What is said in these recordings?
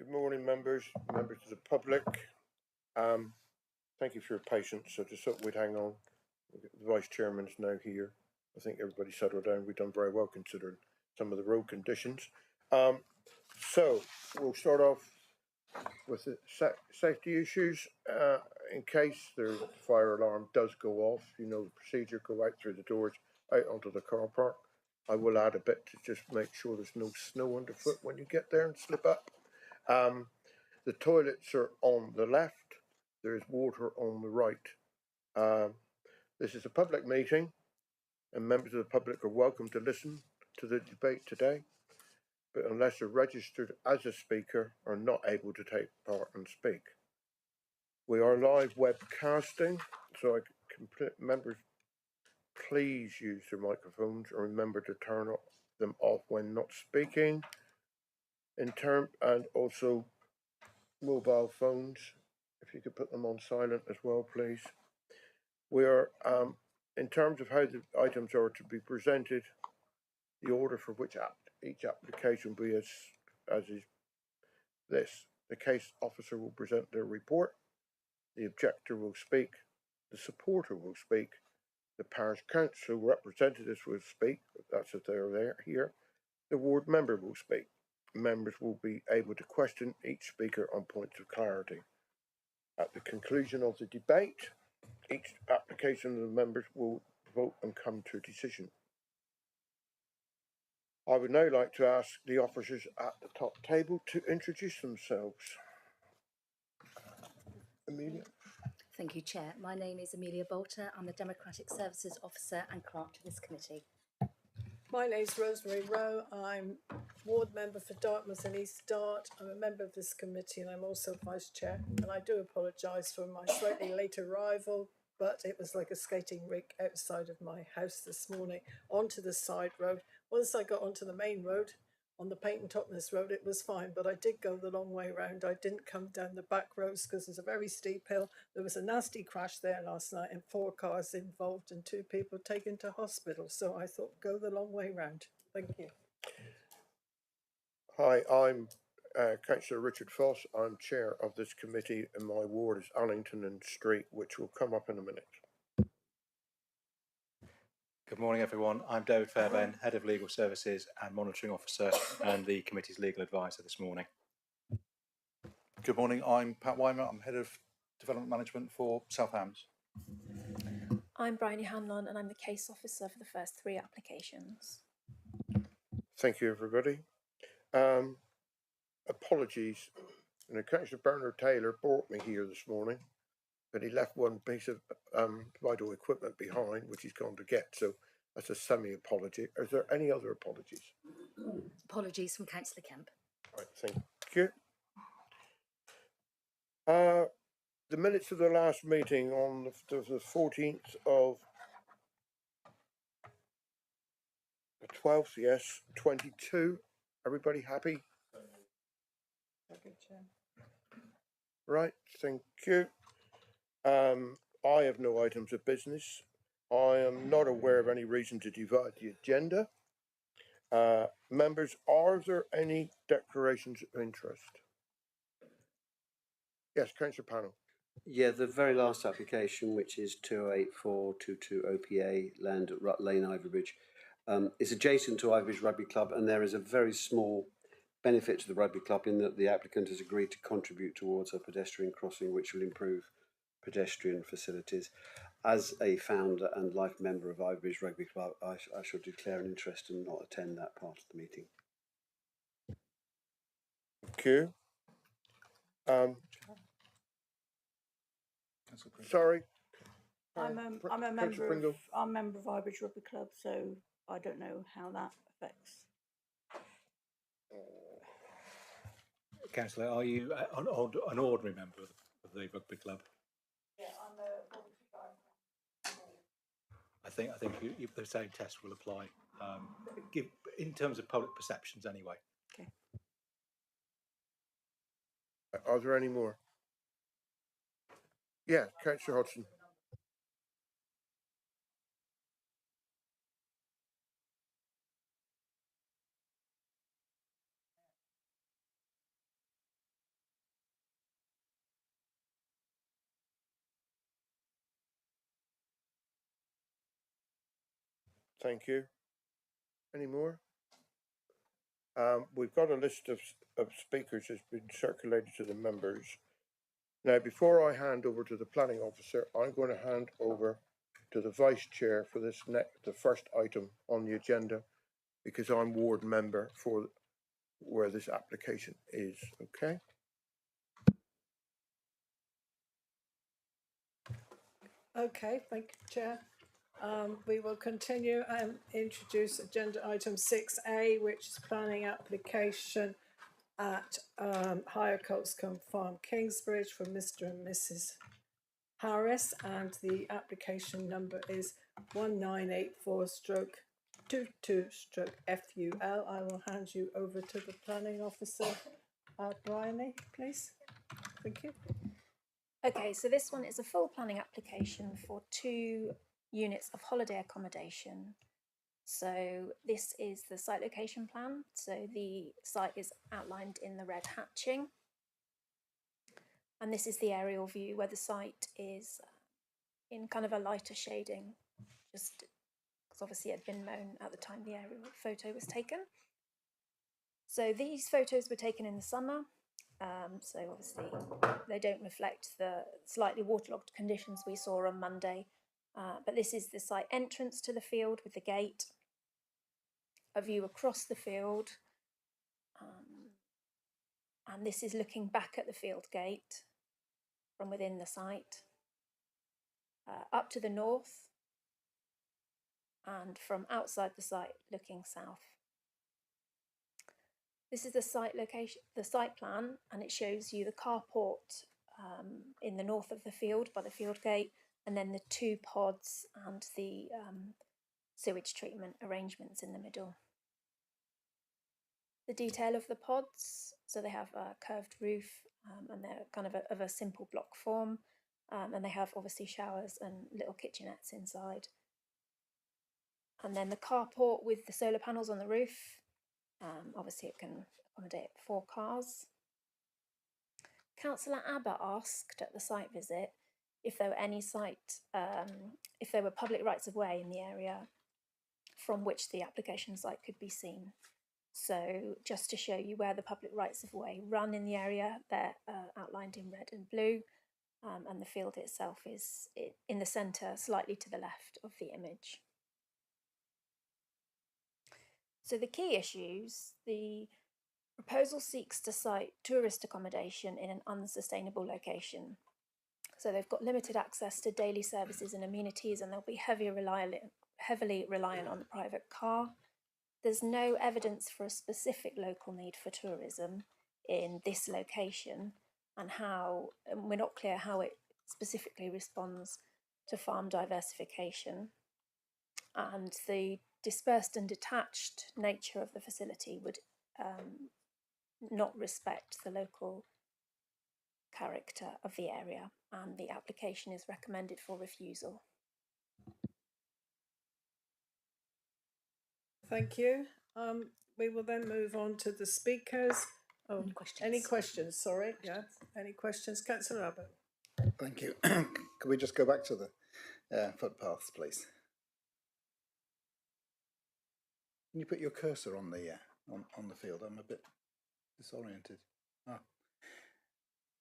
Good morning, members of the public. Thank you for your patience. So just thought we'd hang on. The vice chairman is now here. I think everybody settled down. We've done very well considering some of the road conditions. So we'll start off with the safety issues. In case the fire alarm does go off, you know the procedure: go out through the doors, out onto the car park. I will add a bit to just make sure there's no snow underfoot when you get there and slip up. The toilets are on the left. There is water on the right. This is a public meeting, and members of the public are welcome to listen to the debate today, but unless they're registered as a speaker, are not able to take part and speak. We are live webcasting, so members please use their microphones and remember to turn them off when not speaking. And also mobile phones, if you could put them on silent as well, please. We are, in terms of how the items are to be presented, the order for which each application will be as is this. The case officer will present their report, the objector will speak, the supporter will speak, the parish council representatives will speak, that's if they're here, the ward member will speak. Members will be able to question each speaker on points of clarity. At the conclusion of the debate, each application of the members will vote and come to a decision. I would now like to ask the officers at the top table to introduce themselves. Amelia. Thank you, Chair. My name is Amelia Bolter. I'm the Democratic Services Officer and Clerk to this committee. My name is Rosemary Rowe. I'm ward member for Dartmouth and East Dart. I'm a member of this committee and I'm also vice chair. And I do apologise for my slightly late arrival, but it was like a skating rink outside of my house this morning onto the side road. Once I got onto the main road, on the Payton Totnes Road, it was fine, but I did go the long way round. I didn't come down the back roads because it's a very steep hill. There was a nasty crash there last night and 4 cars involved and 2 people taken to hospital. So I thought, go the long way round. Thank you. Hi, I'm Councillor Richard Foss. I'm chair of this committee and my ward is Allington and Street, which will come up in a minute. Good morning, everyone. I'm David Fairbairn, Head of Legal Services and Monitoring Officer and the committee's legal advisor this morning. Good morning. I'm Pat Weimer. I'm Head of Development Management for South Hams. I'm Bryony Hanlon and I'm the case officer for the first 3 applications. Thank you, everybody. Apologies. Councillor Bernard Taylor brought me here this morning, but he left one piece of vital equipment behind, which he's gone to get. So that's a semi-apology. Is there any other apologies? Apologies from Councillor Kemp. Right, thank you. The minutes of the last meeting on the 14th of the 12th, yes, 22. Everybody happy? Right, thank you. I have no items of business. I am not aware of any reason to divide the agenda. Members, are there any declarations of interest? Yes, Councillor Panel. Yeah, the very last application, which is 208422 OPA, land at Rut Lane, Ivybridge, is adjacent to Ivybridge Rugby Club, and there is a very small benefit to the rugby club in that the applicant has agreed to contribute towards a pedestrian crossing which will improve pedestrian facilities. As a founder and life member of Ivybridge Rugby Club, I shall declare an interest and not attend that part of the meeting. Thank you. Sorry. I'm a member of Ivybridge Rugby Club, so I don't know how that affects. Councillor, are you an ordinary member of the rugby club? Yeah, I'm a voluntary guy. I think the same test will apply. In terms of public perceptions, anyway. Okay. Are there any more? Yeah, Councillor Hodgson. Thank you. Any more? We've got a list of speakers that's been circulated to the members. Now, before I hand over to the planning officer, I'm going to hand over to the vice chair for the first item on the agenda, because I'm ward member for where this application is. Okay. Okay, thank you, Chair. We will continue and introduce agenda item 6A, which is planning application at Higher Coltscombe Farm, Kingsbridge, from Mr. and Mrs. Harris, and the application number is 1984/22/FUL. I will hand you over to the planning officer, Bryony, please. Thank you. Okay, so this one is a full planning application for 2 units of holiday accommodation. So this is the site location plan. So the site is outlined in the red hatching. And this is the aerial view where the site is in kind of a lighter shading, just because obviously it had been mown at the time the aerial photo was taken. So these photos were taken in the summer. So obviously they don't reflect the slightly waterlogged conditions we saw on Monday. But this is the site entrance to the field with the gate, a view across the field. And this is looking back at the field gate from within the site, up to the north, and from outside the site looking south. This is the site location, the site plan, and it shows you the carport in the north of the field by the field gate, and then the 2 pods and the sewage treatment arrangements in the middle. The detail of the pods, so they have a curved roof and they're kind of a simple block form, and they have obviously showers and little kitchenettes inside. And then the carport with the solar panels on the roof. Obviously it can accommodate 4 cars. Councillor Abba asked at the site visit if there were any if there were public rights of way in the area from which the application site could be seen. So just to show you where the public rights of way run in the area, they're outlined in red and blue, and the field itself is in the centre, slightly to the left of the image. So the key issues, the proposal seeks to site tourist accommodation in an unsustainable location. So they've got limited access to daily services and amenities, and they'll be heavily reliant on the private car. There's no evidence for a specific local need for tourism in this location, and we're not clear how it specifically responds to farm diversification. And the dispersed and detached nature of the facility would not respect the local character of the area, and the application is recommended for refusal. Thank you. We will then move on to the speakers. Oh, any questions? Sorry, yeah. Any questions? Councillor Abbott. Thank you. Can we just go back to the footpaths, please? Can you put your cursor on the field? I'm a bit disoriented.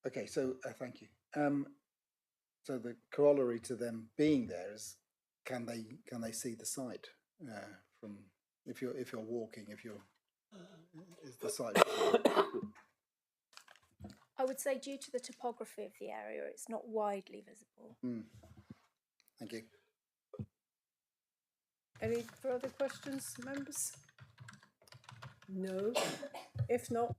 Okay, so thank you. So the corollary to them being there is, can they see the site from if you're walking, is the site? I would say due to the topography of the area, it's not widely visible. Thank you. Any further questions, members? No. If not,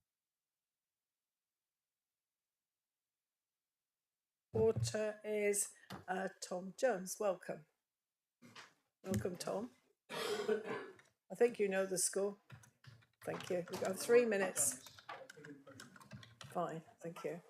reporter is Tom Jones. Welcome. Welcome, Tom. I think you know the score. Thank you. We've got 3 minutes. Fine, thank you.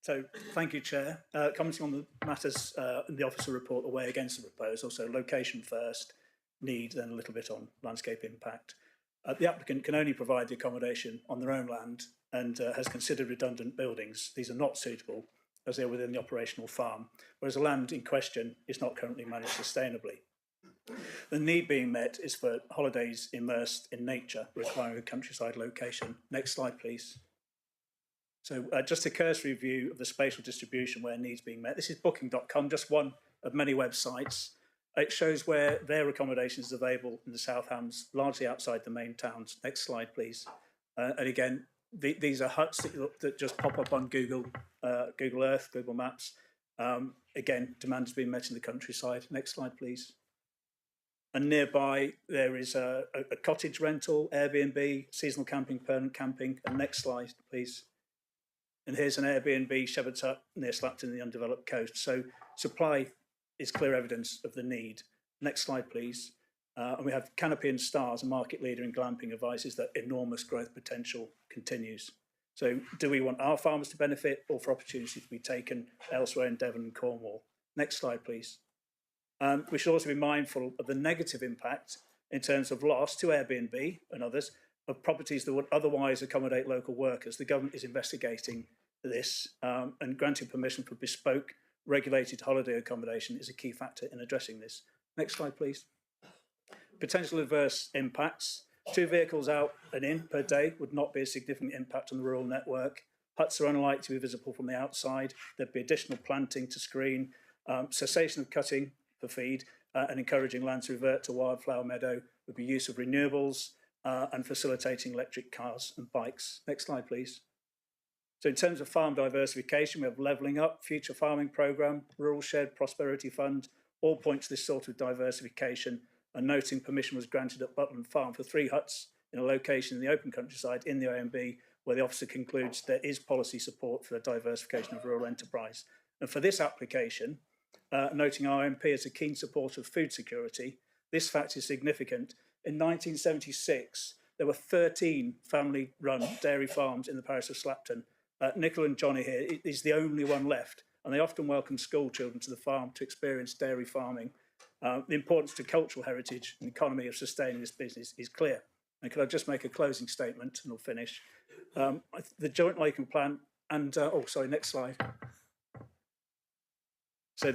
So, thank you, Chair. Commenting on the matters in the officer report away against the proposal. So, location first. need, then a little bit on landscape impact. The applicant can only provide the accommodation on their own land and has considered redundant buildings. These are not suitable as they're within the operational farm, whereas the land in question is not currently managed sustainably. The need being met is for holidays immersed in nature, requiring a countryside location. Next slide, please. So just a cursory view of the spatial distribution where needs being met. This is booking.com, just one of many websites. It shows where their accommodation is available in the South Hams, largely outside the main towns. Next slide, please. And again, these are huts that just pop up on Google Earth, Google Maps. Again, demand is being met in the countryside. Next slide, please. And nearby, there is a cottage rental, Airbnb, seasonal camping, permanent camping. And next slide, please. And here's an Airbnb shepherd's hut near Slapton in the undeveloped coast. So supply is clear evidence of the need. Next slide, please. And we have Canopy and Stars, a market leader in glamping, advises that enormous growth potential continues. So do we want our farmers to benefit or for opportunities to be taken elsewhere in Devon and Cornwall? Next slide, please. We should also be mindful of the negative impact in terms of loss to Airbnb and others of properties that would otherwise accommodate local workers. The government is investigating this and granting permission for bespoke regulated holiday accommodation is a key factor in addressing this. Next slide, please. Potential adverse impacts. 2 vehicles out and in per day would not be a significant impact on the rural network. Huts are unlikely to be visible from the outside. There'd be additional planting to screen, cessation of cutting for feed, and encouraging land to revert to wildflower meadow would be use of renewables and facilitating electric cars and bikes. Next slide, please. So in terms of farm diversification, we have Levelling Up, Future Farming Programme, Rural Shared Prosperity Fund, all point to this sort of diversification, and noting permission was granted at Butland Farm for 3 huts in a location in the open countryside in the OMB, where the officer concludes there is policy support for the diversification of rural enterprise. And for this application, noting our MP is a keen supporter of food security, this fact is significant. In 1976, there were 13 family-run dairy farms in the parish of Slapton. Nicola and Johnny here is the only one left, and they often welcome school children to the farm to experience dairy farming. The importance to cultural heritage and economy of sustaining this business is clear. And could I just make a closing statement and we'll finish? The joint local plan and, next slide. So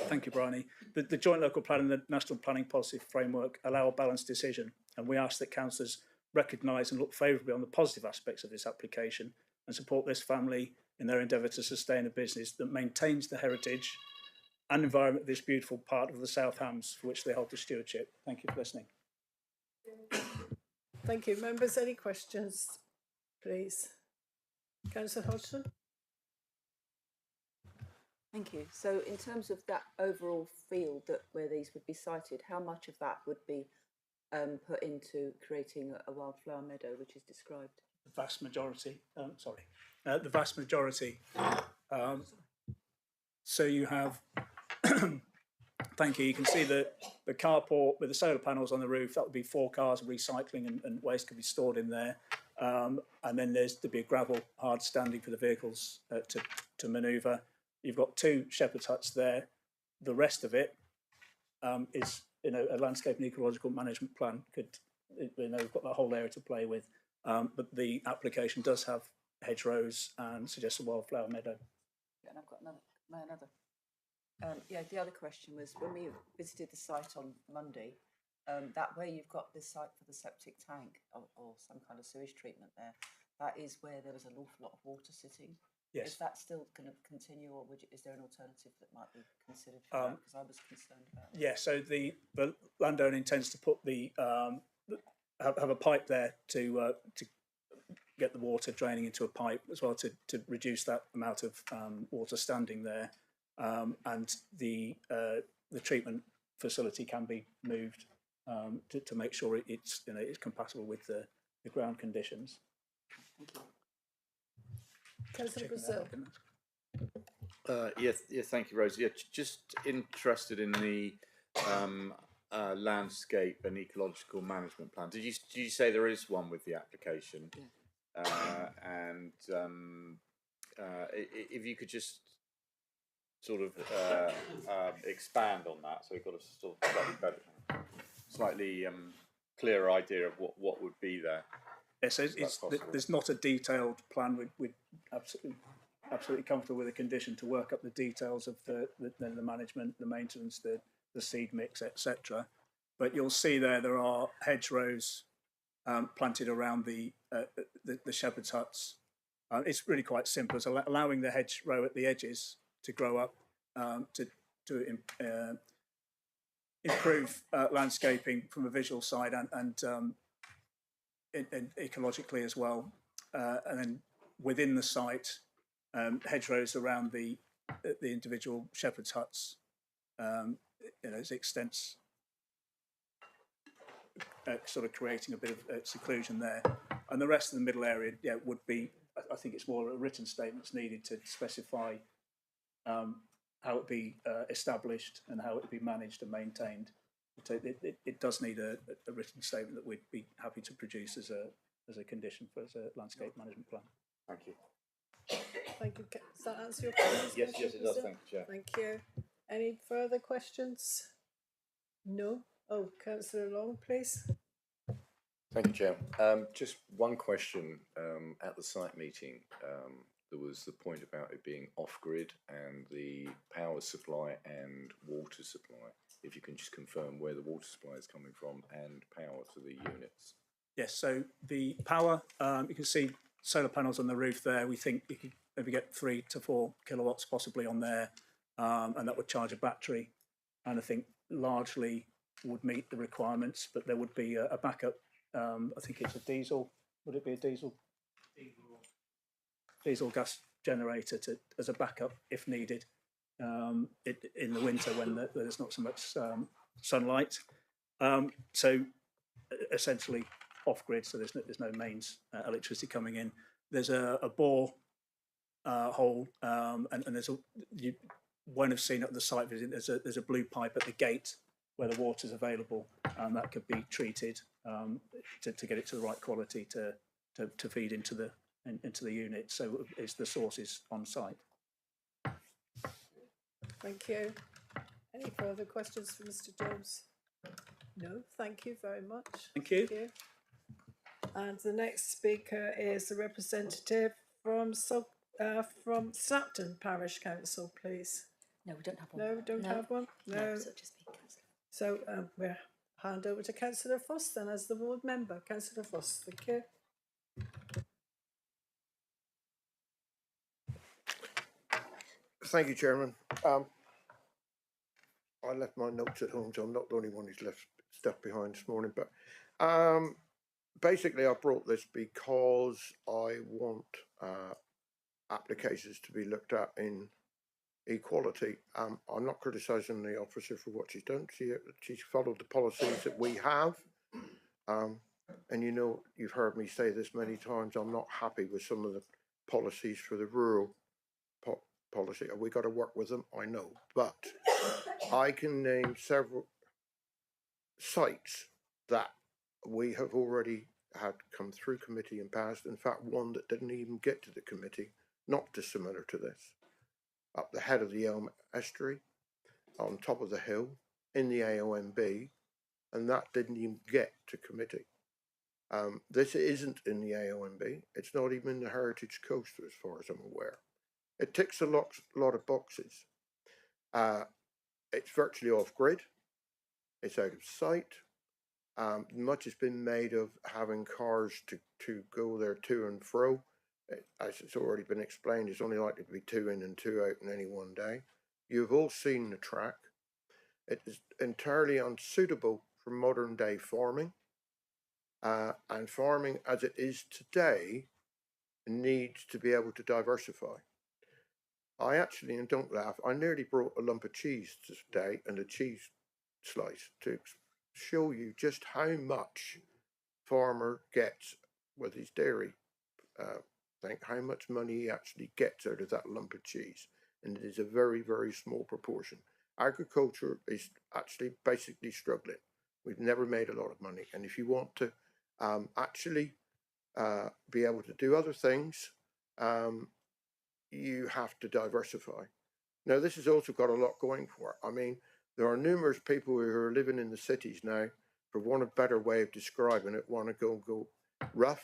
thank you, Bryony. The joint local plan and the national planning policy framework allow a balanced decision, and we ask that councillors recognise and look favourably on the positive aspects of this application and support this family in their endeavour to sustain a business that maintains the heritage and environment of this beautiful part of the South Hams for which they hold the stewardship. Thank you for listening. Thank you. Members, any questions, please? Councillor Hodgson? Thank you. So in terms of that overall field where these would be sited, how much of that would be put into creating a wildflower meadow, which is described? The vast majority, the vast majority. So you have, thank you, you can see the carport with the solar panels on the roof. That would be 4 cars, recycling and waste could be stored in there. And then there'd be a gravel hard standing for the vehicles to manoeuvre. You've got 2 shepherd's huts there. The rest of it is, a landscape and ecological management plan. We've got that whole area to play with. But the application does have hedgerows and suggests a wildflower meadow. Yeah, and I've got another. The other question was when we visited the site on Monday, that where you've got this site for the septic tank or some kind of sewage treatment there, that is where there was an awful lot of water sitting. Yes. Is that still going to continue, or is there an alternative that might be considered for that? Because I was concerned about that. Yeah, so the landowner intends to put have a pipe there to get the water draining into a pipe as well to reduce that amount of water standing there, and the treatment facility can be moved to make sure it's compatible with the ground conditions. Thank you. Councillor Brazil. Yes, thank you, Rosie. Yeah, just interested in the landscape and ecological management plan. Did you say there is one with the application? Yeah. If you could just sort of expand on that, so we've got a sort of slightly better. slightly clearer idea of what would be there. Yes, That's possible. there's not a detailed plan. We're absolutely comfortable with the condition to work up the details of the management, the maintenance, the seed mix, etc. But you'll see there are hedgerows planted around the shepherd's huts. It's really quite simple. It's allowing the hedgerow at the edges to grow up to improve landscaping from a visual side and ecologically as well. And then within the site, hedgerows around the individual shepherd's huts, its extents, sort of creating a bit of seclusion there. And the rest of the middle area, would be, I think it's more a written statements needed to specify how it be established and how it be managed and maintained. So it does need a written statement that we'd be happy to produce as a condition for as a landscape management plan. Thank you. Thank you. Does that answer your questions? Yes, it does. Thank you, Chair. Thank you. Any further questions? No. Oh, Councillor Long, please. Thank you, Chair. Just one question. At the site meeting, there was the point about it being off-grid and the power supply and water supply. If you can just confirm where the water supply is coming from and power to the units. Yes, so the power, you can see solar panels on the roof there. We think you could maybe get 3 to 4 kilowatts possibly on there, and that would charge a battery. And I think largely would meet the requirements, but there would be a backup. I think it's a diesel. Would it be a diesel? Diesel gas generator as a backup if needed in the winter when there's not so much sunlight. So essentially off grid, so there's no mains electricity coming in. There's a bore hole, and there's you won't have seen it at the site visit. There's a blue pipe at the gate where the water's available, and that could be treated to get it to the right quality to feed into the unit. So it's the source is on site. Thank you. Any further questions for Mr. Jones? No, thank you very much. Thank you. And the next speaker is a representative from Slapton Parish Council, please. No, we don't have one. No, we don't have one? No. So just be councillor. So we'll hand over to Councillor Foss then as the ward member. Councillor Foss, thank you. Thank you, Chairman. I left my notes at home, so I'm not the only one who's left stuff behind this morning. But basically, I brought this because I want applications to be looked at in equality. I'm not criticising the officer for what she's done. She's followed the policies that we have. And you know, you've heard me say this many times, I'm not happy with some of the policies for the rural policy. We got to work with them, I know. But I can name several sites that we have already had come through committee and passed. In fact, one that didn't even get to the committee, not dissimilar to this. Up the head of the Elm Estuary, on top of the hill, in the AONB, and that didn't even get to committee. This isn't in the AONB. It's not even in the Heritage Coaster, as far as I'm aware. It ticks a lot of boxes. It's virtually off-grid. It's out of sight. Much has been made of having cars to go there to and fro. As it's already been explained, it's only likely to be 2 in and 2 out in any one day. You've all seen the track. It is entirely unsuitable for modern day farming. And farming as it is today needs to be able to diversify. I actually, and don't laugh, I nearly brought a lump of cheese today and a cheese slice to show you just how much farmer gets with his dairy thing, how much money he actually gets out of that lump of cheese. And it is a very, very small proportion. Agriculture is actually basically struggling. We've never made a lot of money. And if you want to actually be able to do other things, you have to diversify. Now, this has also got a lot going for it. I mean, There are numerous people who are living in the cities now, for want of a better way of describing it, want to go rough,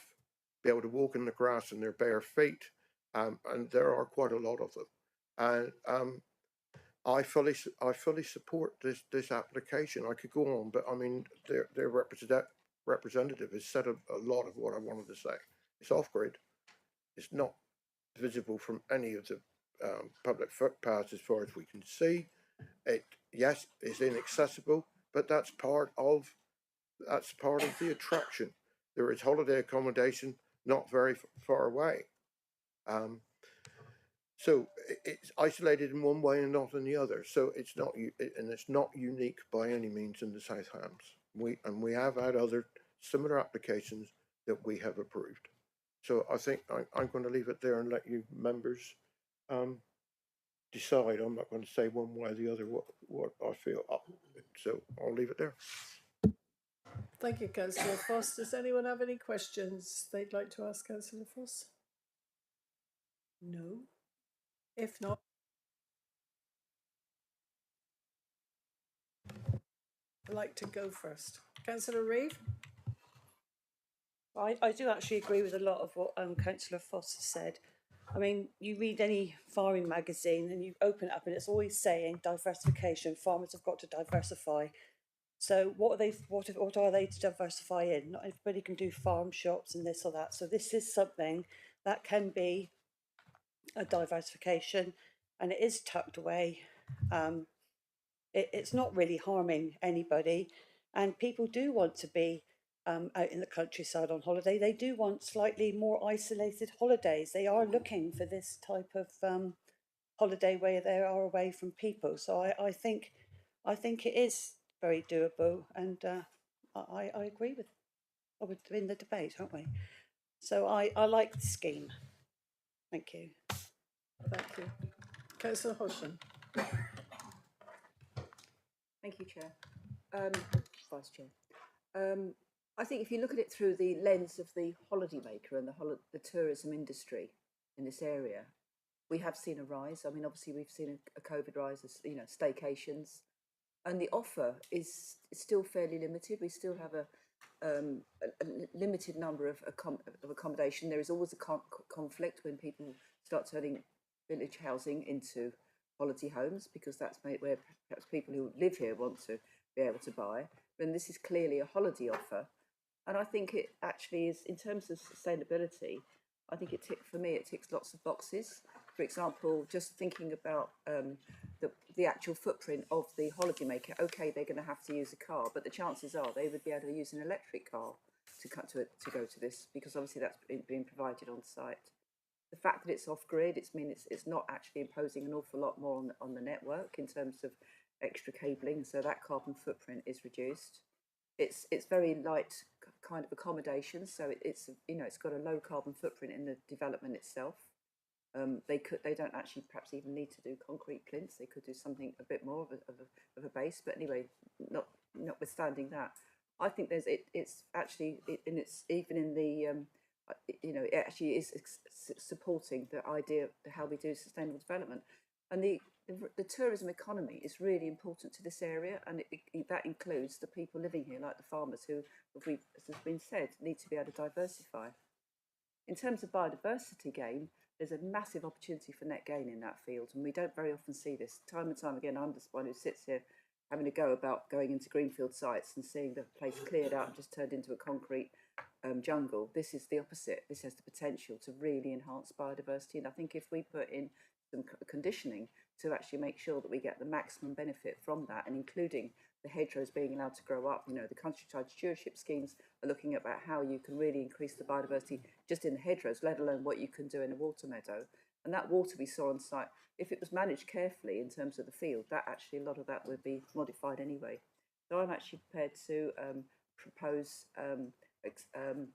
be able to walk in the grass in their bare feet, and there are quite a lot of them. And I fully support this application. I could go on, but I mean, their representative has said a lot of what I wanted to say. It's off grid. It's not visible from any of the public footpaths as far as we can see. Yes, it's inaccessible, but that's part of the attraction. There is holiday accommodation not very far away. So it's isolated in one way and not in the other. So it's not unique by any means in the South Hams. We have had other similar applications that we have approved. So I think I'm going to leave it there and let you members decide. I'm not going to say one way or the other what I feel. So I'll leave it there. Thank you, Councillor Foss. Does anyone have any questions they'd like to ask Councillor Foss? No. If not, I'd like to go first. Councillor Reeve? I do actually agree with a lot of what Councillor Foss has said. I mean, you read any farming magazine and you open it up and it's always saying diversification. Farmers have got to diversify. So what are they to diversify in? Not everybody can do farm shops and this or that. So this is something that can be a diversification, and it is tucked away. It's not really harming anybody, and people do want to be out in the countryside on holiday. They do want slightly more isolated holidays. They are looking for this type of holiday where they are away from people. So I think it is very doable, and I agree with. We're in the debate, aren't we? So I like the scheme. Thank you. Thank you. Councillor Hodgson. Thank you, Chair. Vice Chair. I think if you look at it through the lens of the holidaymaker and the tourism industry in this area, we have seen a rise. I mean, obviously we've seen a COVID rise of, staycations, and the offer is still fairly limited. We still have a limited number of accommodation. There is always a conflict when people start turning village housing into holiday homes, because that's where perhaps people who live here want to be able to buy. And this is clearly a holiday offer. And I think it actually is, in terms of sustainability, I think it ticks lots of boxes. For example, just thinking about the actual footprint of the holidaymaker. Okay, they're going to have to use a car, but the chances are they would be able to use an electric car to go to this, because obviously that's being provided on site. The fact that it's off grid, it's not actually imposing an awful lot more on the network in terms of extra cabling, so that carbon footprint is reduced. It's very light kind of accommodation, so it's got a low carbon footprint in the development itself. They don't actually perhaps even need to do concrete plinths. They could do something a bit more of a base, but anyway, notwithstanding that, I think it's actually even in the it actually is supporting the idea of how we do sustainable development. And the tourism economy is really important to this area, and that includes the people living here, like the farmers who, as has been said, need to be able to diversify. In terms of biodiversity gain, there's a massive opportunity for net gain in that field, and we don't very often see this. Time and time again, I'm the one who sits here having a go about going into greenfield sites and seeing the place cleared out and just turned into a concrete jungle. This is the opposite. This has the potential to really enhance biodiversity, and I think if we put in some conditioning to actually make sure that we get the maximum benefit from that, and including the hedgerows being allowed to grow up, the countryside stewardship schemes are looking about how you can really increase the biodiversity just in the hedgerows, let alone what you can do in a water meadow. And that water we saw on site, if it was managed carefully in terms of the field, that actually a lot of that would be modified anyway. So I'm actually prepared to propose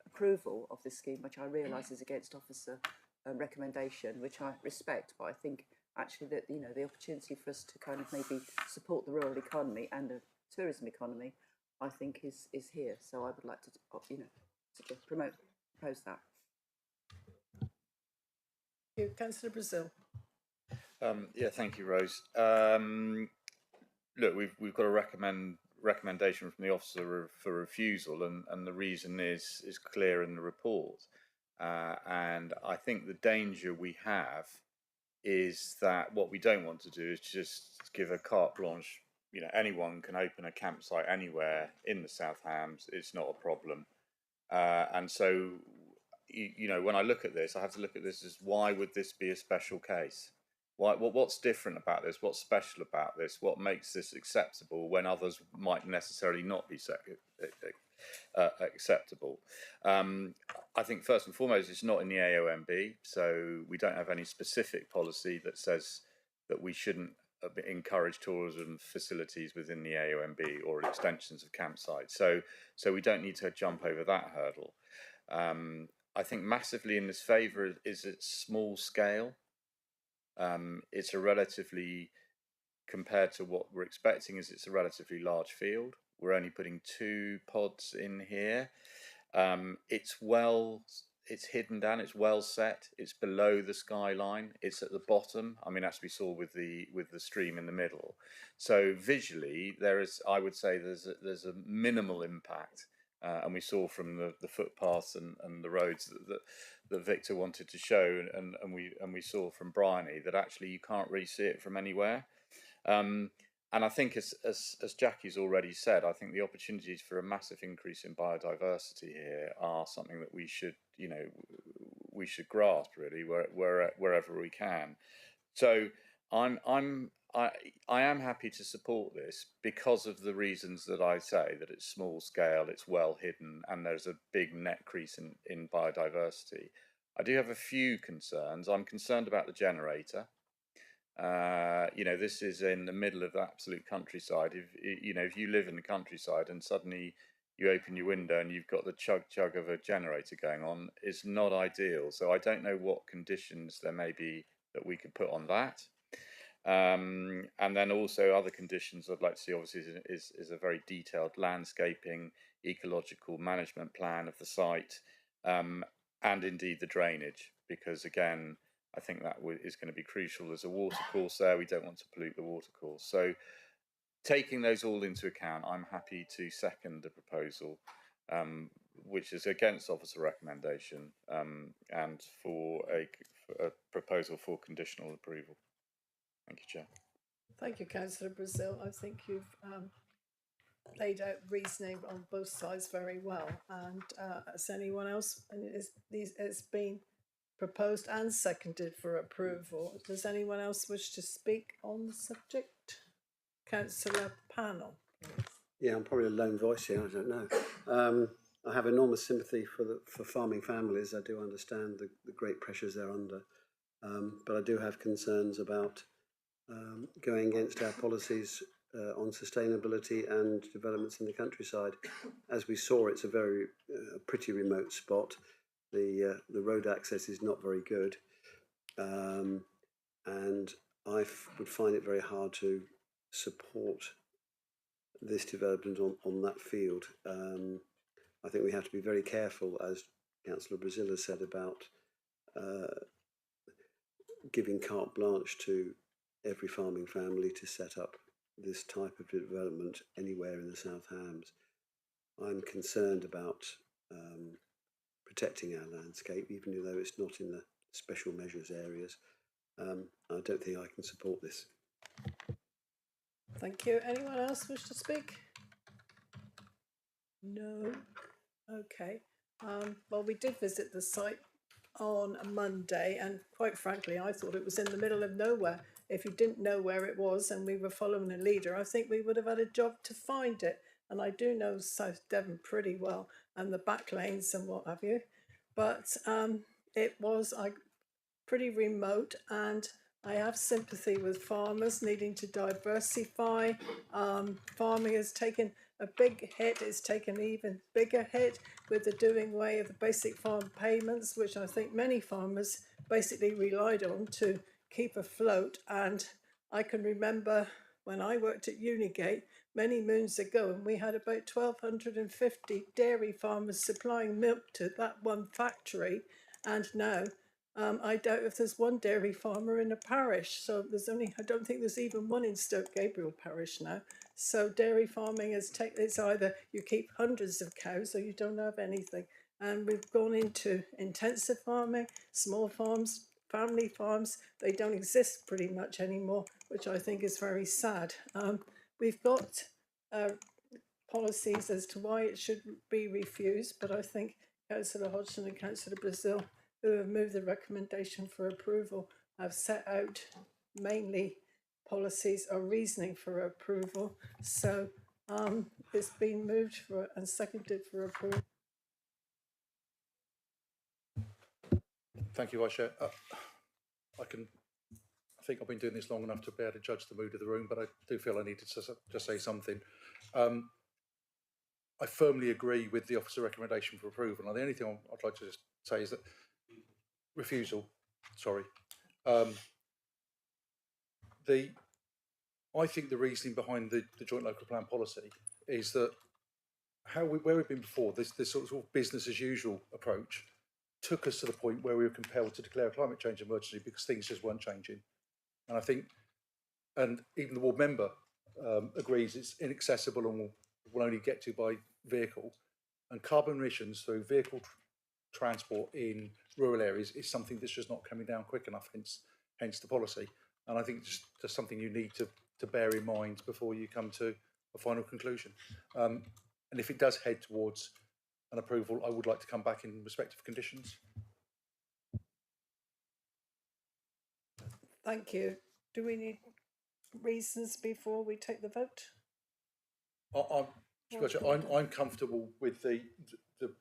approval of this scheme, which I realise is against officer recommendation, which I respect, but I think actually that the opportunity for us to kind of maybe support the rural economy and the tourism economy, I think is here. So I would like to propose that. Thank you, Councillor Brazil. Yeah, thank you, Rose. look, we've got a recommendation from the officer for refusal, and the reason is clear in the report. And I think the danger we have is that what we don't want to do is just give a carte blanche. You know, anyone can open a campsite anywhere in the South Hams. It's not a problem. And so, you know, when I look at this, I have to look at this as, why would this be a special case? What's different about this? What's special about this? What makes this acceptable when others might necessarily not be acceptable? I think first and foremost, it's not in the AONB, so we don't have any specific policy that says that we shouldn't encourage tourism facilities within the AONB or extensions of campsites. So we don't need to jump over that hurdle. I think massively in this favour is its small scale. It's a relatively, compared to what we're expecting, it's a relatively large field. We're only putting 2 pods in here. It's hidden down. It's well set. It's below the skyline. It's at the bottom. I mean, as we saw with the stream in the middle. So visually, I would say there's a minimal impact. And we saw from the footpaths and the roads that Victor wanted to show, and we saw from Bryony that actually you can't really see it from anywhere. And I think, as Jackie's already said, I think the opportunities for a massive increase in biodiversity here are something that we should grasp really wherever we can. So I am happy to support this because of the reasons that I say, that it's small scale, it's well hidden, and there's a big net increase in biodiversity. I do have a few concerns. I'm concerned about the generator. You know, this is in the middle of the absolute countryside. If you live in the countryside and suddenly you open your window and you've got the chug of a generator going on, it's not ideal. So I don't know what conditions there may be that we could put on that. And then also other conditions I'd like to see, obviously, is a very detailed landscaping, ecological management plan of the site, and indeed the drainage, because again, I think that is going to be crucial. There's a watercourse there. We don't want to pollute the watercourse. So taking those all into account, I'm happy to second the proposal, which is against officer recommendation, and for a proposal for conditional approval. Thank you, Chair. Thank you, Councillor Brazil. I think you've laid out reasoning on both sides very well. And as anyone else, it's been proposed and seconded for approval. Does anyone else wish to speak on the subject? Councillor Panel, please. Yeah, I'm probably a lone voice here, I don't know. I have enormous sympathy for farming families. I do understand the great pressures they're under. But I do have concerns about going against our policies on sustainability and developments in the countryside. As we saw, it's a very pretty remote spot. The road access is not very good, and I would find it very hard to support this development on that field. I think we have to be very careful, as Councillor Brazil has said, about giving carte blanche to every farming family to set up this type of development anywhere in the South Hams. I'm concerned about protecting our landscape, even though it's not in the special measures areas. I don't think I can support this. Thank you. Anyone else wish to speak? No? Okay. Well, we did visit the site on a Monday, and quite frankly, I thought it was in the middle of nowhere. If you didn't know where it was and we were following a leader, I think we would have had a job to find it. And I do know South Devon pretty well, and the back lanes and what have you. But it was pretty remote, and I have sympathy with farmers needing to diversify. Farming has taken a big hit. It's taken an even bigger hit with the doing away of the basic farm payments, which I think many farmers basically relied on to keep afloat. And I can remember when I worked at Unigate many moons ago, and we had about 1,250 dairy farmers supplying milk to that one factory, and now I doubt if there's one dairy farmer in a parish. So I don't think there's even one in Stoke Gabriel parish now. So dairy farming it's either you keep hundreds of cows or you don't have anything. And we've gone into intensive farming, small farms, family farms. They don't exist pretty much anymore, which I think is very sad. We've got policies as to why it should be refused, but I think Councillor Hodgson and Councillor Brazil, who have moved the recommendation for approval, have set out mainly policies or reasoning for approval. So it's been moved for and seconded for approval. Thank you, Vice Chair. I think I've been doing this long enough to be able to judge the mood of the room, but I do feel I need to just say something. I firmly agree with the officer recommendation for approval. And the only thing I'd like to just say is that refusal. Sorry. I think the reasoning behind the joint local plan policy is that where we've been before, this sort of business as usual approach took us to the point where we were compelled to declare a climate change emergency because things just weren't changing. And I think, and even the ward member agrees it's inaccessible and will only get to by vehicle. And carbon emissions through vehicle transport in rural areas is something that's just not coming down quick enough, hence the policy. And I think it's just something you need to bear in mind before you come to a final conclusion. And if it does head towards an approval, I would like to come back in respective conditions. Thank you. Do we need reasons before we take the vote? I'm comfortable with the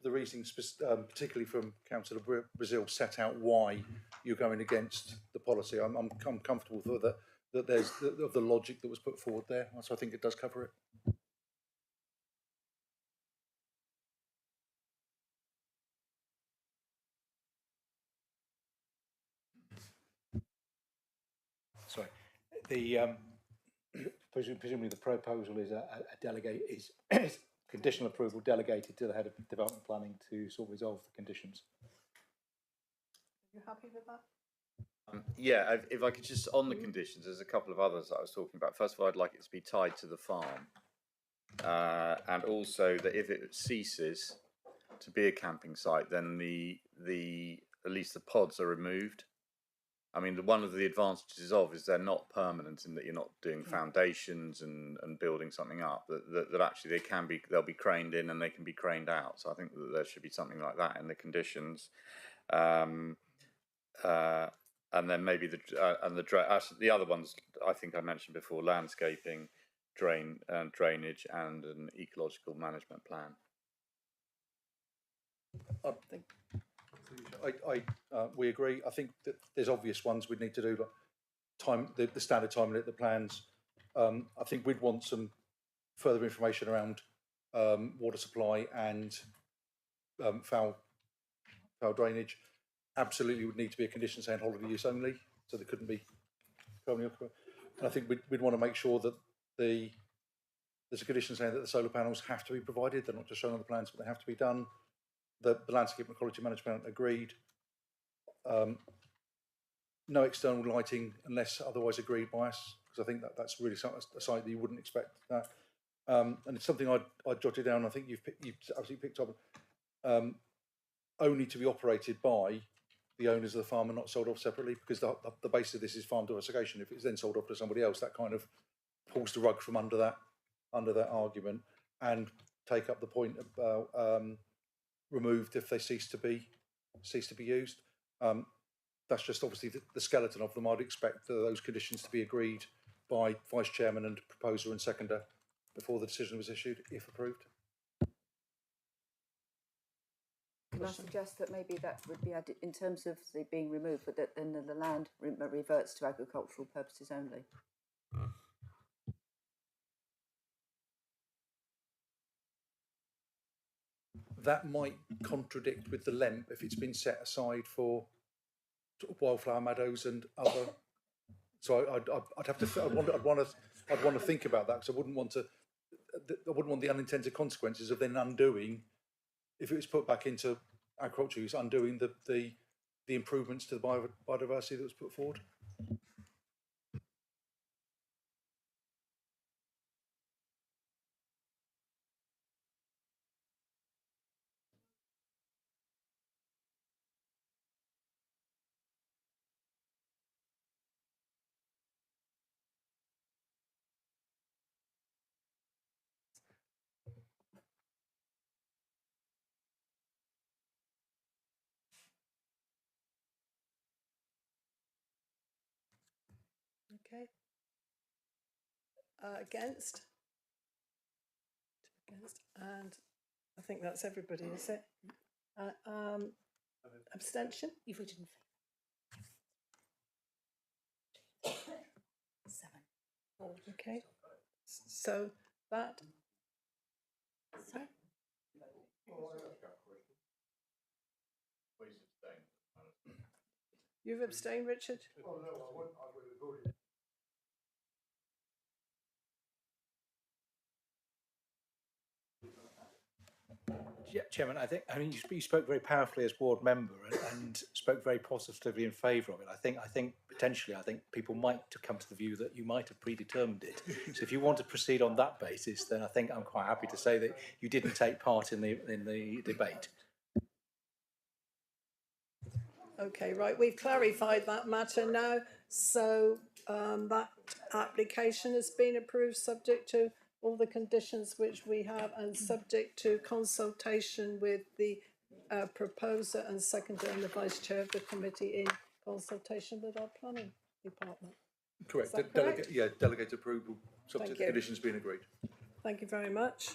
reasoning, particularly from Councillor Brazil, set out why you're going against the policy. I'm comfortable with that there's the logic that was put forward there. So I think it does cover it. Sorry, presumably the proposal is a conditional approval delegated to the head of development planning to sort of resolve the conditions. Are you happy with that? Yeah, if I could just, on the conditions, there's a couple of others that I was talking about. First of all, I'd like it to be tied to the farm. And also that if it ceases to be a camping site, then at least the pods are removed. I mean, one of the advantages is they're not permanent in that you're not doing foundations and building something up. That actually they'll be craned in and they can be craned out. So I think that there should be something like that in the conditions. And then maybe the other ones I think I mentioned before: landscaping, drainage, and an ecological management plan. We agree. I think that there's obvious ones we'd need to do, like the standard time limit, the plans. I think we'd want some further information around water supply and foul drainage. Absolutely would need to be a condition saying holiday use only, so there couldn't be permanent occupant. And I think we'd want to make sure that there's a condition saying that the solar panels have to be provided. They're not just shown on the plans, but they have to be done. The landscape and ecology management agreed. No external lighting unless otherwise agreed by us, because I think that's really a site that you wouldn't expect that. And it's something I jotted down. I think you've absolutely picked up. Only to be operated by the owners of the farm and not sold off separately, because the basis of this is farm diversification. If it's then sold off to somebody else, that kind of pulls the rug from under that argument, and take up the point about removed if they cease to be used. That's just obviously the skeleton of them. I'd expect those conditions to be agreed by Vice Chairman and proposer and seconder before the decision was issued, if approved. Can I suggest that maybe that would be added in terms of the being removed, but that then the land reverts to agricultural purposes only? That might contradict with the LEMP if it's been set aside for sort of wildflower meadows and other. So I'd have to. I'd want to think about that, because I wouldn't want the unintended consequences of then undoing, if it was put back into agriculture use, undoing the the improvements to the biodiversity that was put forward. Okay. Against? Against, and I think that's everybody, is it? Abstention? You voted in favour. 7. Okay. So that. Sorry? You've abstained, Richard? Oh, no, I would have voted. Yeah, Chairman, I mean, you spoke very powerfully as ward member and spoke very positively in favour of it. I think potentially, people might come to the view that you might have predetermined it. So if you want to proceed on that basis, then I think I'm quite happy to say that you didn't take part in the debate. Okay, right, we've clarified that matter now. So that application has been approved subject to all the conditions which we have and subject to consultation with the proposer and seconder and the vice chair of the committee in consultation with our planning department. Correct. Is that correct? Delegate approval, subject to you. conditions being agreed. Thank you very much.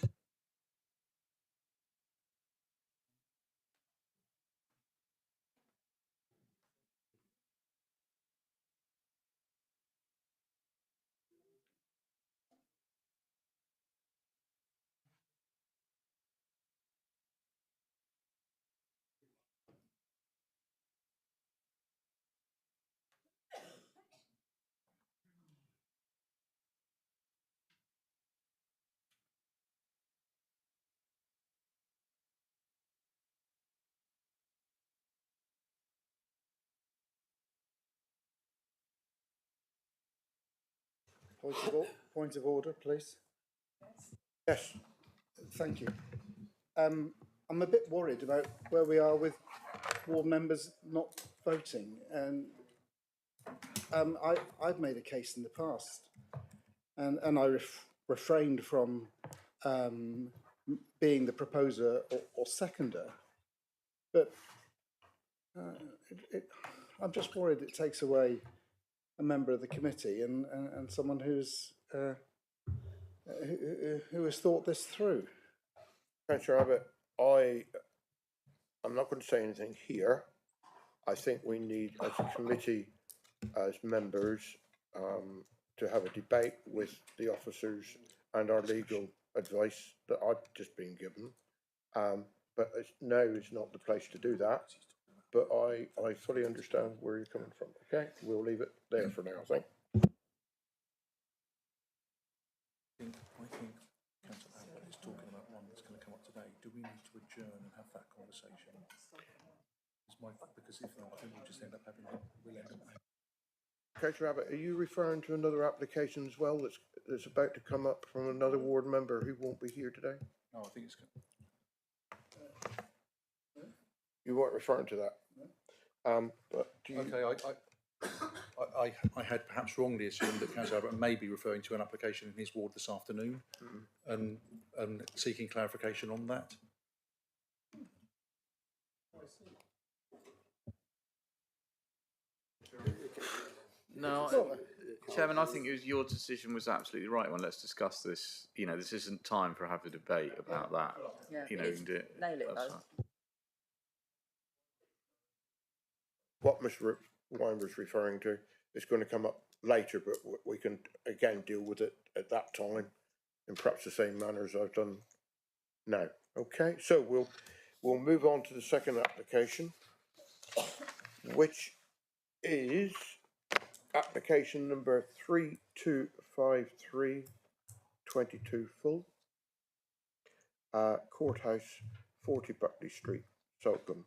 Point of order, please. Yes. Thank you. I'm a bit worried about where we are with ward members not voting, and I've made a case in the past, and I refrained from being the proposer or seconder, but I'm just worried it takes away a member of the committee and someone who has thought this through. Councillor Abbott, I'm not going to say anything here. I think we need, as a committee, as members, to have a debate with the officers and our legal advice that I've just been given. But now is not the place to do that. But I fully understand where you're coming from. Okay, we'll leave it there for now, I think. I think Councillor Abbott is talking about one that's going to come up today. Do we need to adjourn and have that conversation? Because if not, I think we'll just end up having Councillor Abbott, are you referring to another application as well that's about to come up from another ward member who won't be here today? No, I think it's. You weren't referring to that. But do you... Okay, I had perhaps wrongly assumed that Councillor Abbott may be referring to an application in his ward this afternoon, and seeking clarification on that. No, Chairman, I think your decision was absolutely right. Well, let's discuss this. You know, this isn't time for have a debate about that. Yeah, you know, nail it both. What Mr. Weimer's referring to is going to come up later, but we can again deal with it at that time in perhaps the same manner as I've done now. Okay, so we'll move on to the second application, which is application number 325322 full, Courthouse, 40 Buckley Street, Salcombe.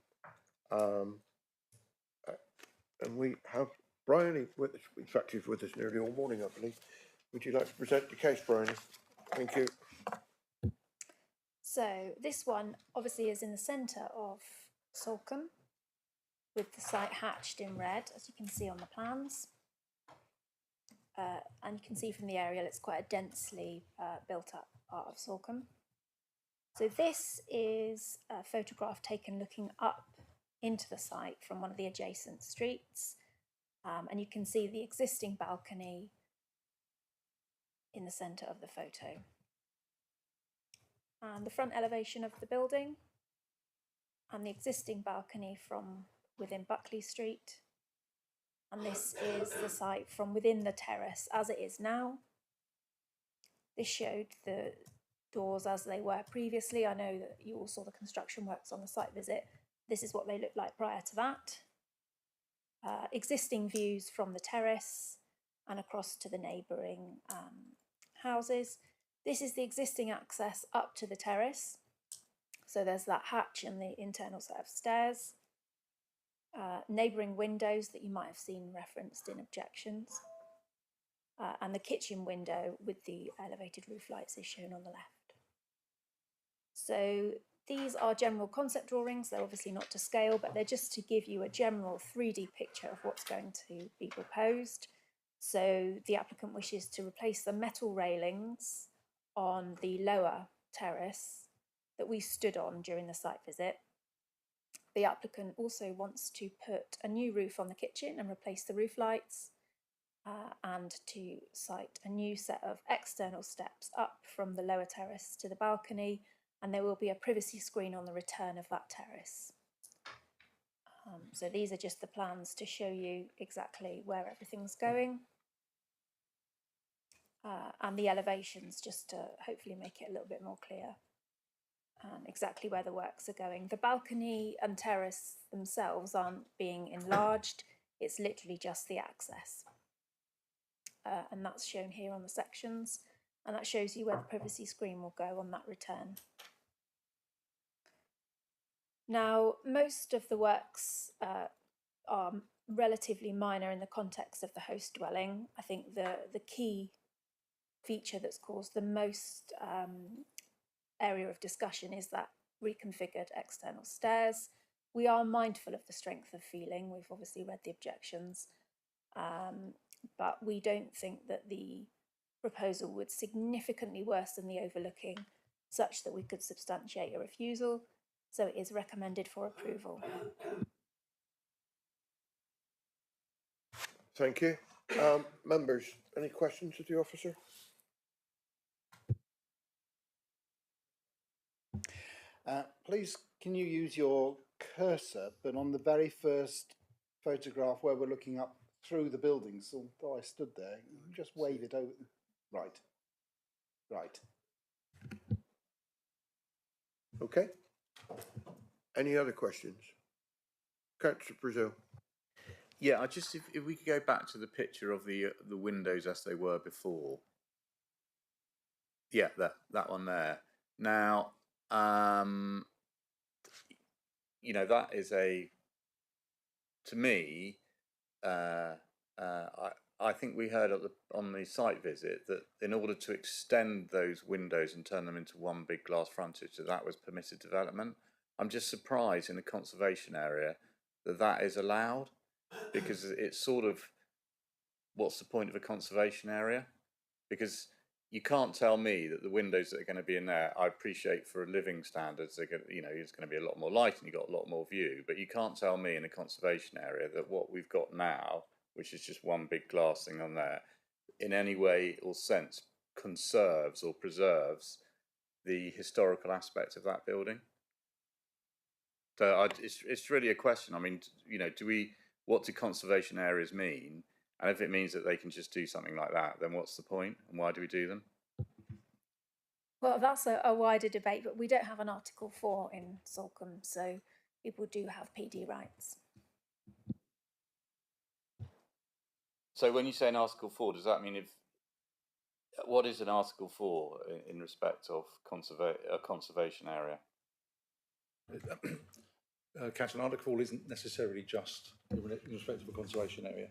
And we have Bryony with us, in fact, he's with us nearly all morning, I believe. Would you like to present the case, Bryony? Thank you. So this one obviously is in the centre of Salcombe, with the site hatched in red, as you can see on the plans. And you can see from the aerial it's quite a densely built up part of Salcombe. So this is a photograph taken looking up into the site from one of the adjacent streets. And you can see the existing balcony in the centre of the photo. And the front elevation of the building and the existing balcony from within Buckley Street. And this is the site from within the terrace as it is now. This showed the doors as they were previously. I know that you all saw the construction works on the site visit. This is what they looked like prior to that. Existing views from the terrace and across to the neighbouring houses. This is the existing access up to the terrace. So there's that hatch and the internal set of stairs. Neighbouring windows that you might have seen referenced in objections. And the kitchen window with the elevated roof lights is shown on the left. So these are general concept drawings. They're obviously not to scale, but they're just to give you a general 3D picture of what's going to be proposed. So the applicant wishes to replace the metal railings on the lower terrace that we stood on during the site visit. The applicant also wants to put a new roof on the kitchen and replace the roof lights, and to site a new set of external steps up from the lower terrace to the balcony, and there will be a privacy screen on the return of that terrace. So these are just the plans to show you exactly where everything's going. And the elevations just to hopefully make it a little bit more clear. Exactly where the works are going. The balcony and terrace themselves aren't being enlarged, it's literally just the access. And that's shown here on the sections, and that shows you where the privacy screen will go on that return. Now, most of the works are relatively minor in the context of the host dwelling. I think the key feature that's caused the most area of discussion is that reconfigured external stairs. We are mindful of the strength of feeling. We've obviously read the objections, but we don't think that the proposal would significantly worsen the overlooking such that we could substantiate a refusal, so it is recommended for approval. Thank you. Members, any questions of the officer? Please, can you use your cursor, but on the very first photograph where we're looking up through the buildings, although I stood there, just wave it over. Right. Right. Okay. Any other questions? Councillor Brazil. Yeah, I just if we could go back to the picture of the windows as they were before. Yeah, that one there. Now, you know, that is to me, I think we heard on the site visit that in order to extend those windows and turn them into one big glass frontage, that was permitted development. I'm just surprised in a conservation area that is allowed, because it's sort of, what's the point of a conservation area? Because you can't tell me that the windows that are going to be in there, I appreciate for living standards, they're going to, you know, it's going to be a lot more light and you've got a lot more view, but you can't tell me in a conservation area that what we've got now, which is just one big glass thing on there, in any way or sense conserves or preserves the historical aspect of that building. So it's really a question. I mean, you know, what do conservation areas mean? And if it means that they can just do something like that, then what's the point? And why do we do them? Well, that's a wider debate, but we don't have an Article 4 in Salcombe, so people do have PD rights. So when you say an Article 4, does that mean what is an Article 4 in respect of a conservation area? Councillor Article isn't necessarily just in respect of a conservation area.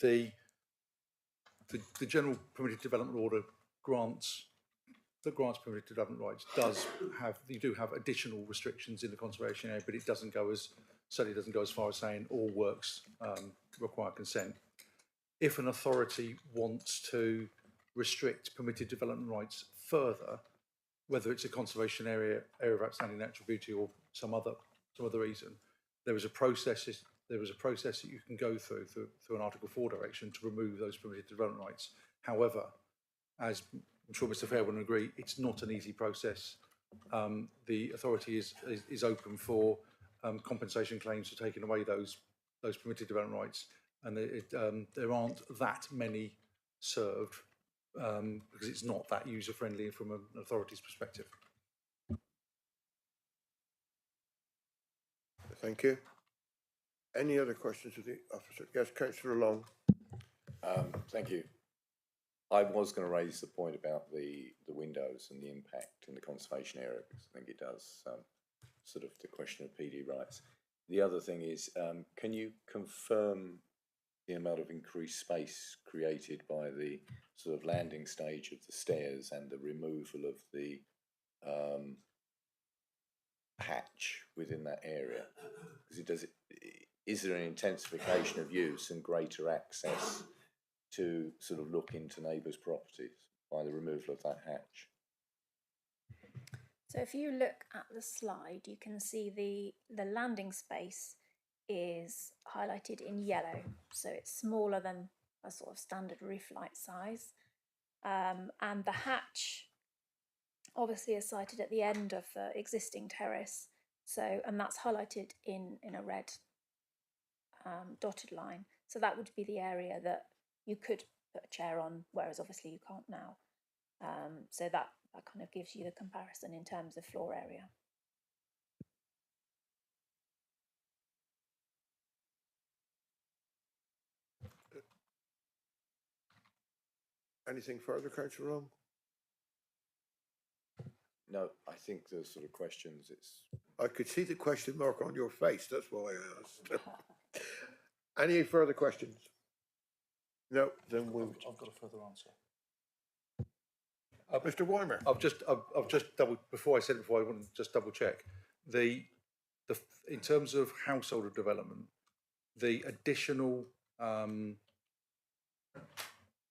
The general permitted development order grants permitted development rights you do have additional restrictions in the conservation area, but it certainly doesn't go as far as saying all works require consent. If an authority wants to restrict permitted development rights further, whether it's a conservation area of outstanding natural beauty or some other reason, there is a process that you can go through an Article 4 direction to remove those permitted development rights. However, as I'm sure Mr. Fair will agree, it's not an easy process. The authority is open for compensation claims for taking away those permitted development rights, and there aren't that many served because it's not that user friendly from an authority's perspective. Thank you. Any other questions of the officer? Yes, Councillor Long. Thank you. I was going to raise the point about the windows and the impact in the conservation area, because I think it does sort of the question of PD rights. The other thing is, can you confirm the amount of increased space created by the sort of landing stage of the stairs and the removal of the hatch within that area? Because is there an intensification of use and greater access to sort of look into neighbours' properties by the removal of that hatch? So if you look at the slide, you can see the landing space is highlighted in yellow. So it's smaller than a sort of standard roof light size. And the hatch obviously is sited at the end of the existing terrace. So, and that's highlighted in a red dotted line. So that would be the area that you could put a chair on, whereas obviously you can't now. So that kind of gives you the comparison in terms of floor area. Anything further, Councillor Long? No, I think the sort of questions, I could see the question mark on your face, that's why I asked. Any further questions? No, then I've got a further answer. Mr. Weimer. I've just before I said it before, I want to just double check. In terms of household development, the additional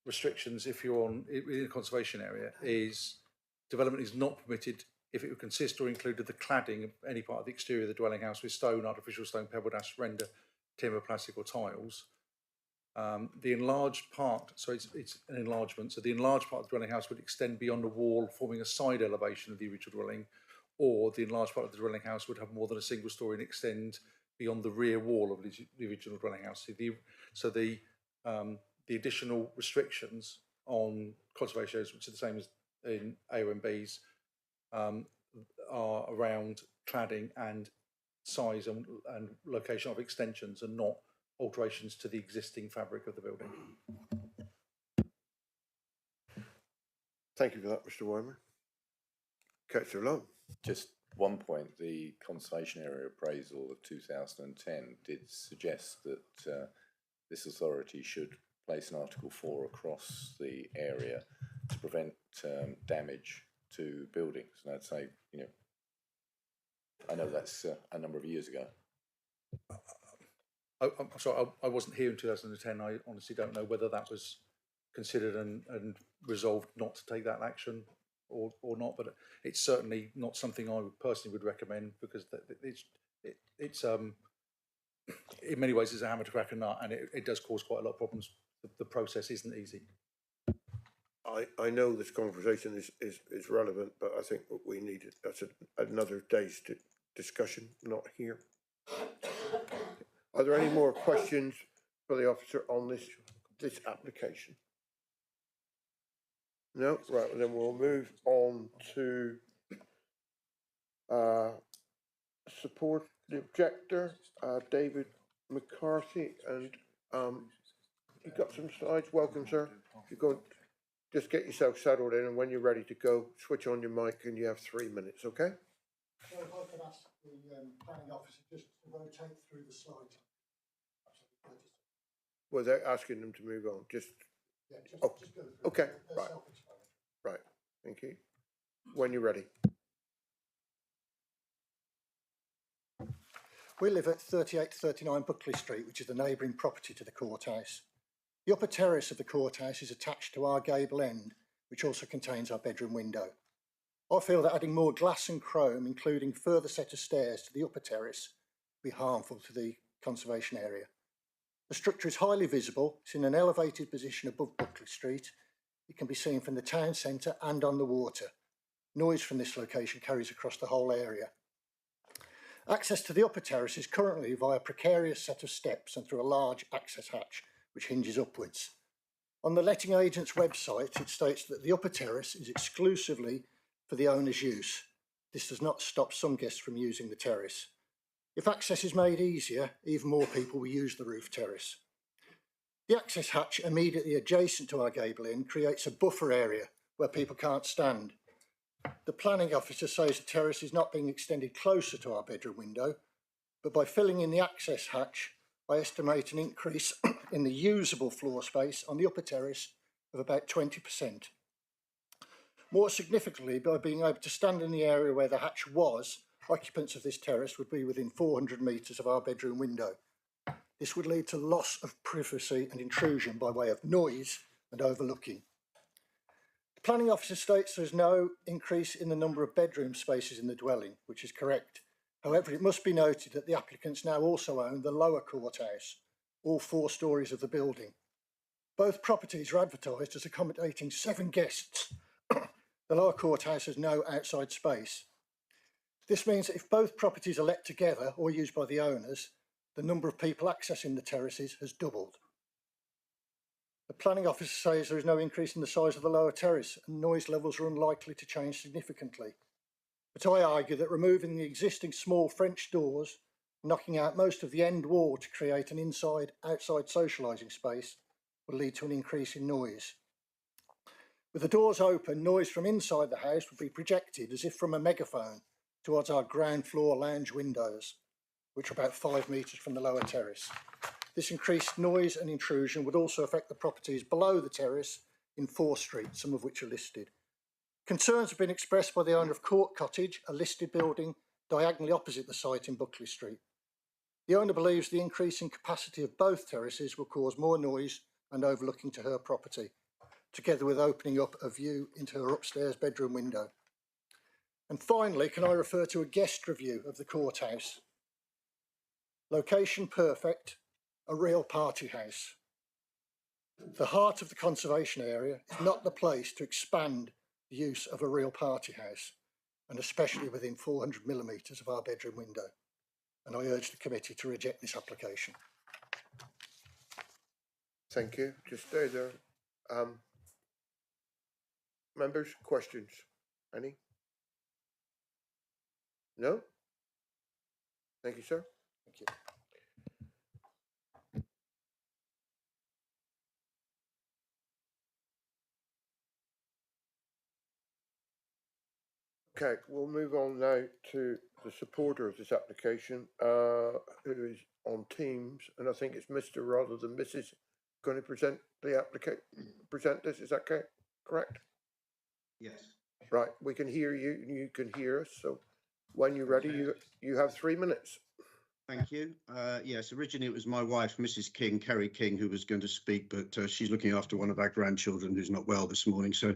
restrictions if you're in a conservation area is development is not permitted if it would consist or included the cladding of any part of the exterior of the dwelling house with stone, artificial stone, pebble dash, render, timber, plastic or tiles. The enlarged part, so it's an enlargement, so the enlarged part of the dwelling house would extend beyond the wall, forming a side elevation of the original dwelling, or the enlarged part of the dwelling house would have more than a single story and extend beyond the rear wall of the original dwelling house. So the additional restrictions on conservation areas, which are the same as in AONBs, are around cladding and size and location of extensions and not alterations to the existing fabric of the building. Thank you for that, Mr. Weimer. Councillor Long. just one point, the conservation area appraisal of 2010 did suggest that this authority should place an Article 4 across the area to prevent damage to buildings. And I'd say, you know, I know that's a number of years ago. I'm sorry, I wasn't here in 2010. I honestly don't know whether that was considered and resolved not to take that action or not, but it's certainly not something I personally would recommend, because it's in many ways it's a hammer to crack a nut, and it does cause quite a lot of problems. The process isn't easy. I know this conversation is relevant, but I think what we need, that's another day's discussion, not here. Are there any more questions for the officer on this application? No? Right, then we'll move on to support the objector, David McCarthy, and you've got some slides. Welcome, sir. If you go, just get yourself settled in, and when you're ready to go, switch on your mic, and you have 3 minutes, okay? ask the planning officer just to rotate through the slides. Well, they're asking them to move on, just, Yeah, just, oh, just go through. okay, They're right. self-explanatory. right, thank you. When you're ready. We live at 3839 Buckley Street, which is the neighbouring property to the courthouse. The upper terrace of the courthouse is attached to our gable end, which also contains our bedroom window. I feel that adding more glass and chrome, including further set of stairs to the upper terrace, will be harmful to the conservation area. The structure is highly visible. It's in an elevated position above Buckley Street. It can be seen from the town centre and on the water. Noise from this location carries across the whole area. Access to the upper terrace is currently via a precarious set of steps and through a large access hatch, which hinges upwards. On the letting agent's website, it states that the upper terrace is exclusively for the owner's use. This does not stop some guests from using the terrace. If access is made easier, even more people will use the roof terrace. The access hatch immediately adjacent to our gable end creates a buffer area where people can't stand. The planning officer says the terrace is not being extended closer to our bedroom window, but by filling in the access hatch, I estimate an increase in the usable floor space on the upper terrace of about 20%. More significantly, by being able to stand in the area where the hatch was, occupants of this terrace would be within 400 metres of our bedroom window. This would lead to loss of privacy and intrusion by way of noise and overlooking. The planning officer states there is no increase in the number of bedroom spaces in the dwelling, which is correct. However, it must be noted that the applicants now also own the lower courthouse, all 4 stories of the building. Both properties are advertised as accommodating 7 guests. The lower courthouse has no outside space. This means that if both properties are let together or used by the owners, the number of people accessing the terraces has doubled. The planning officer says there is no increase in the size of the lower terrace and noise levels are unlikely to change significantly. But I argue that removing the existing small French doors, knocking out most of the end wall to create an inside-outside socialising space will lead to an increase in noise. With the doors open, noise from inside the house would be projected as if from a megaphone towards our ground floor lounge windows, which are about 5 metres from the lower terrace. This increased noise and intrusion would also affect the properties below the terrace in 4 Street, some of which are listed. Concerns have been expressed by the owner of Court Cottage, a listed building diagonally opposite the site in Buckley Street. The owner believes the increase in capacity of both terraces will cause more noise and overlooking to her property, together with opening up a view into her upstairs bedroom window. And finally, can I refer to a guest review of the courthouse? Location perfect, a real party house. The heart of the conservation area is not the place to expand the use of a real party house, and especially within 400 millimetres of our bedroom window. And I urge the committee to reject this application. Thank you. Just stay there. Members, questions? Any? No? Thank you, sir. Thank you. Okay, we'll move on now to the supporter of this application, who is on Teams, and I think it's Mr. rather than Mrs. going to present the application. Present this. Is that okay? Correct? Yes. Right. We can hear you, and you can hear us. So, when you're ready, you have 3 minutes. Thank you. Yes, originally it was my wife, Mrs. King, Kerry King, who was going to speak, but she's looking after one of our grandchildren who's not well this morning. So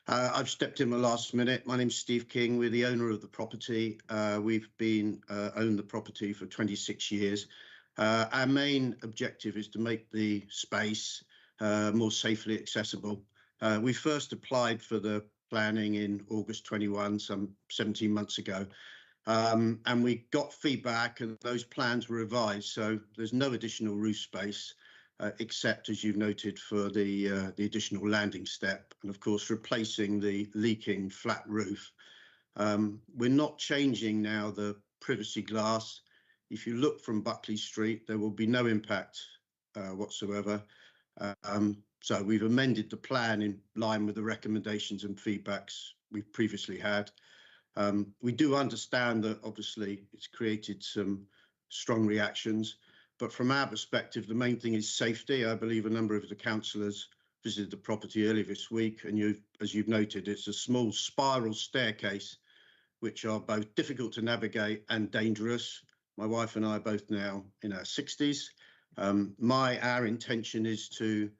I've stepped in the last minute. My name's Steve King. We're the owner of the property. We've been owned the property for 26 years. Our main objective is to make the space more safely accessible. We first applied for the planning in August 21, some 17 months ago. And we got feedback and those plans were revised. So there's no additional roof space except, as you've noted, for the additional landing step and, of course, replacing the leaking flat roof. We're not changing now the privacy glass. If you look from Buckley Street, there will be no impact whatsoever. So we've amended the plan in line with the recommendations and feedbacks we've previously had. We do understand that obviously it's created some strong reactions, but from our perspective, the main thing is safety. I believe a number of the councillors visited the property earlier this week, and as you've noted, it's a small spiral staircase, which are both difficult to navigate and dangerous. My wife and I are both now in our 60s. Our intention is to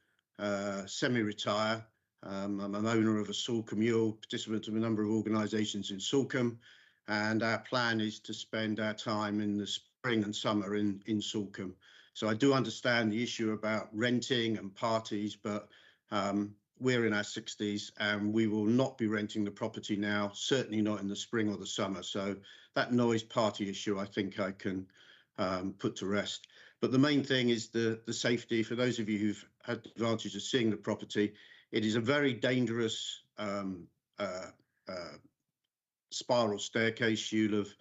semi-retire. I'm an owner of a Salcombe Mule, participant of a number of organisations in Salcombe, and our plan is to spend our time in the spring and summer in Salcombe. So I do understand the issue about renting and parties, but we're in our 60s and we will not be renting the property now, certainly not in the spring or the summer. So that noise party issue, I think I can put to rest. But the main thing is the safety. For those of you who've had the advantage of seeing the property, it is a very dangerous spiral staircase. You'll have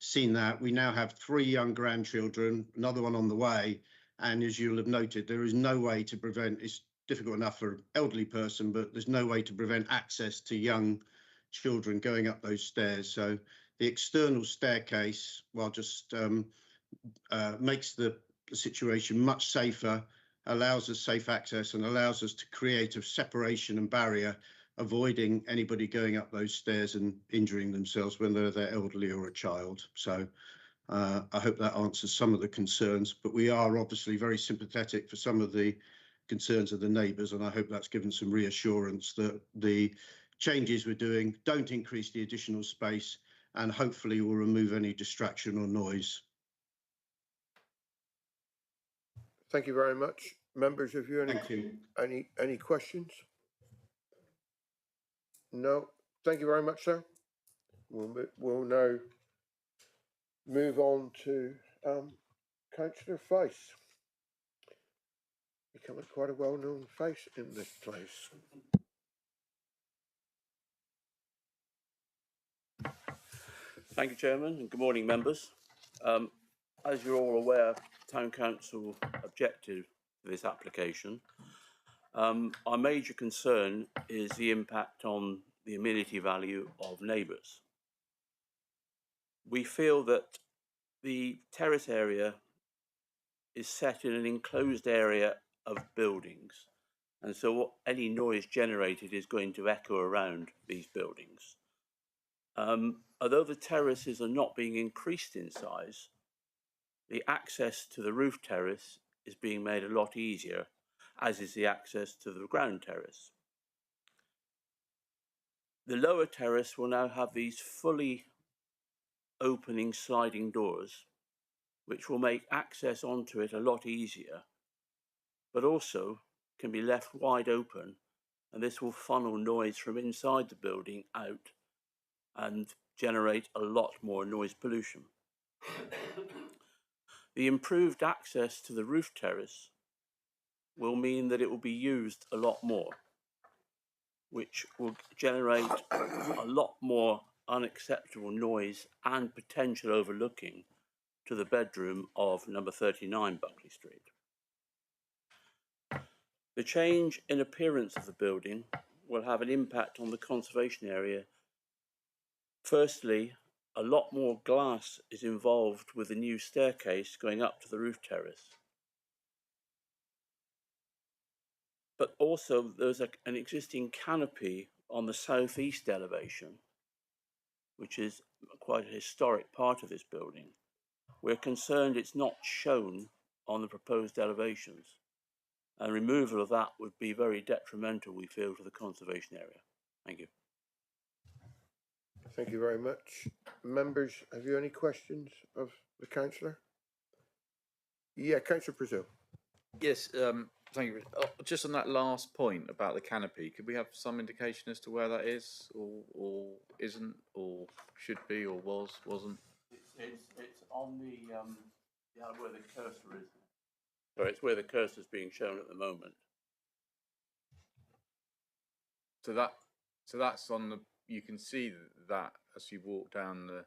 seen that. We now have 3 young grandchildren, another one on the way. And as you'll have noted, there is no way to prevent, it's difficult enough for an elderly person, but there's no way to prevent access to young children going up those stairs. So the external staircase, while just makes the situation much safer, allows us safe access and allows us to create a separation and barrier, avoiding anybody going up those stairs and injuring themselves, whether they're elderly or a child. So I hope that answers some of the concerns, but we are obviously very sympathetic for some of the concerns of the neighbours, and I hope that's given some reassurance that the changes we're doing don't increase the additional space and hopefully will remove any distraction or noise. Thank you very much. Members, have you any questions? No. Thank you very much, sir. We'll now move on to Councillor Face. Becoming quite a well-known face in this place. Thank you, Chairman, and good morning, members. As you're all aware, Town Council objected to this application. Our major concern is the impact on the amenity value of neighbours. We feel that the terrace area is set in an enclosed area of buildings, and so any noise generated is going to echo around these buildings. Although the terraces are not being increased in size, the access to the roof terrace is being made a lot easier, as is the access to the ground terrace. The lower terrace will now have these fully opening sliding doors, which will make access onto it a lot easier, but also can be left wide open, and this will funnel noise from inside the building out and generate a lot more noise pollution. The improved access to the roof terrace will mean that it will be used a lot more, which will generate a lot more unacceptable noise and potential overlooking to the bedroom of number 39 Buckley Street. The change in appearance of the building will have an impact on the conservation area. Firstly, a lot more glass is involved with the new staircase going up to the roof terrace. But also there's an existing canopy on the southeast elevation, which is quite a historic part of this building. We're concerned it's not shown on the proposed elevations, and removal of that would be very detrimental, we feel, to the conservation area. Thank you. Thank you very much. Members, have you any questions of the councillor? Yeah, Councillor Brazil. Yes, thank you. Just on that last point about the canopy, could we have some indication as to where that is, or isn't, or should be, or wasn't? It's on the where the cursor is. Sorry, it's where the cursor is being shown at the moment. So that's on the. You can see that as you walk down the.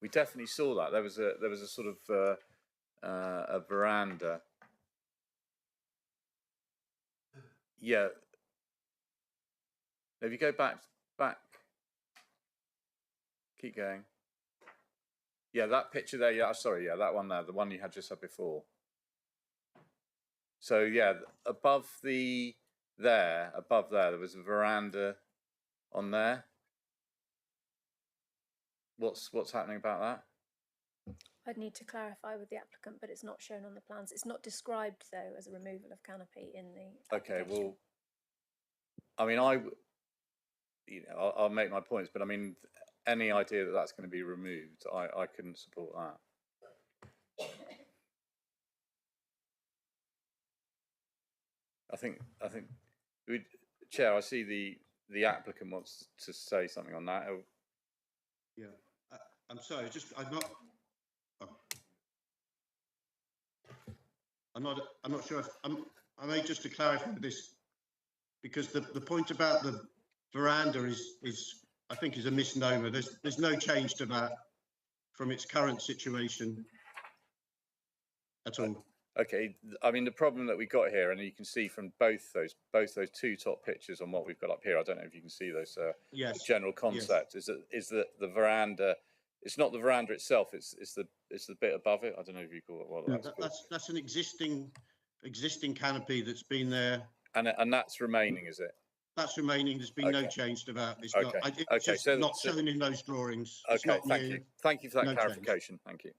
We definitely saw that. There was a sort of a veranda. yeah. If you go back, keep going. Yeah, that picture there. Yeah, sorry. Yeah, that one there, the one you had just up before. So yeah, above there, there was a veranda on there. What's happening about that? I'd need to clarify with the applicant, but it's not shown on the plans. It's not described though as a removal of canopy in the Okay, application. well, I mean, I'll make my points, but I mean, any idea that that's going to be removed, I couldn't support that. I think, Chair, I see the applicant wants to say something on that. Yeah, I'm sorry, I'm not. I'm not sure if I may just to clarify this, because the point about the veranda is I think is a misnomer. There's no change to that from its current situation at all. Okay, I mean the problem that we got here, and you can see from both those two top pictures on what we've got up here. I don't know if you can see those. Yes. The general concept is that the veranda. It's not the veranda itself. It's the bit above it. I don't know if you call it what that's called. That's an existing canopy that's been there. And that's remaining, is it? That's remaining. There's been no change to that. It's not. It's just not shown in those drawings. It's not thank new. you. Thank you for that No clarification. Thank you.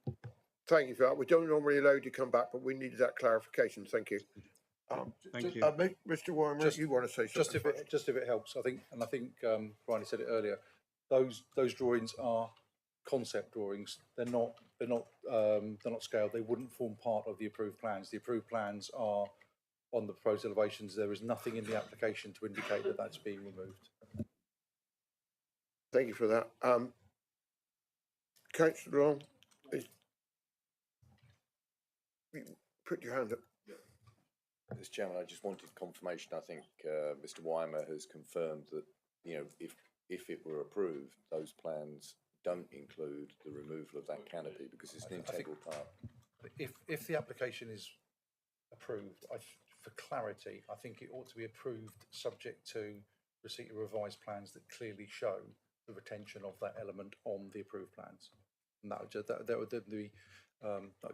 Thank you for that. We don't normally allow you to come back, but we needed that clarification. Thank you. Thank you. Mr. Weimer, you want to say something? Just if it helps, I think Bryony said it earlier. Those drawings are concept drawings. They're not scaled. They wouldn't form part of the approved plans. The approved plans are on the proposed elevations. There is nothing in the application to indicate that that's being removed. Thank you for that. Councillor Long, put your hand up. Mr. Chairman, I just wanted confirmation. I think Mr. Weimer has confirmed that, you know, if it were approved, those plans don't include the removal of that canopy because it's an integral part. If the application is approved, for clarity, I think it ought to be approved subject to receipt of revised plans that clearly show the retention of that element on the approved plans, and that would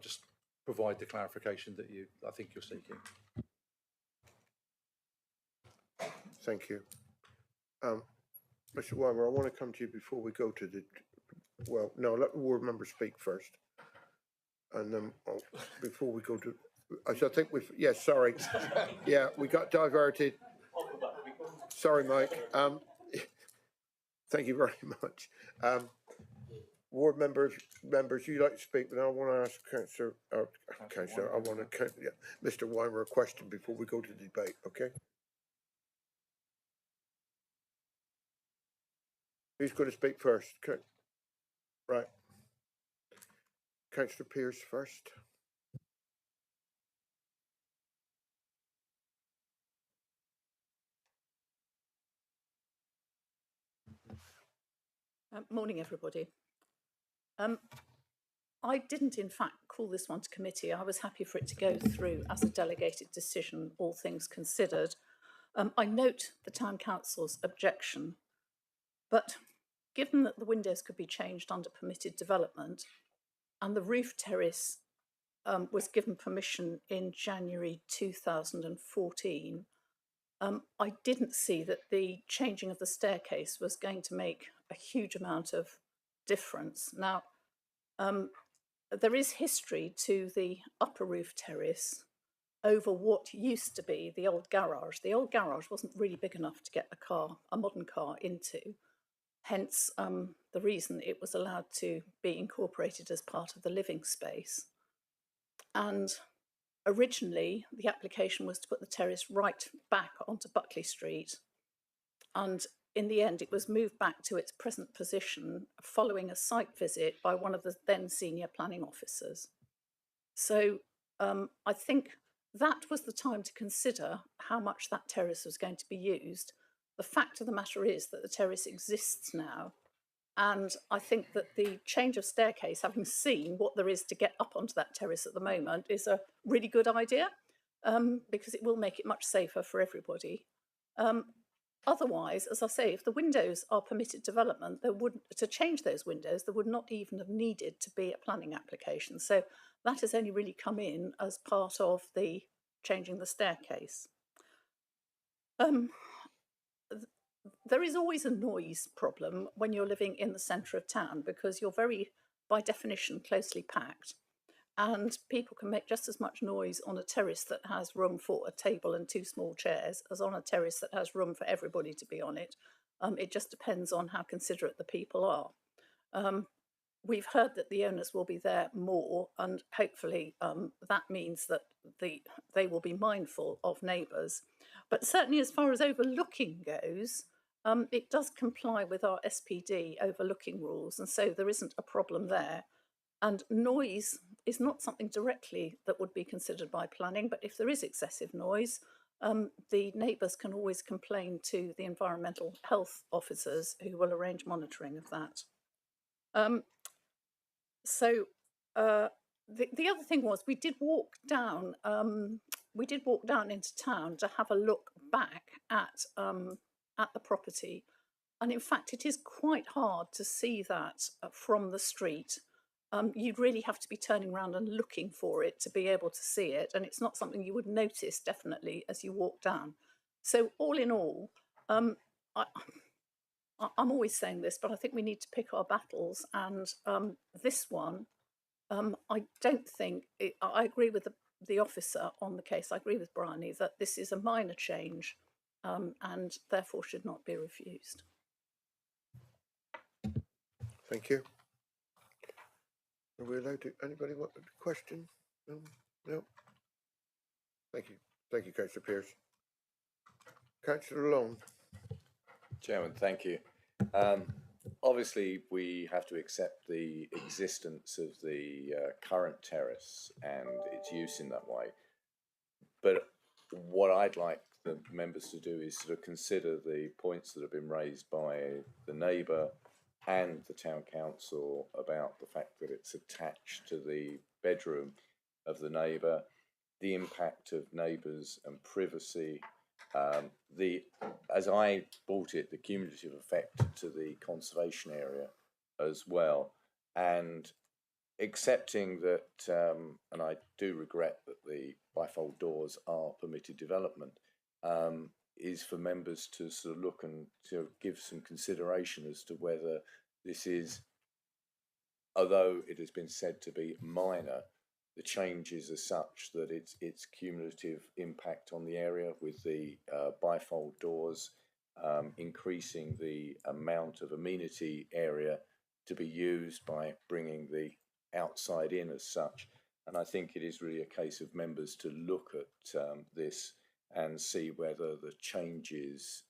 just provide the clarification that I think you're seeking. Thank you. Mr. Weimer, I want to come to you before we go to the, well, no, let the ward member speak first. And then before we go to, I think yes, sorry. Yeah, we got diverted. Sorry, Mike. Thank you very much. Ward members, you'd like to speak, but I want to ask Mr. Weimer a question before we go to the debate, okay? Who's going to speak first? Right. Councillor Pearce first. Morning, everybody. I didn't, in fact, call this one to committee. I was happy for it to go through as a delegated decision, all things considered. I note the Town Council's objection, but given that the windows could be changed under permitted development and the roof terrace was given permission in January 2014, I didn't see that the changing of the staircase was going to make a huge amount of difference. Now, there is history to the upper roof terrace over what used to be the old garage. The old garage wasn't really big enough to get a modern car into, hence the reason it was allowed to be incorporated as part of the living space. And originally, the application was to put the terrace right back onto Buckley Street, and in the end, it was moved back to its present position following a site visit by one of the then senior planning officers. So I think that was the time to consider how much that terrace was going to be used. The fact of the matter is that the terrace exists now, and I think that the change of staircase, having seen what there is to get up onto that terrace at the moment, is a really good idea. because it will make it much safer for everybody. Otherwise, as I say, if the windows are permitted development, to change those windows, there would not even have needed to be a planning application. So that has only really come in as part of the changing the staircase. There is always a noise problem when you're living in the centre of town, because you're very, by definition, closely packed. And people can make just as much noise on a terrace that has room for a table and 2 small chairs as on a terrace that has room for everybody to be on it. It just depends on how considerate the people are. We've heard that the owners will be there more, and hopefully that means that they will be mindful of neighbours. But certainly as far as overlooking goes, it does comply with our SPD overlooking rules, and so there isn't a problem there. And noise is not something directly that would be considered by planning, but if there is excessive noise, the neighbours can always complain to the environmental health officers, who will arrange monitoring of that. The other thing was we did walk down into town to have a look back at the property, and in fact it is quite hard to see that from the street. You'd really have to be turning around and looking for it to be able to see it, and it's not something you would notice definitely as you walk down. So all in all, I'm always saying this, but I think we need to pick our battles, and this one, I don't think, I agree with the officer on the case, I agree with Bryony that this is a minor change and therefore should not be refused. Thank you. Are we allowed to, anybody want a question? No? Thank you. Thank you, Councillor Pearce. Councillor Long. Chairman, thank you. Obviously, we have to accept the existence of the current terrace and its use in that way. But what I'd like the members to do is sort of consider the points that have been raised by the neighbour and the town council about the fact that it's attached to the bedroom of the neighbour, the impact of neighbours and privacy, as I bought it, the cumulative effect to the conservation area as well, and accepting that, and I do regret that the bifold doors are permitted development, is for members to sort of look and to give some consideration as to whether this is, although it has been said to be minor, the changes are such that its cumulative impact on the area with the bifold doors, increasing the amount of amenity area to be used by bringing the outside in as such. And I think it is really a case of members to look at this and see whether the changes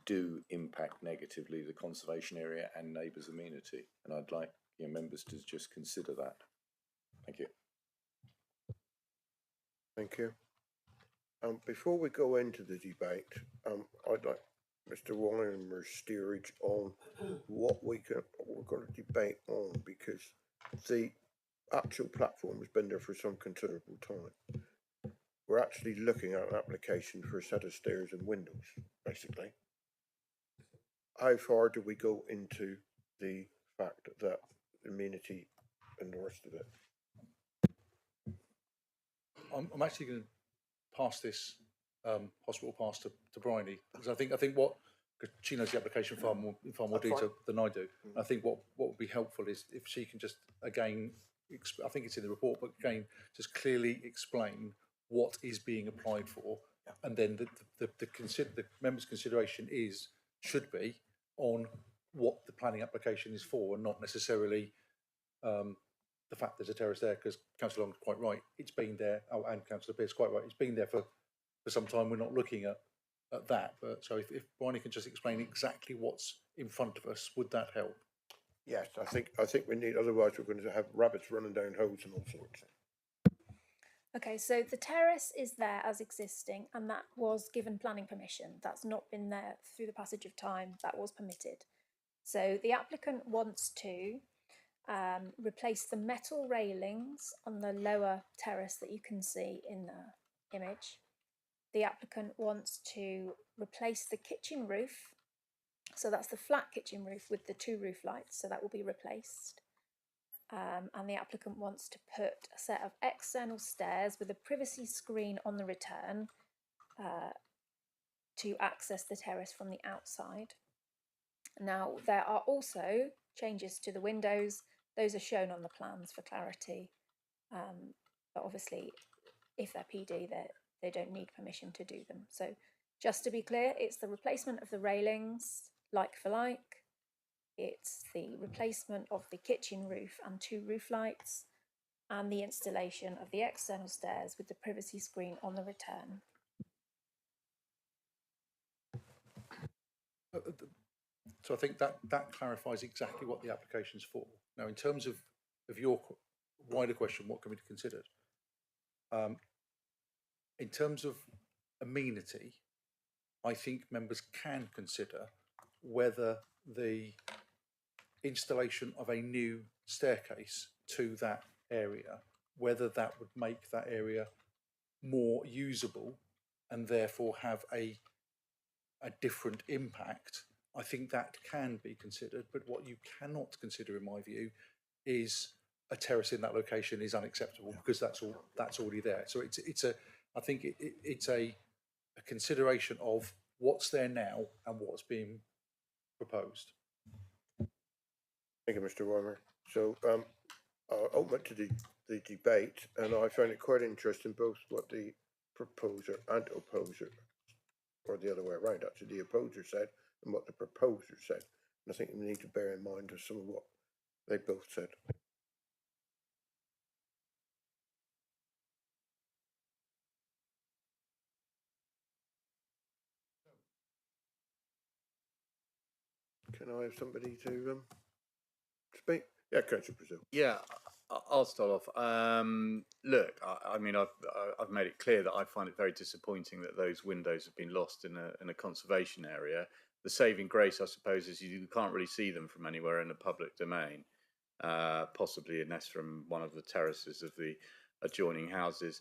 do impact negatively the conservation area and neighbours' amenity. And I'd like members to just consider that. Thank you. Thank you. Before we go into the debate, I'd like Mr. Willimer's steerage on what we're going to debate on, because the actual platform has been there for some considerable time. We're actually looking at an application for a set of stairs and windows, basically. How far do we go into the fact that amenity and the rest of it? I'm actually going to pass this hospital pass to Bryony, because I think what, because she knows the application far more detail than I do. I think what would be helpful is if she can just again, I think it's in the report, but again just clearly explain what is being applied for, and then the members' consideration should be on what the planning application is for, and not necessarily the fact there's a terrace there, because Councillor Long's quite right, it's been there, and Councillor Pearce quite right, it's been there for some time. We're not looking at that, but so if Bryony can just explain exactly what's in front of us, would that help? Yes, I think we need, otherwise we're going to have rabbits running down holes and all sorts. Okay, so the terrace is there as existing, and that was given planning permission. That's not been there through the passage of time, that was permitted. So the applicant wants to replace the metal railings on the lower terrace that you can see in image, the applicant wants to replace the kitchen roof. So that's the flat kitchen roof with the 2 roof lights, so that will be replaced. And the applicant wants to put a set of external stairs with a privacy screen on the return to access the terrace from the outside. Now, there are also changes to the windows. Those are shown on the plans for clarity. But obviously, if they're PD, they don't need permission to do them. So just to be clear, it's the replacement of the railings, like for like. It's the replacement of the kitchen roof and 2 roof lights, and the installation of the external stairs with the privacy screen on the return. So I think that clarifies exactly what the application's for. Now, in terms of your wider question, what can be considered? In terms of amenity, I think members can consider whether the installation of a new staircase to that area, whether that would make that area more usable and therefore have a different impact. I think that can be considered, but what you cannot consider, in my view, is a terrace in that location is unacceptable because that's already there. So I think it's a consideration of what's there now and what's being proposed. Thank you, Mr. Weimer. So I'll open it to the debate, and I found it quite interesting both what the proposer and opposer, or the other way around, actually, the opposer said and what the proposer said. And I think we need to bear in mind some of what they both said. Can I have somebody to speak? Yeah, Councillor Brazil. Yeah, I'll start off. Look, I mean, I've made it clear that I find it very disappointing that those windows have been lost in a conservation area. The saving grace, I suppose, is you can't really see them from anywhere in the public domain, possibly unless from one of the terraces of the adjoining houses.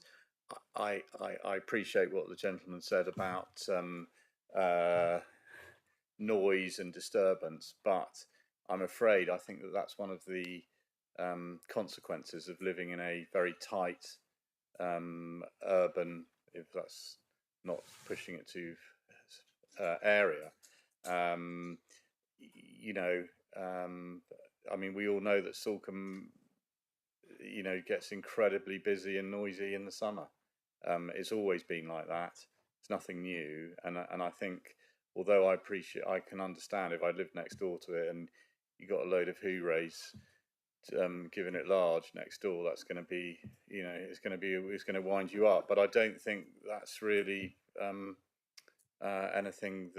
I appreciate what the gentleman said about noise and disturbance, but I'm afraid I think that that's one of the consequences of living in a very tight urban, if that's not pushing it to area. I mean, we all know that Salcombe, gets incredibly busy and noisy in the summer. It's always been like that. It's nothing new, and I think, although I can understand if I lived next door to it and you got a load of hoorays giving it large next door, that's going to be, it's going to wind you up. But I don't think that's really anything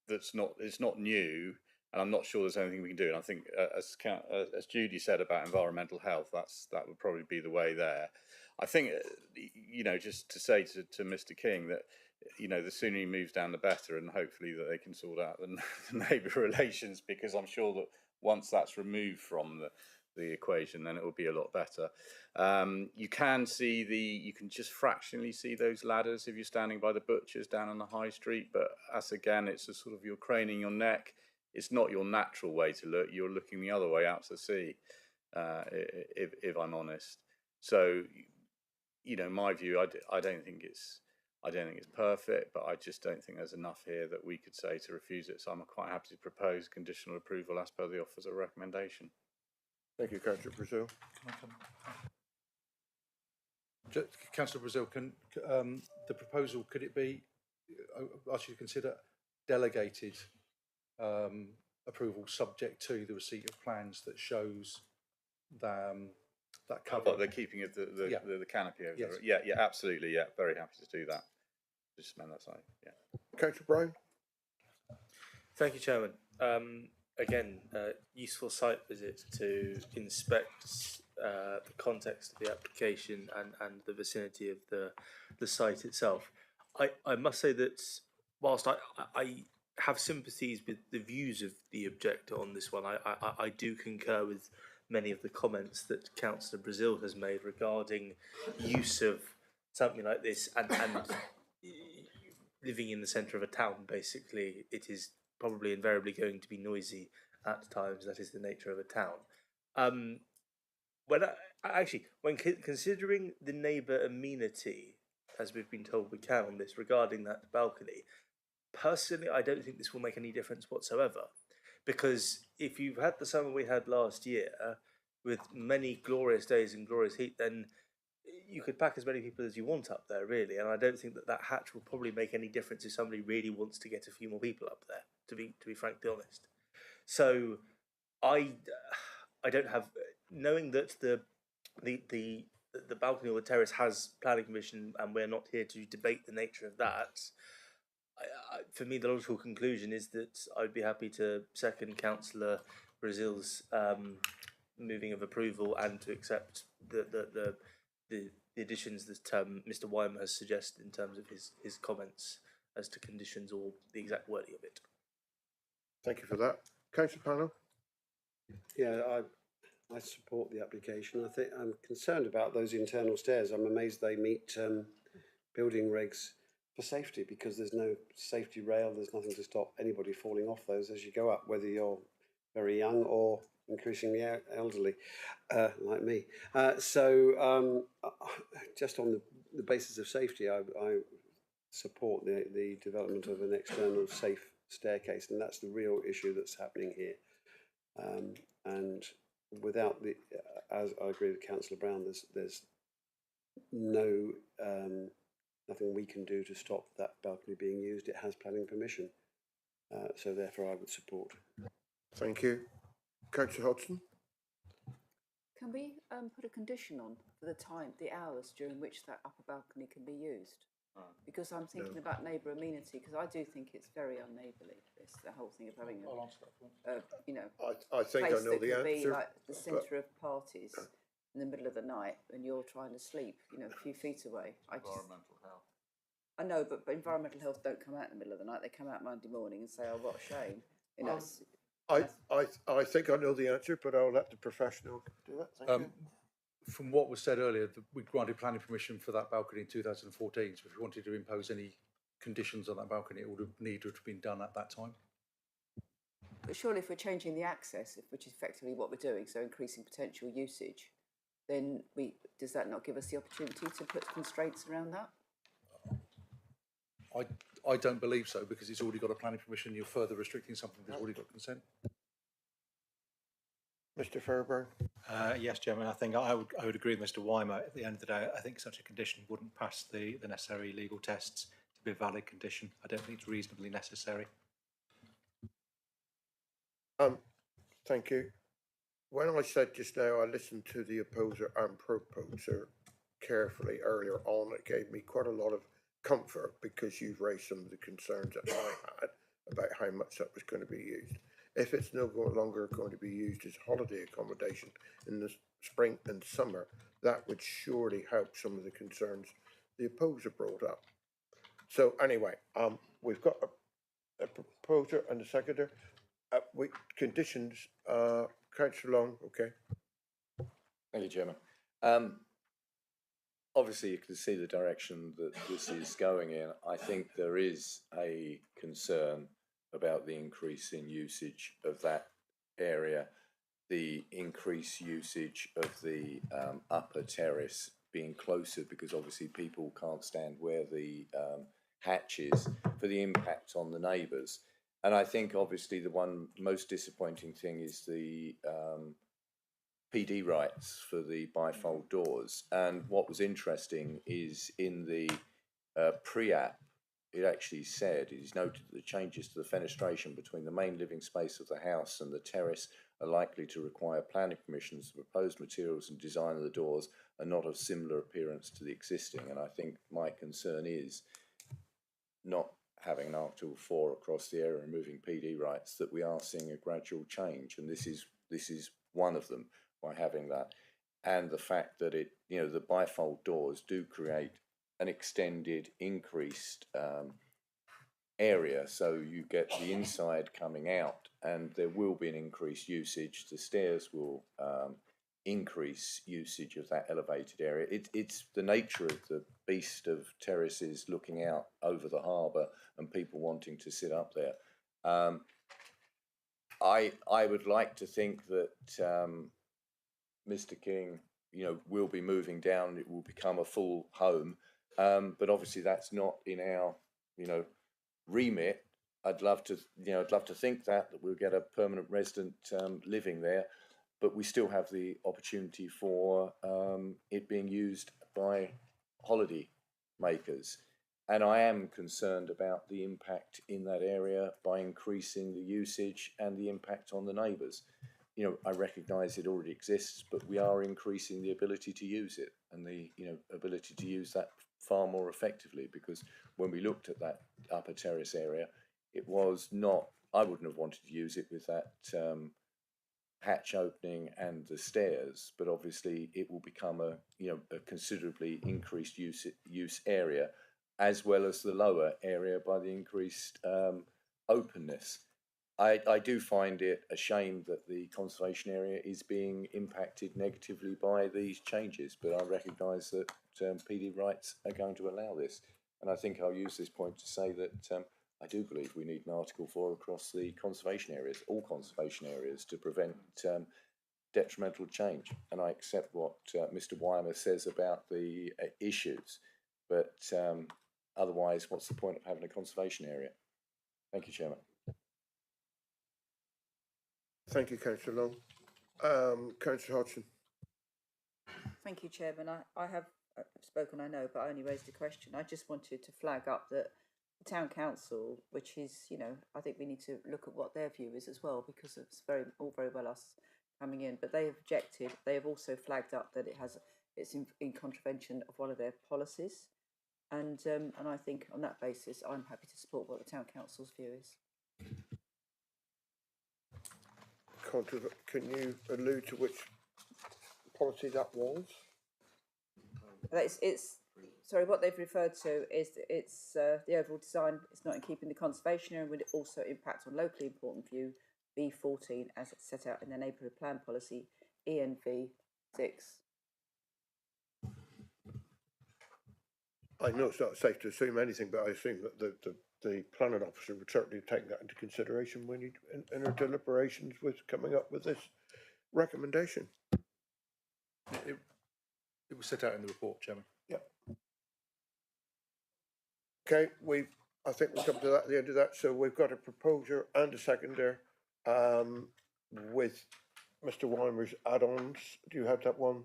that's not new, and I'm not sure there's anything we can do. And I think, as Judy said about environmental health, that would probably be the way there. I think, just to say to Mr. King that, the sooner he moves down, the better, and hopefully that they can sort out the neighbour relations, because I'm sure that once that's removed from the equation, then it will be a lot better. You can just fractionally see those ladders if you're standing by the butchers down on the high street, but as again, it's a sort of, you're craning your neck. It's not your natural way to look. You're looking the other way out to sea, if I'm honest. So, my view, I don't think it's perfect, but I just don't think there's enough here that we could say to refuse it. So I'm quite happy to propose conditional approval as per the officer's recommendation. Thank you, Councillor Brazil. Councillor Brazil, can the proposal, could it be, ask you to consider delegated approval subject to the receipt of plans that shows that cover? The keeping of the canopy over Yes. there. Yeah, absolutely. Yeah, very happy to do that. Just amend that side. Yeah. Councillor Brown. Thank you, Chairman. Again, useful site visit to inspect the context of the application and the vicinity of the site itself. I must say that whilst I have sympathies with the views of the objector on this one, I do concur with many of the comments that Councillor Brazil has made regarding use of something like this, and living in the centre of a town, basically, it is probably invariably going to be noisy at times. That is the nature of a town. When considering the neighbour amenity, as we've been told we can on this, regarding that balcony, personally, I don't think this will make any difference whatsoever. Because if you've had the summer we had last year, with many glorious days and glorious heat, then you could pack as many people as you want up there, really. And I don't think that hatch will probably make any difference if somebody really wants to get a few more people up there, to be frankly honest. So I don't have, knowing that the balcony or the terrace has planning permission, and we're not here to debate the nature of that. For me, the logical conclusion is that I'd be happy to second Councillor Brazil's moving of approval and to accept the additions that Mr. Weimer has suggested in terms of his comments as to conditions or the exact wording of it. Thank you for that. Councillor Panel? Yeah, I support the application. I think I'm concerned about those internal stairs. I'm amazed they meet building regs for safety, because there's no safety rail. There's nothing to stop anybody falling off those as you go up, whether you're very young or increasingly elderly, like me. Just on the basis of safety, I support the development of an external safe staircase, and that's the real issue that's happening here. And without as I agree with Councillor Brown, there's no nothing we can do to stop that balcony being used. It has planning permission, so therefore I would support. Thank you. Councillor Hodgson? Can we put a condition on for the hours during which that upper balcony can be used? Because I'm thinking about neighbour amenity, because I do think it's very unneighbourly, the whole thing of having I think I place know that the could be answer, like the centre of parties in the middle of the night when you're trying to sleep, a few feet away. Environmental health. I know, but environmental health don't come out in the middle of the night. They come out Monday morning and say, "Oh, what a shame." I think I know the answer, but I'll let the professional do that. Thank you. From what was said earlier, we granted planning permission for that balcony in 2014. So if we wanted to impose any conditions on that balcony, it would have needed to have been done at that time. But surely, if we're changing the access, which is effectively what we're doing, so increasing potential usage, then does that not give us the opportunity to put constraints around that? I don't believe so, because it's already got a planning permission. You're further restricting something that's already got consent. Mr. Fairbairn? Yes, Chairman. I think I would agree with Mr. Weimer. At the end of the day, I think such a condition wouldn't pass the necessary legal tests to be a valid condition. I don't think it's reasonably necessary. Thank you. When I said just now I listened to the opposer and proposer carefully earlier on, it gave me quite a lot of comfort, because you've raised some of the concerns that I had about how much that was going to be used. If it's no longer going to be used as holiday accommodation in the spring and summer, that would surely help some of the concerns the opposer brought up. So anyway, we've got a proposer and a seconder. Conditions, Councillor Long, okay. Thank you, Chairman. Obviously, you can see the direction that this is going in. I think there is a concern about the increase in usage of that area, the increased usage of the upper terrace being closer, because obviously people can't stand where the hatch is, for the impact on the neighbours. And I think obviously the one most disappointing thing is the PD rights for the bifold doors. And what was interesting is in the pre-app, it actually said, it is noted that the changes to the fenestration between the main living space of the house and the terrace are likely to require planning permissions. The proposed materials and design of the doors are not of similar appearance to the existing. And I think my concern is not having an Article 4 across the area and removing PD rights, that we are seeing a gradual change. And this is one of them, by having that. And the fact that the bifold doors do create an extended, increased area, so you get the inside coming out, and there will be an increased usage. The stairs will increase usage of that elevated area. It's the nature of the beast of terraces looking out over the harbour and people wanting to sit up there. I would like to think that Mr. King, you know, will be moving down. It will become a full home, but obviously that's not in our, you know, remit. I'd love to, you know, I'd love to think that we'll get a permanent resident living there, but we still have the opportunity for it being used by holiday makers. And I am concerned about the impact in that area by increasing the usage and the impact on the neighbours. You know, I recognise it already exists, but we are increasing the ability to use it and the, you know, ability to use that far more effectively, because when we looked at that upper terrace area, it was not, I wouldn't have wanted to use it with that hatch opening and the stairs, but obviously it will become a, you know, a considerably increased use area, as well as the lower area by the increased openness. I do find it a shame that the conservation area is being impacted negatively by these changes, but I recognise that PD rights are going to allow this. And I think I'll use this point to say that I do believe we need an Article 4 across the conservation areas, all conservation areas, to prevent detrimental change. And I accept what Mr. Weimer says about the issues, but otherwise, what's the point of having a conservation area? Thank you, Chairman. Thank you, Councillor Long. Councillor Hodgson. Thank you, Chairman. I have spoken, I know, but I only raised a question. I just wanted to flag up that the Town Council, which is, you know, I think we need to look at what their view is as well, because it's all very well us coming in, but they have objected. They have also flagged up that it's in contravention of one of their policies, and I think on that basis, I'm happy to support what the Town Council's view is. Can you allude to which policy that was? It's sorry, what they've referred to is that it's the overall design. It's not in keeping the conservation area, and would also impact on locally important view B14 as it's set out in the neighbourhood plan policy ENV 6. I know it's not safe to assume anything, but I assume that the planning officer would certainly take that into consideration when he in her deliberations with coming up with this recommendation. It was set out in the report, Chairman. Yep. Okay, I think we've come to the end of that. So we've got a proposer and a seconder with Mr. Weimer's add-ons. Do you have that one?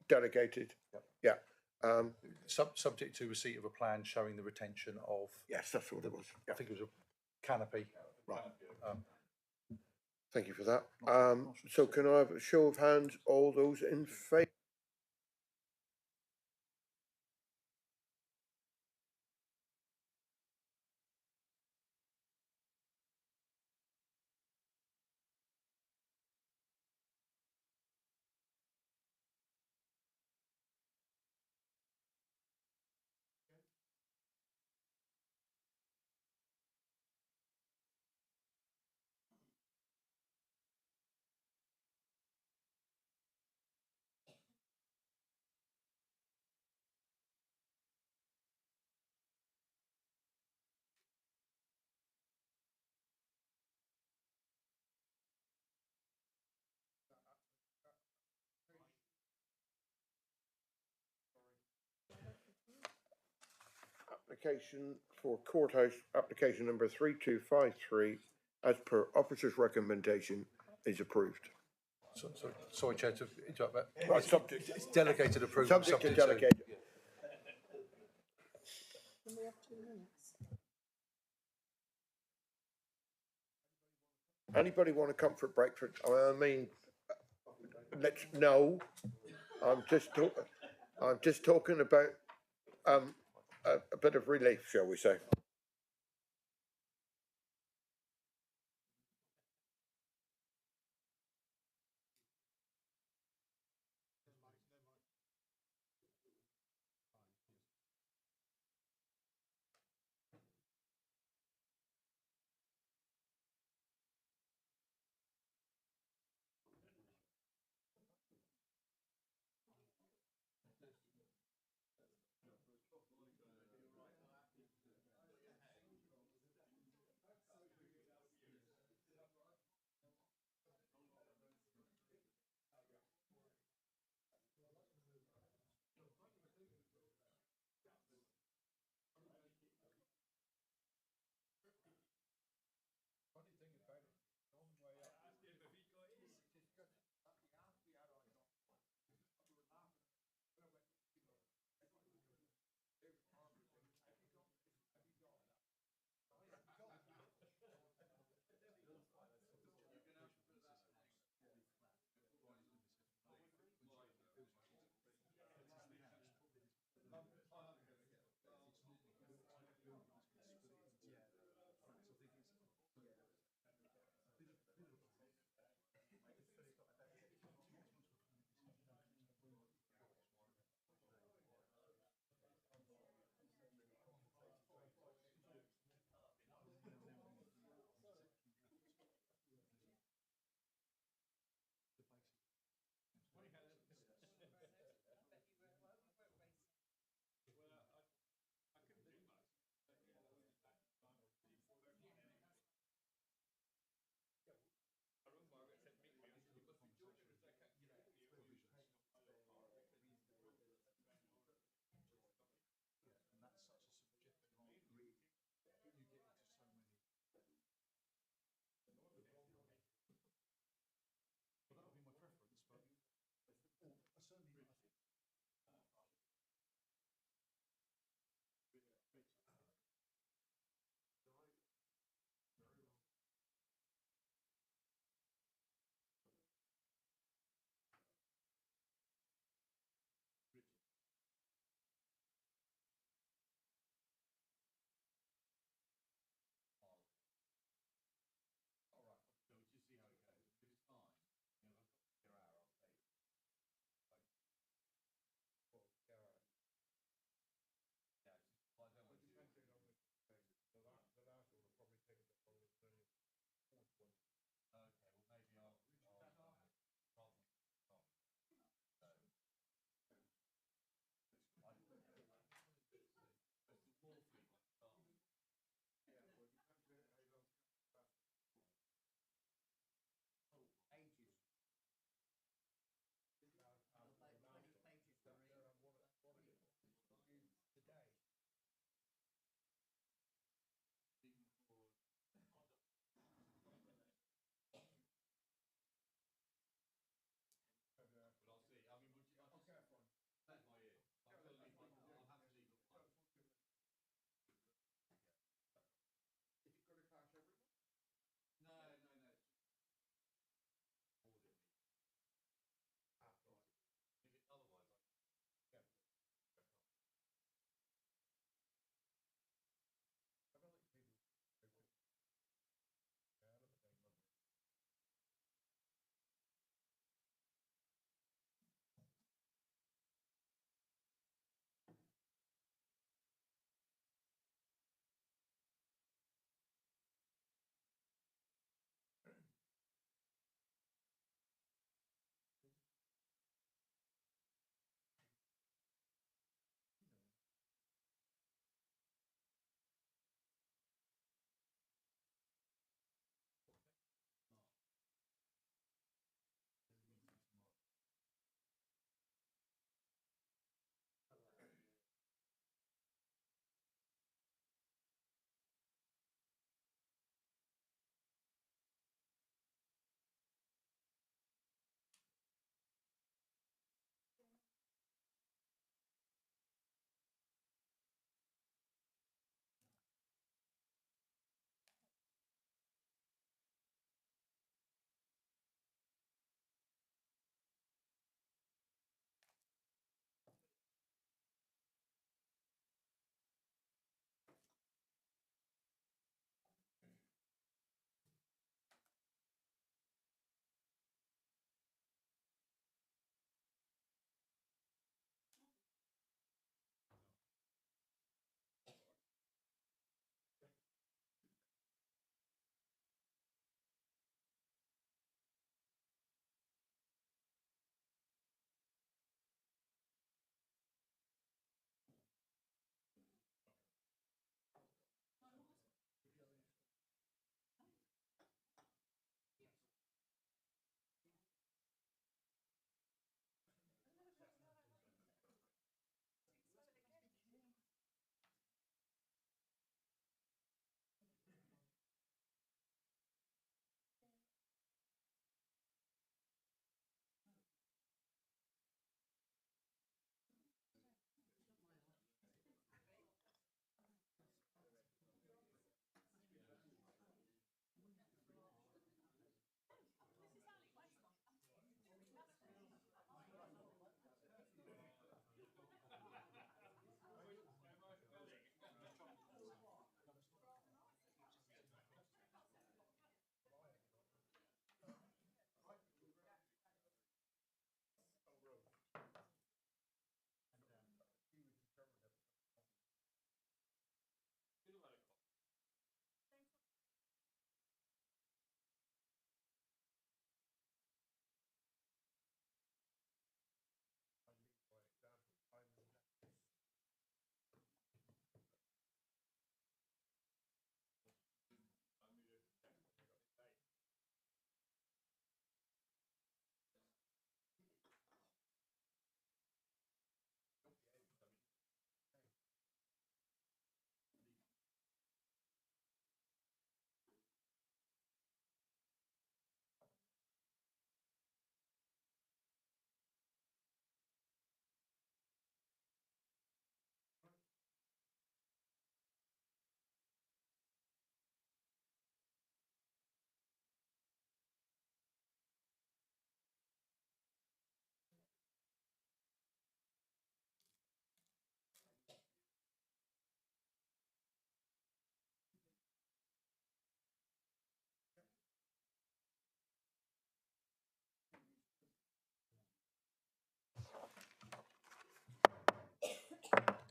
Delegated. Yep. Yeah. Subject to receipt of a plan showing the retention of. Yes, that's what it was. I think it was a canopy. Right. Thank you for that. So can I have a show of hands, all those in favour? Application for courthouse application number 3253 as per officer's recommendation is approved. Sorry, Chair, to interrupt that. Right, subject. It's delegated approval. Subject to delegated. We have 2 minutes. Anybody want a comfort breakfast? I mean, no. I'm just talking about a bit of relief, shall we say?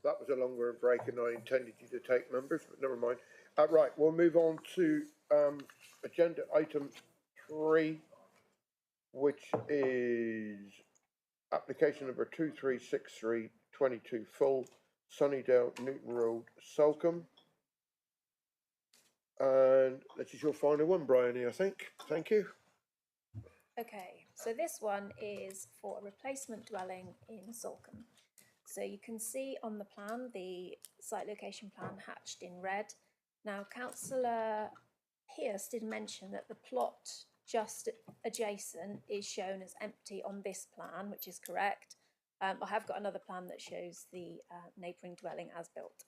that was a longer break than I intended you to take, members, but never mind. Right, we'll move on to agenda item 3, which is application number 236322 full, Sunnydale, Newton Road, Salcombe. And this is your final one, Bryony, I think. Thank you. Okay, so this one is for a replacement dwelling in Salcombe. So you can see on the plan, the site location plan hatched in red. Now, Councillor Pearce did mention that the plot just adjacent is shown as empty on this plan, which is correct. I have got another plan that shows the neighbouring dwelling as built.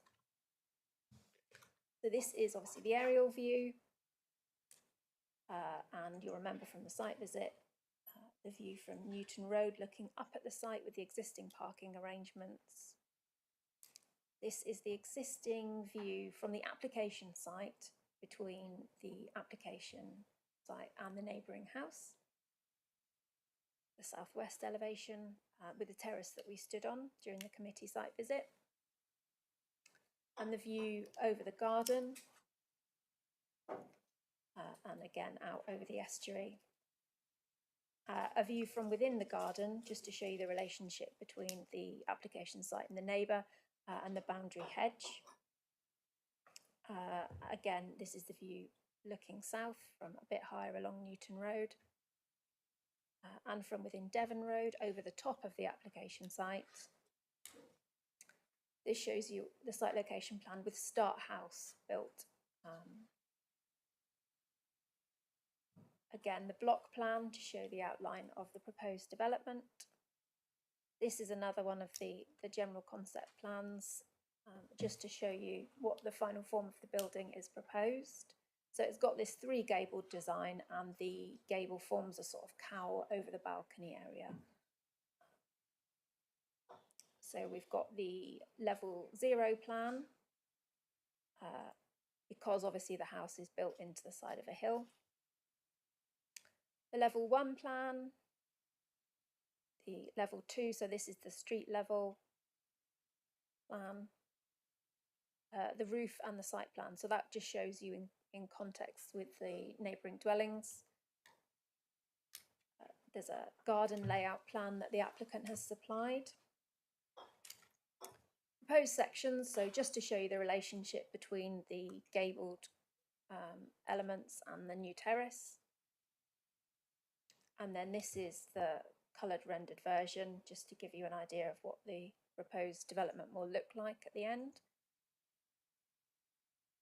So this is obviously the aerial view, and you'll remember from the site visit, the view from Newton Road looking up at the site with the existing parking arrangements. This is the existing view from the application site between the application site and the neighbouring house. The southwest elevation with the terrace that we stood on during the committee site visit. And the view over the garden, and again out over the estuary. A view from within the garden, just to show you the relationship between the application site and the neighbour, and the boundary hedge. Again, this is the view looking south from a bit higher along Newton Road, and from within Devon Road over the top of the application site. This shows you the site location plan with Start House built. Again, the block plan to show the outline of the proposed development. This is another one of the general concept plans, just to show you what the final form of the building is proposed. So it's got this 3-gabled design, and the gable forms a sort of cowl over the balcony area. So we've got the level 0 plan, because obviously the house is built into the side of a hill. The level 1 plan, the level 2, so this is the street level plan, the roof and the site plan. So that just shows you in context with the neighbouring dwellings. There's a garden layout plan that the applicant has supplied. Proposed sections, so just to show you the relationship between the gabled elements and the new terrace. And then this is the coloured rendered version, just to give you an idea of what the proposed development will look like at the end.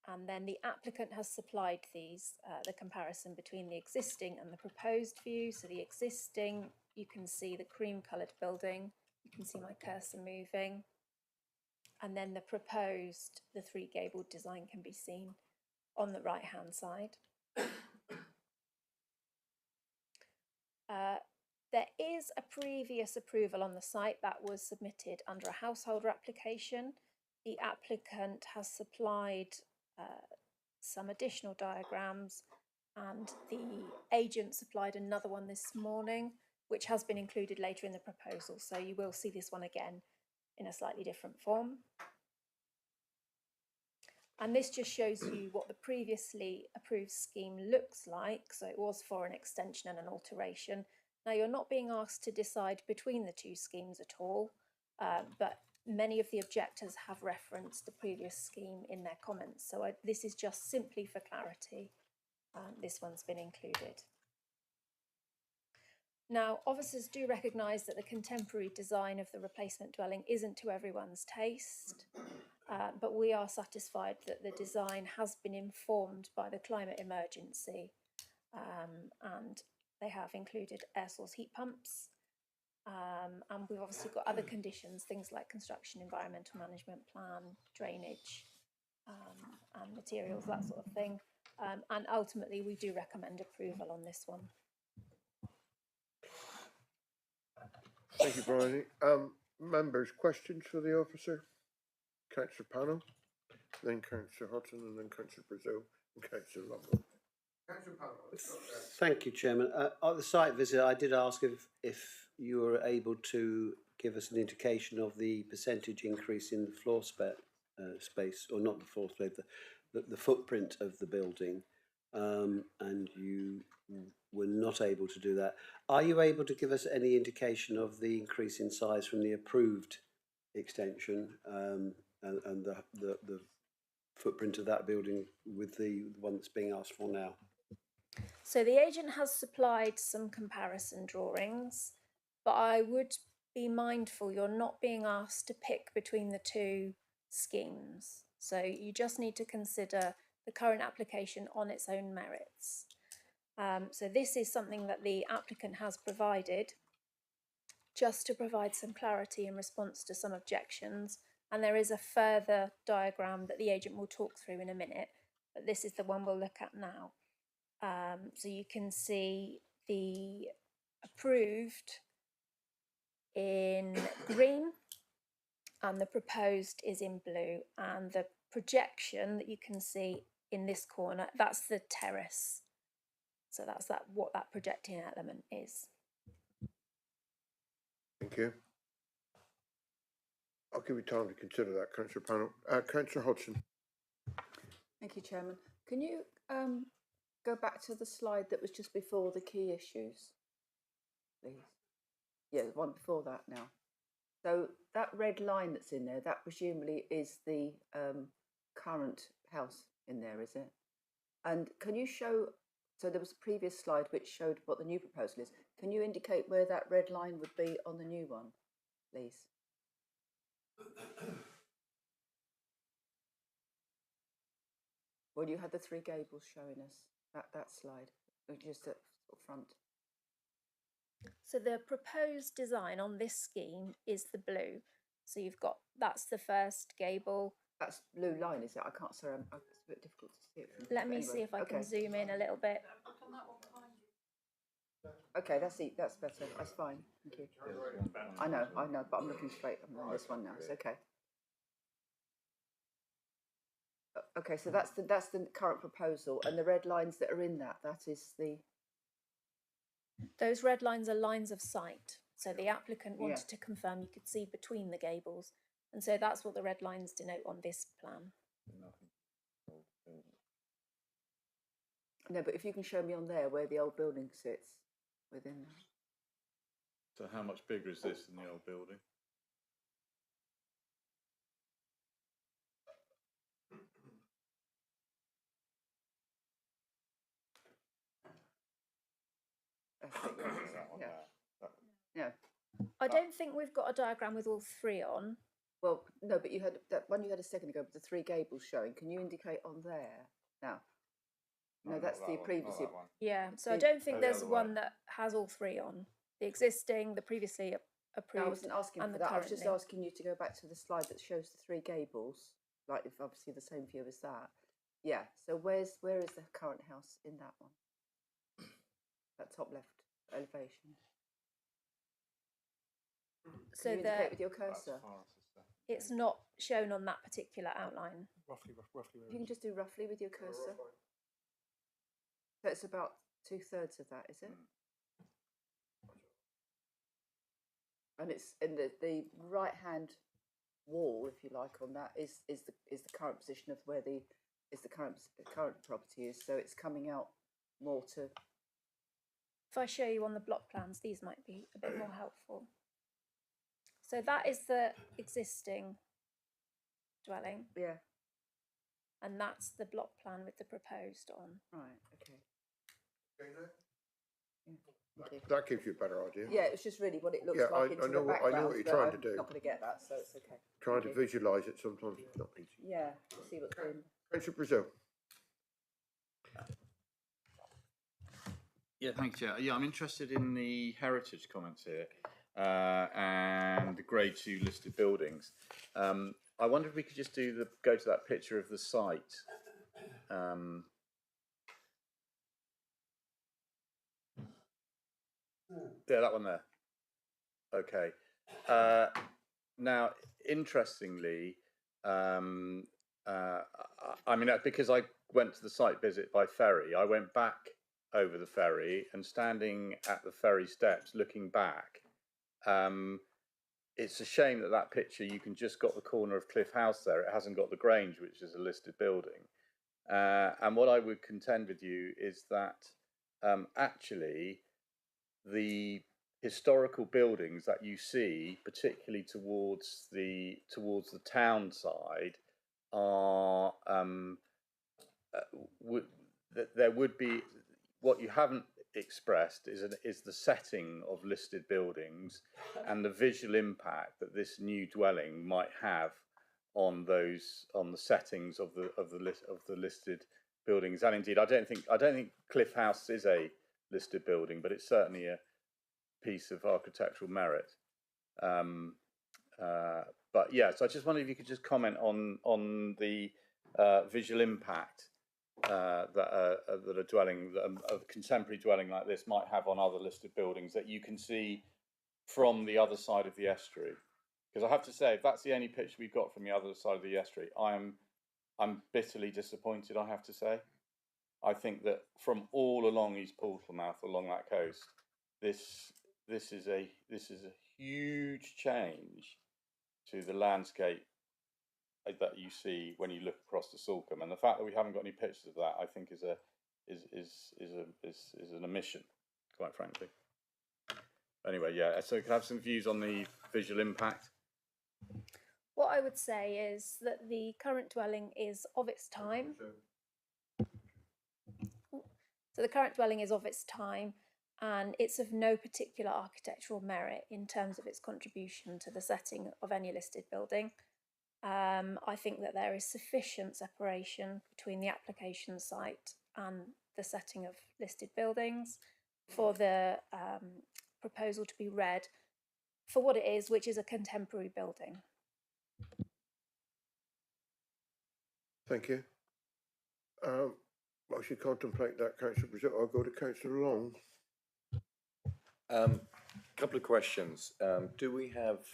And then the applicant has supplied these, the comparison between the existing and the proposed view. So the existing, you can see the cream coloured building, you can see my cursor moving. And then the proposed, the 3-gabled design can be seen on the right hand side. There is a previous approval on the site that was submitted under a householder application. The applicant has supplied some additional diagrams, and the agent supplied another one this morning, which has been included later in the proposal. So you will see this one again in a slightly different form. And this just shows you what the previously approved scheme looks like. So it was for an extension and an alteration. Now, you're not being asked to decide between the two schemes at all, but many of the objectors have referenced the previous scheme in their comments. So this is just simply for clarity. This one's been included. Now, officers do recognise that the contemporary design of the replacement dwelling isn't to everyone's taste, but we are satisfied that the design has been informed by the climate emergency, and they have included air source heat pumps, and we've obviously got other conditions, things like construction environmental management plan, drainage, and materials, that sort of thing, and ultimately we do recommend approval on this one. Thank you, Bryony. Members, questions for the officer? Councillor Panel, then Councillor Hudson, and then Councillor Brazil, and Councillor Lovell. Councillor Panel, let's start there. Thank you, Chairman. At the site visit, I did ask if you were able to give us an indication of the percentage increase in the floor space, or not the floor space, the footprint of the building, and you were not able to do that. Are you able to give us any indication of the increase in size from the approved extension and the footprint of that building with the one that's being asked for now? So the agent has supplied some comparison drawings, but I would be mindful you're not being asked to pick between the two schemes. So you just need to consider the current application on its own merits. So this is something that the applicant has provided just to provide some clarity in response to some objections. And there is a further diagram that the agent will talk through in a minute, but this is the one we'll look at now. So you can see the approved in green and the proposed is in blue, and the projection that you can see in this corner, that's the terrace. So that's what that projecting element is. Thank you. I'll give you time to consider that, Councillor Panel. Councillor Hodgson. Thank you, Chairman. Can you go back to the slide that was just before the key issues, please? Yeah, the one before that now. So that red line that's in there, that presumably is the current house in there, is it? And can you show, so there was a previous slide which showed what the new proposal is. Can you indicate where that red line would be on the new one, please? Well, you had the three gables showing us that slide, just at front. So the proposed design on this scheme is the blue. So you've got, that's the first gable. That's blue line, is it? I can't, sorry, it's a bit difficult to see it. Let me see if I can zoom in a little bit. Okay, that's better. That's fine. Thank you. I know, but I'm looking straight on this one now. It's okay. Okay, so that's the current proposal, and the red lines that are in that is the. Those red lines are lines of sight. So the applicant wanted to confirm you could see between the gables, and so that's what the red lines denote on this plan. No, but if you can show me on there where the old building sits within that. So how much bigger is this than the old building? Yeah. I don't think we've got a diagram with all three on. Well, no, but you had that one you had a second ago with the three gables showing. Can you indicate on there now? No, that's the previously. Yeah, so I don't think there's one that has all three on. The existing, the previously approved. No, I wasn't asking for that. I was just asking you to go back to the slide that shows the three gables, like if obviously the same view as that. Yeah. So where is the current house in that one? That top left elevation. So Can you indicate with your cursor? It's not shown on that particular outline. Roughly. You can just do roughly with your cursor. So it's about 2/3 of that, is it? And it's in the right hand wall, if you like, on that is the current position of where the current property is. So it's coming out more to. If I show you on the block plans, these might be a bit more helpful. So that is the existing dwelling. Yeah. And that's the block plan with the proposed on. Right, okay. That gives you a better idea. Yeah, it's just really what it looks Yeah, like I know what you're trying to do. I'm not going to get that, so it's okay. Trying to visualise it sometimes is not easy. Yeah, see what's going on. Councillor Brazil. Yeah, thank you, Chair. Yeah, I'm interested in the heritage comments here and the Grade 2 listed buildings. I wonder if we could just go to that picture of the site. Yeah, that one there. Okay. Now, interestingly, I mean, because I went to the site visit by ferry, I went back over the ferry and standing at the ferry steps looking back, it's a shame that that picture, you can just got the corner of Cliff House there. It hasn't got the Grange, which is a listed building. And what I would contend with you is that actually the historical buildings that you see, particularly towards the town side, are there would be, what you haven't expressed is the setting of listed buildings and the visual impact that this new dwelling might have on the settings of the listed buildings. And indeed, I don't think Cliff House is a listed building, but it's certainly a piece of architectural merit. But yeah, so I just wondered if you could just comment on the visual impact that a dwelling, a contemporary dwelling like this might have on other listed buildings that you can see from the other side of the estuary. Because I have to say, if that's the only picture we've got from the other side of the estuary, I'm bitterly disappointed, I have to say. I think that from all along East Portsmouth, along that coast, this is a huge change to the landscape that you see when you look across the Salcombe, and the fact that we haven't got any pictures of that, I think, is an omission, quite frankly. Anyway, yeah. So, can I have some views on the visual impact? What I would say is that the current dwelling is of its time. So the current dwelling is of its time, and it's of no particular architectural merit in terms of its contribution to the setting of any listed building. I think that there is sufficient separation between the application site and the setting of listed buildings for the proposal to be read for what it is, which is a contemporary building. Thank you. I should contemplate that, Councillor Brazil. I'll go to Councillor Long. Couple of questions. Do we have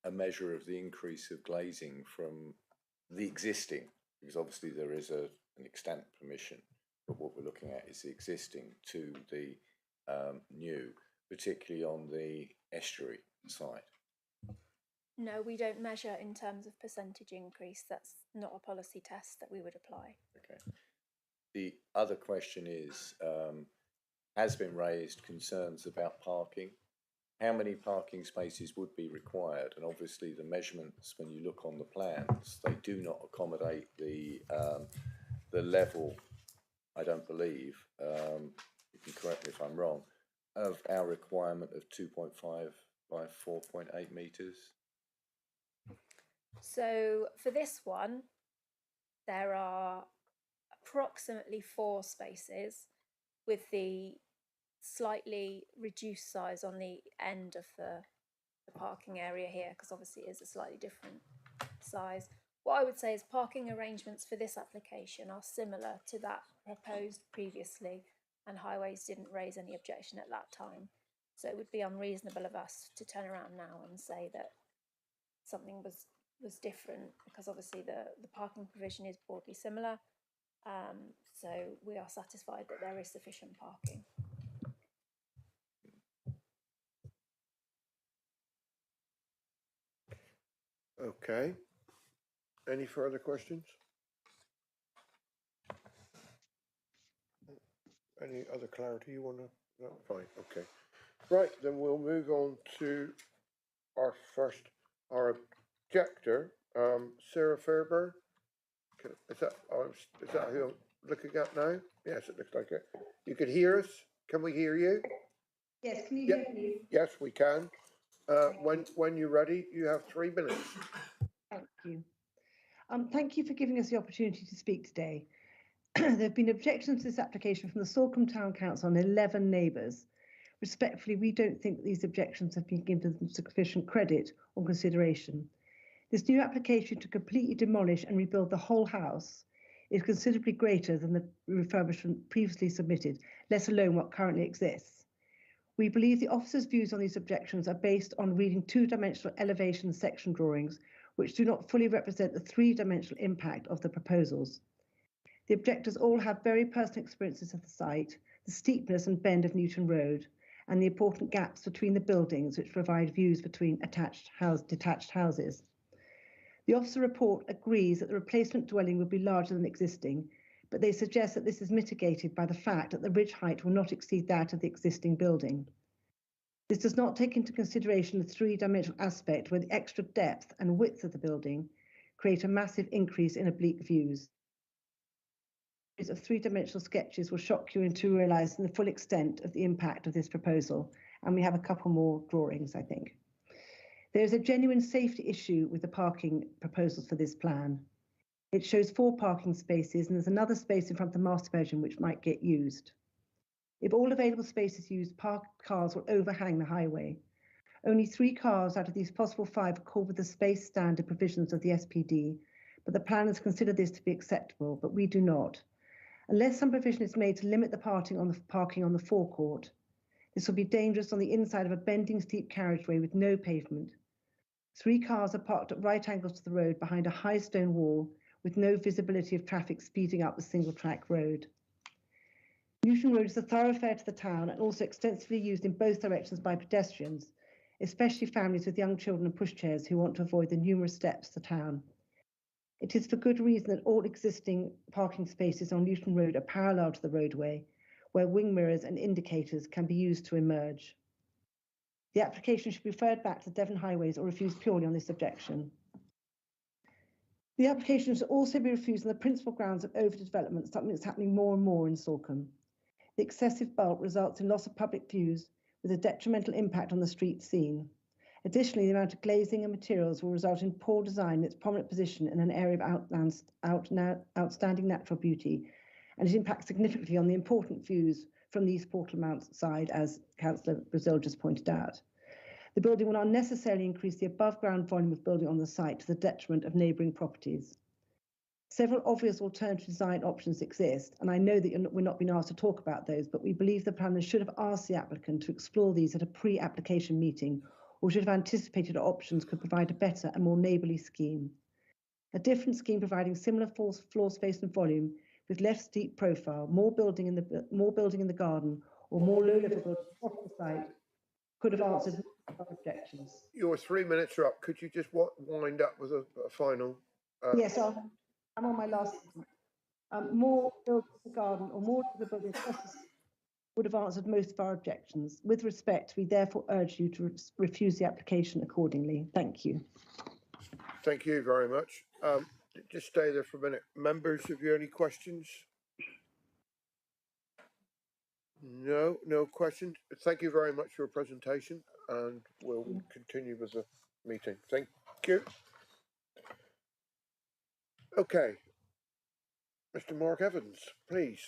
a measure of the increase of glazing from the existing? Because obviously there is an extent permission, but what we're looking at is the existing to the new, particularly on the estuary side. No, we don't measure in terms of percentage increase. That's not a policy test that we would apply. Okay. The other question is, has been raised concerns about parking. How many parking spaces would be required? And obviously the measurements, when you look on the plans, they do not accommodate the level, I don't believe, you can correct me if I'm wrong, of our requirement of 2.5 by 4.8 metres. So for this one, there are approximately 4 spaces with the slightly reduced size on the end of the parking area here, because obviously it is a slightly different size. What I would say is parking arrangements for this application are similar to that proposed previously, and Highways didn't raise any objection at that time. So it would be unreasonable of us to turn around now and say that something was different, because obviously the parking provision is broadly similar. So we are satisfied that there is sufficient parking. Okay. Any further questions? Any other clarity you want to? No, fine. Okay. Right, then we'll move on to our objector, Sarah Fairburn. Is that who I'm looking at now? Yes, it looks like it. You can hear us? Can we hear you? Yes, can you hear me? Yes, we can. When you're ready, you have 3 minutes. Thank you. Thank you for giving us the opportunity to speak today. There have been objections to this application from the Salcombe Town Council and 11 neighbours. Respectfully, we don't think that these objections have been given sufficient credit or consideration. This new application to completely demolish and rebuild the whole house is considerably greater than the refurbishment previously submitted, let alone what currently exists. We believe the officer's views on these objections are based on reading 2-dimensional elevation section drawings, which do not fully represent the 3-dimensional impact of the proposals. The objectors all have very personal experiences of the site, the steepness and bend of Newton Road, and the important gaps between the buildings which provide views between detached houses. The officer report agrees that the replacement dwelling would be larger than existing, but they suggest that this is mitigated by the fact that the ridge height will not exceed that of the existing building. This does not take into consideration the three-dimensional aspect where the extra depth and width of the building create a massive increase in oblique views. Of three-dimensional sketches will shock you into realising the full extent of the impact of this proposal, and we have a couple more drawings, I think. There is a genuine safety issue with the parking proposals for this plan. It shows 4 parking spaces, and there's another space in front of the master bedroom which might get used. If all available space is used, parked cars will overhang the highway. Only 3 cars out of these possible 5 accord with the space standard provisions of the SPD, but the planners consider this to be acceptable, but we do not. Unless some provision is made to limit the parking on the forecourt, this will be dangerous on the inside of a bending steep carriageway with no pavement. 3 cars are parked at right angles to the road behind a high stone wall with no visibility of traffic speeding up the single-track road. Newton Road is a thoroughfare to the town and also extensively used in both directions by pedestrians, especially families with young children and pushchairs who want to avoid the numerous steps to town. It is for good reason that all existing parking spaces on Newton Road are parallel to the roadway, where wing mirrors and indicators can be used to emerge. The application should be referred back to Devon Highways or refused purely on this objection. The application should also be refused on the principal grounds of overdevelopment, something that's happening more and more in Salcombe. The excessive bulk results in loss of public views with a detrimental impact on the street scene. Additionally, the amount of glazing and materials will result in poor design in its prominent position in an area of outstanding natural beauty, and it impacts significantly on the important views from the East Portal Mount side, as Councillor Brazil just pointed out. The building will unnecessarily increase the above-ground volume of building on the site to the detriment of neighbouring properties. Several obvious alternative design options exist, and I know that we're not being asked to talk about those, but we believe the planners should have asked the applicant to explore these at a pre-application meeting, or should have anticipated options could provide a better and more neighbourly scheme. A different scheme providing similar floor space and volume with less steep profile, more building in the garden, or more low-level building off the site could have answered our objections. Your 3 minutes are up. Could you just wind up with a final? Yes, I'm on my last. More building in the garden or more of the building would have answered most of our objections. With respect, we therefore urge you to refuse the application accordingly. Thank you. Thank you very much. Just stay there for a minute. Members, have you any questions? No questions. Thank you very much for your presentation, and we'll continue with the meeting. Thank you. Okay. Mr. Mark Evans, please.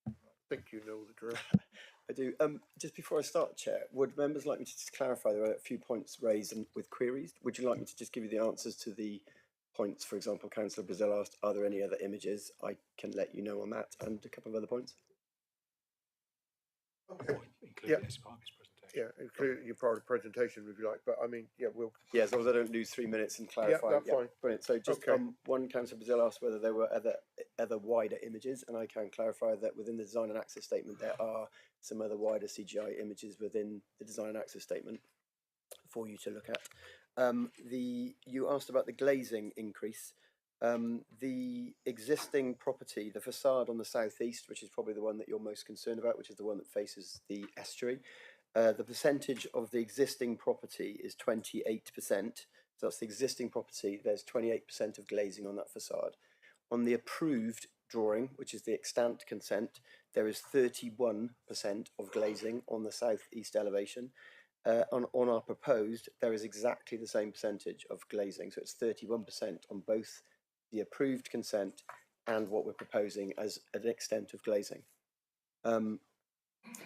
I think you know the drill. I do. Just before I start, Chair, would members like me to just clarify? There are a few points raised with queries. Would you like me to just give you the answers to the points? For example, Councillor Brazil asked, are there any other images? I can let you know on that and a couple of other points. Okay. Yeah. Yeah, include your part of the presentation if you like, but I mean, yeah, we'll. Yeah, as long as I don't lose 3 minutes and clarify. Yeah, that's fine. Brilliant. So just Okay. one Councillor Brazil asked whether there were other wider images, and I can clarify that within the design and access statement there are some other wider CGI images within the design and access statement for you to look at. You asked about the glazing increase. The existing property, the facade on the southeast, which is probably the one that you're most concerned about, which is the one that faces the estuary. The percentage of the existing property is 28%. So that's the existing property. There's 28% of glazing on that facade. On the approved drawing, which is the extant consent, there is 31% of glazing on the southeast elevation. On our proposed, there is exactly the same percentage of glazing. So it's 31% on both the approved consent and what we're proposing as an extent of glazing.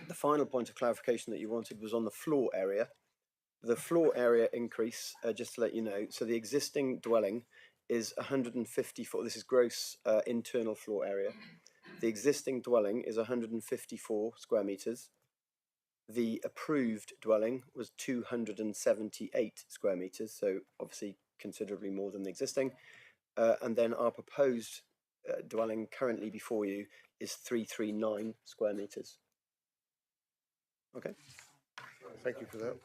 The final point of clarification that you wanted was on the floor area. The floor area increase, just to let you know, so the existing dwelling is 154, this is gross internal floor area. The existing dwelling is 154 square metres. The approved dwelling was 278 square metres, so obviously considerably more than the existing. and then our proposed dwelling currently before you is 339 square metres. Okay. Thank you for that.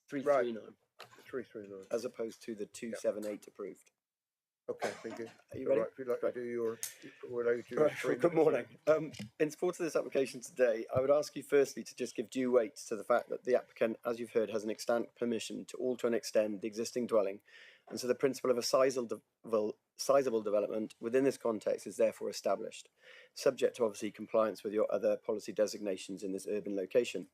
339. 339. As opposed to the 278 approved. Okay, thank you. Are you All ready? right, if you'd like to do your, we'll allow you to do Right, your 3 good minutes. morning. In support of this application today, I would ask you firstly to just give due weight to the fact that the applicant, as you've heard, has an extant permission to alter and extend the existing dwelling, and so the principle of a sizable development within this context is therefore established, subject to obviously compliance with your other policy designations in this urban location.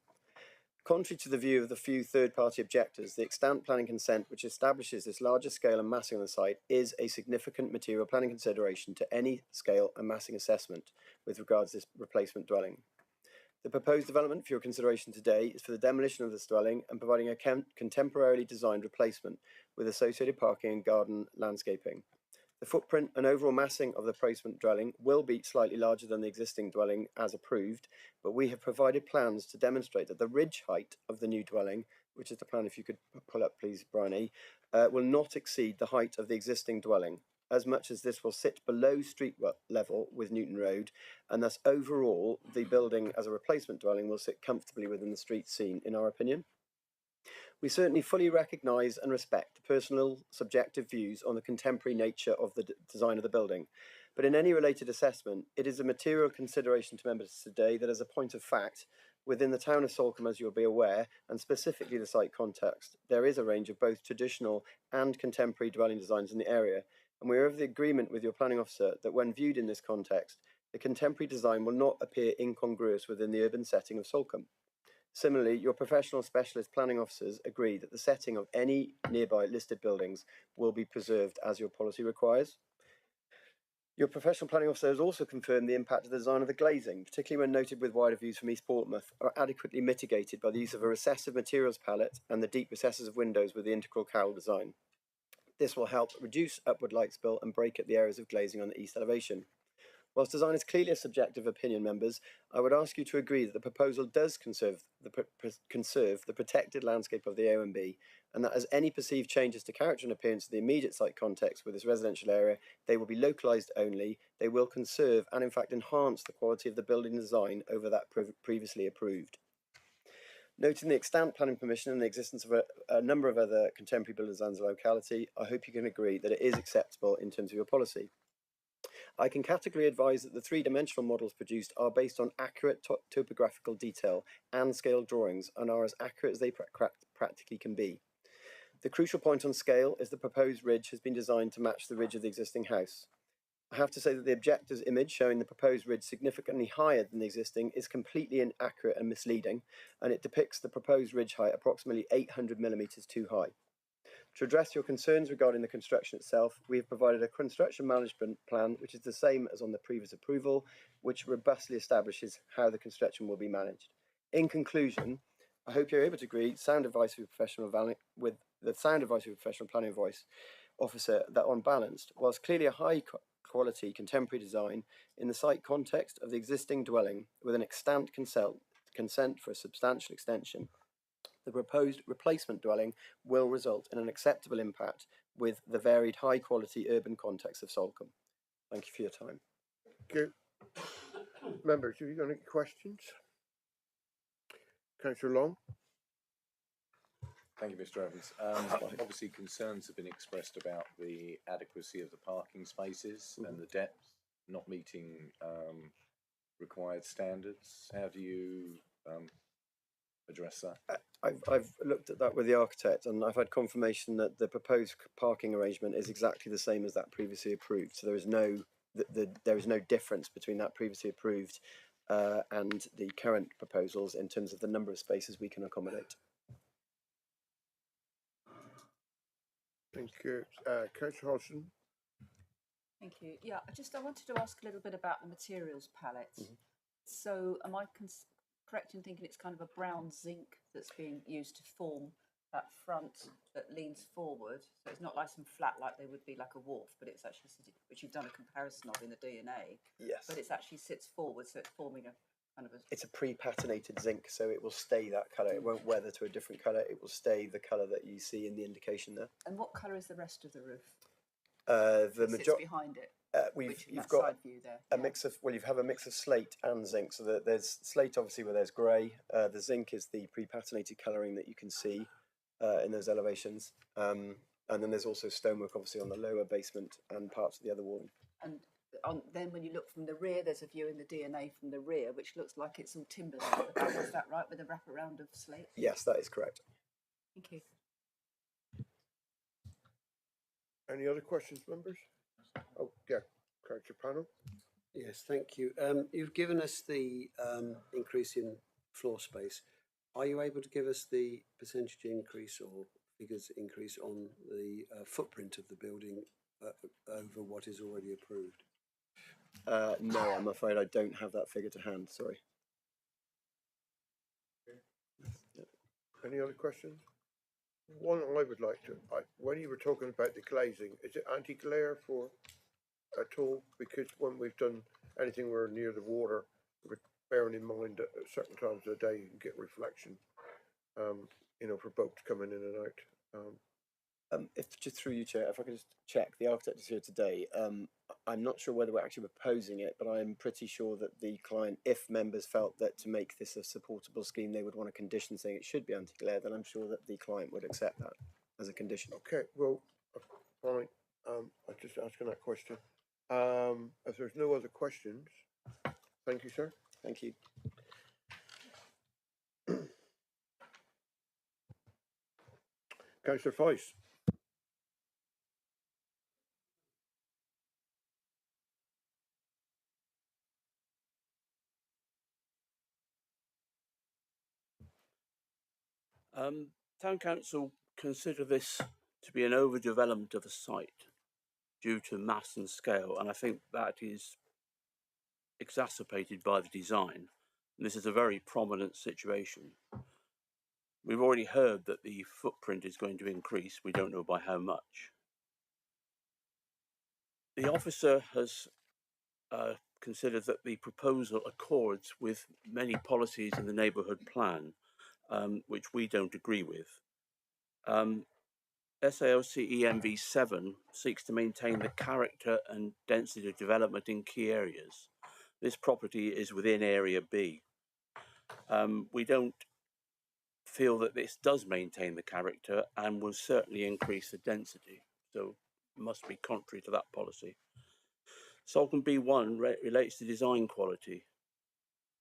Contrary to the view of the few third-party objectors, the extant planning consent which establishes this larger scale and massing on the site is a significant material planning consideration to any scale and massing assessment with regards to this replacement dwelling. The proposed development for your consideration today is for the demolition of this dwelling and providing a contemporarily designed replacement with associated parking and garden landscaping. The footprint and overall massing of the replacement dwelling will be slightly larger than the existing dwelling as approved, but we have provided plans to demonstrate that the ridge height of the new dwelling, which is the plan if you could pull up please, Bryony, will not exceed the height of the existing dwelling, as much as this will sit below street level with Newton Road, and thus overall the building as a replacement dwelling will sit comfortably within the street scene, in our opinion. We certainly fully recognise and respect personal subjective views on the contemporary nature of the design of the building, but in any related assessment, it is a material consideration to members today that as a point of fact, within the town of Salcombe, as you'll be aware, and specifically the site context, there is a range of both traditional and contemporary dwelling designs in the area, and we are of the agreement with your planning officer that when viewed in this context, the contemporary design will not appear incongruous within the urban setting of Salcombe. Similarly, your professional specialist planning officers agree that the setting of any nearby listed buildings will be preserved as your policy requires. Your professional planning officer has also confirmed the impact of the design of the glazing, particularly when noted with wider views from East Portsmouth, are adequately mitigated by the use of a recessive materials palette and the deep recesses of windows with the integral cowl design. This will help reduce upward light spill and break up the areas of glazing on the east elevation. Whilst design is clearly a subjective opinion, members, I would ask you to agree that the proposal does conserve the protected landscape of the OMB, and that as any perceived changes to character and appearance of the immediate site context with this residential area, they will be localised only, they will conserve and in fact enhance the quality of the building design over that previously approved. Noting the extant planning permission and the existence of a number of other contemporary building designs in the locality, I hope you can agree that it is acceptable in terms of your policy. I can categorically advise that the three-dimensional models produced are based on accurate topographical detail and scale drawings and are as accurate as they practically can be. The crucial point on scale is the proposed ridge has been designed to match the ridge of the existing house. I have to say that the objector's image showing the proposed ridge significantly higher than the existing is completely inaccurate and misleading, and it depicts the proposed ridge height approximately 800 millimetres too high. To address your concerns regarding the construction itself, we have provided a construction management plan which is the same as on the previous approval, which robustly establishes how the construction will be managed. In conclusion, I hope you're able to agree sound advice with the sound advice of your professional planning voice officer that on balance, whilst clearly a high quality contemporary design in the site context of the existing dwelling with an extant consent for a substantial extension, the proposed replacement dwelling will result in an acceptable impact with the varied high-quality urban context of Salcombe. Thank you for your time. Thank you. Members, have you got any questions? Councillor Long? Thank you, Mr. Evans. Obviously, concerns have been expressed about the adequacy of the parking spaces and the depth not meeting required standards. How do you address that? I've looked at that with the architect, and I've had confirmation that the proposed parking arrangement is exactly the same as that previously approved. So there is no difference between that previously approved and the current proposals in terms of the number of spaces we can accommodate. Thank you. Councillor Hodgson? Thank you. Yeah, I wanted to ask a little bit about the materials palette. So am I correct in thinking it's kind of a brown zinc that's being used to form that front that leans forward? So it's not nice and flat like they would be like a wharf, but it's actually, which you've done a comparison of in the DNA. Yes. But it actually sits forward, so it's forming a kind of a... It's a pre-patinated zinc, so it will stay that colour. It won't weather to a different colour. It will stay the colour that you see in the indication there. And what colour is the rest of the roof? The It sits majority. behind it. You've got side view there. a mix of, well, you have a mix of slate and zinc. So that there's slate obviously where there's grey. The zinc is the pre-patinated colouring that you can see in those elevations. And then there's also stonework obviously on the lower basement and parts of the other wall. And then when you look from the rear, there's a view in the DNA from the rear, which looks like it's all timber. Is that right, with a wraparound of slate? Yes, that is correct. Thank you. Any other questions, members? Oh, yeah, Councillor Panel. Yes, thank you. You've given us the increase in floor space. Are you able to give us the percentage increase or figures increase on the footprint of the building over what is already approved? No, I'm afraid I don't have that figure to hand, sorry. Any other questions? One I would like to, when you were talking about the glazing, is it anti-glare for at all? Because when we've done anything where near the water, we're bearing in mind that at certain times of the day you can get reflection, you know, for boats coming in and out. If just through you, Chair, if I could just check, the architect is here today. I'm not sure whether we're actually proposing it, but I'm pretty sure that the client, if members felt that to make this a supportable scheme, they would want a condition saying it should be anti-glare, then I'm sure that the client would accept that as a condition. Okay, well, fine. I'm just asking that question. If there's no other questions, thank you, sir. Thank you. Councillor Foyce. Town Council consider this to be an overdevelopment of a site due to mass and scale, and I think that is exacerbated by the design. And this is a very prominent situation. We've already heard that the footprint is going to increase. We don't know by how much. The officer has considered that the proposal accords with many policies in the neighbourhood plan, which we don't agree with. SAOC EMV7 seeks to maintain the character and density of development in key areas. This property is within Area B. We don't feel that this does maintain the character and will certainly increase the density, so it must be contrary to that policy. Salcombe B1 relates to design quality.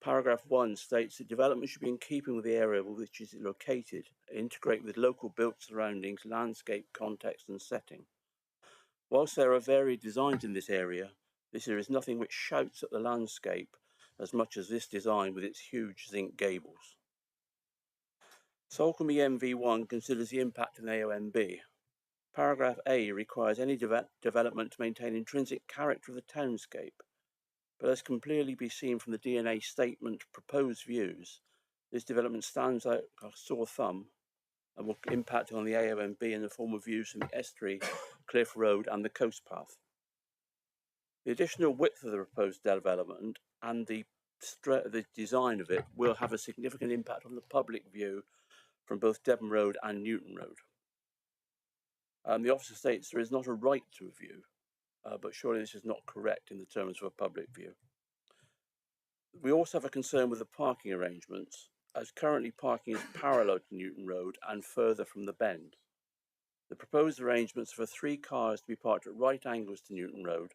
Paragraph 1 states that development should be in keeping with the area which is located, integrate with local built surroundings, landscape, context and setting. Whilst there are varied designs in this area, there is nothing which shouts at the landscape as much as this design with its huge zinc gables. Salcombe EMV1 considers the impact on AONB. Paragraph A requires any development to maintain intrinsic character of the townscape, but as can clearly be seen from the DNA statement proposed views, this development stands out like a sore thumb and will impact on the AONB in the form of views from the estuary, Cliff Road and the coast path. The additional width of the proposed development and the design of it will have a significant impact on the public view from both Devon Road and Newton Road. The officer states there is not a right to a view, but surely this is not correct in the terms of a public view. We also have a concern with the parking arrangements, as currently parking is parallel to Newton Road and further from the bend. The proposed arrangements for 3 cars to be parked at right angles to Newton Road,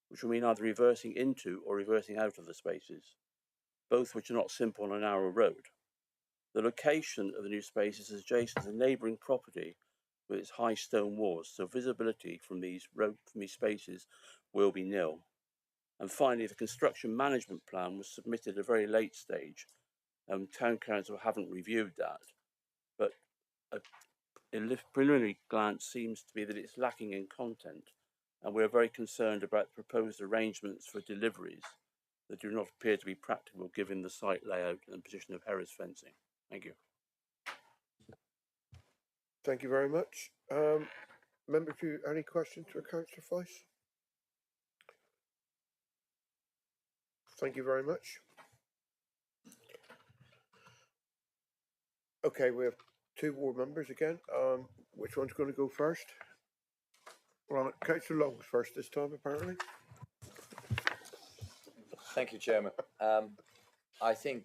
which will mean either reversing into or reversing out of the spaces, both which are not simple on a narrow road. The location of the new spaces is adjacent to the neighbouring property with its high stone walls, so visibility from these spaces will be nil. And finally, the construction management plan was submitted at a very late stage. Town Council haven't reviewed that, but a preliminary glance seems to be that it's lacking in content, and we're very concerned about the proposed arrangements for deliveries that do not appear to be practical given the site layout and position of Harris fencing. Thank you. Thank you very much. Member two, any questions for Councillor Foyce? Thank you very much. Okay, we have 2 ward members again. Which one's going to go first? Right, Councillor Long was first this time, apparently. Thank you, Chairman. I think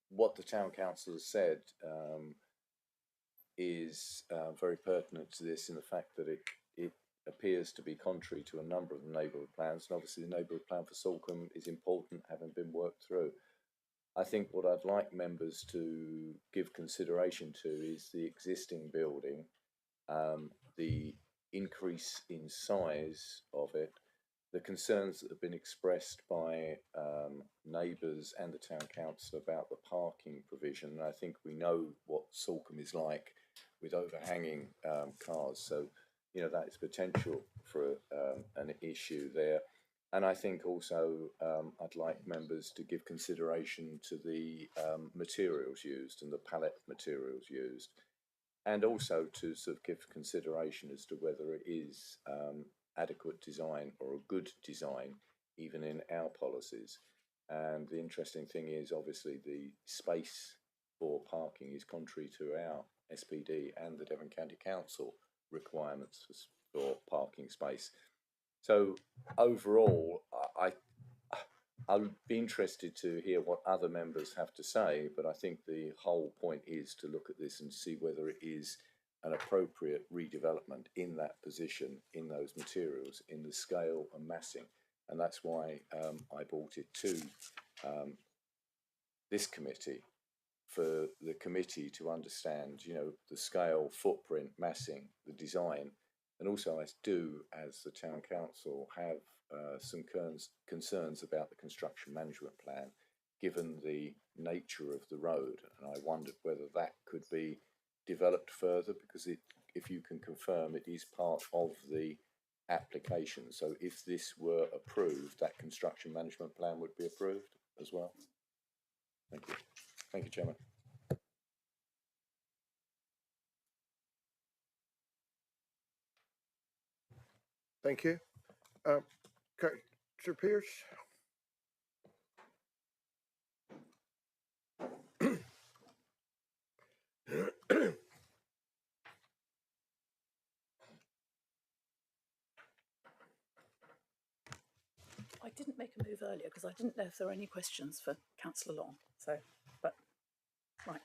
what the Town Council has said is very pertinent to this in the fact that it appears to be contrary to a number of the neighbourhood plans, and obviously the neighbourhood plan for Salcombe is important, having been worked through. I think what I'd like members to give consideration to is the existing building, the increase in size of it, the concerns that have been expressed by neighbours and the Town Council about the parking provision. And I think we know what Salcombe is like with overhanging cars, so you know that is potential for an issue there. And I think also I'd like members to give consideration to the materials used and the pallet materials used, and also to sort of give consideration as to whether it is adequate design or a good design, even in our policies. And the interesting thing is, obviously, the space for parking is contrary to our SPD and the Devon County Council requirements for parking space. So overall, I'll be interested to hear what other members have to say, but I think the whole point is to look at this and see whether it is an appropriate redevelopment in that position, in those materials, in the scale and massing. And that's why I brought it to this committee, for the committee to understand, you know, the scale, footprint, massing, the design. And also I do, as the Town Council, have some concerns about the construction management plan, given the nature of the road. And I wondered whether that could be developed further, because if you can confirm, it is part of the application. So if this were approved, that construction management plan would be approved as well. Thank you. Thank you, Chairman. Thank you. Councillor Pearce. I didn't make a move earlier because I didn't know if there were any questions for Councillor Long. So, but right.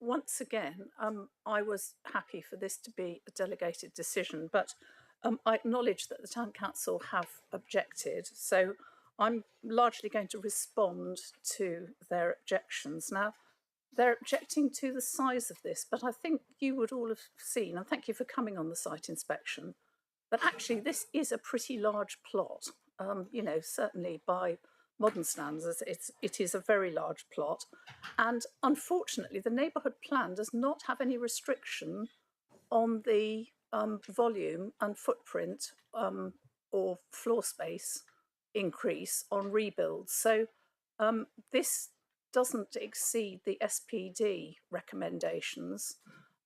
Once again, I was happy for this to be a delegated decision, but I acknowledge that the Town Council have objected. So I'm largely going to respond to their objections. Now, they're objecting to the size of this, but I think you would all have seen, and thank you for coming on the site inspection, that actually this is a pretty large plot. You know, certainly by modern standards, it is a very large plot. And unfortunately, the neighbourhood plan does not have any restriction on the volume and footprint or floor space increase on rebuilds. So this doesn't exceed the SPD recommendations,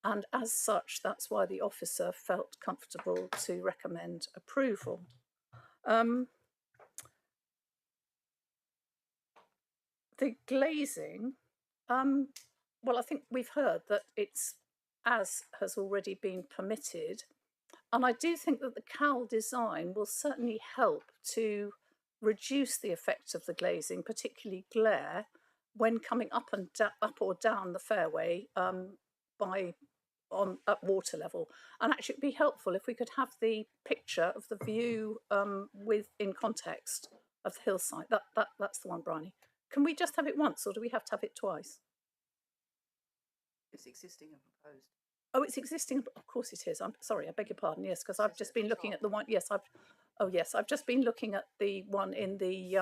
and as such, that's why the officer felt comfortable to recommend approval. The glazing, well, I think we've heard that it's as has already been permitted, and I do think that the cowl design will certainly help to reduce the effect of the glazing, particularly glare, when coming up or down the fairway at water level. And actually, it'd be helpful if we could have the picture of the view in context of the hillside. That's the one, Bryony. Can we just have it once, or do we have to have it twice? It's existing and proposed. Oh, it's existing. Of course it is. I'm sorry. I beg your pardon. Yes, because I've just been looking at the one. Yes, I've just been looking at the one in the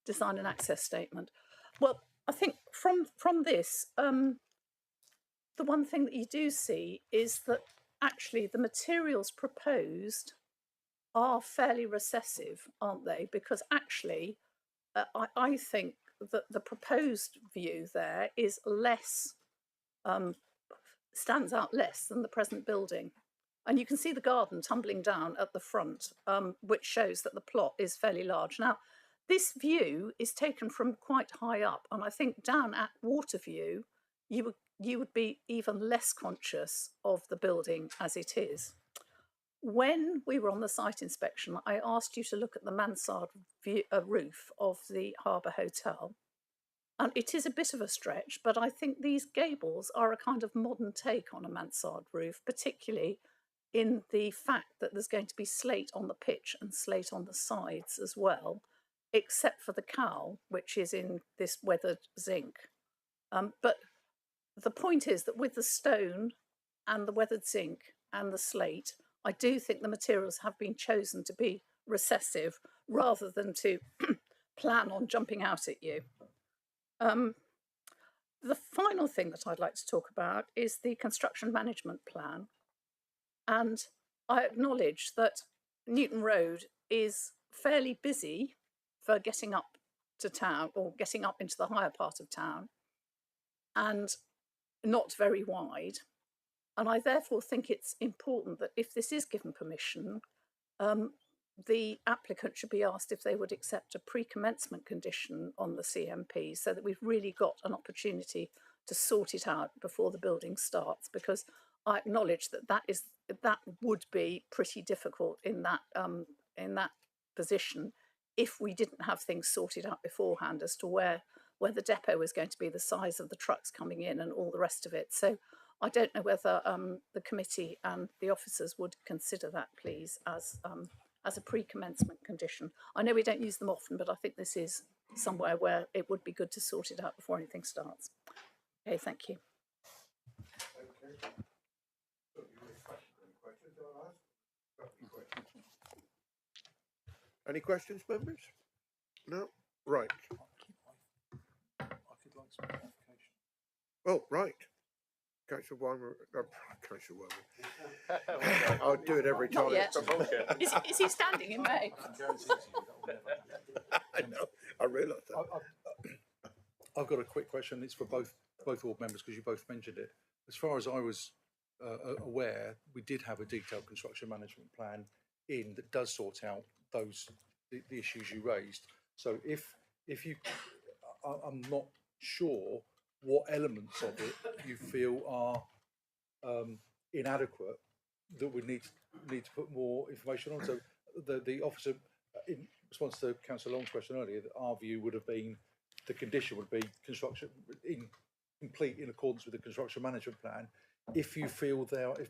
design and access statement. Well, I think from this, the one thing that you do see is that actually the materials proposed are fairly recessive, aren't they? Because actually, I think that the proposed view there is less, stands out less than the present building. And you can see the garden tumbling down at the front, which shows that the plot is fairly large. Now, this view is taken from quite high up, and I think down at Waterview, you would be even less conscious of the building as it is. When we were on the site inspection, I asked you to look at the mansard roof of the Harbour Hotel. And it is a bit of a stretch, but I think these gables are a kind of modern take on a mansard roof, particularly in the fact that there's going to be slate on the pitch and slate on the sides as well, except for the cowl, which is in this weathered zinc. But the point is that with the stone and the weathered zinc and the slate, I do think the materials have been chosen to be recessive rather than to plan on jumping out at you. The final thing that I'd like to talk about is the construction management plan. And I acknowledge that Newton Road is fairly busy for getting up to town or getting up into the higher part of town and not very wide. And I therefore think it's important that if this is given permission, the applicant should be asked if they would accept a pre-commencement condition on the CMP so that we've really got an opportunity to sort it out before the building starts, because I acknowledge that that would be pretty difficult in that position if we didn't have things sorted out beforehand as to where the depot is going to be, the size of the trucks coming in and all the rest of it. So I don't know whether the committee and the officers would consider that, please, as a pre-commencement condition. I know we don't use them often, but I think this is somewhere where it would be good to sort it out before anything starts. Okay, thank you. Any questions, members? No? Right. I could like some clarification. Oh, right. Councillor Weimer, Councillor Weimer. I'll do it every time. Not yet. Is he standing in May? I know. I realise that. I've got a quick question. It's for both board members because you both mentioned it. As far as I was aware, we did have a detailed construction management plan in that does sort out the issues you raised. So if you, I'm not sure what elements of it you feel are inadequate that we need to put more information on. So the officer, in response to Councillor Long's question earlier, that our view would have been the condition would be construction complete in accordance with the construction management plan. If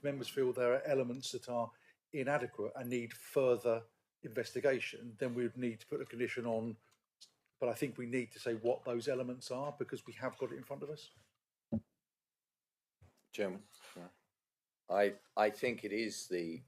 members feel there are elements that are inadequate and need further investigation, then we would need to put a condition on. But I think we need to say what those elements are because we have got it in front of us. Chairman, I think it is the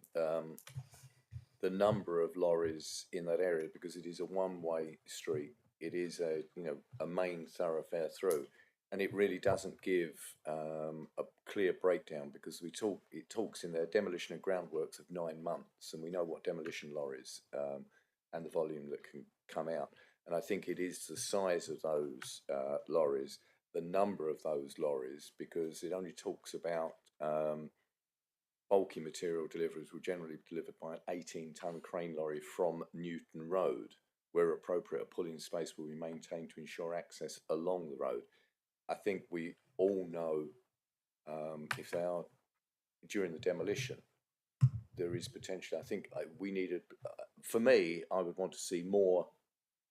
number of lorries in that area because it is a one-way street. It is a main thoroughfare through, and it really doesn't give a clear breakdown because it talks in there demolition and groundworks of 9 months, and we know what demolition lorries and the volume that can come out. And I think it is the size of those lorries, the number of those lorries, because it only talks about bulky material deliveries will generally be delivered by an 18-ton crane lorry from Newton Road. Where appropriate, a pulling space will be maintained to ensure access along the road. I think we all know if they are during the demolition, there is potential. I think we needed, for me, I would want to see more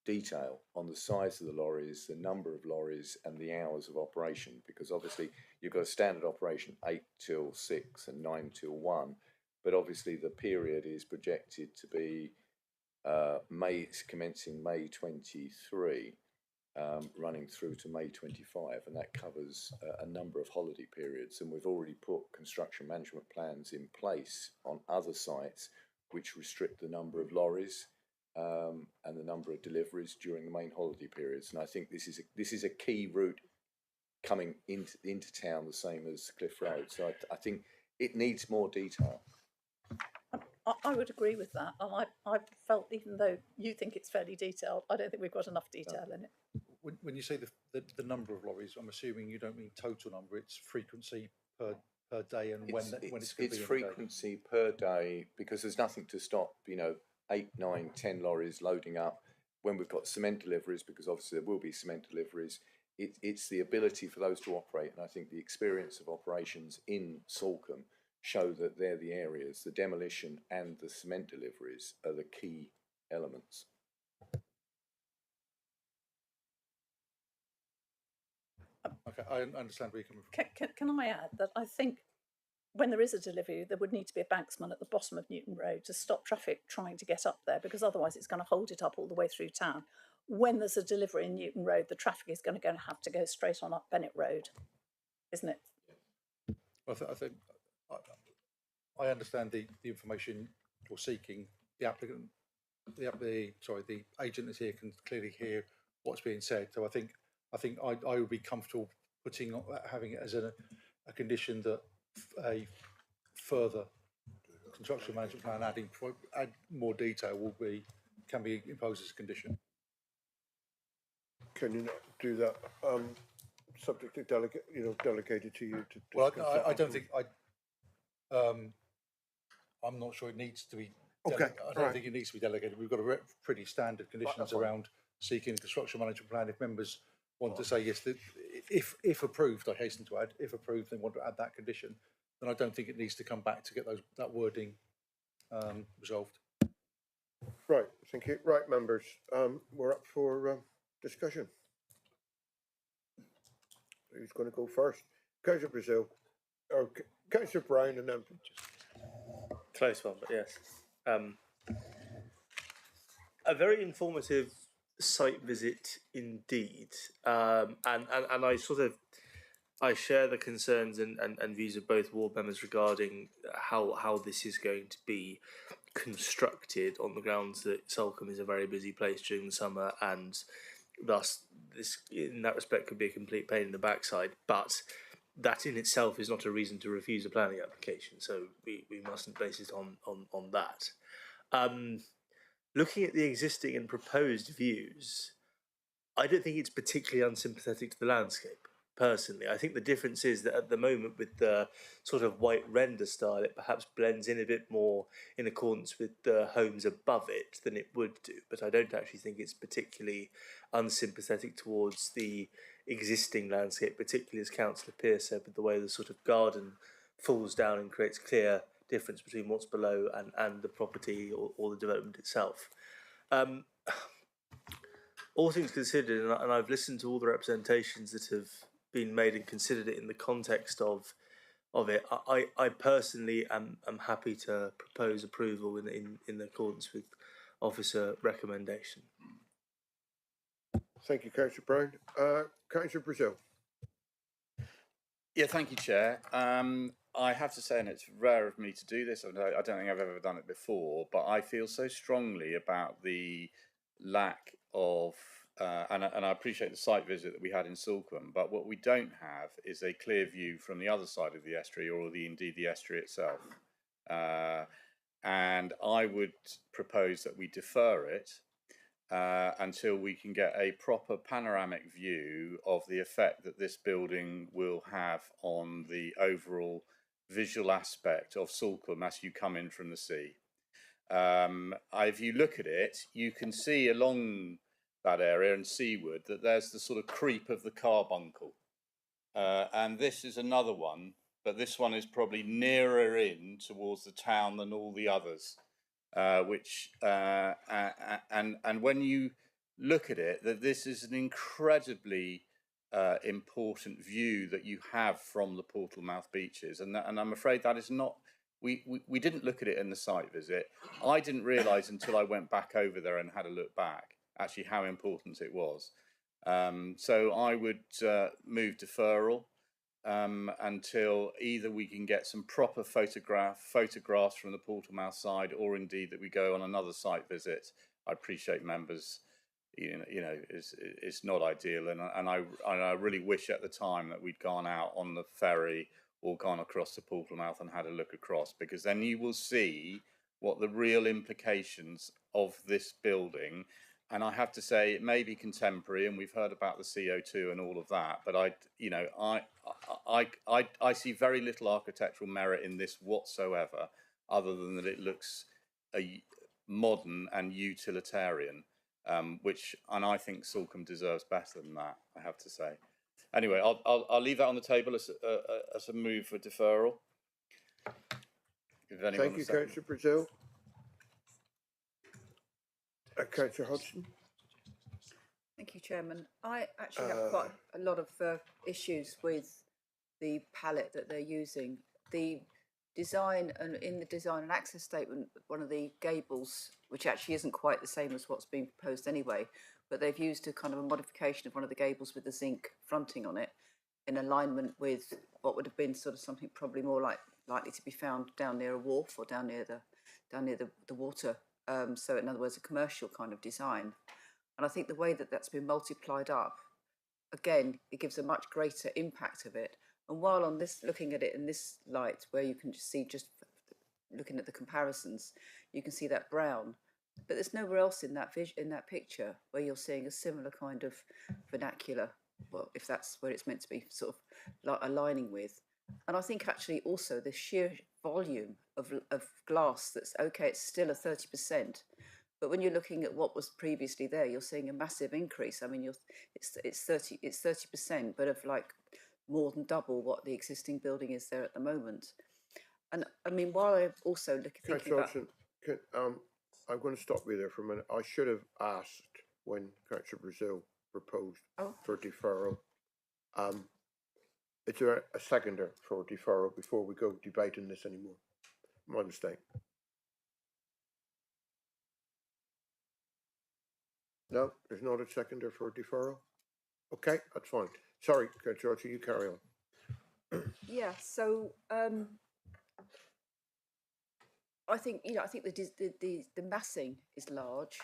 detail on the size of the lorries, the number of lorries and the hours of operation, because obviously you've got a standard operation 8 till 6 and 9 till 1, but obviously the period is projected to be commencing May 23, running through to May 25, and that covers a number of holiday periods, and we've already put construction management plans in place on other sites which restrict the number of lorries and the number of deliveries during the main holiday periods. And I think this is a key route coming into town, the same as Cliff Road. So I think it needs more detail. I would agree with that. I felt, even though you think it's fairly detailed, I don't think we've got enough detail in it. When you say the number of lorries, I'm assuming you don't mean total number. It's frequency per day and when it's going to be. It's frequency per day because there's nothing to stop 8, 9, 10 lorries loading up when we've got cement deliveries, because obviously there will be cement deliveries, it's the ability for those to operate. And I think the experience of operations in Salcombe show that they're the areas, the demolition and the cement deliveries are the key elements. Okay, I understand where you're coming from. Can I add that I think when there is a delivery, there would need to be a banksman at the bottom of Newton Road to stop traffic trying to get up there, because otherwise it's going to hold it up all the way through town. When there's a delivery in Newton Road, the traffic is going to have to go straight on up Bennett Road, isn't it? I think I understand the information you're seeking. The applicant, the agent is here, can clearly hear what's being said. So I think I would be comfortable having it as a condition that a further construction management plan add more detail can be imposed as a condition. Can you not do that? Subject to delegated to you to. Well, I don't think I'm not sure it needs to be. Okay. I don't think it needs to be delegated. We've got a pretty standard conditions around seeking construction management plan. If members want to say yes, if approved, I hasten to add, if approved, they want to add that condition, then I don't think it needs to come back to get that wording resolved. Right, thank you. Right, members, we're up for discussion. Who's going to go first? Councillor Brazil, or Councillor Brown, and then close one, but yes. A very informative site visit indeed, and I I share the concerns and views of both ward members regarding how this is going to be constructed, on the grounds that Salcombe is a very busy place during the summer, and thus this in that respect could be a complete pain in the backside, but that in itself is not a reason to refuse a planning application, so we mustn't base it on that. Looking at the existing and proposed views, I don't think it's particularly unsympathetic to the landscape, personally. I think the difference is that at the moment, with the sort of white render style, it perhaps blends in a bit more in accordance with the homes above it than it would do, but I don't actually think it's particularly unsympathetic towards the existing landscape, particularly as Councillor Pearce said, with the way the sort of garden falls down and creates clear difference between what's below and the property or the development itself. All things considered, and I've listened to all the representations that have been made and considered it in the context of it, I personally am happy to propose approval in accordance with officer recommendation. Thank you, Councillor Brown. Councillor Brazil. Yeah, thank you, Chair. I have to say, and it's rare of me to do this, I don't think I've ever done it before, but I feel so strongly about the lack of, and I appreciate the site visit that we had in Salcombe, but what we don't have is a clear view from the other side of the estuary, or indeed the estuary itself. And I would propose that we defer it until we can get a proper panoramic view of the effect that this building will have on the overall visual aspect of Salcombe as you come in from the sea. If you look at it, you can see along that area and seaward that there's the sort of creep of the carbuncle. And this is another one, but this one is probably nearer in towards the town than all the others. And when you look at it, that this is an incredibly important view that you have from the Portalmouth beaches, and I'm afraid that is not. We didn't look at it in the site visit. I didn't realise until I went back over there and had a look back actually how important it was. So I would move deferral until either we can get some proper photographs from the Portalmouth side, or indeed that we go on another site visit. I appreciate members, it's not ideal, and I really wish at the time that we'd gone out on the ferry or gone across the Portalmouth and had a look across, because then you will see what the real implications of this building. And I have to say, it may be contemporary, and we've heard about the CO2 and all of that, but I see very little architectural merit in this whatsoever, other than that it looks modern and utilitarian. and I think Salcombe deserves better than that, I have to say. Anyway, I'll leave that on the table as a move for deferral. Thank you, Councillor Brazil. Councillor Hodgson. Thank you, Chairman. I actually have quite a lot of issues with the palette that they're using. The design, and in the design and access statement, one of the gables, which actually isn't quite the same as what's being proposed anyway, but they've used a kind of a modification of one of the gables with the zinc fronting on it in alignment with what would have been sort of something probably more likely to be found down near a wharf or down near the water. So in other words, a commercial kind of design. And I think the way that that's been multiplied up, again, it gives a much greater impact of it. And while on this, looking at it in this light, where you can just see, just looking at the comparisons, you can see that brown, but there's nowhere else in that picture where you're seeing a similar kind of vernacular. Well, if that's where it's meant to be sort of aligning with. And I think actually also the sheer volume of glass that's okay, it's still a 30%. But when you're looking at what was previously there, you're seeing a massive increase. I mean, it's 30%, but of like more than double what the existing building is there at the moment. And I mean, while I'm also thinking about, I'm going to stop you there for a minute. I should have asked when Councillor Brazil proposed for deferral. Is there a seconder for deferral before we go debating this anymore? My mistake. No, there's not a seconder for deferral. Okay, that's fine. Sorry, Georgia, you carry on. yeah. So I think I think the massing is large.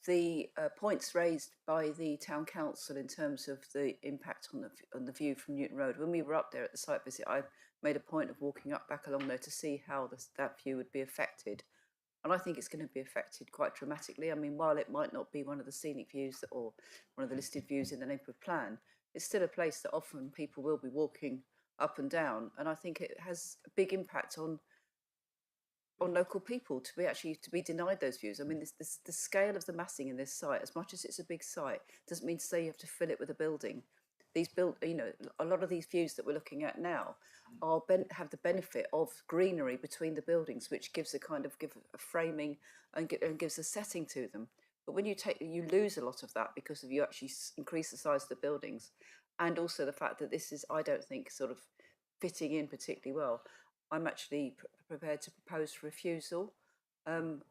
The points raised by the town council in terms of the impact on the view from Newton Road. When we were up there at the site visit, I made a point of walking back along there to see how that view would be affected. And I think it's going to be affected quite dramatically. I mean, while it might not be one of the scenic views or one of the listed views in the neighbourhood plan, it's still a place that often people will be walking up and down. And I think it has a big impact on local people to be denied those views. I mean, the scale of the massing in this site, as much as it's a big site, doesn't mean to say you have to fill it with a building. A lot of these views that we're looking at now have the benefit of greenery between the buildings, which gives a framing and gives a setting to them. But when you lose a lot of that because you actually increase the size of the buildings, and also the fact that this is, I don't think, sort of fitting in particularly well. I'm actually prepared to propose refusal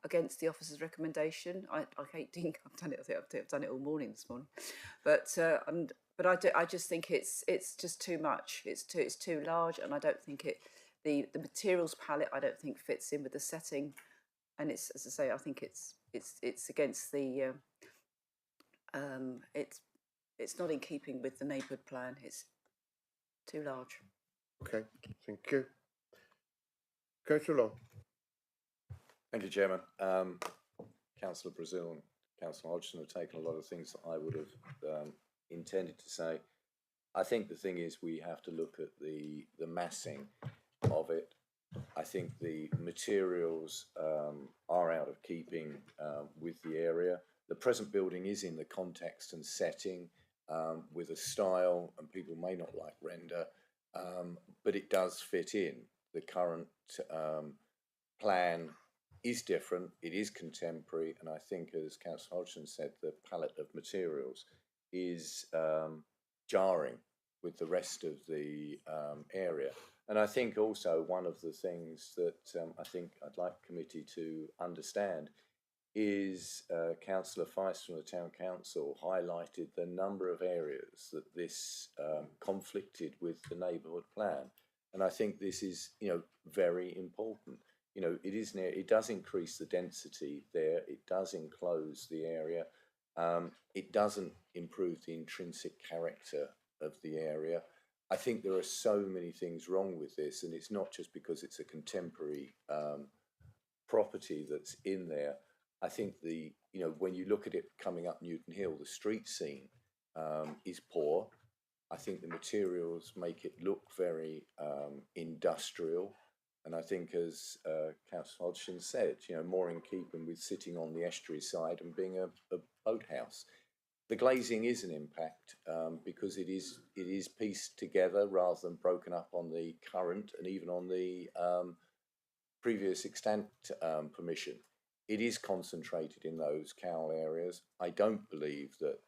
against the officer's recommendation. I hate doing. I've done it. I think I've done it all morning this morning, but I just think it's just too much. It's too large, and I don't think the materials palette I don't think fits in with the setting, and it's, as I say, I think it's against the it's not in keeping with the neighbourhood plan. It's too large. Okay, thank you. Councillor Long. Thank you, Chairman. Councillor Brazil and Councillor Hodgson have taken a lot of things that I would have intended to say. I think the thing is we have to look at the massing of it. I think the materials are out of keeping with the area. The present building is in the context and setting with a style, and people may not like render, but it does fit in. The current plan is different, it is contemporary, and I think, as Councillor Hodgson said, the palette of materials is jarring with the rest of the area. And I think also one of the things that I think I'd like the committee to understand is Councillor Feist from the Town Council highlighted the number of areas that this conflicted with the neighbourhood plan. And I think this is, very important. It does increase the density there. It does enclose the area. It doesn't improve the intrinsic character of the area. I think there are so many things wrong with this, and it's not just because it's a contemporary property that's in there. I think when you look at it coming up Newton Hill, the street scene is poor. I think the materials make it look very industrial. And I think, as Councillor Hodgson said, more in keeping with sitting on the estuary side and being a boathouse. The glazing is an impact because it is pieced together rather than broken up on the current and even on the previous extant permission. It is concentrated in those cowl areas. I don't believe that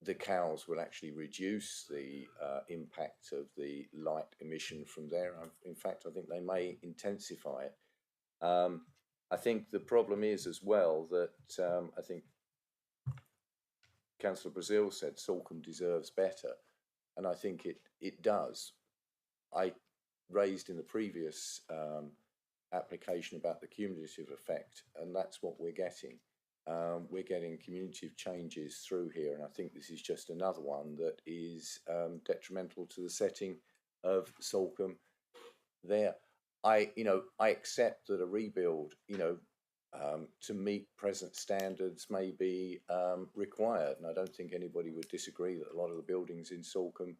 the cowls will actually reduce the impact of the light emission from there. In fact, I think they may intensify it. I think the problem is as well that I think Councillor Brazil said Salcombe deserves better, and I think it does. I raised in the previous application about the cumulative effect, and that's what we're getting. We're getting cumulative changes through here, and I think this is just another one that is detrimental to the setting of Salcombe there. I accept that a rebuild, to meet present standards may be required, and I don't think anybody would disagree that a lot of the buildings in Salcombe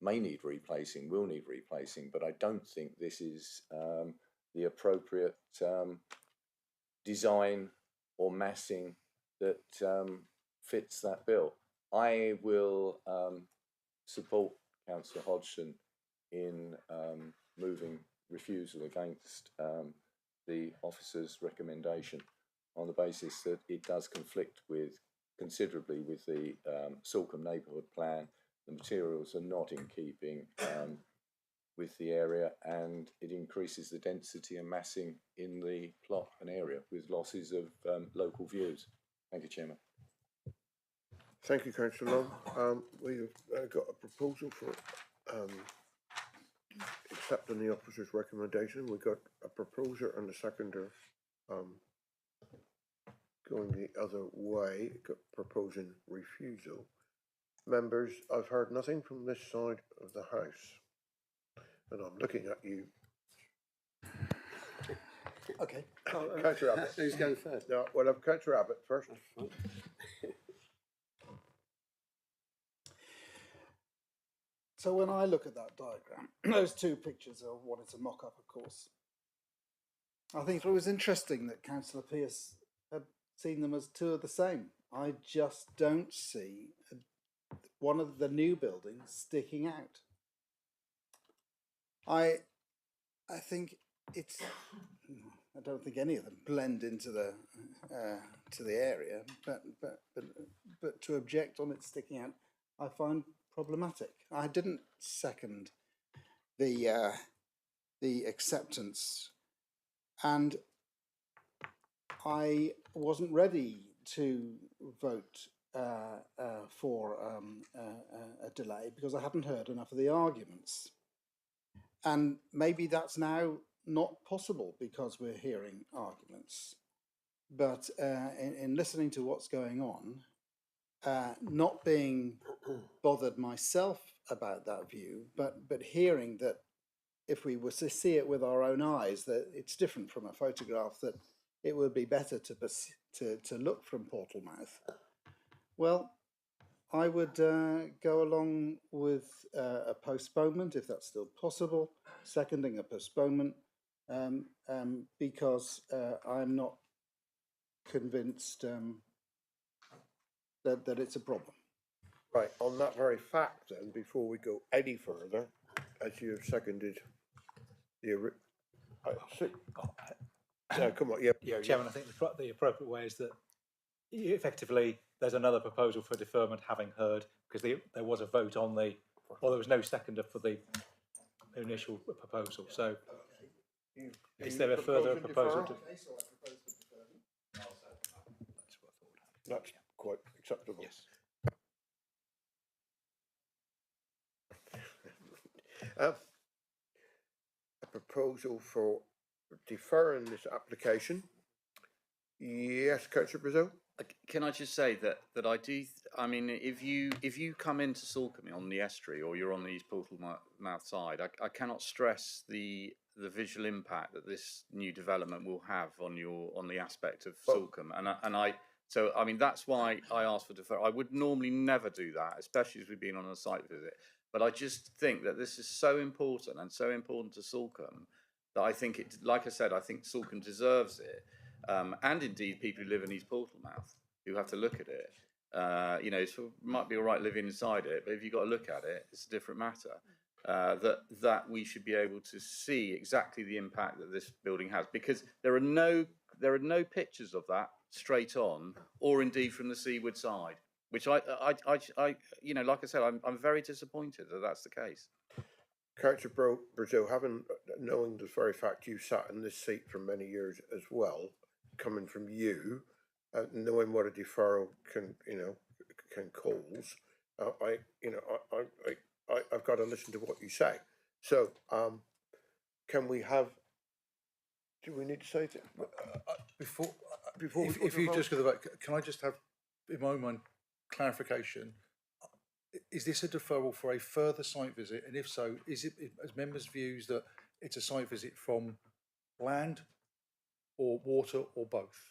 may need replacing, will need replacing, but I don't think this is the appropriate design or massing that fits that bill. I will support Councillor Hodgson in moving refusal against the officer's recommendation on the basis that it does conflict considerably with the Salcombe neighbourhood plan. The materials are not in keeping with the area, and it increases the density and massing in the plot and area with losses of local views. Thank you, Chairman. Thank you, Councillor Long. We've got a proposal for accepting the officer's recommendation. We've got a proposer and a seconder going the other way, proposing refusal. Members, I've heard nothing from this side of the House, and I'm looking at you. Okay. Councillor Abbott. Who's going first? No, well, I'm Councillor Abbott first. So when I look at that diagram, those two pictures are what is a mock-up, of course. I think it was interesting that Councillor Pearce had seen them as two of the same. I just don't see one of the new buildings sticking out. I think it's. I don't think any of them blend into the to the area, but to object on it sticking out, I find problematic. I didn't second the acceptance, and I wasn't ready to vote for a delay because I hadn't heard enough of the arguments. And maybe that's now not possible because we're hearing arguments. But in listening to what's going on, not being bothered myself about that view, but hearing that if we were to see it with our own eyes, that it's different from a photograph, that it would be better to look from Portalmouth. Well, I would go along with a postponement, if that's still possible, seconding a postponement, because I'm not convinced that it's a problem. Right, on that very fact then, before we go any further, as you have seconded the... No, come on, yeah. Chairman, I think the appropriate way is that effectively there's another proposal for deferment having heard, because there was a vote on there was no seconder for the initial proposal. So is there a further proposal? That's quite acceptable. Yes. A proposal for deferring this application. Yes, Councillor Brazil. Can I just say that I do? I mean, if you come into Salcombe on the estuary or you're on the East Portalmouth side, I cannot stress the visual impact that this new development will have on the aspect of Salcombe, So I mean that's why I asked for deferral. I would normally never do that, especially as we've been on a site visit. But I just think that this is so important and so important to Salcombe that I think it, like I said, I think Salcombe deserves it. And indeed people who live in East Portalmouth who have to look at it. You know, it might be all right living inside it, but if you've got to look at it, it's a different matter. That we should be able to see exactly the impact that this building has, because there are no pictures of that straight on, or indeed from the seaward side, which I you know, like I said, I'm very disappointed that that's the case. Councillor Brazil, knowing the very fact you sat in this seat for many years as well, coming from you, knowing what a deferral can cause, I've got to listen to what you say. So, can we have? Do we need to say that before if you just go the back? Can I just have, in my own mind, clarification? Is this a deferral for a further site visit, and if so, is it as members' views that it's a site visit from land, or water, or both?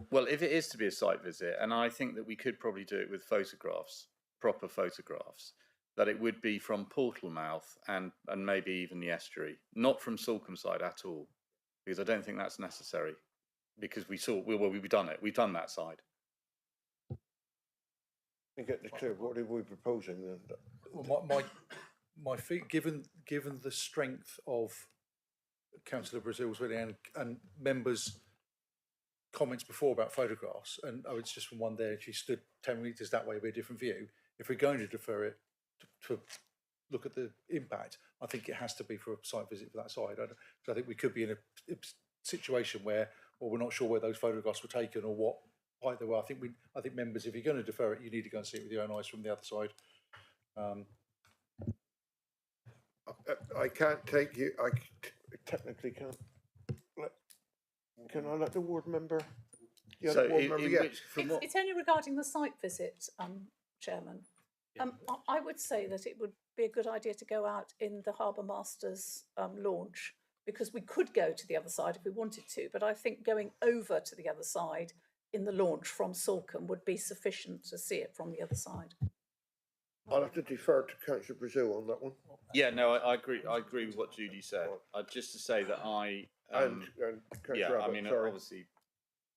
Well, if it is to be a site visit, and I think that we could probably do it with photographs, proper photographs, that it would be from Portalmouth and maybe even the estuary, not from Salcombe side at all, because I don't think that's necessary, because we've done it, we've done that side. You get the clear. What are we proposing then? Well, my feet, given the strength of Councillor Brazil's really and members' comments before about photographs, and it's just from one there. If you stood 10 metres that way, it'd be a different view. If we're going to defer it to look at the impact, I think it has to be for a site visit for that side. So I think we could be in a situation where, well, we're not sure where those photographs were taken or what height they were. I think members, if you're going to defer it, you need to go and see it with your own eyes from the other side. I can't take you. I technically can't. Can I let the ward member? It's only regarding the site visit, Chairman. I would say that it would be a good idea to go out in the Harbour Masters launch, because we could go to the other side if we wanted to, but I think going over to the other side in the launch from Salcombe would be sufficient to see it from the other side. I'll have to defer to Councillor Brazil on that one. Yeah, no, I agree. I agree with what Judy said. Just to say that obviously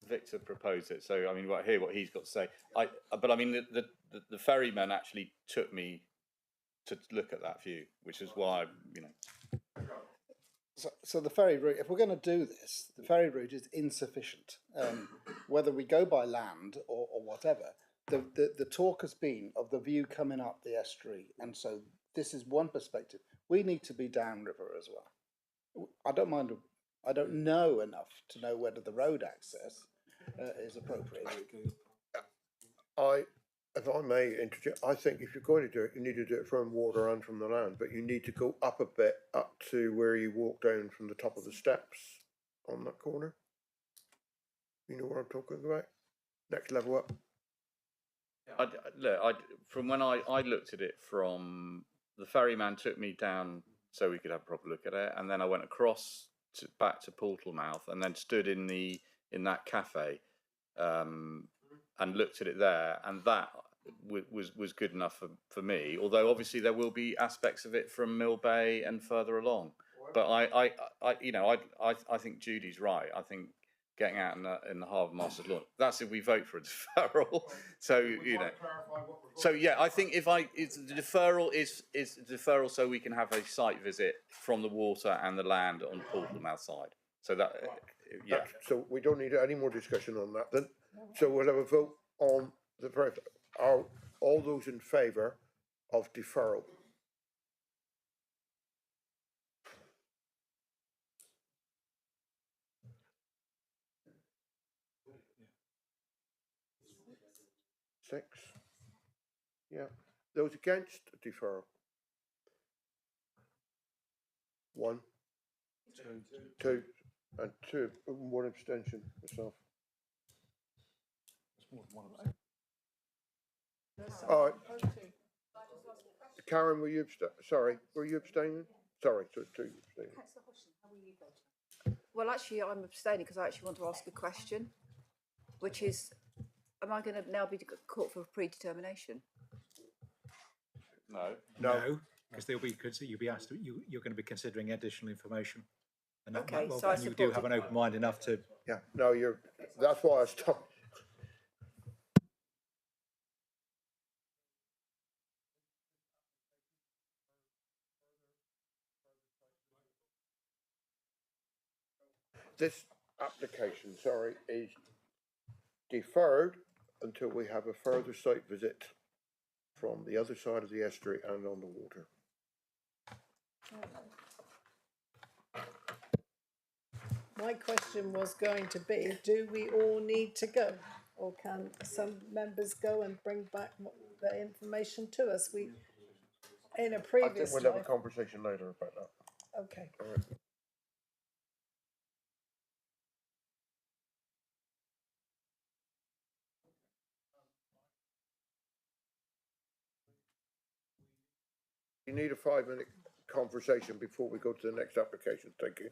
Victor proposed it, so I mean, I hear what he's got to say. But I mean, the ferryman actually took me to look at that view, which is why So the ferry route, if we're going to do this, the ferry route is insufficient. Whether we go by land or whatever, the talk has been of the view coming up the estuary, and so this is one perspective. We need to be downriver as well. I don't mind. I don't know enough to know whether the road access is appropriate. If I may interject, I think if you're going to do it, you need to do it from water and from the land, but you need to go up a bit, up to where you walk down from the top of the steps on that corner. You know what I'm talking about? Next level up. From when I looked at it, from the ferryman took me down so we could have a proper look at it, and then I went across back to Portalmouth, and then stood in that cafe and looked at it there, and that was good enough for me. Although obviously there will be aspects of it from Mill Bay and further along, but I think Judy's right. I think getting out in the Harbour Masters lawn, that's if we vote for a deferral. So I think if the deferral is deferral, so we can have a site visit from the water and the land on Portalmouth side. So so we don't need any more discussion on that then. So we'll have a vote on the first. Are all those in favour of deferral? Six. Yeah. Those against deferral? One. Two. And two. One abstention myself. All right. Karen, were you abstaining? Sorry, so two abstaining. Well, actually, I'm abstaining because I actually want to ask a question, which is, am I going to now be caught for predetermination? No. No, because you'll be asked. You're going to be considering additional information, and that, Okay, well, so I and you do support have it. an open mind enough to. Yeah, no, that's why I stopped. This application, sorry, is deferred until we have a further site visit from the other side of the estuary and on the water. My question was going to be, do we all need to go? Or can some members go and bring back the information to us? In a I think previous we'll have a life, conversation later about that. okay. All right. You need a 5-minute conversation before we go to the next application. Thank you.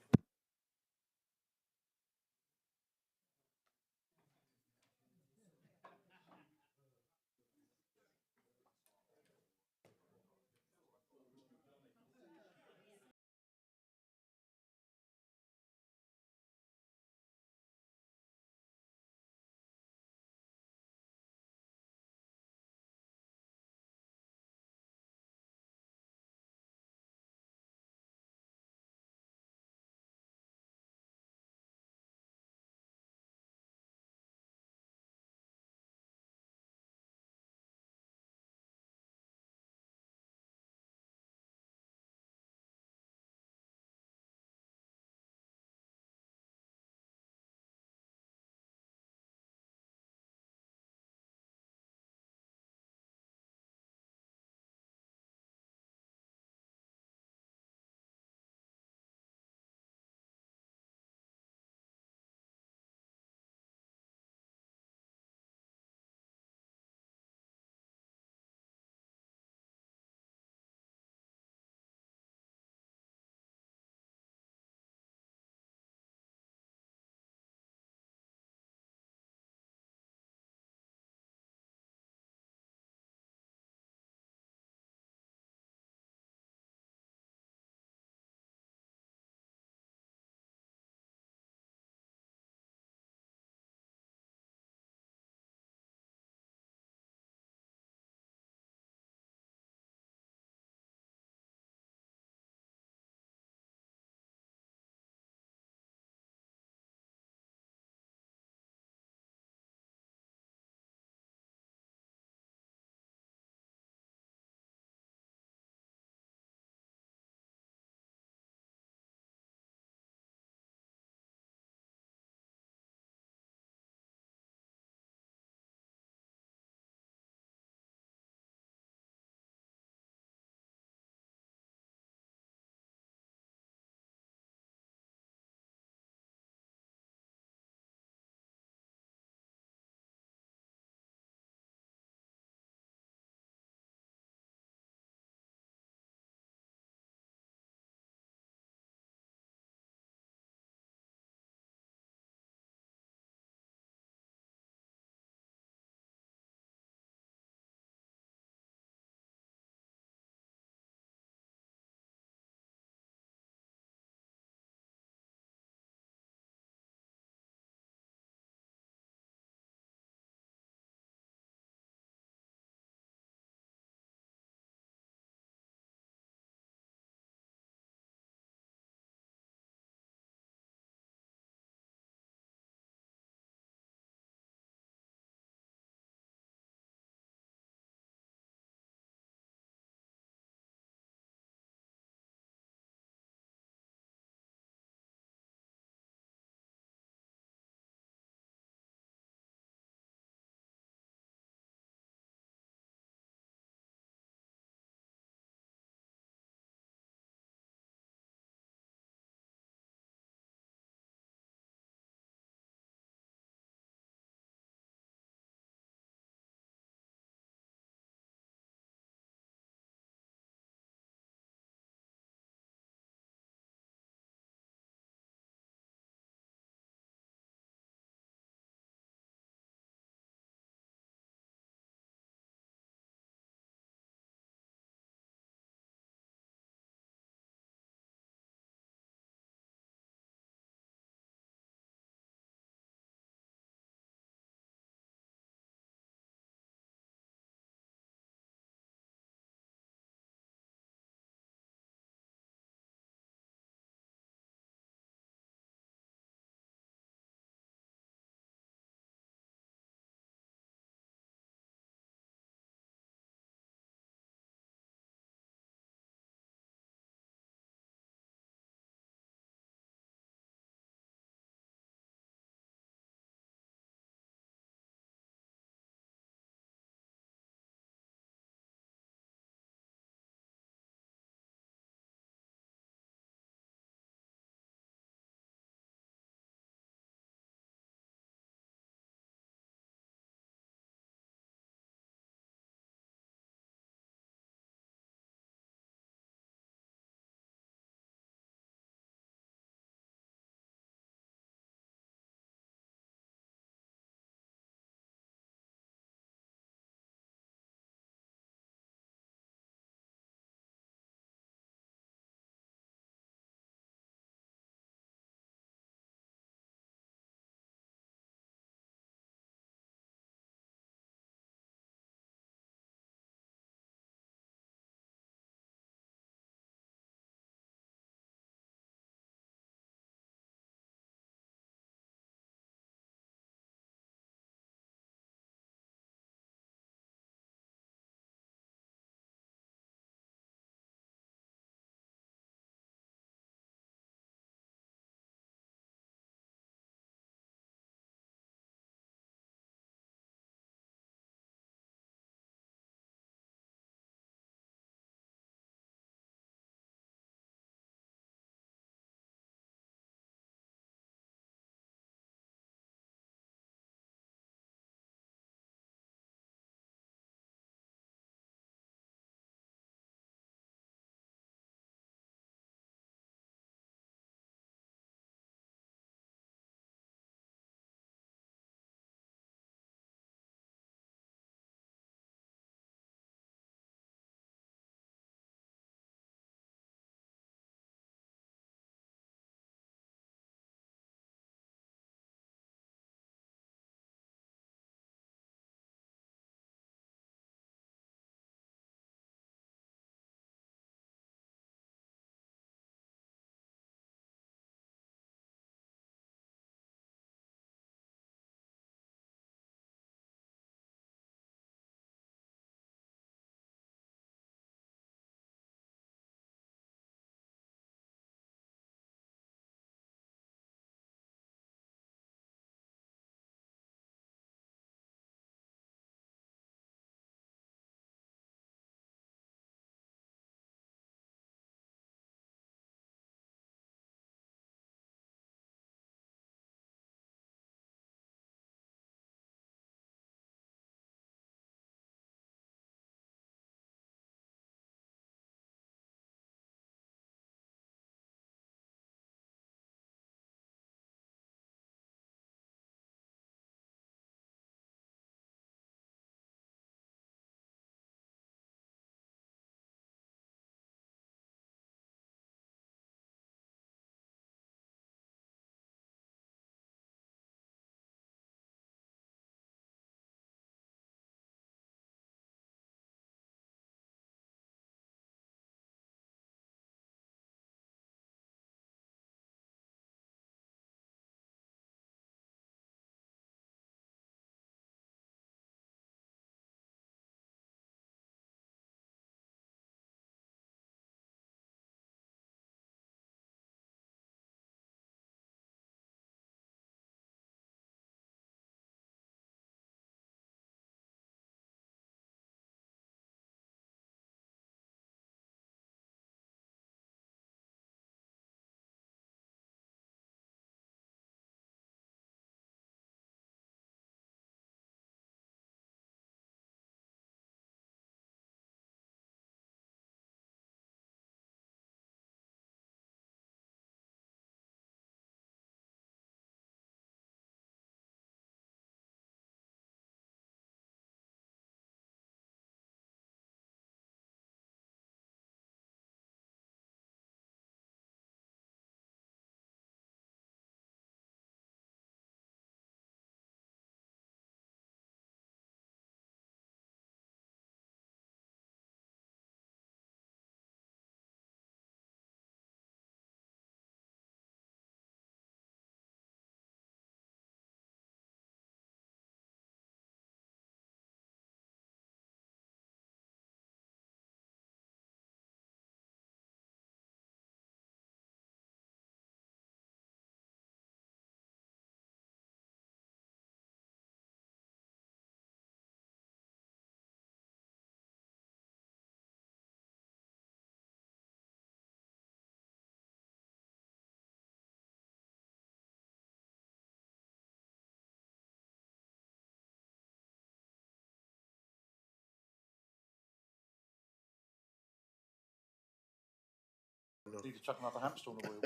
Need to chuck another hamster on the wheel.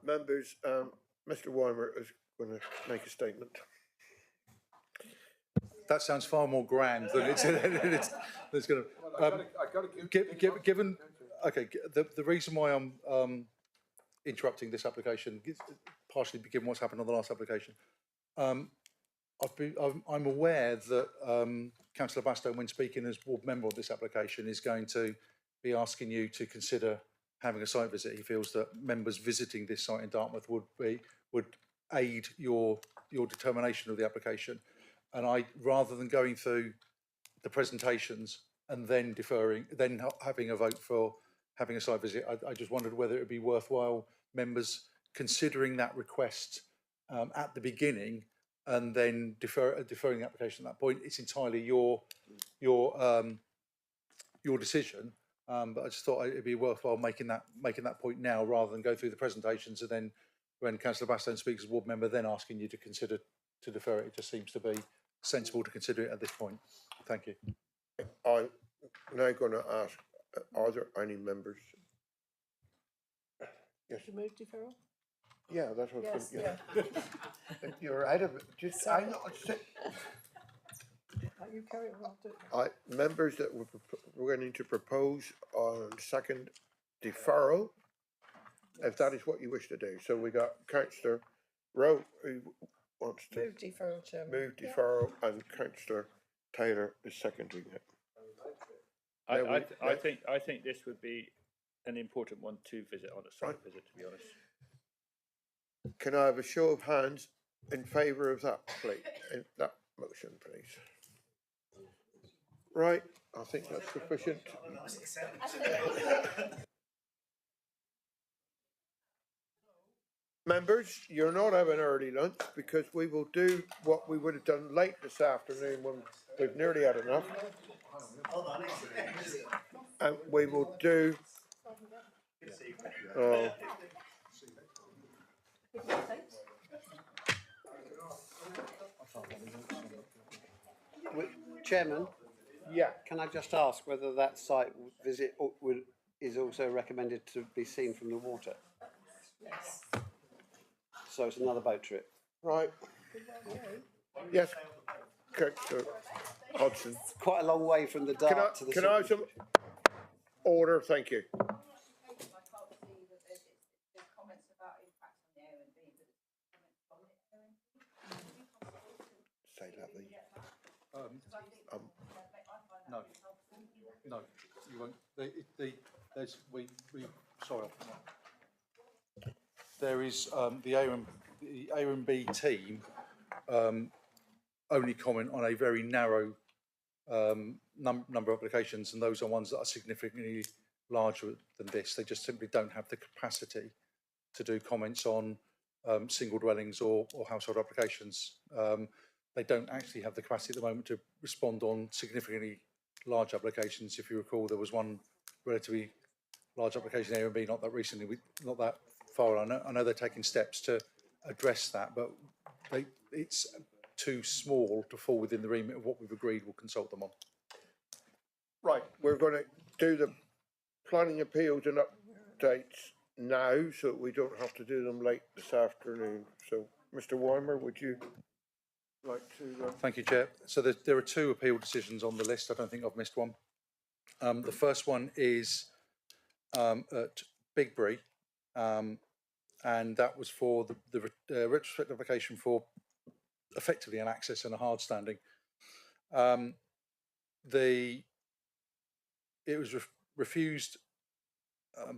Members, Mr. Weimer is going to make a statement. That sounds far more grand than it's going to. Given, okay, the reason why I'm interrupting this application, partially given what's happened on the last application, I'm aware that Councillor Bastow, when speaking as ward member of this application, is going to be asking you to consider having a site visit. He feels that members visiting this site in Dartmouth would aid your determination of the application. And rather than going through the presentations and then having a vote for having a site visit, I just wondered whether it would be worthwhile members considering that request at the beginning and then deferring the application at that point. It's entirely your decision. But I just thought it'd be worthwhile making that point now rather than go through the presentations and then when Councillor Bastow speaks as ward member, then asking you to consider to defer it. It just seems to be sensible to consider it at this point. Thank you. I'm now going to ask, are there any members? Yes. To move deferral? Yeah, that's what. Yes, Yeah. You're ahead of it. Just I know. You carry on. Members that we're going to propose on second deferral, if that is what you wish to do. So we got Councillor Rowe who wants to Move deferral, Chairman. move deferral, and Councillor Taylor is seconding it. I think this would be an important one to visit on a site visit, to be honest. Can I have a show of hands in favour of that, please? In that motion, please. Right, I think that's sufficient. Members, you're not having early lunch because we will do what we would have done late this afternoon when we've nearly had enough. And we will do. Chairman? Yeah. Can I just ask whether that site visit is also recommended to be seen from the water? Yes. So it's another boat trip? Right. Yes. Councillor Hodgson. It's quite a long way from the Dart to the... Can I have some order? Thank you. Say that, No, you won't. Sorry. There is the A&B team only comment on a very narrow number of applications, and those are ones that are significantly larger than this. They just simply don't have the capacity to do comments on single dwellings or household applications. They don't actually have the capacity at the moment to respond on significantly large applications. If you recall, there was one relatively large application A&B not that recently, not that far. I know they're taking steps to address that, but it's too small to fall within the remit of what we've agreed we'll consult them on. Right, we're going to do the planning appeals and updates now, so we don't have to do them late this afternoon. So, Mr. Weimer, would you like to? Thank you, Chair. So there are two appeal decisions on the list. I don't think I've missed one. The first one is at Bigbury, and that was for the retrospective application for effectively an access and a hard standing. It was refused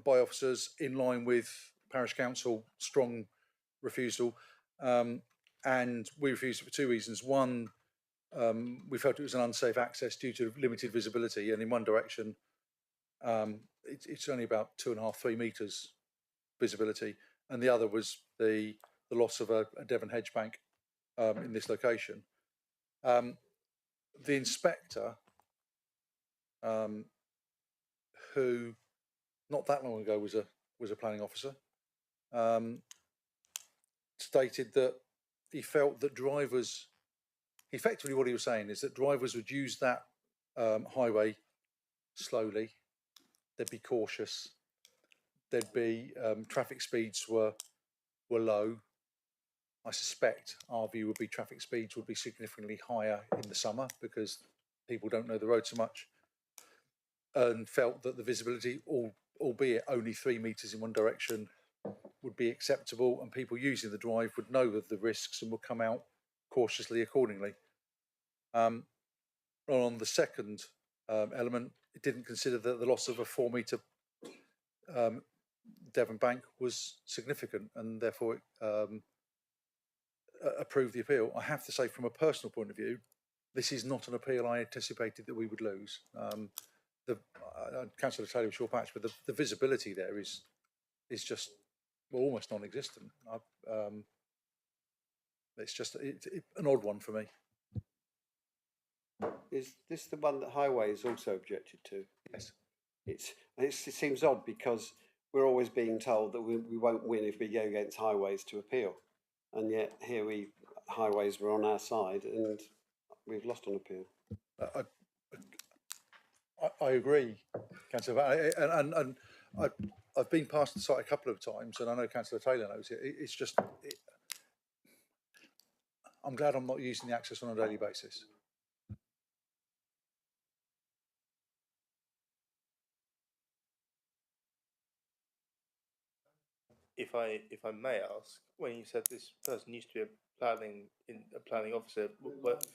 by officers in line with Parish Council strong refusal, and we refused it for two reasons. One, we felt it was an unsafe access due to limited visibility, and in one direction it's only about 2.5 3 meters visibility, and the other was the loss of a Devon hedge bank in this location. The inspector, who not that long ago was a planning officer, stated that he felt that drivers, effectively what he was saying is that drivers would use that highway slowly, they'd be cautious, there'd be traffic speeds were low. I suspect our view would be traffic speeds would be significantly higher in the summer because people don't know the road so much, and felt that the visibility, albeit only 3 metres in one direction, would be acceptable, and people using the drive would know of the risks and would come out cautiously accordingly. On the second element, it didn't consider that the loss of a 4 metre Devon bank was significant, and therefore approved the appeal. I have to say, from a personal point of view, this is not an appeal I anticipated that we would lose. Councillor Taylor was your patch, but the visibility there is just almost non-existent. It's just an odd one for me. Is this the one that Highways also objected to? Yes. It seems odd because we're always being told that we won't win if we go against Highways to appeal, and yet here Highways were on our side and we've lost on appeal. I agree, Councillor, and I've been past the site a couple of times, and I know Councillor Taylor knows it. It's just, I'm glad I'm not using the access on a daily basis. If I may ask, when you said this person used to be a planning officer, what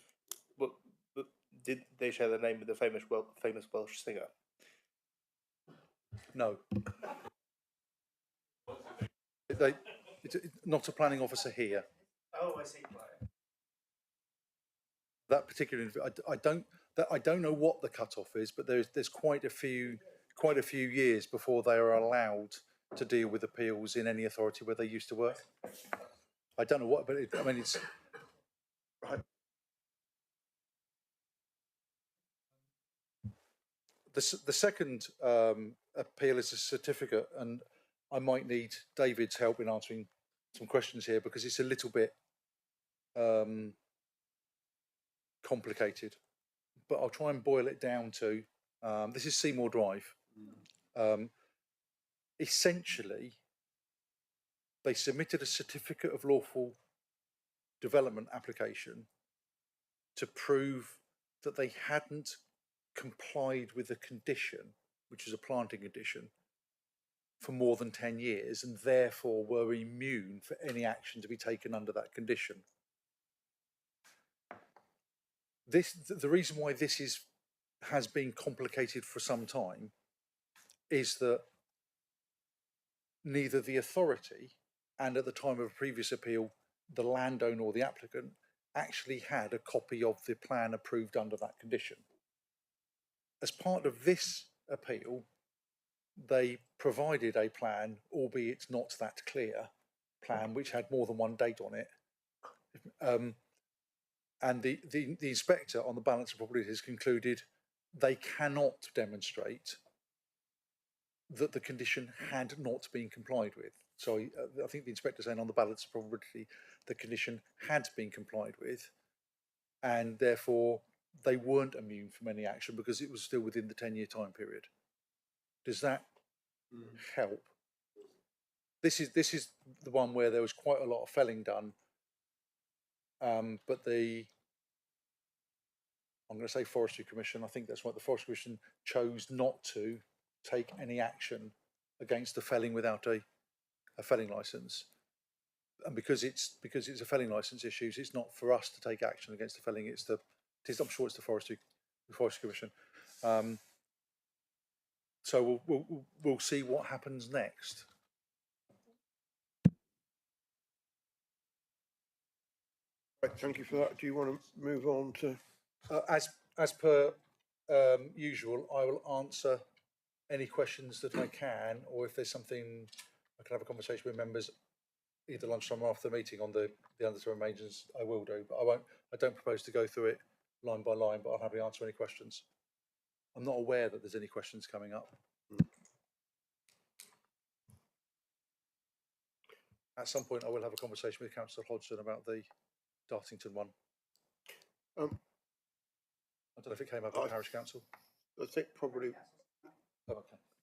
did they share the name with the famous Welsh singer? No. It's not a planning officer here. Oh, I see. That particular, I don't know what the cut-off is, but there's quite a few years before they are allowed to deal with appeals in any authority where they used to work. I don't know what, but it's right. The second appeal is a certificate, and I might need David's help in answering some questions here because it's a little bit complicated, but I'll try and boil it down to, this is Seymour Drive. Essentially, they submitted a certificate of lawful development application to prove that they hadn't complied with a condition, which is a planting condition, for more than 10 years, and therefore were immune for any action to be taken under that condition. The reason why this has been complicated for some time is that neither the authority and at the time of a previous appeal, the landowner or the applicant actually had a copy of the plan approved under that condition. As part of this appeal, they provided a plan, albeit not that clear plan, which had more than one date on it. And the inspector on the balance of probabilities concluded they cannot demonstrate that the condition had not been complied with. So I think the inspector saying on the balance of probability the condition had been complied with, and therefore they weren't immune from any action because it was still within the 10-year time period. Does that help? This is the one where there was quite a lot of felling done, but I'm going to say Forestry Commission, I think that's what the Forestry Commission chose not to take any action against the felling without a felling licence. And because it's a felling licence issues, it's not for us to take action against the felling. I'm sure it's the Forestry Commission. So we'll see what happens next. Right, thank you for that. Do you want to move on to? As per usual, I will answer any questions that I can, or if there's something I can have a conversation with members either lunchtime or after the meeting on the other two arrangements, I will do, but I don't propose to go through it line by line, but I'll happily answer any questions. I'm not aware that there's any questions coming up. at some point I will have a conversation with Councillor Hodgson about the Dartington one. Um, I don't know if it came up at Parish Council. I think probably Oh,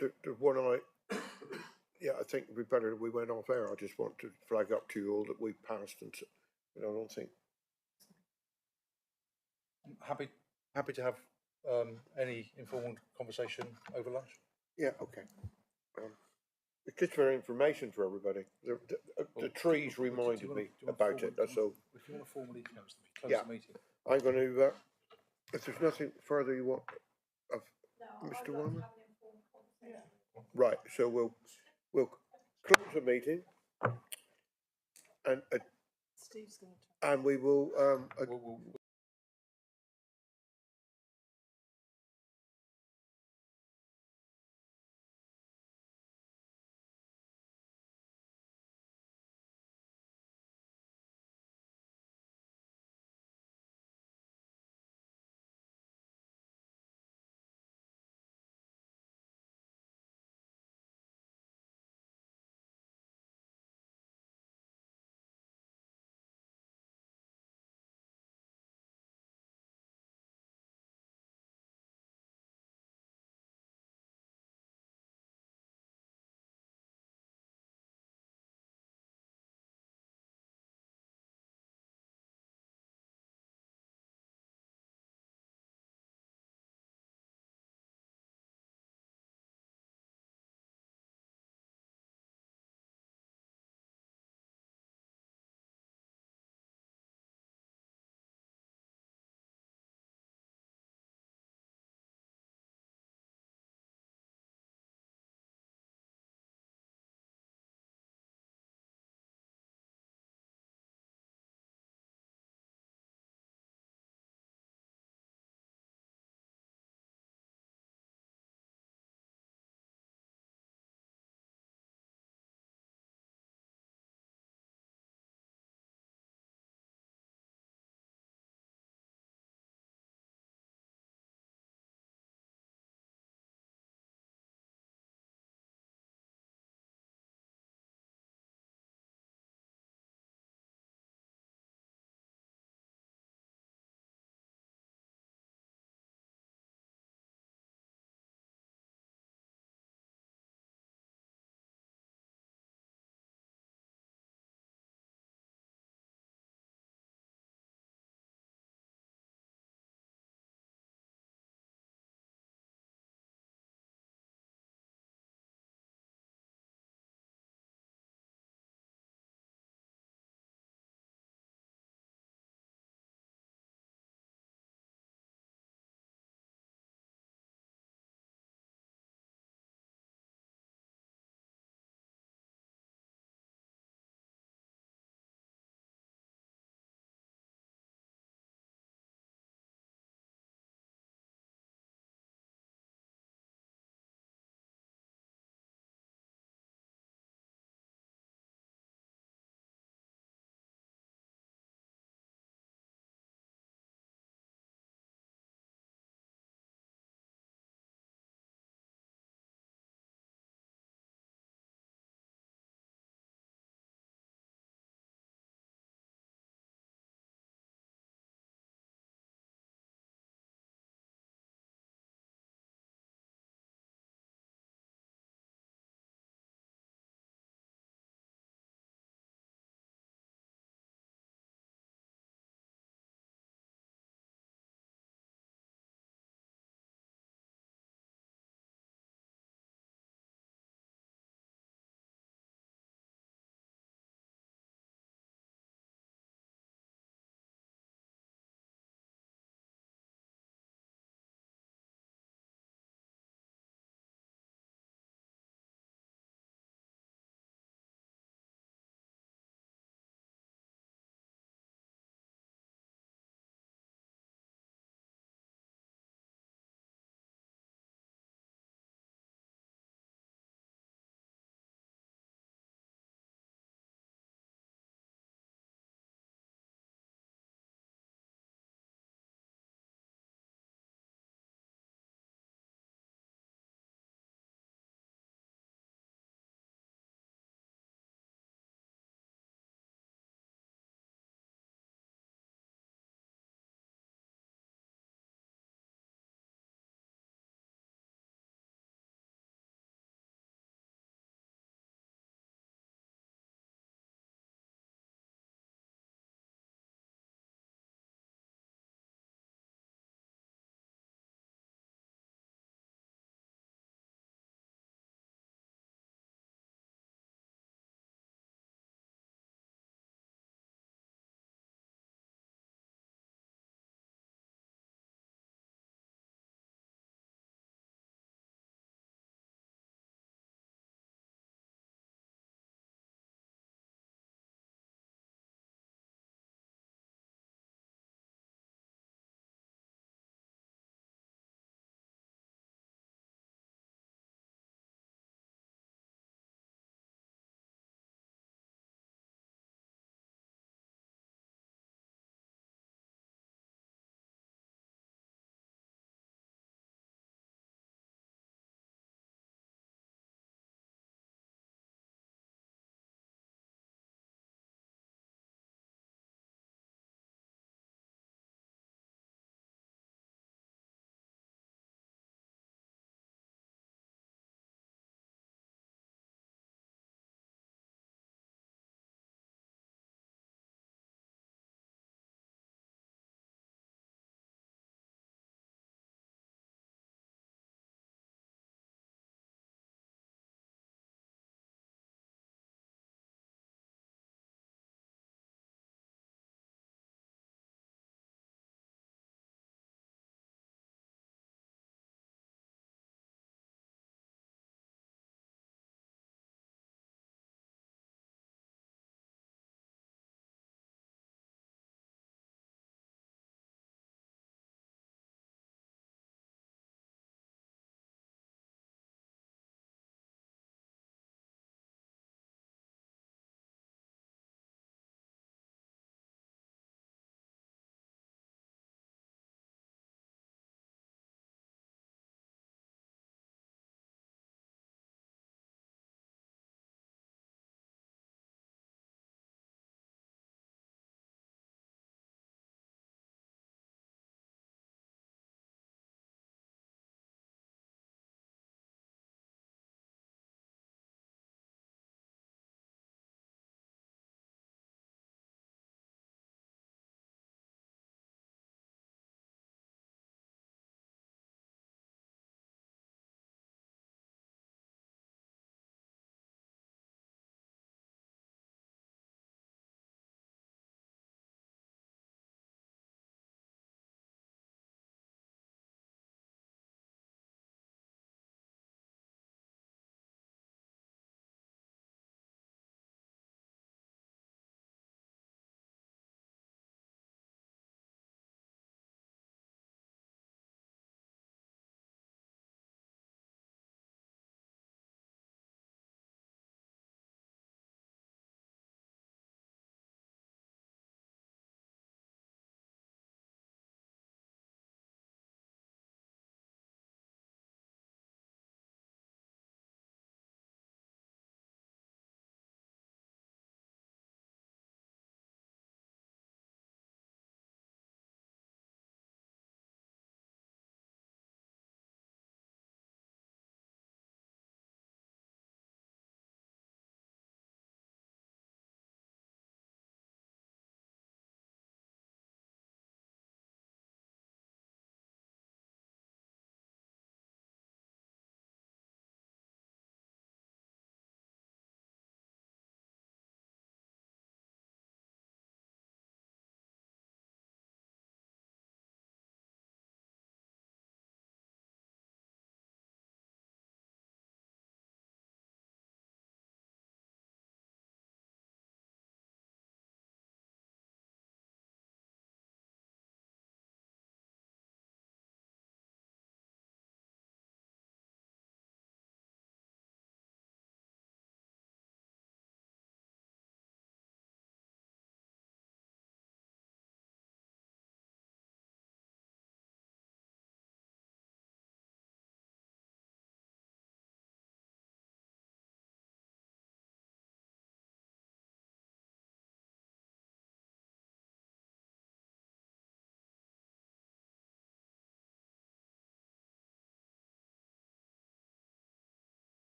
okay. the one yeah, I think it'd be better if we went off air. I just want to flag up to you all that we passed, and I don't think. I'm happy to have any informal conversation over lunch. Yeah, okay. It's just for information for everybody. The trees reminded me about it. That's all. If you want to formally close Yeah. the meeting. I'm going to. If there's nothing further you want, of Mr. Warner. Right. So we'll close the meeting, and Steve's going to. and we will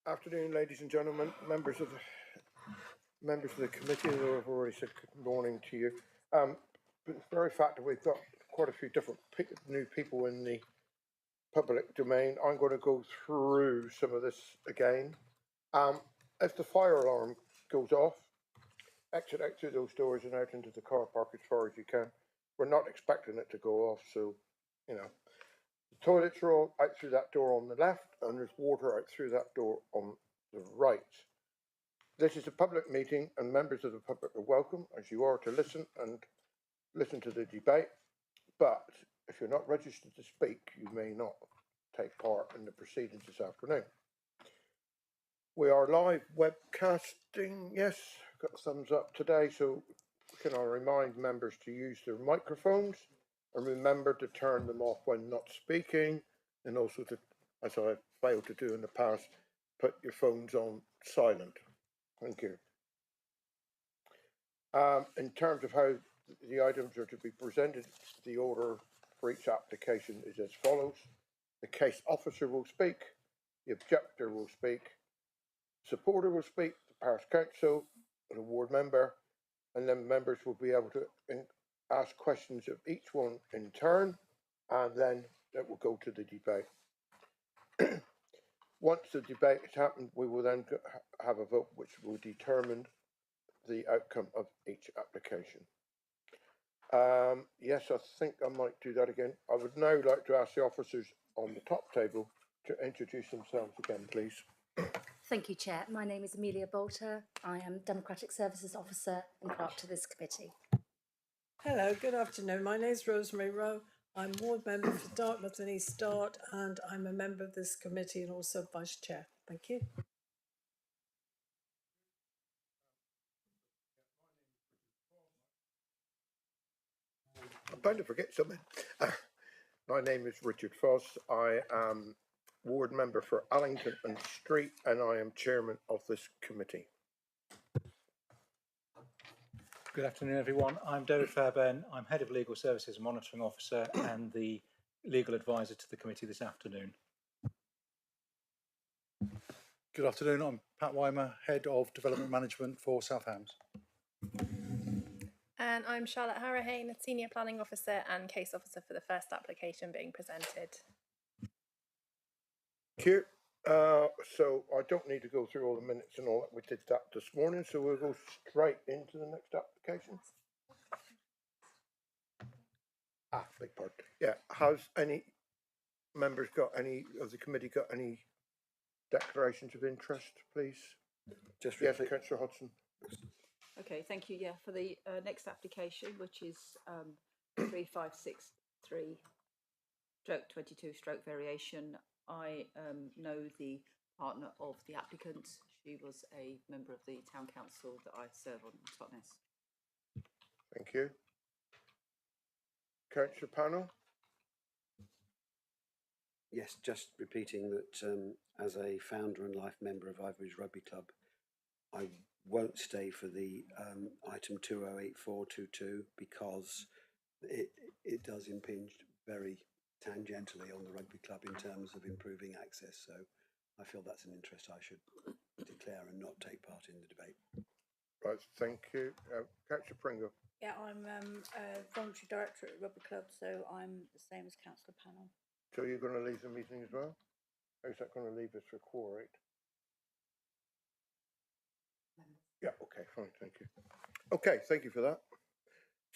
Afternoon, ladies and gentlemen, members of the committee who have already said good morning to you. But the very fact that we've got quite a few different new people in the public domain, I'm going to go through some of this again. If the fire alarm goes off, exit out through those doors and out into the car park as far as you can. We're not expecting it to go off, so, you know. The toilets are all out through that door on the left, and there's water out through that door on the right. This is a public meeting, and members of the public are welcome, as you are, to listen to the debate. But if you're not registered to speak, you may not take part in the proceedings this afternoon. We are live webcasting. Yes, got a thumbs up today, so can I remind members to use their microphones and remember to turn them off when not speaking, and also to, as I failed to do in the past, put your phones on silent. Thank you. In terms of how the items are to be presented, the order for each application is as follows. The case officer will speak, the objector will speak, supporter will speak, the parish council, the ward member, and then members will be able to ask questions of each one in turn, and then it will go to the debate. Once the debate has happened, we will then have a vote which will determine the outcome of each application. Yes, I think I might do that again. I would now like to ask the officers on the top table to introduce themselves again, please. Thank you, Chair. My name is Amelia Bolter. I am Democratic Services Officer and clerk to this committee. Hello, good afternoon. My name is Rosemary Rowe. I'm ward member for Dartmouth and East Dart, and I'm a member of this committee and also vice chair. Thank you. I'm bound to forget something. My name is Richard Foss. I am ward member for Allington and Street, and I am chairman of this committee. Good afternoon, everyone. I'm David Fairbairn. I'm Head of Legal Services and Monitoring Officer and the legal advisor to the committee this afternoon. Good afternoon, I'm Pat Weimer, Head of Development Management for South Hams. And I'm Charlotte Harrahane, Senior Planning Officer and Case Officer for the first application being presented. Thank you. So I don't need to go through all the minutes and all that. We did that this morning, so we'll go straight into the next application. Big pardon. Yeah, has any members got any of the committee got any declarations of interest, please? Just yes, Councillor Hodson. Okay, thank you. Yeah, for the next application, which is 3563/22 variation. I know the partner of the applicant. She was a member of the town council that I serve on Totnes. Thank you. Councillor Panel. Yes, just repeating that as a founder and life member of Ivory's Rugby Club, I won't stay for the item 208422 because it does impinge very tangentially on the rugby club in terms of improving access. So I feel that's an interest I should declare and not take part in the debate. Right, thank you. Councillor Pringle. Yeah, I'm a voluntary director at Rugby Club, so I'm the same as Councillor Panel. So you're going to leave the meeting as well? How's that going to leave us for quorum? Yeah, okay, fine, thank you. Okay, thank you for that.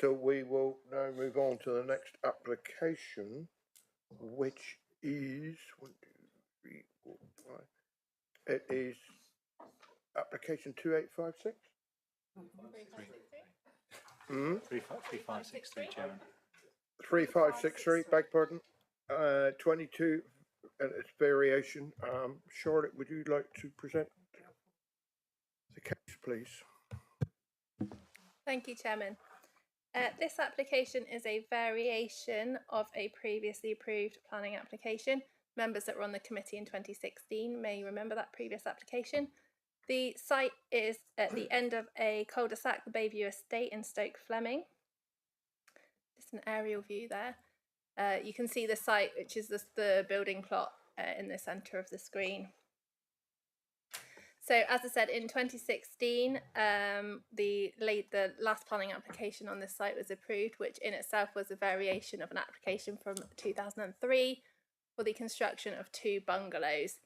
So we will now move on to the next application, which is 1, 2, 3, 4, 5. It is application 2856. 3563, Chairman. 3563, beg pardon. 22 and its variation. Charlotte, would you like to present the case, please? Thank you, Chairman. This application is a variation of a previously approved planning application. Members that were on the committee in 2016 may remember that previous application. The site is at the end of a cul-de-sac, the Bayview Estate in Stoke Fleming. Just an aerial view there. You can see the site, which is the building plot in the centre of the screen. So as I said, in 2016, the last planning application on this site was approved, which in itself was a variation of an application from 2003 for the construction of 2 bungalows.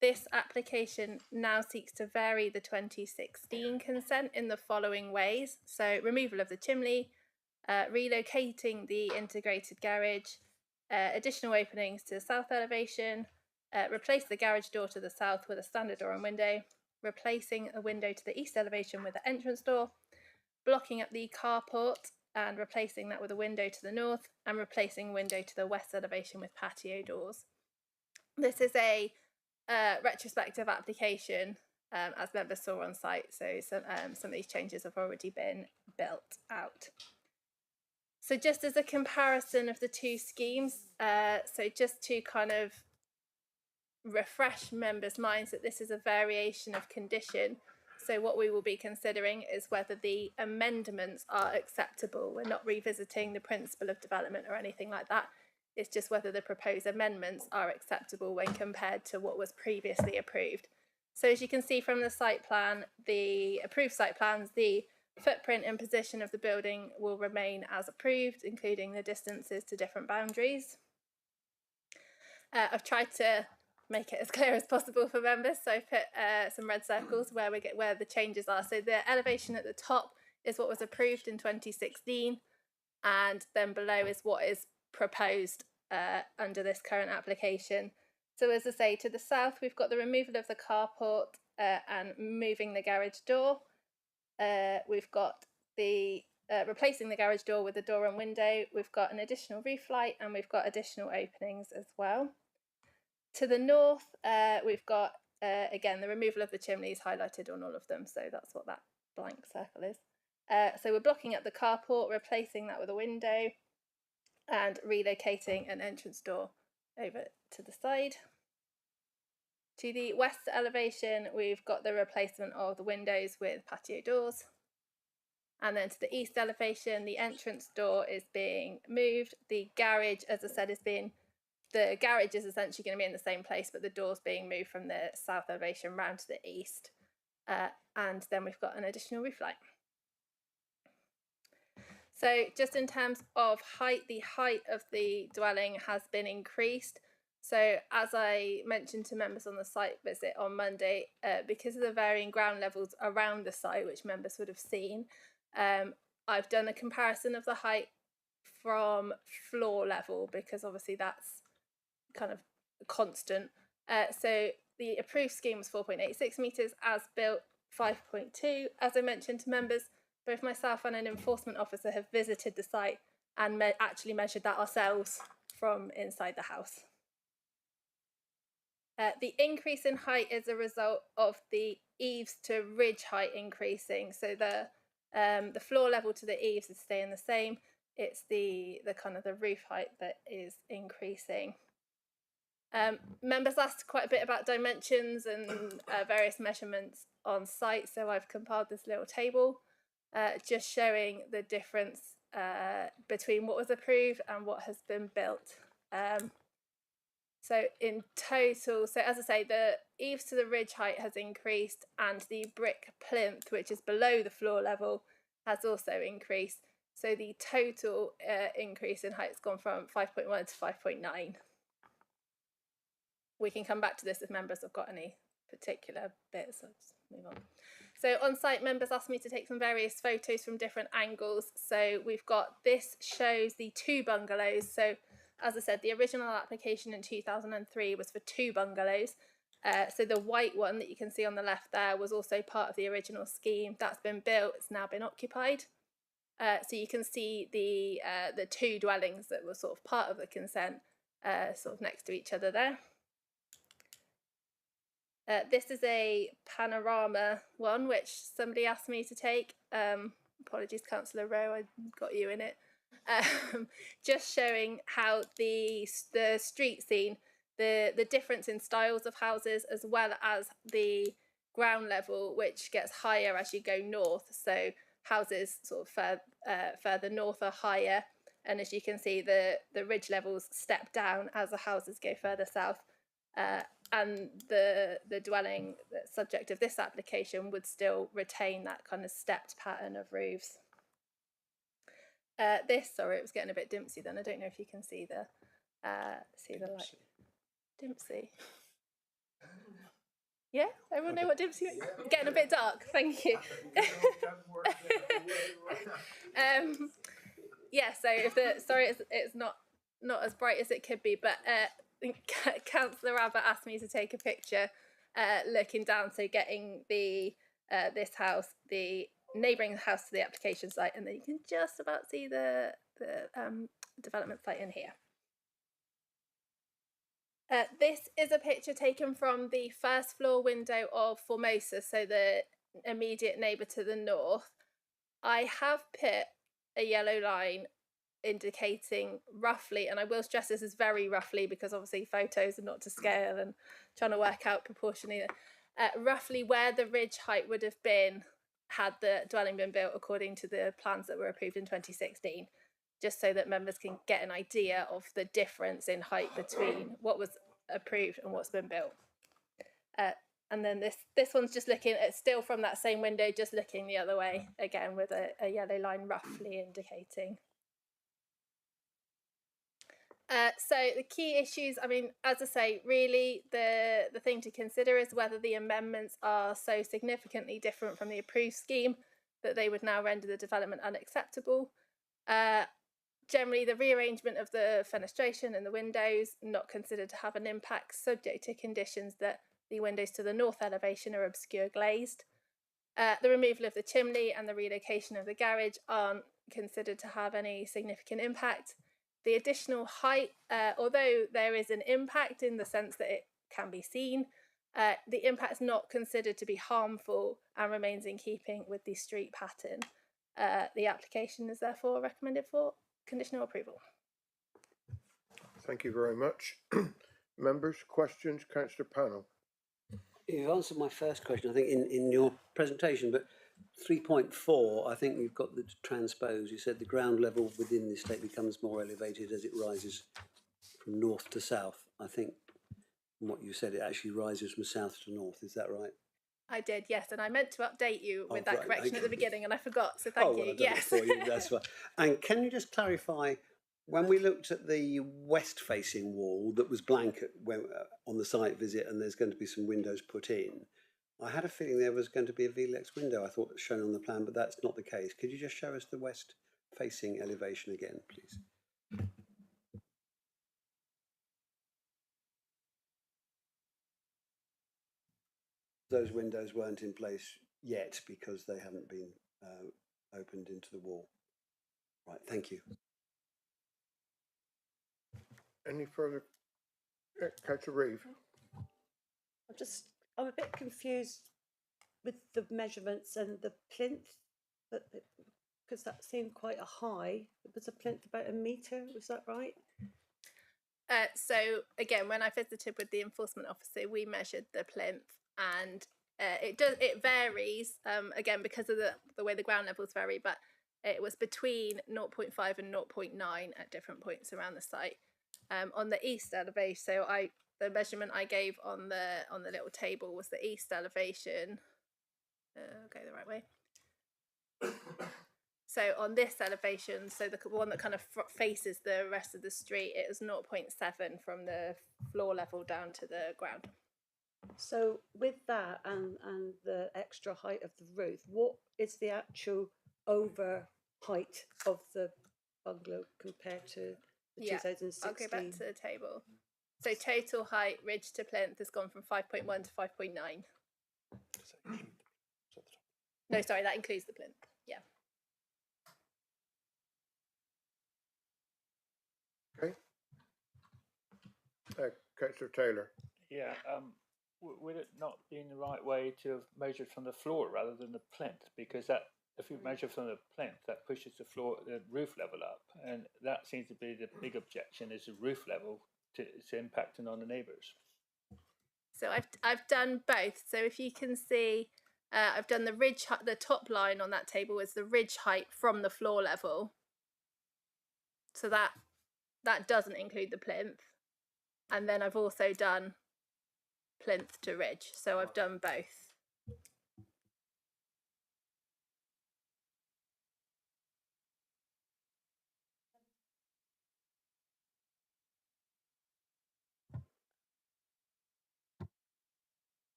This application now seeks to vary the 2016 consent in the following ways. So removal of the chimney, relocating the integrated garage, additional openings to the south elevation, replace the garage door to the south with a standard door and window, replacing a window to the east elevation with an entrance door, blocking up the carport and replacing that with a window to the north, and replacing a window to the west elevation with patio doors. This is a retrospective application, as members saw on site, so some of these changes have already been built out. So just as a comparison of the 2 schemes, so just to kind of refresh members' minds that this is a variation of condition. So what we will be considering is whether the amendments are acceptable. We're not revisiting the principle of development or anything like that. It's just whether the proposed amendments are acceptable when compared to what was previously approved. So as you can see from the site plan, the approved site plans, the footprint and position of the building will remain as approved, including the distances to different boundaries. I've tried to make it as clear as possible for members, so I've put some red circles where the changes are. So the elevation at the top is what was approved in 2016, and then below is what is proposed under this current application. So as I say, to the south we've got the removal of the carport and moving the garage door. We've got the replacing the garage door with a door and window. We've got an additional roof light, and we've got additional openings as well. To the north, we've got, again, the removal of the chimneys highlighted on all of them, so that's what that blank circle is. So we're blocking up the carport, replacing that with a window, and relocating an entrance door over to the side. To the west elevation, we've got the replacement of the windows with patio doors. And then to the east elevation, the entrance door is being moved. The garage, as I said, the garage is essentially going to be in the same place, but the door's being moved from the south elevation round to the east. And then we've got an additional roof light. So just in terms of height, the height of the dwelling has been increased. So as I mentioned to members on the site visit on Monday, because of the varying ground levels around the site, which members would have seen, I've done a comparison of the height from floor level, because obviously that's kind of constant. So the approved scheme was 4.86 metres, as built 5.2. As I mentioned to members, both myself and an enforcement officer have visited the site and actually measured that ourselves from inside the house. The increase in height is a result of the eaves to ridge height increasing. So the floor level to the eaves is staying the same. It's the kind of the roof height that is increasing. Members asked quite a bit about dimensions and various measurements on site, so I've compiled this little table just showing the difference between what was approved and what has been built. So in total, so as I say, the eaves to the ridge height has increased, and the brick plinth, which is below the floor level, has also increased. So the total increase in height has gone from 5.1 to 5.9. We can come back to this if members have got any particular bits. I'll just move on. So on site, members asked me to take some various photos from different angles. So we've got, this shows the 2 bungalows. So as I said, the original application in 2003 was for 2 bungalows. So the white one that you can see on the left there was also part of the original scheme. That's been built, it's now been occupied. So you can see the 2 dwellings that were sort of part of the consent sort of next to each other there. This is a panorama one, which somebody asked me to take. Apologies, Councillor Rowe, I got you in it. Just showing how the street scene, the difference in styles of houses, as well as the ground level, which gets higher as you go north. So houses sort of further north are higher, and as you can see, the ridge levels step down as the houses go further south. the dwelling that's subject of this application would still retain that kind of stepped pattern of roofs. Sorry, it was getting a bit dimpsy then. I don't know if you can see the light. Dimpsy. Yeah, everyone know what dimpsy is? Getting a bit dark. Thank you. Yeah, so if it's not as bright as it could be, but Councillor Abbott asked me to take a picture looking down, so getting the this house, the neighbouring house to the application site, and then you can just about see the development site in here. This is a picture taken from the first floor window of Formosa, so the immediate neighbour to the north. I have put a yellow line indicating roughly, and I will stress this is very roughly because obviously photos are not to scale and trying to work out proportionally, roughly where the ridge height would have been had the dwelling been built according to the plans that were approved in 2016, just so that members can get an idea of the difference in height between what was approved and what's been built. And then this one's just looking at, still from that same window, just looking the other way, again with a yellow line roughly indicating. So the key issues, I mean, as I say, really the thing to consider is whether the amendments are so significantly different from the approved scheme that they would now render the development unacceptable. Generally, the rearrangement of the fenestration and the windows not considered to have an impact, subject to conditions that the windows to the north elevation are obscure glazed. The removal of the chimney and the relocation of the garage aren't considered to have any significant impact. The additional height, although there is an impact in the sense that it can be seen, the impact is not considered to be harmful and remains in keeping with the street pattern. The application is therefore recommended for conditional approval. Thank you very much. Members, questions, Councillor Panel. You've answered my first question, I think, in your presentation, but 3.4, I think you've got the transpose. You said the ground level within the estate becomes more elevated as it rises from north to south. I think from what you said, it actually rises from south to north. Is that right? I did, yes, and I meant to update you with that right, correction okay. at the beginning, and I forgot, so thank you. Yes. For you, that's fine. And can you just clarify, when we looked at the west-facing wall that was blank on the site visit, and there's going to be some windows put in, I had a feeling there was going to be a VLEX window, I thought, shown on the plan, but that's not the case. Could you just show us the west-facing elevation again, please? Those windows weren't in place yet because they haven't been opened into the wall. Right, thank you. Any further? Councillor Reeve. I'm a bit confused with the measurements and the plinth, because that seemed quite a high. Was the plinth about 1 metre? Was that right? So again, when I visited with the enforcement officer, we measured the plinth, and it varies again because of the way the ground levels vary, but it was between 0.5 and 0.9 at different points around the site. On the east elevation, so the measurement I gave on the little table was the east elevation. Go the right way. So on this elevation, so the one that kind of faces the rest of the street, it was 0.7 from the floor level down to the ground. So with that and the extra height of the roof, what is the actual over height of the bungalow compared to the 2016? I'll go back to the table. So total height, ridge to plinth, has gone from 5.1 to 5.9. No, sorry, that includes the plinth. Yeah. Okay. Councillor Taylor. Yeah. Would it not be in the right way to have measured from the floor rather than the plinth? Because that, if you measure from the plinth, that pushes the roof level up, and that seems to be the big objection: is the roof level to impacting on the neighbours. So I've done both. So if you can see, I've done the ridge. The top line on that table is the ridge height from the floor level. So that doesn't include the plinth, and then I've also done plinth to ridge. So I've done both.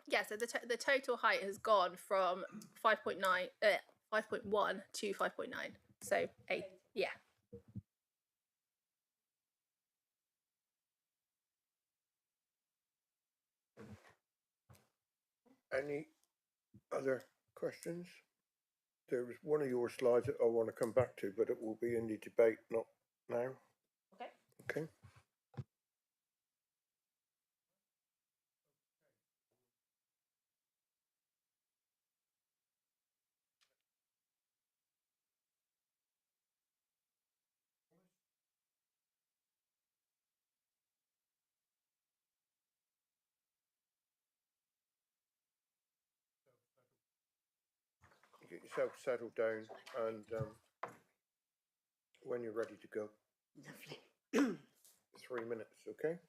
Yeah, so the total height has gone from 5.1 to 5.9. So 8, yeah. Any other questions? There was one of your slides that I want to come back to, but it will be in the debate, not now. Okay. Okay. Get yourself settled down, and when you're ready to go. Lovely. 3 minutes, okay?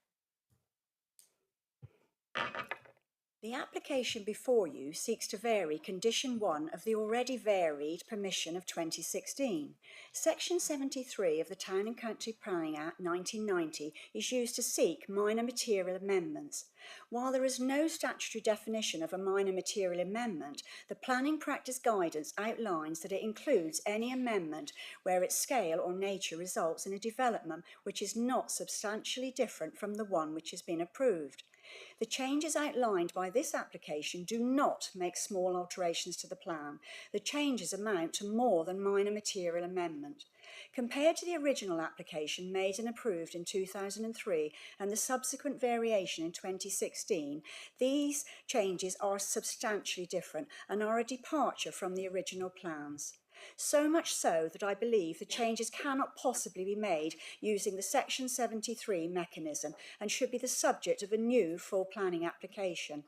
The application before you seeks to vary Condition 1 of the already varied permission of 2016. Section 73 of the Town and County Planning Act 1990 is used to seek minor material amendments. While there is no statutory definition of a minor material amendment, the planning practice guidance outlines that it includes any amendment where its scale or nature results in a development which is not substantially different from the one which has been approved. The changes outlined by this application do not make small alterations to the plan. The changes amount to more than minor material amendment. Compared to the original application made and approved in 2003 and the subsequent variation in 2016, these changes are substantially different and are a departure from the original plans. So much so that I believe the changes cannot possibly be made using the Section 73 mechanism and should be the subject of a new full planning application.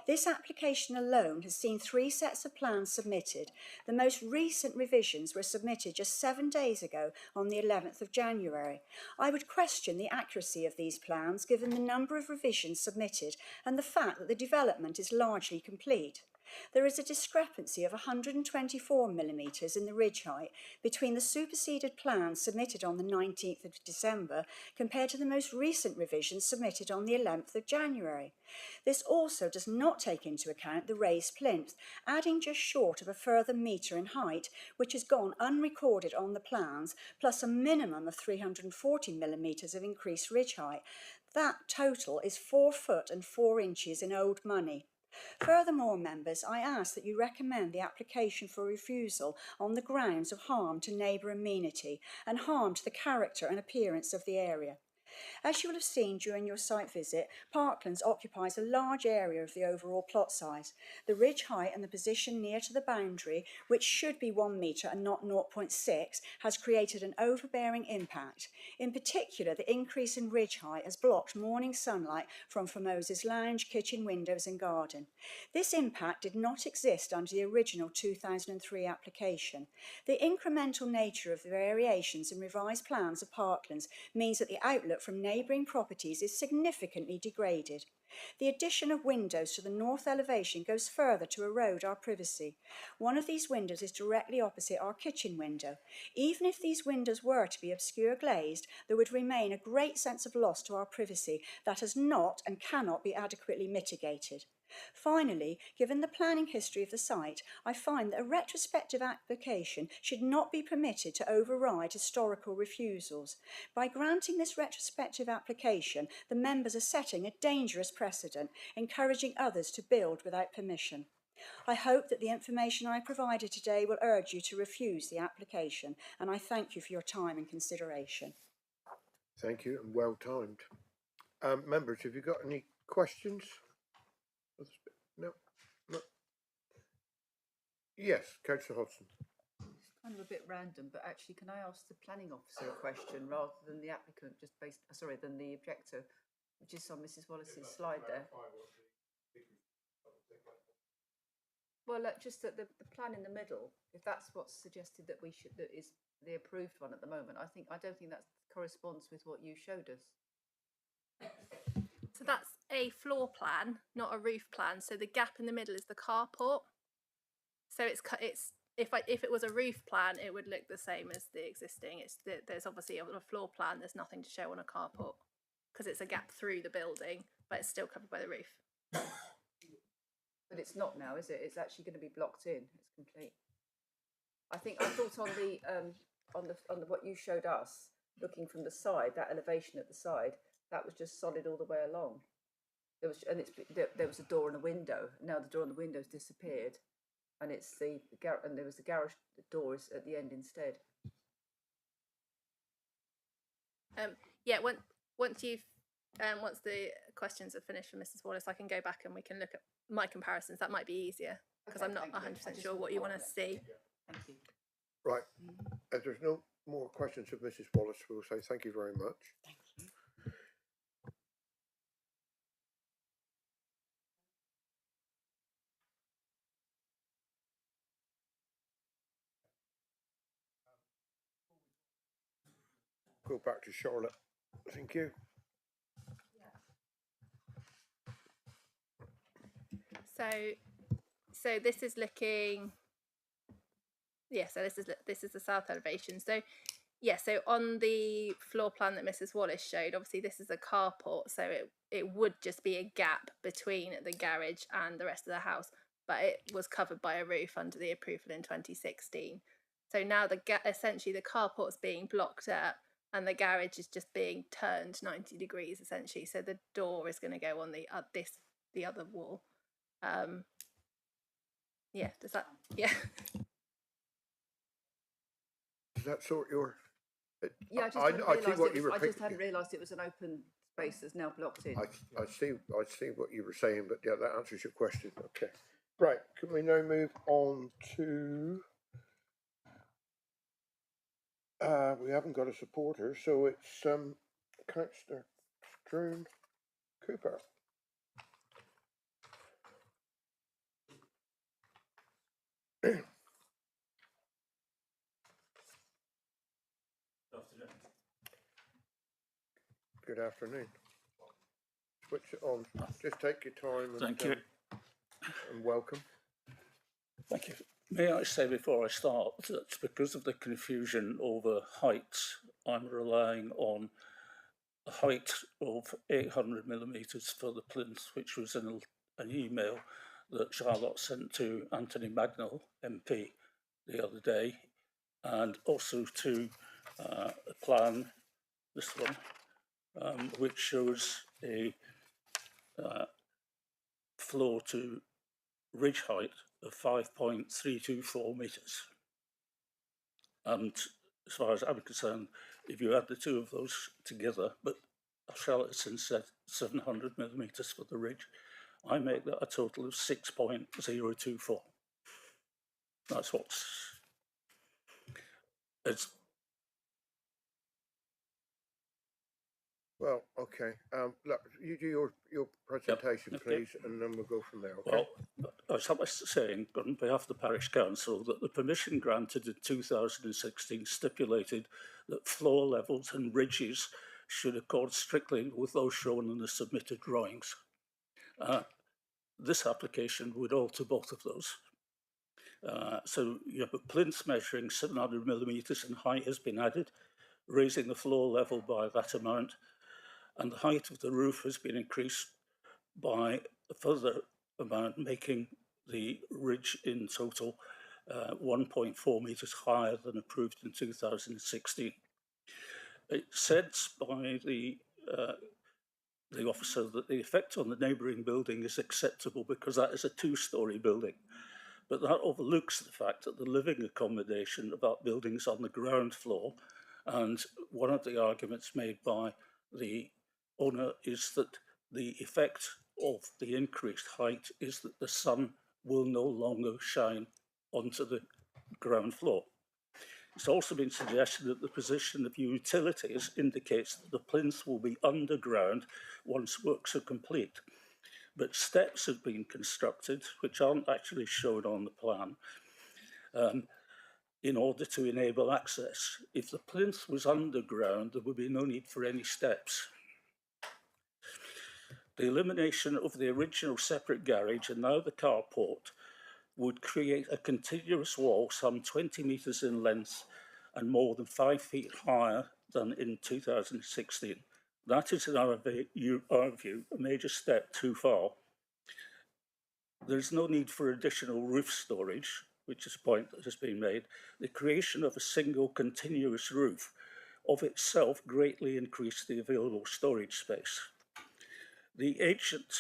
This application alone has seen 3 sets of plans submitted. The most recent revisions were submitted just 7 days ago on the 11th of January. I would question the accuracy of these plans given the number of revisions submitted and the fact that the development is largely complete. There is a discrepancy of 124 millimetres in the ridge height between the superseded plans submitted on the 19th of December compared to the most recent revisions submitted on the 11th of January. This also does not take into account the raised plinth, adding just short of a further metre in height, which has gone unrecorded on the plans, plus a minimum of 340 millimetres of increased ridge height. That total is 4 foot and 4 inches in old money. Furthermore, members, I ask that you recommend the application for refusal on the grounds of harm to neighbour amenity and harm to the character and appearance of the area. As you will have seen during your site visit, Parklands occupies a large area of the overall plot size. The ridge height and the position near to the boundary, which should be 1 metre and not 0.6, has created an overbearing impact. In particular, the increase in ridge height has blocked morning sunlight from Formosa's lounge, kitchen windows and garden. This impact did not exist under the original 2003 application. The incremental nature of the variations in revised plans of Parklands means that the outlook from neighbouring properties is significantly degraded. The addition of windows to the north elevation goes further to erode our privacy. One of these windows is directly opposite our kitchen window. Even if these windows were to be obscure glazed, there would remain a great sense of loss to our privacy that has not and cannot be adequately mitigated. Finally, given the planning history of the site, I find that a retrospective application should not be permitted to override historical refusals. By granting this retrospective application, the members are setting a dangerous precedent, encouraging others to build without permission. I hope that the information I provided today will urge you to refuse the application, and I thank you for your time and consideration. Thank you, and well timed. Members, have you got any questions? No. Yes, Councillor Hodgson. It's kind of a bit random, but actually, can I ask the planning officer a question rather than the applicant, just based, sorry, than the objector, which is on Mrs. Wallace's slide there? Well, just that the plan in the middle, if that's what's suggested that we should, that is the approved one at the moment, I don't think that corresponds with what you showed us. So that's a floor plan, not a roof plan. So the gap in the middle is the carport. So it's if it was a roof plan, it would look the same as the existing. There's obviously on a floor plan, there's nothing to show on a carport because it's a gap through the building, but it's still covered by the roof. But it's not now, is it? It's actually going to be blocked in. It's complete. I thought on the what you showed us, looking from the side, that elevation at the side, that was just solid all the way along. There was a door and a window. Now the door and the window's disappeared, and it's and there was the garage doors at the end instead. Yeah. Once the questions are finished for Mrs. Wallace, I can go back and we can look at my comparisons. That might be easier because I'm not 100% sure what you want to see. Thank you. Right. If there's no more questions of Mrs. Wallace, we'll say thank you very much. Thank you. Go back to Charlotte. Thank you. So this is looking. Yeah, so this is the south elevation. So yeah, so on the floor plan that Mrs. Wallace showed, obviously this is a carport, so it would just be a gap between the garage and the rest of the house, but it was covered by a roof under the approval in 2016. So now essentially the carport's being blocked up and the garage is just being turned 90 degrees essentially. So the door is going to go on the other wall. Yeah, does that? Yeah. Does that sort your? Yeah, I just hadn't realised it was an open space that's now blocked in. I see what you were saying, but yeah, that answers your question. Okay, right. Can we now move on to? We haven't got a supporter, so it's Councillor Struan Cooper. Good afternoon. Switch it on. Just take your time. Thank you. And welcome. Thank you. May I say before I start that because of the confusion over heights, I'm relying on a height of 800 millimetres for the plinth, which was an email that Charlotte sent to Anthony Magnell, MP, the other day, and also to a plan, this one, which shows a floor to ridge height of 5.324 metres. And as far as I'm concerned, if you add the two of those together, but Charlotteson said 700 millimetres for the ridge, I make that a total of 6.024. That's it's. Well, okay. Look, you do your presentation, please, and then we'll go from there. Okay? Well, I was saying on behalf of the parish council that the permission granted in 2016 stipulated that floor levels and ridges should accord strictly with those shown in the submitted drawings. This application would alter both of those. So you have a plinth measuring 700 millimetres in height has been added, raising the floor level by that amount, and the height of the roof has been increased by a further amount, making the ridge in total 1.4 metres higher than approved in 2016. It says by the officer that the effect on the neighbouring building is acceptable because that is a two-storey building. But that overlooks the fact that the living accommodation about buildings on the ground floor, and one of the arguments made by the owner is that the effect of the increased height is that the sun will no longer shine onto the ground floor. It's also been suggested that the position of utilities indicates that the plinth will be underground once works are complete. But steps have been constructed, which aren't actually shown on the plan, in order to enable access. If the plinth was underground, there would be no need for any steps. The elimination of the original separate garage and now the carport would create a continuous wall some 20 metres in length and more than 5 feet higher than in 2016. That is, in our view, a major step too far. There is no need for additional roof storage, which is a point that has been made. The creation of a single continuous roof of itself greatly increased the available storage space. The agent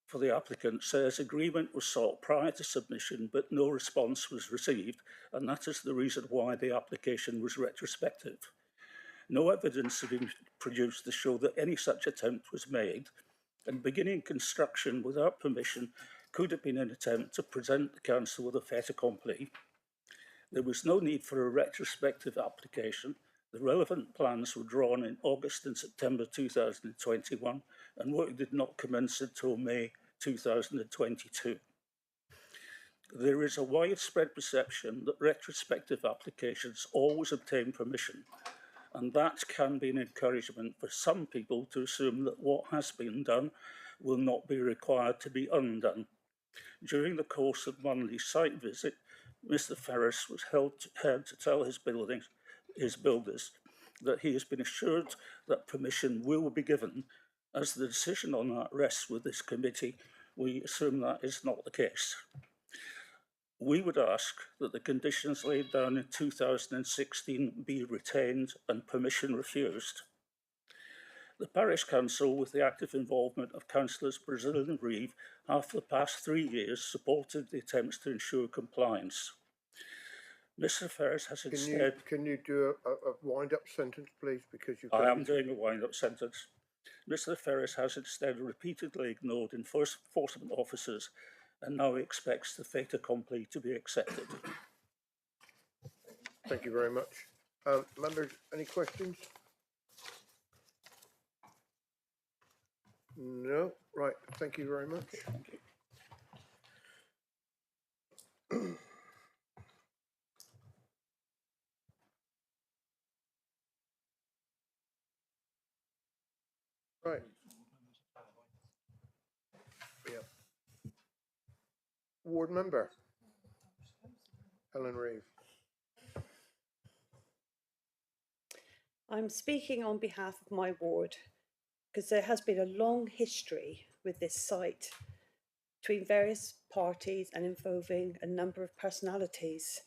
for the applicant says agreement was sought prior to submission, but no response was received, and that is the reason why the application was retrospective. No evidence has been produced to show that any such attempt was made, and beginning construction without permission could have been an attempt to present the council with a fait accompli. There was no need for a retrospective application. The relevant plans were drawn in August and September 2021, and work did not commence until May 2022. There is a widespread perception that retrospective applications always obtain permission, and that can be an encouragement for some people to assume that what has been done will not be required to be undone. During the course of Monley's site visit, Mr. Ferris was heard to tell his builders that he has been assured that permission will be given. As the decision on that rests with this committee, we assume that is not the case. We would ask that the conditions laid down in 2016 be retained and permission refused. The Parish Council, with the active involvement of Councillors Brazil and Reeve, have for the past 3 years supported the attempts to ensure compliance. Mr. Ferris has instead... Can you do a wind-up sentence, please? Because you've I am doing a wind-up sentence. Mr. Ferris has instead repeatedly ignored enforcement officers and now expects the fait accompli to be accepted. Thank you very much. Members, any questions? No? Right, thank you very much. Thank you. Right. Yeah. Ward member, Helen Reeve. I'm speaking on behalf of my ward because there has been a long history with this site between various parties and involving a number of personalities.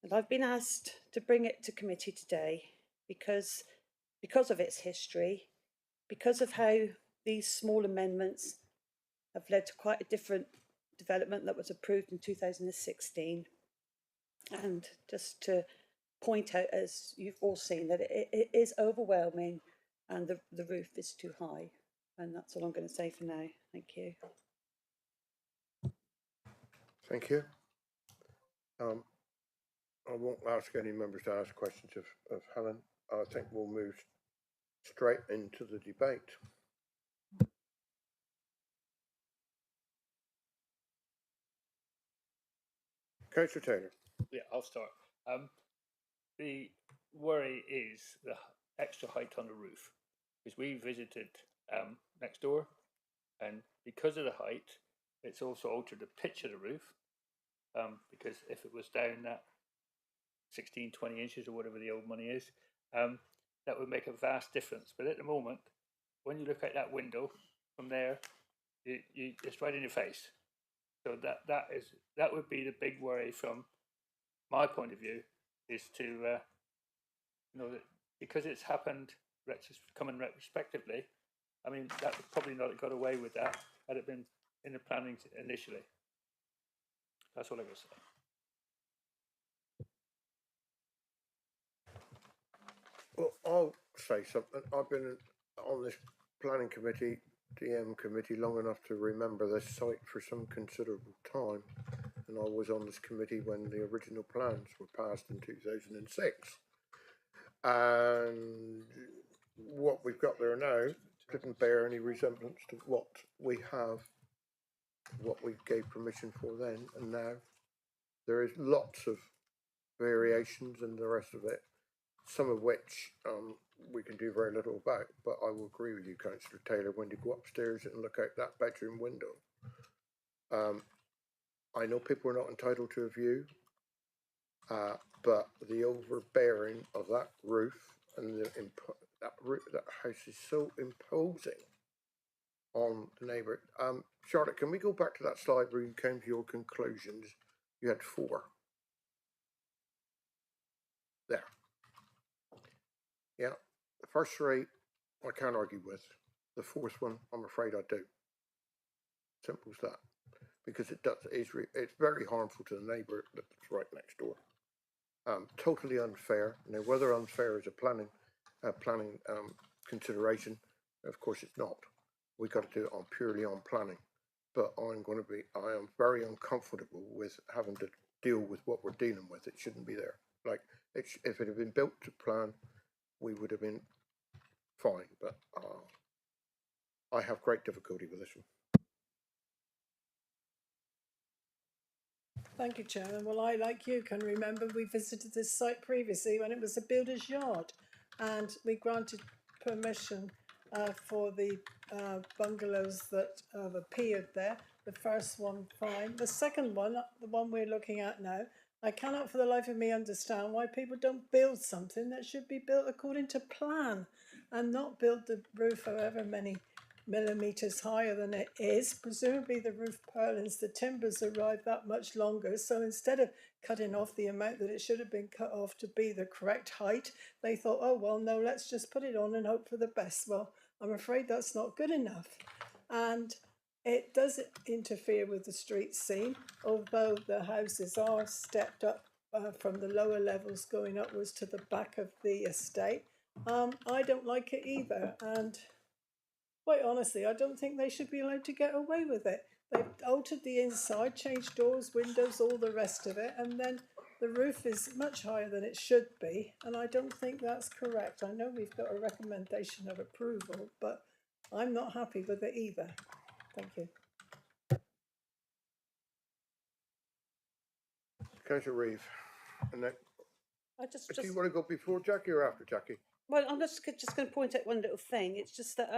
And I've been asked to bring it to committee today because of its history, because of how these small amendments have led to quite a different development that was approved in 2016. And just to point out, as you've all seen, that it is overwhelming and the roof is too high. And that's all I'm going to say for now. Thank you. Thank you. I won't ask any members to ask questions of Helen. I think we'll move straight into the debate. Councillor Taylor. Yeah, I'll start. The worry is the extra height on the roof, because we visited next door, and because of the height, it's also altered the pitch of the roof, because if it was down that 16, 20 inches or whatever the old money is, that would make a vast difference. But at the moment, when you look at that window from there, it's right in your face. So that would be the big worry from my point of view, is to know that because it's happened coming retrospectively. I mean, that would probably not have got away with that had it been in the planning initially. That's all I was saying. Well, I'll say something. I've been on this planning committee, DM committee, long enough to remember this site for some considerable time. And I was on this committee when the original plans were passed in 2006. And what we've got there now didn't bear any resemblance to what we have, what we gave permission for then and now. There is lots of variations and the rest of it. some of which we can do very little about. But I will agree with you, Councillor Taylor, when you go upstairs and look out that bedroom window. I know people are not entitled to a view, but the overbearing of that roof and that house is so imposing on the neighbour. Charlotte, can we go back to that slide where you came to your conclusions? You had 4. There. Yeah, the first 3 I can't argue with. The 4th one, I'm afraid I do. Simple as that. Because it's very harmful to the neighbour that's right next door. Totally unfair. Now, whether unfair is a planning consideration, of course it's not. We got to do it purely on planning. But I am very uncomfortable with having to deal with what we're dealing with. It shouldn't be there. Like, if it had been built to plan, we would have been fine. But I have great difficulty with this one. Thank you, Chairman. Well, I, like you, can remember we visited this site previously when it was a builder's yard, and we granted permission for the bungalows that have appeared there. The first one, fine. The second one, the one we're looking at now, I cannot for the life of me understand why people don't build something that should be built according to plan and not build the roof however many millimetres higher than it is. Presumably the roof purlins, the timbers arrive that much longer, so instead of cutting off the amount that it should have been cut off to be the correct height, they thought, oh well, no, let's just put it on and hope for the best. Well, I'm afraid that's not good enough, and it does interfere with the street scene, although the houses are stepped up from the lower levels going upwards to the back of the estate. I don't like it either, and quite honestly, I don't think they should be allowed to get away with it. They've altered the inside, changed doors, windows, all the rest of it, and then the roof is much higher than it should be, and I don't think that's correct. I know we've got a recommendation of approval, but I'm not happy with it either. Thank you. Councillor Reeve. And then, do you just want to go before Jackie or after Jackie? well, I'm just going to point out one little thing. It's just that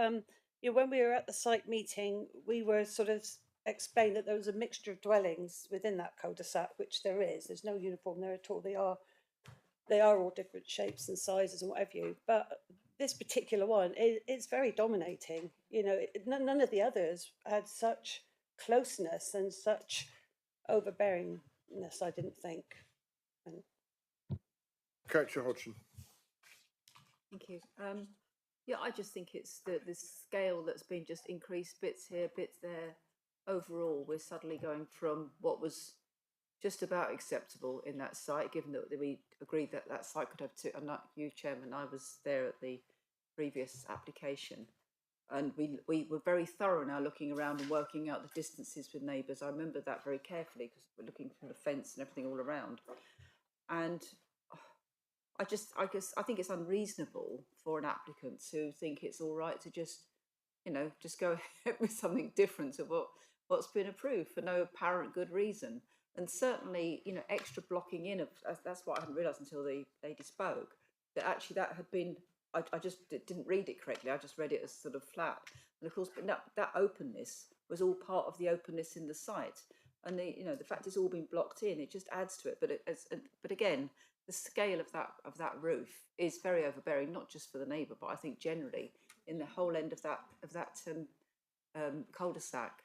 you know, when we were at the site meeting, we were sort of explained that there was a mixture of dwellings within that cul-de-sac, which there is. There's no uniform there at all. They are all different shapes and sizes and what have you. But this particular one is very dominating. You know, none of the others had such closeness and such overbearingness, I didn't think. Councillor Hodgson. Thank you. Yeah, I just think it's the scale that's been just increased, bits here, bits there. Overall, we're suddenly going from what was just about acceptable in that site, given that we agreed that that site could have 2. I'm not you, Chairman. I was there at the previous application, and we were very thorough now, looking around and working out the distances with neighbours. I remember that very carefully because we're looking from the fence and everything all around, and I think it's unreasonable for an applicant to think it's all right to just go ahead with something different to what's been approved for no apparent good reason. And certainly, extra blocking in of, that's what I hadn't realised until the lady spoke, that actually that had been, I just didn't read it correctly. I just read it as sort of flat. And of course, but that openness was all part of the openness in the site. And the fact it's all been blocked in, it just adds to it. But again, the scale of that roof is very overbearing, not just for the neighbour, but I think generally in the whole end of that cul-de-sac.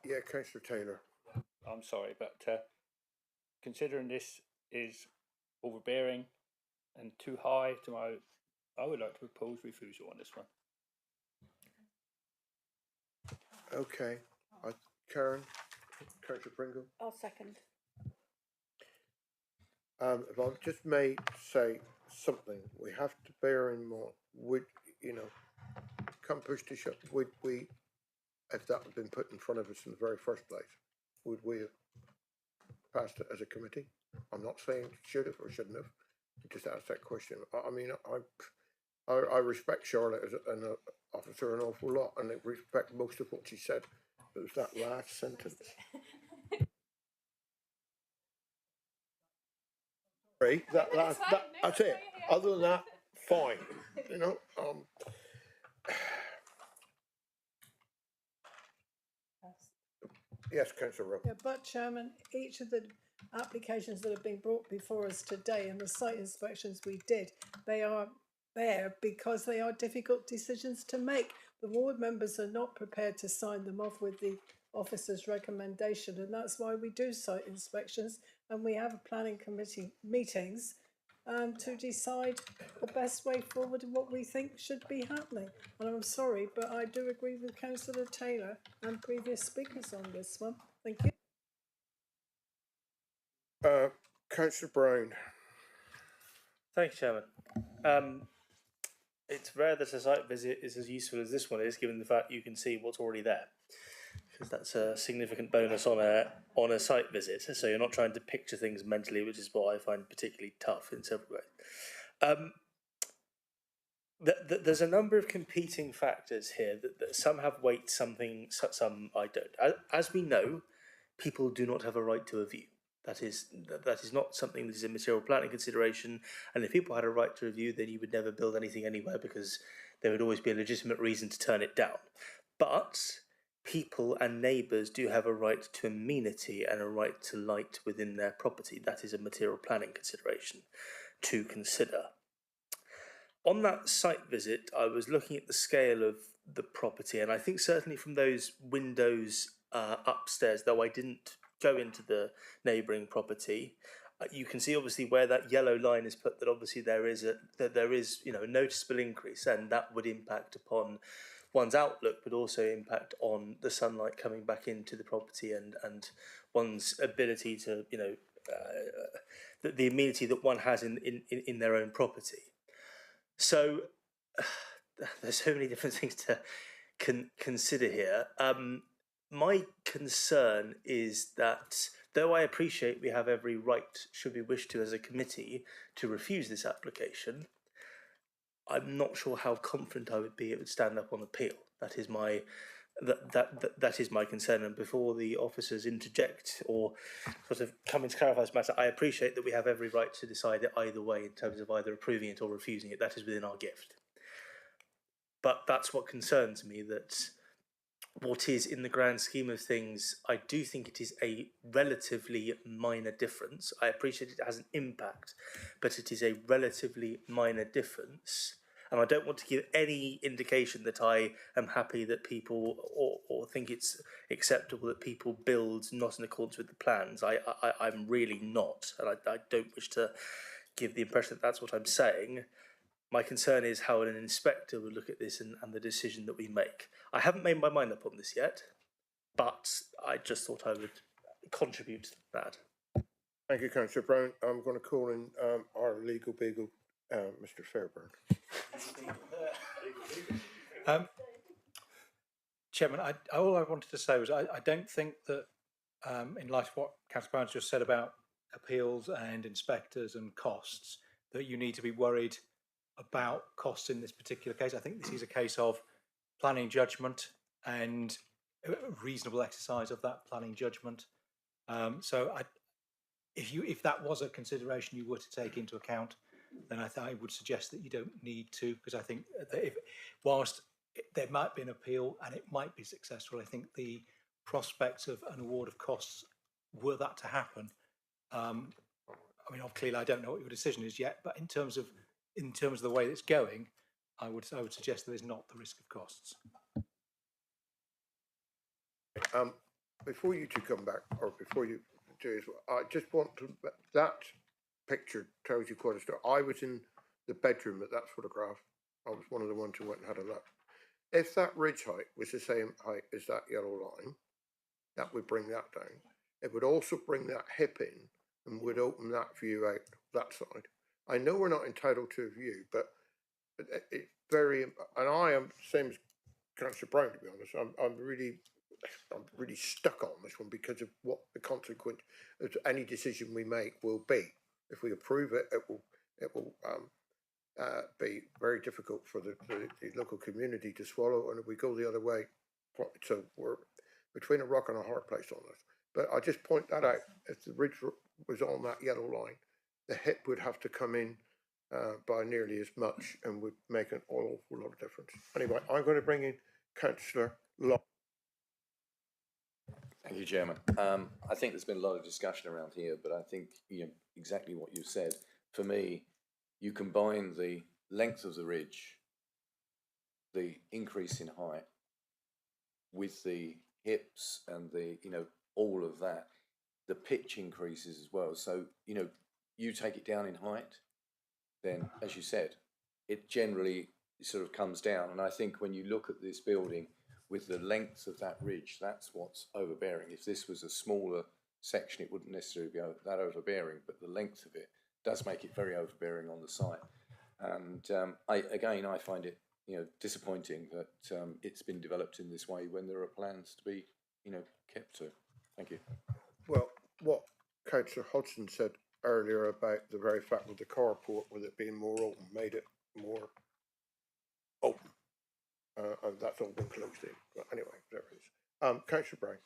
Yeah, Councillor Taylor. I'm sorry, but considering this is overbearing and too high I would like to oppose refusal on this one. Okay. Karen, Councillor Pringle. I'll second. If I just may say something, we have to bear in mind, come push to shove, would we, if that had been put in front of us in the very first place, would we have passed it as a committee? I'm not saying should have or shouldn't have. Just ask that question. I respect Charlotte as an officer an awful lot, and I respect most of what she said. It was that last sentence. Sorry, that's it. Other than that, fine, you know, yes, Councillor Rowe. Yeah, but Chairman, each of the applications that have been brought before us today and the site inspections we did, they are there because they are difficult decisions to make. The ward members are not prepared to sign them off with the officer's recommendation, and that's why we do site inspections and we have a planning committee meetings to decide the best way forward and what we think should be happening. And I'm sorry, but I do agree with Councillor Taylor and previous speakers on this one. Thank you. Councillor Brown. Thank you, Chairman. It's rare that a site visit is as useful as this one is, given the fact you can see what's already there, because that's a significant bonus on a site visit. So you're not trying to picture things mentally, which is what I find particularly tough in several ways. There's a number of competing factors here that some have weight, some I don't. As we know, people do not have a right to a view. That is not something that is a material planning consideration. And if people had a right to a view, then you would never build anything anywhere because there would always be a legitimate reason to turn it down. But people and neighbours do have a right to amenity and a right to light within their property. That is a material planning consideration to consider. On that site visit, I was looking at the scale of the property, and I think certainly from those windows upstairs, though I didn't go into the neighbouring property, you can see obviously where that yellow line is put that obviously there is a noticeable increase, and that would impact upon one's outlook, but also impact on the sunlight coming back into the property and one's ability to the amenity that one has in their own property. So there's so many different things to consider here. My concern is that though I appreciate we have every right, should we wish to as a committee, to refuse this application, I'm not sure how confident I would be it would stand up on appeal. That is my that is my concern. And before the officers interject or sort of come in to clarify this matter, I appreciate that we have every right to decide it either way in terms of either approving it or refusing it. That is within our gift. But that's what concerns me, that what is, in the grand scheme of things, I do think it is a relatively minor difference. I appreciate it has an impact, but it is a relatively minor difference. And I don't want to give any indication that I am happy that people or think it's acceptable that people build not in accordance with the plans. I'm really not, and I don't wish to give the impression that that's what I'm saying. My concern is how an inspector would look at this and the decision that we make. I haven't made my mind up on this yet, but I just thought I would contribute to that. Thank you, Councillor Brown. I'm going to call in our legal beagle, Mr. Fairburn. Chairman, all I wanted to say was I don't think that, in light of what Councillor Brown just said about appeals and inspectors and costs, that you need to be worried about costs in this particular case. I think this is a case of planning judgment and a reasonable exercise of that planning judgment. If that was a consideration you were to take into account, then I would suggest that you don't need to, because I think that whilst there might be an appeal and it might be successful, I think the prospects of an award of costs, were that to happen, clearly I don't know what your decision is yet, but in terms of the way it's going, I would suggest there is not the risk of costs. Before you two come back, or before you do as well, I just want to, that picture tells you quite a story. I was in the bedroom at that photograph. I was one of the ones who went and had a look. If that ridge height was the same height as that yellow line, that would bring that down. It would also bring that hip in and would open that view out that side. I know we're not entitled to a view, but it's very, and I am same as Councillor Brown, to be honest. I'm really stuck on this one because of what the consequence of any decision we make will be. If we approve it, it will be very difficult for the local community to swallow, and if we go the other way, so between a rock and a hard place on this. But I just point that out, if the ridge was on that yellow line, the hip would have to come in by nearly as much and would make an awful lot of difference. Anyway, I'm going to bring in Councillor Locke. Thank you, Chairman. I think there's been a lot of discussion around here, but I think exactly what you said. For me, you combine the length of the ridge, the increase in height, with the hips and the all of that, the pitch increases as well. So you take it down in height, then as you said, it generally sort of comes down. And I think when you look at this building with the length of that ridge, that's what's overbearing. If this was a smaller section, it wouldn't necessarily be that overbearing, but the length of it does make it very overbearing on the site. And I find it disappointing that it's been developed in this way when there are plans to be kept to. Thank you. Well, what Councillor Hodgson said earlier about the very fact with the carport, with it being more open, made it more open. And that's all been closed in. But anyway, there it is. Councillor Brown.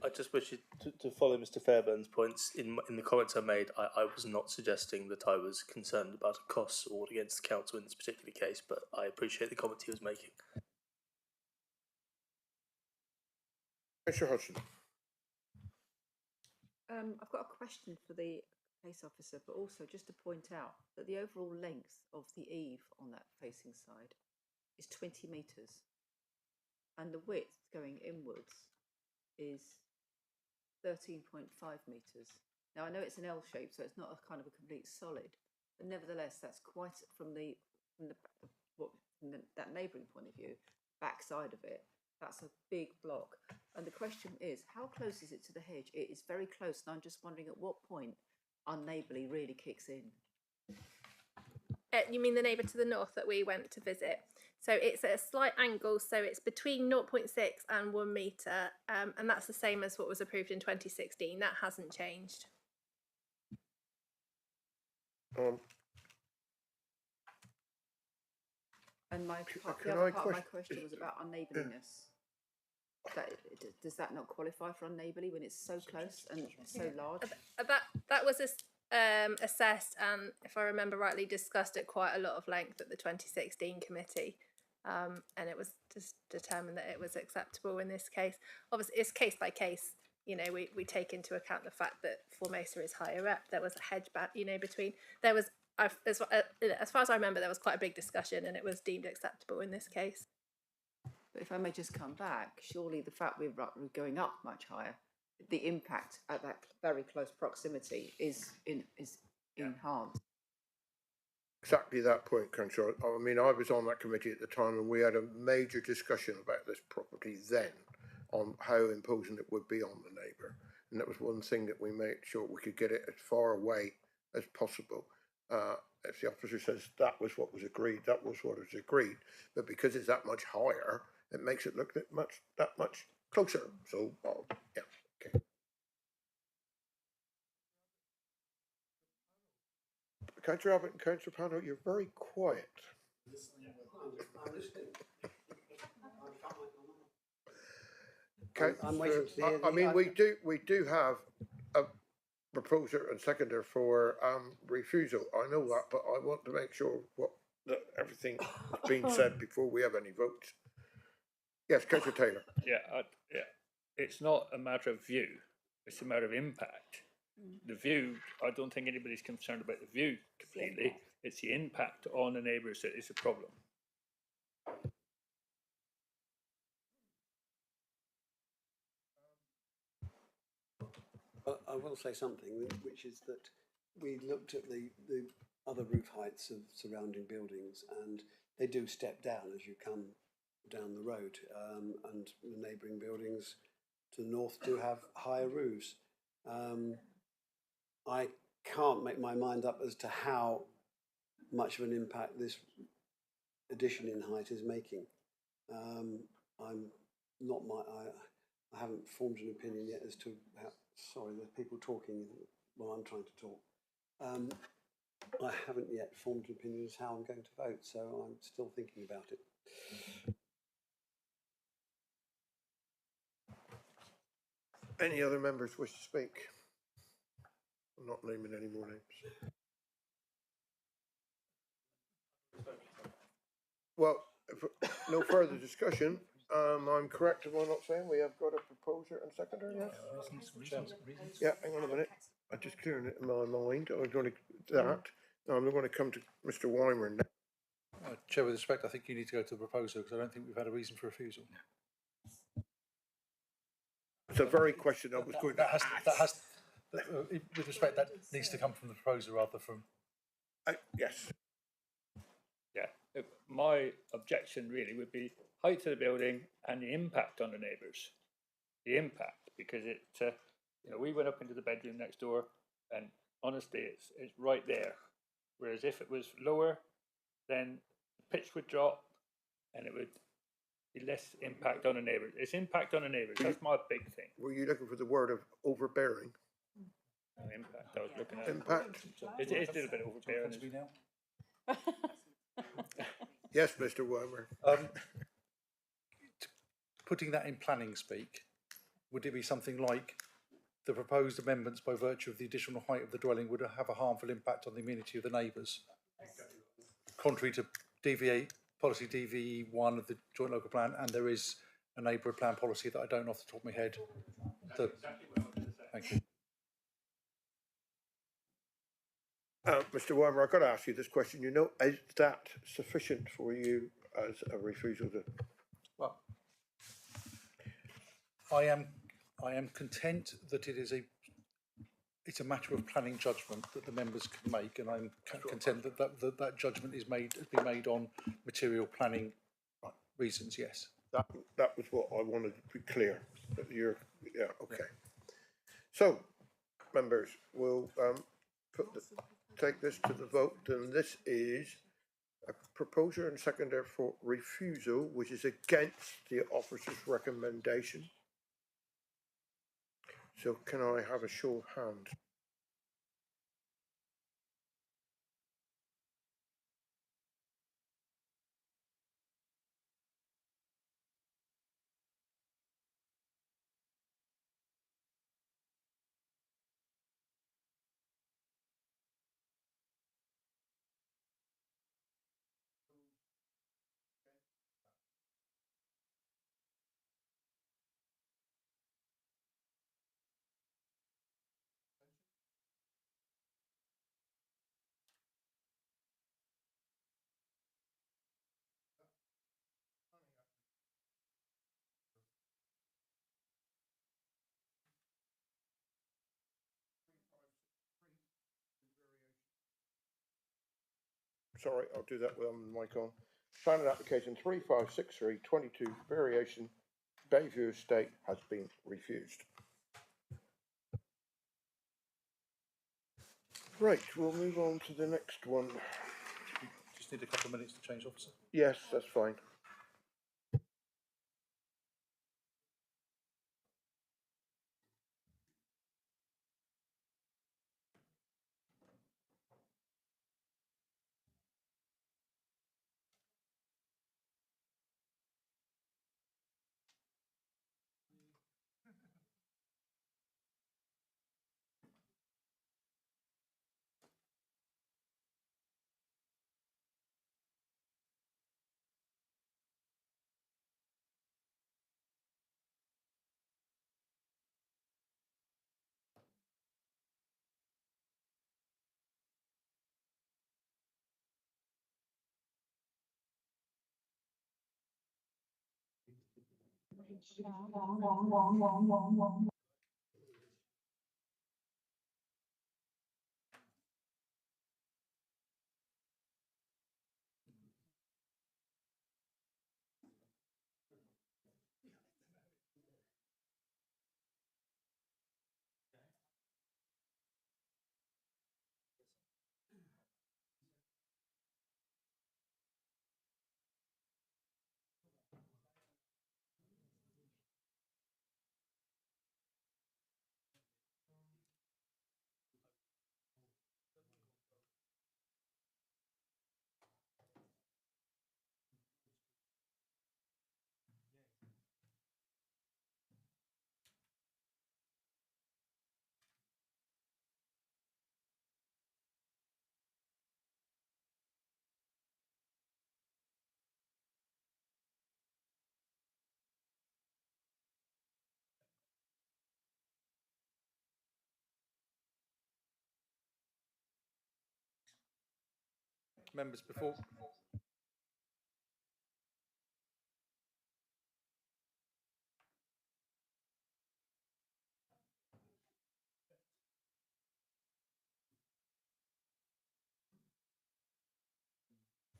I just wish you to follow Mr Fairbairn's points. In the comments I made, I was not suggesting that I was concerned about a cost award against the council in this particular case, but I appreciate the comment he was making. Councillor Hodgson. I've got a question for the case officer, but also just to point out that the overall length of the eave on that facing side is 20 metres, and the width going inwards is 13.5 metres. Now I know it's an L shape, so it's not a kind of a complete solid, but nevertheless, that's quite from that neighbouring point of view, back side of it. That's a big block, and the question is, how close is it to the hedge? It is very close, and I'm just wondering at what point unneighbourly really kicks in. You mean the neighbour to the north that we went to visit? So it's at a slight angle, so it's between 0.6 and 1 metre, and that's the same as what was approved in 2016. That hasn't changed. And the other part of my question was about unneighbourliness. Does that not qualify for unneighbourly when it's so close and so large? That was assessed and, if I remember rightly, discussed at quite a lot of length at the 2016 committee, and it was just determined that it was acceptable in this case. Obviously, it's case by case. We take into account the fact that Formosa is higher up. There was a hedge back, between. There was, as far as I remember, there was quite a big discussion, and it was deemed acceptable in this case. But if I may just come back, surely the fact we're going up much higher, the impact at that very close proximity is enhanced. Exactly that point, Councillor. I mean, I was on that committee at the time, and we had a major discussion about this property then, on how imposing it would be on the neighbour. And that was one thing that we made sure we could get it as far away as possible. If the officer says that was what was agreed, that was what was agreed. But because it's that much higher, it makes it look that much closer. So, yeah, okay. Councillor Abbott and Councillor Pano, you're very quiet. I'm waiting to hear I mean, we do have a proposer and seconder for refusal. I know that, but I want to make sure that everything has been said before we have any votes. Yes, Councillor Taylor. Yeah, it's not a matter of view; it's a matter of impact. The view, I don't think anybody's concerned about the view completely. It's the impact on the neighbours that is a problem. I will say something, which is that we looked at the other roof heights of surrounding buildings, and they do step down as you come down the road, and the neighbouring buildings to the north do have higher roofs. I can't make my mind up as to how much of an impact this addition in height is making. I haven't formed an opinion yet as to how. Sorry, there's people talking while I'm trying to talk. I haven't yet formed an opinion as to how I'm going to vote, so I'm still thinking about it. Any other members wish to speak? I'm not naming any more names. Well, if no further discussion, I'm correct if I'm not saying we have got a proposer and seconder, yes? Yeah, hang on a minute. I'm just clearing it in my mind. I'm going to that. I'm going to come to Mr. Weimer now. Chair, with respect, I think you need to go to the proposer because I don't think we've had a reason for refusal. It's a very question I was going to ask. With respect, that needs to come from the proposer rather from. Yes. Yeah, my objection really would be height of the building and the impact on the neighbours. The impact, because it, you know, we went up into the bedroom next door, and honestly, it's right there. Whereas if it was lower, then the pitch would drop, and it would be less impact on the neighbours. It's impact on the neighbours. That's my big thing. Were you looking for the word of overbearing? Impact. I was looking at impact. It is a little bit overbearing. Yes, Mr. Weimer. Putting that in planning speak, would it be something like the proposed amendments by virtue of the additional height of the dwelling would have a harmful impact on the immunity of the neighbours? Contrary to policy DVE1 of the joint local plan, and there is a neighbourhood plan policy that I don't know off the top of my head. Thank you. Mr. Weimer, I've got to ask you this question. You know, is that sufficient for you as a refusal to? Well, I am content that it's a matter of planning judgment that the members can make, and I'm content that judgment has been made on material planning reasons. Yes. That was what I wanted to be clear. That yeah, okay. So, members, we'll take this to the vote, and this is a proposer and seconder for refusal, which is against the officer's recommendation. So can I have a show of hands? Sorry, I'll do that with the mic on. Planning application 356322 variation Bayview Estate has been refused. Right, we'll move on to the next one. Just need a couple of minutes to change officer. Yes, that's fine. members, before.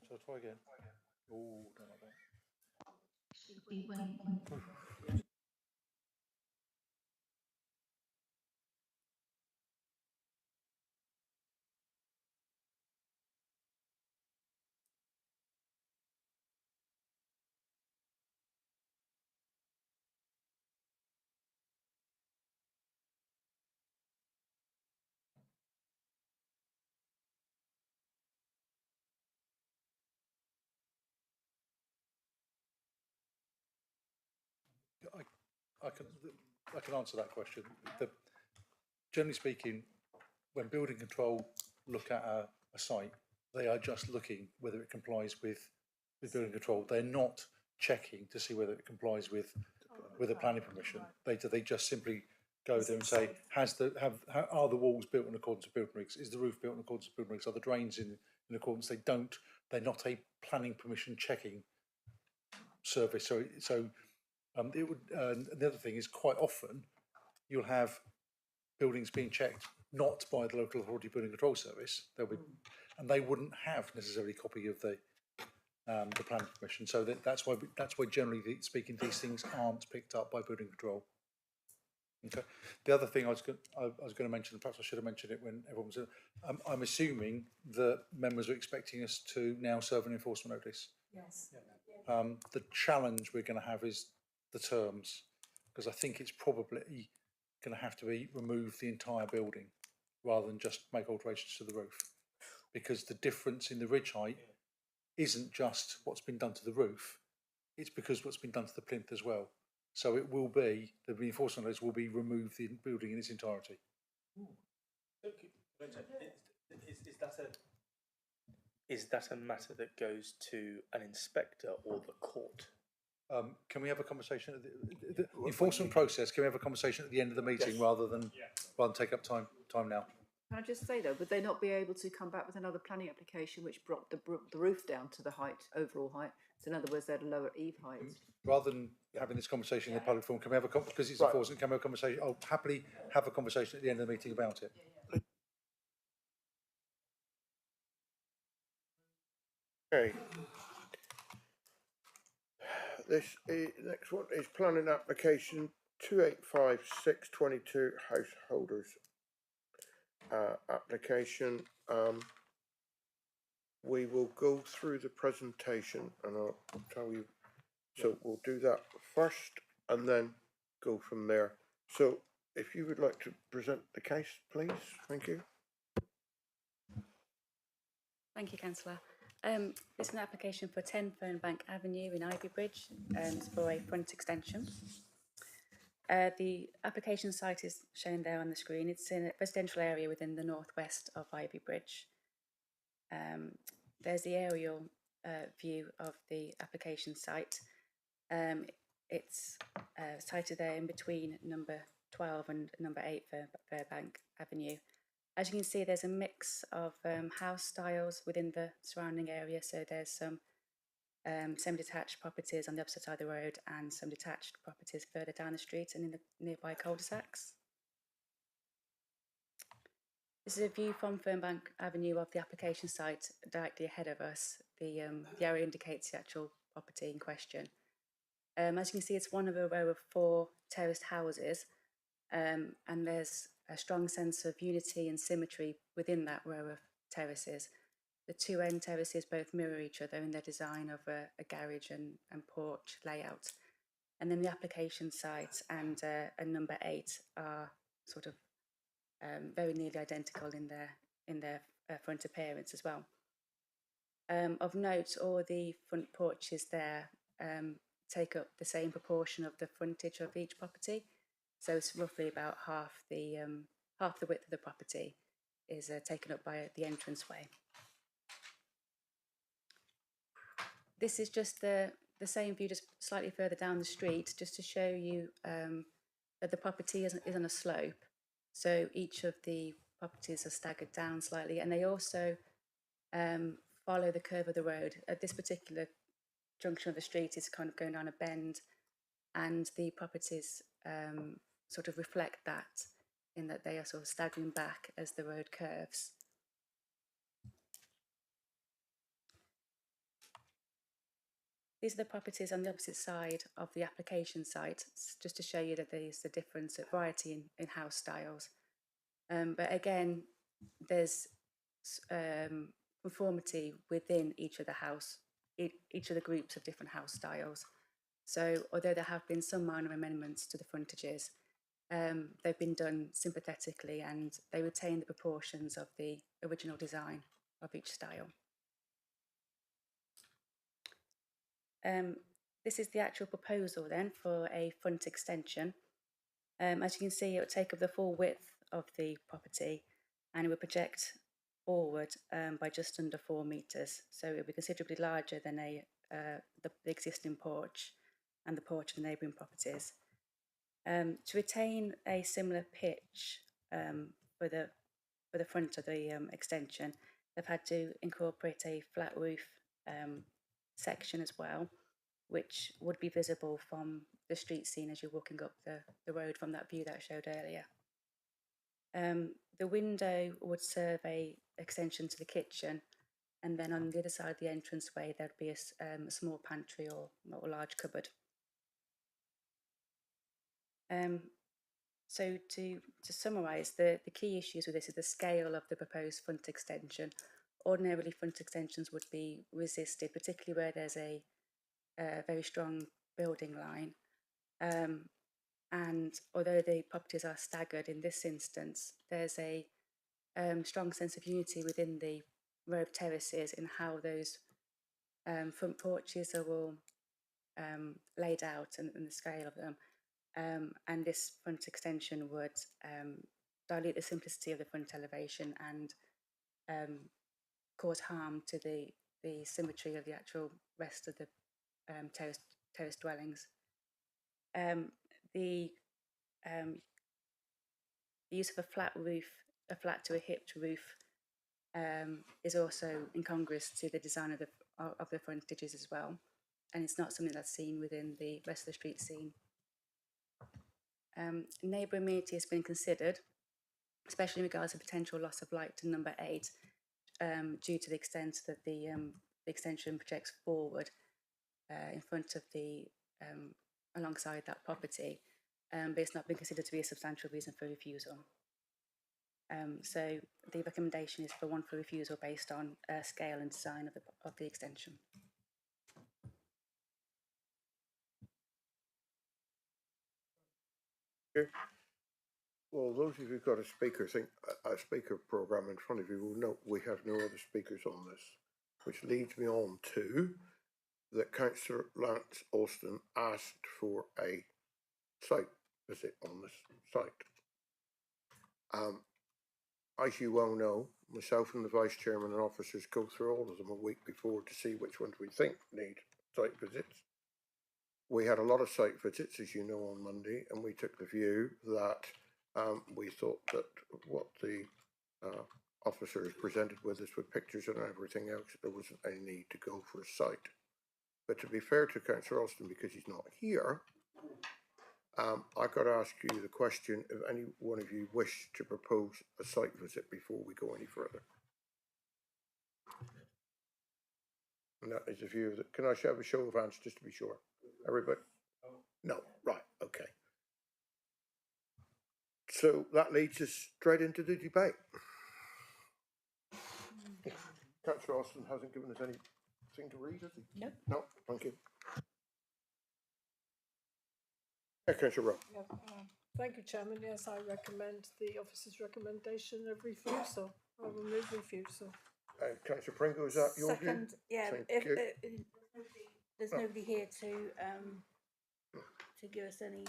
Shall I try again? Oh, don't like that. I can answer that question. Generally speaking, when building control look at a site, they are just looking whether it complies with building control. They're not checking to see whether it complies with a planning permission. They just simply go there and say, are the walls built in accordance with building regs? Is the roof built in accordance with building regs? Are the drains in accordance? They're not a planning permission checking service. So it would. The other thing is, quite often you'll have buildings being checked not by the local authority building control service. And they wouldn't have necessarily a copy of the planning permission. So that's why generally speaking these things aren't picked up by building control. Okay. The other thing I was going to mention, perhaps I should have mentioned it when everyone was. I'm assuming that members are expecting us to now serve an enforcement notice. Yes. The challenge we're going to have is the terms, because I think it's probably going to have to be remove the entire building rather than just make alterations to the roof, because the difference in the ridge height isn't just what's been done to the roof, it's because what's been done to the plinth as well. So it will be, the enforcement notice will be remove the building in its entirety. Is that a matter that goes to an inspector or the court? Can we have a conversation at the enforcement process? Can we have a conversation at the end of the meeting rather than take up time now? Can I just say though, would they not be able to come back with another planning application which brought the roof down to the overall height? So in other words, they had a lower eave height. Rather than having this conversation in the public forum, can we have because it's enforcement, can we have a conversation? I'll happily have a conversation at the end of the meeting about it. Okay. Next one is planning application 285622 householders application. We will go through the presentation and I'll tell you. So we'll do that first and then go from there. So if you would like to present the case, please. Thank you. Thank you, Councillor. It's an application for 10 Fernbank Avenue in Ivybridge, it's for a front extension. The application site is shown there on the screen. It's in a residential area within the northwest of Ivybridge. There's the aerial view of the application site. It's sited there in between number 12 and number 8 Fernbank Avenue. As you can see, there's a mix of house styles within the surrounding area. So there's some semi-detached properties on the opposite side of the road and some detached properties further down the street and in the nearby cul-de-sacs. This is a view from Fernbank Avenue of the application site directly ahead of us. The area indicates the actual property in question. As you can see, it's one of a row of 4 terraced houses, and there's a strong sense of unity and symmetry within that row of terraces. The 2 end terraces both mirror each other in their design of a garage and porch layout. And then the application site and number 8 are sort of very nearly identical in their front appearance as well. Of note, all the front porches there take up the same proportion of the frontage of each property. So it's roughly about half the width of the property is taken up by the entranceway. This is just the same view, just slightly further down the street, just to show you that the property is on a slope. So each of the properties are staggered down slightly, and they also follow the curve of the road. At this particular junction of the street is kind of going down a bend, and the properties sort of reflect that in that they are sort of staggering back as the road curves. These are the properties on the opposite side of the application site, just to show you that there's a difference, a variety in house styles. But again, there's conformity within each of the groups of different house styles. So although there have been some minor amendments to the frontages, they've been done sympathetically and they retain the proportions of the original design of each style. This is the actual proposal then for a front extension. As you can see, it will take up the full width of the property and it will project forward by just under 4 metres. So it will be considerably larger than the existing porch and the porch of the neighbouring properties. To retain a similar pitch for the front of the extension, they've had to incorporate a flat roof section as well, which would be visible from the street scene as you're walking up the road from that view that I showed earlier. The window would serve a extension to the kitchen, and then on the other side of the entranceway there'd be a small pantry or a large cupboard. So to summarise, the key issues with this is the scale of the proposed front extension. Ordinarily, front extensions would be resisted, particularly where there's a very strong building line. And although the properties are staggered in this instance, there's a strong sense of unity within the row of terraces in how those front porches are all laid out and the scale of them. And this front extension would dilute the simplicity of the front elevation and cause harm to the symmetry of the actual rest of the terrace dwellings. The use of a flat to a hipped roof, is also incongruous to the design of the frontages as well, and it's not something that's seen within the rest of the street scene. Neighbour amenity has been considered, especially in regards to potential loss of light to number 8, due to the extent that the extension projects forward in front of the alongside that property, but it's not been considered to be a substantial reason for refusal. So the recommendation is for one for refusal based on scale and design of the extension. Okay. Well, those of you who've got a speaker program in front of you will note we have no other speakers on this, which leads me on to that Councillor Lance Austin asked for a site visit on this site. As you well know, myself and the Vice Chairman and officers go through all of them a week before to see which ones we think need site visits. We had a lot of site visits, as you know, on Monday, and we took the view that we thought that what the officers presented with us with pictures and everything else, there wasn't any need to go for a site. But to be fair to Councillor Austin, because he's not here, I've got to ask you the question if any one of you wish to propose a site visit before we go any further. And that is the view that, can I have a show of hands just to be sure? Everybody? No, right, okay. So that leads us straight into the debate. Councillor Austin hasn't given us anything to read, has he? No. No, thank you. Yeah, Councillor Rowe. Yeah, thank you, Chairman. Yes, I recommend the officer's recommendation of refusal. I will move refusal. Councillor Pringle, is that your view? Second, yeah. Thank If you. there's nobody here to give us any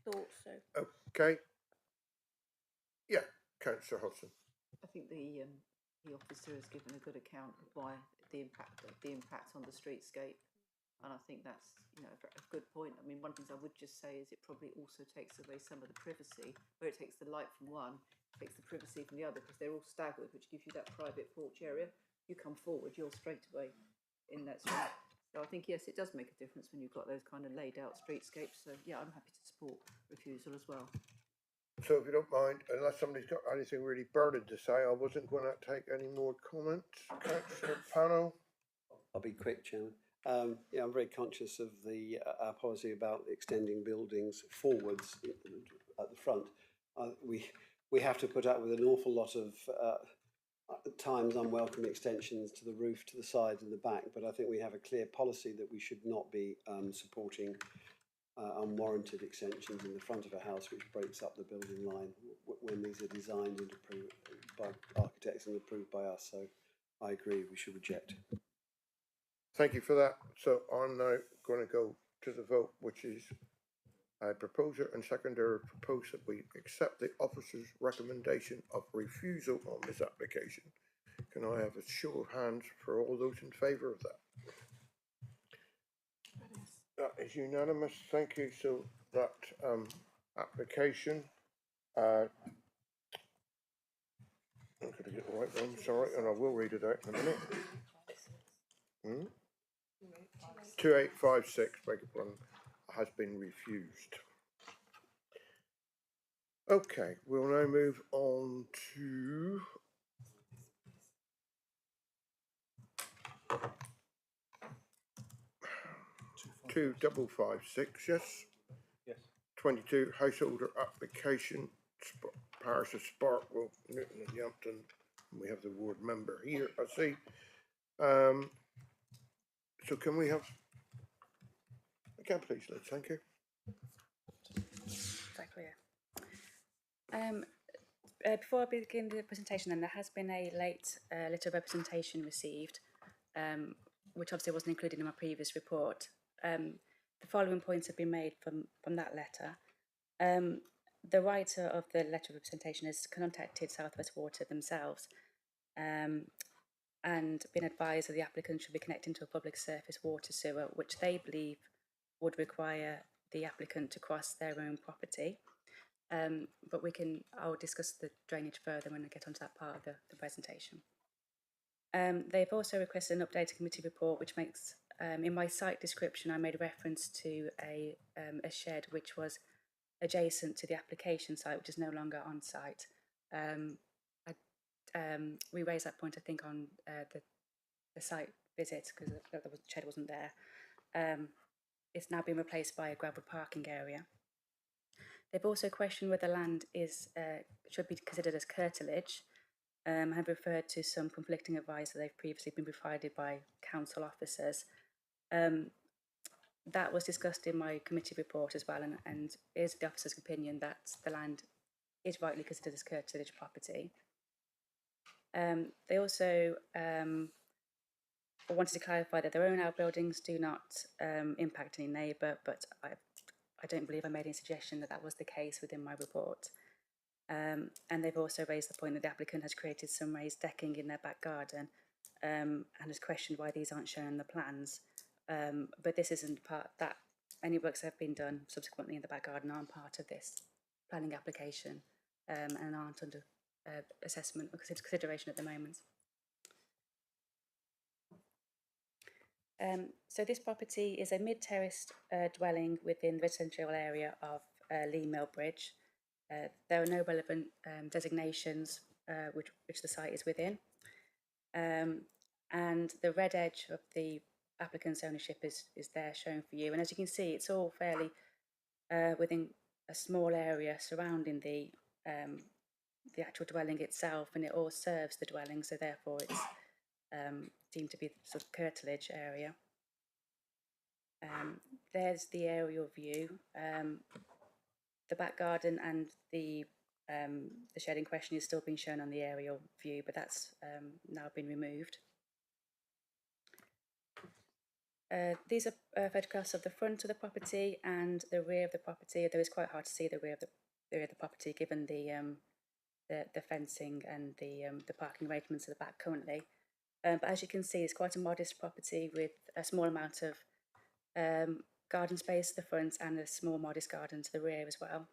thoughts, so. Okay. Yeah, Councillor Hodgson. I think the officer has given a good account of why the impact on the streetscape, and I think that's a good point. I mean, one of the things I would just say is it probably also takes away some of the privacy, where it takes the light from one, takes the privacy from the other, because they're all staggered, which gives you that private porch area. you come forward, you're straight away in that street. So I think, yes, it does make a difference when you've got those kind of laid out streetscapes. So yeah, I'm happy to support refusal as well. So if you don't mind, unless somebody's got anything really burning to say, I wasn't going to take any more comments. Councillor Panel? I'll be quick, Chairman. Yeah, I'm very conscious of the our policy about extending buildings forwards at the front. We have to put up with an awful lot of at times unwelcome extensions to the roof, to the sides and the back, but I think we have a clear policy that we should not be supporting unwarranted extensions in the front of a house which breaks up the building line when these are designed and approved by architects and approved by us. So I agree, we should reject. Thank you for that. So I'm now going to go to the vote, which is a proposer and seconder propose that we accept the officer's recommendation of refusal on this application. Can I have a show of hands for all those in favour of that? That is unanimous. Thank you. So that application, I'm going to get the right one, sorry, and I will read it out in a minute. 2856, beg your pardon, has been refused. Okay, we'll now move on to two 556, yes? Yes. 22 householder application, Parish of Sparkwell, Newton and Yampton. And we have the ward member here, I see. So can we have, please, Liz, thank you. Exactly. Before I begin the presentation, then, there has been a late letter of representation received, which obviously wasn't included in my previous report. The following points have been made from that letter. The writer of the letter of representation has contacted South West Water themselves and been advised that the applicant should be connecting to a public surface water sewer, which they believe would require the applicant to cross their own property. But I'll discuss the drainage further when I get onto that part of the presentation. They've also requested an updated committee report, which makes, in my site description, I made a reference to a shed which was adjacent to the application site, which is no longer on site. We raised that point, I think, on the site visit because the shed wasn't there. It's now been replaced by a gravel parking area. They've also questioned whether land should be considered as curtilage, have referred to some conflicting advice that they've previously been provided by council officers. That was discussed in my committee report as well, and it is the officer's opinion that the land is rightly considered as curtilage property. They also wanted to clarify that their own outbuildings do not impact any neighbour, but I don't believe I made any suggestion that that was the case within my report. And they've also raised the point that the applicant has created some raised decking in their back garden and has questioned why these aren't shown in the plans. But this isn't part that any works that have been done subsequently in the back garden aren't part of this planning application and aren't under assessment or consideration at the moment. So this property is a mid-terraced dwelling within the residential area of Lee Mill Bridge. There are no relevant designations which the site is within. And the red edge of the applicant's ownership is there shown for you. And as you can see, it's all fairly within a small area surrounding the actual dwelling itself, and it all serves the dwelling, so therefore it's deemed to be sort of curtilage area. There's the aerial view. The back garden and the shed in question is still being shown on the aerial view, but that's now been removed. These are photographs of the front of the property and the rear of the property. Though it's quite hard to see the rear of the property given the fencing and the parking arrangements at the back currently. But as you can see, it's quite a modest property with a small amount of garden space at the front and a small modest garden to the rear as well.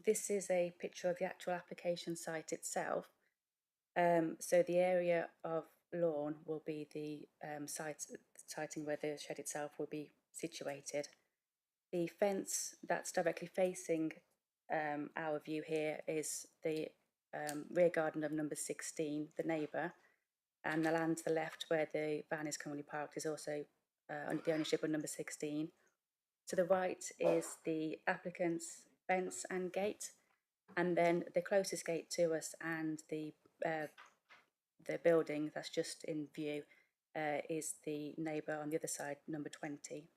This is a picture of the actual application site itself. So the area of lawn will be the siting where the shed itself will be situated. The fence that's directly facing our view here is the rear garden of number 16, the neighbour, and the land to the left where the van is currently parked is also under the ownership of number 16. To the right is the applicant's fence and gate, and then the closest gate to us and the building that's just in view is the neighbour on the other side, number 20.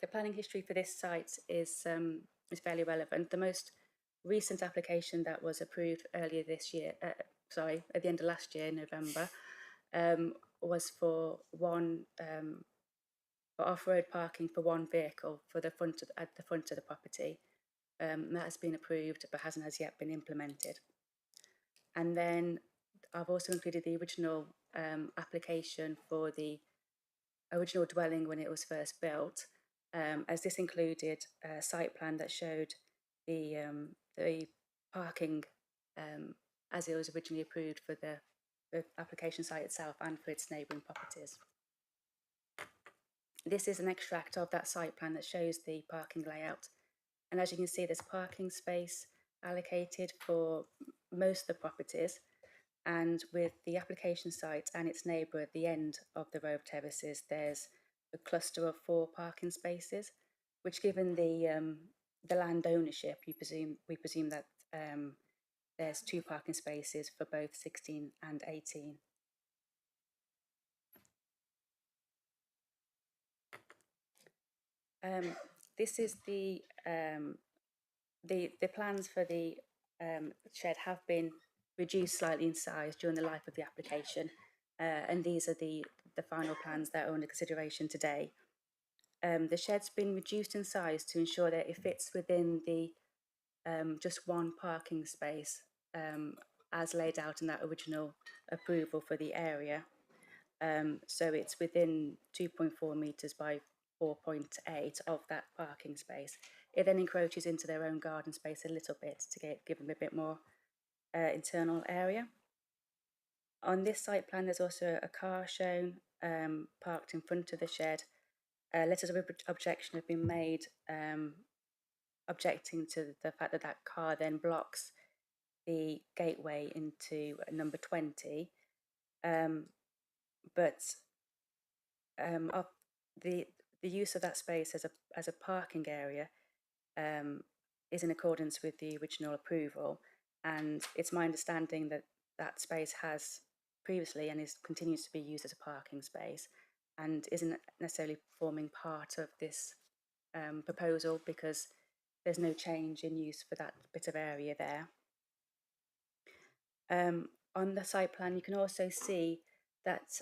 The planning history for this site is fairly relevant. The most recent application that was approved earlier this year, at the end of last year, November, was for for off-road parking for one vehicle for the at the front of the property. That has been approved but hasn't as yet been implemented. And then I've also included the original application for the original dwelling when it was first built, as this included a site plan that showed the parking as it was originally approved for the application site itself and for its neighbouring properties. This is an extract of that site plan that shows the parking layout. And as you can see, there's parking space allocated for most of the properties. And with the application site and its neighbour at the end of the row of terraces, there's a cluster of 4 parking spaces, which, given the land ownership, we presume that there's 2 parking spaces for both 16 and 18. This is the plans for the shed have been reduced slightly in size during the life of the application, and these are the final plans that are under consideration today. The shed's been reduced in size to ensure that it fits within the just 1 parking space as laid out in that original approval for the area. So it's within 2.4 metres by 4.8 of that parking space. It then encroaches into their own garden space a little bit to give them a bit more internal area. On this site plan, there's also a car shown parked in front of the shed. Letters of objection have been made objecting to the fact that that car then blocks the gateway into number 20. The use of that space as a parking area is in accordance with the original approval, and it's my understanding that that space has previously and continues to be used as a parking space and isn't necessarily forming part of this proposal because there's no change in use for that bit of area there. On the site plan, you can also see that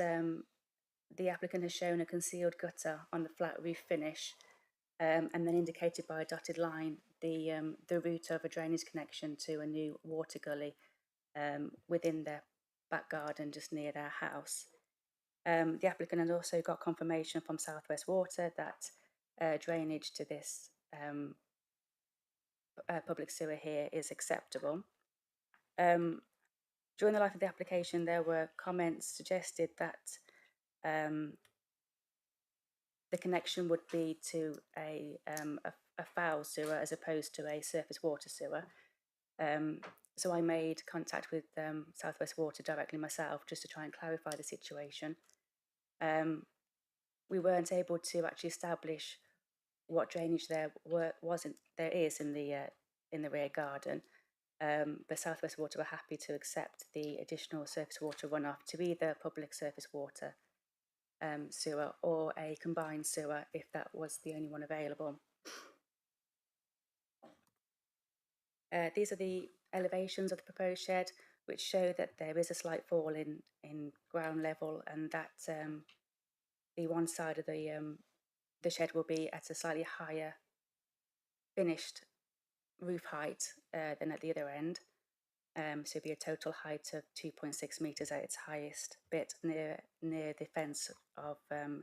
the applicant has shown a concealed gutter on the flat roof finish, and then indicated by a dotted line the route of a drainage connection to a new water gully within their back garden just near their house. The applicant has also got confirmation from South West Water that drainage to this public sewer here is acceptable. During the life of the application, there were comments suggested that the connection would be to a foul sewer as opposed to a surface water sewer. So I made contact with South West Water directly myself just to try and clarify the situation. We weren't able to actually establish what drainage there is in the rear garden, but South West Water were happy to accept the additional surface water runoff to either public surface water sewer or a combined sewer if that was the only one available. These are the elevations of the proposed shed, which show that there is a slight fall in ground level, and that the one side of the shed will be at a slightly higher finished roof height than at the other end. So it'll be a total height of 2.6 metres at its highest bit near the fence of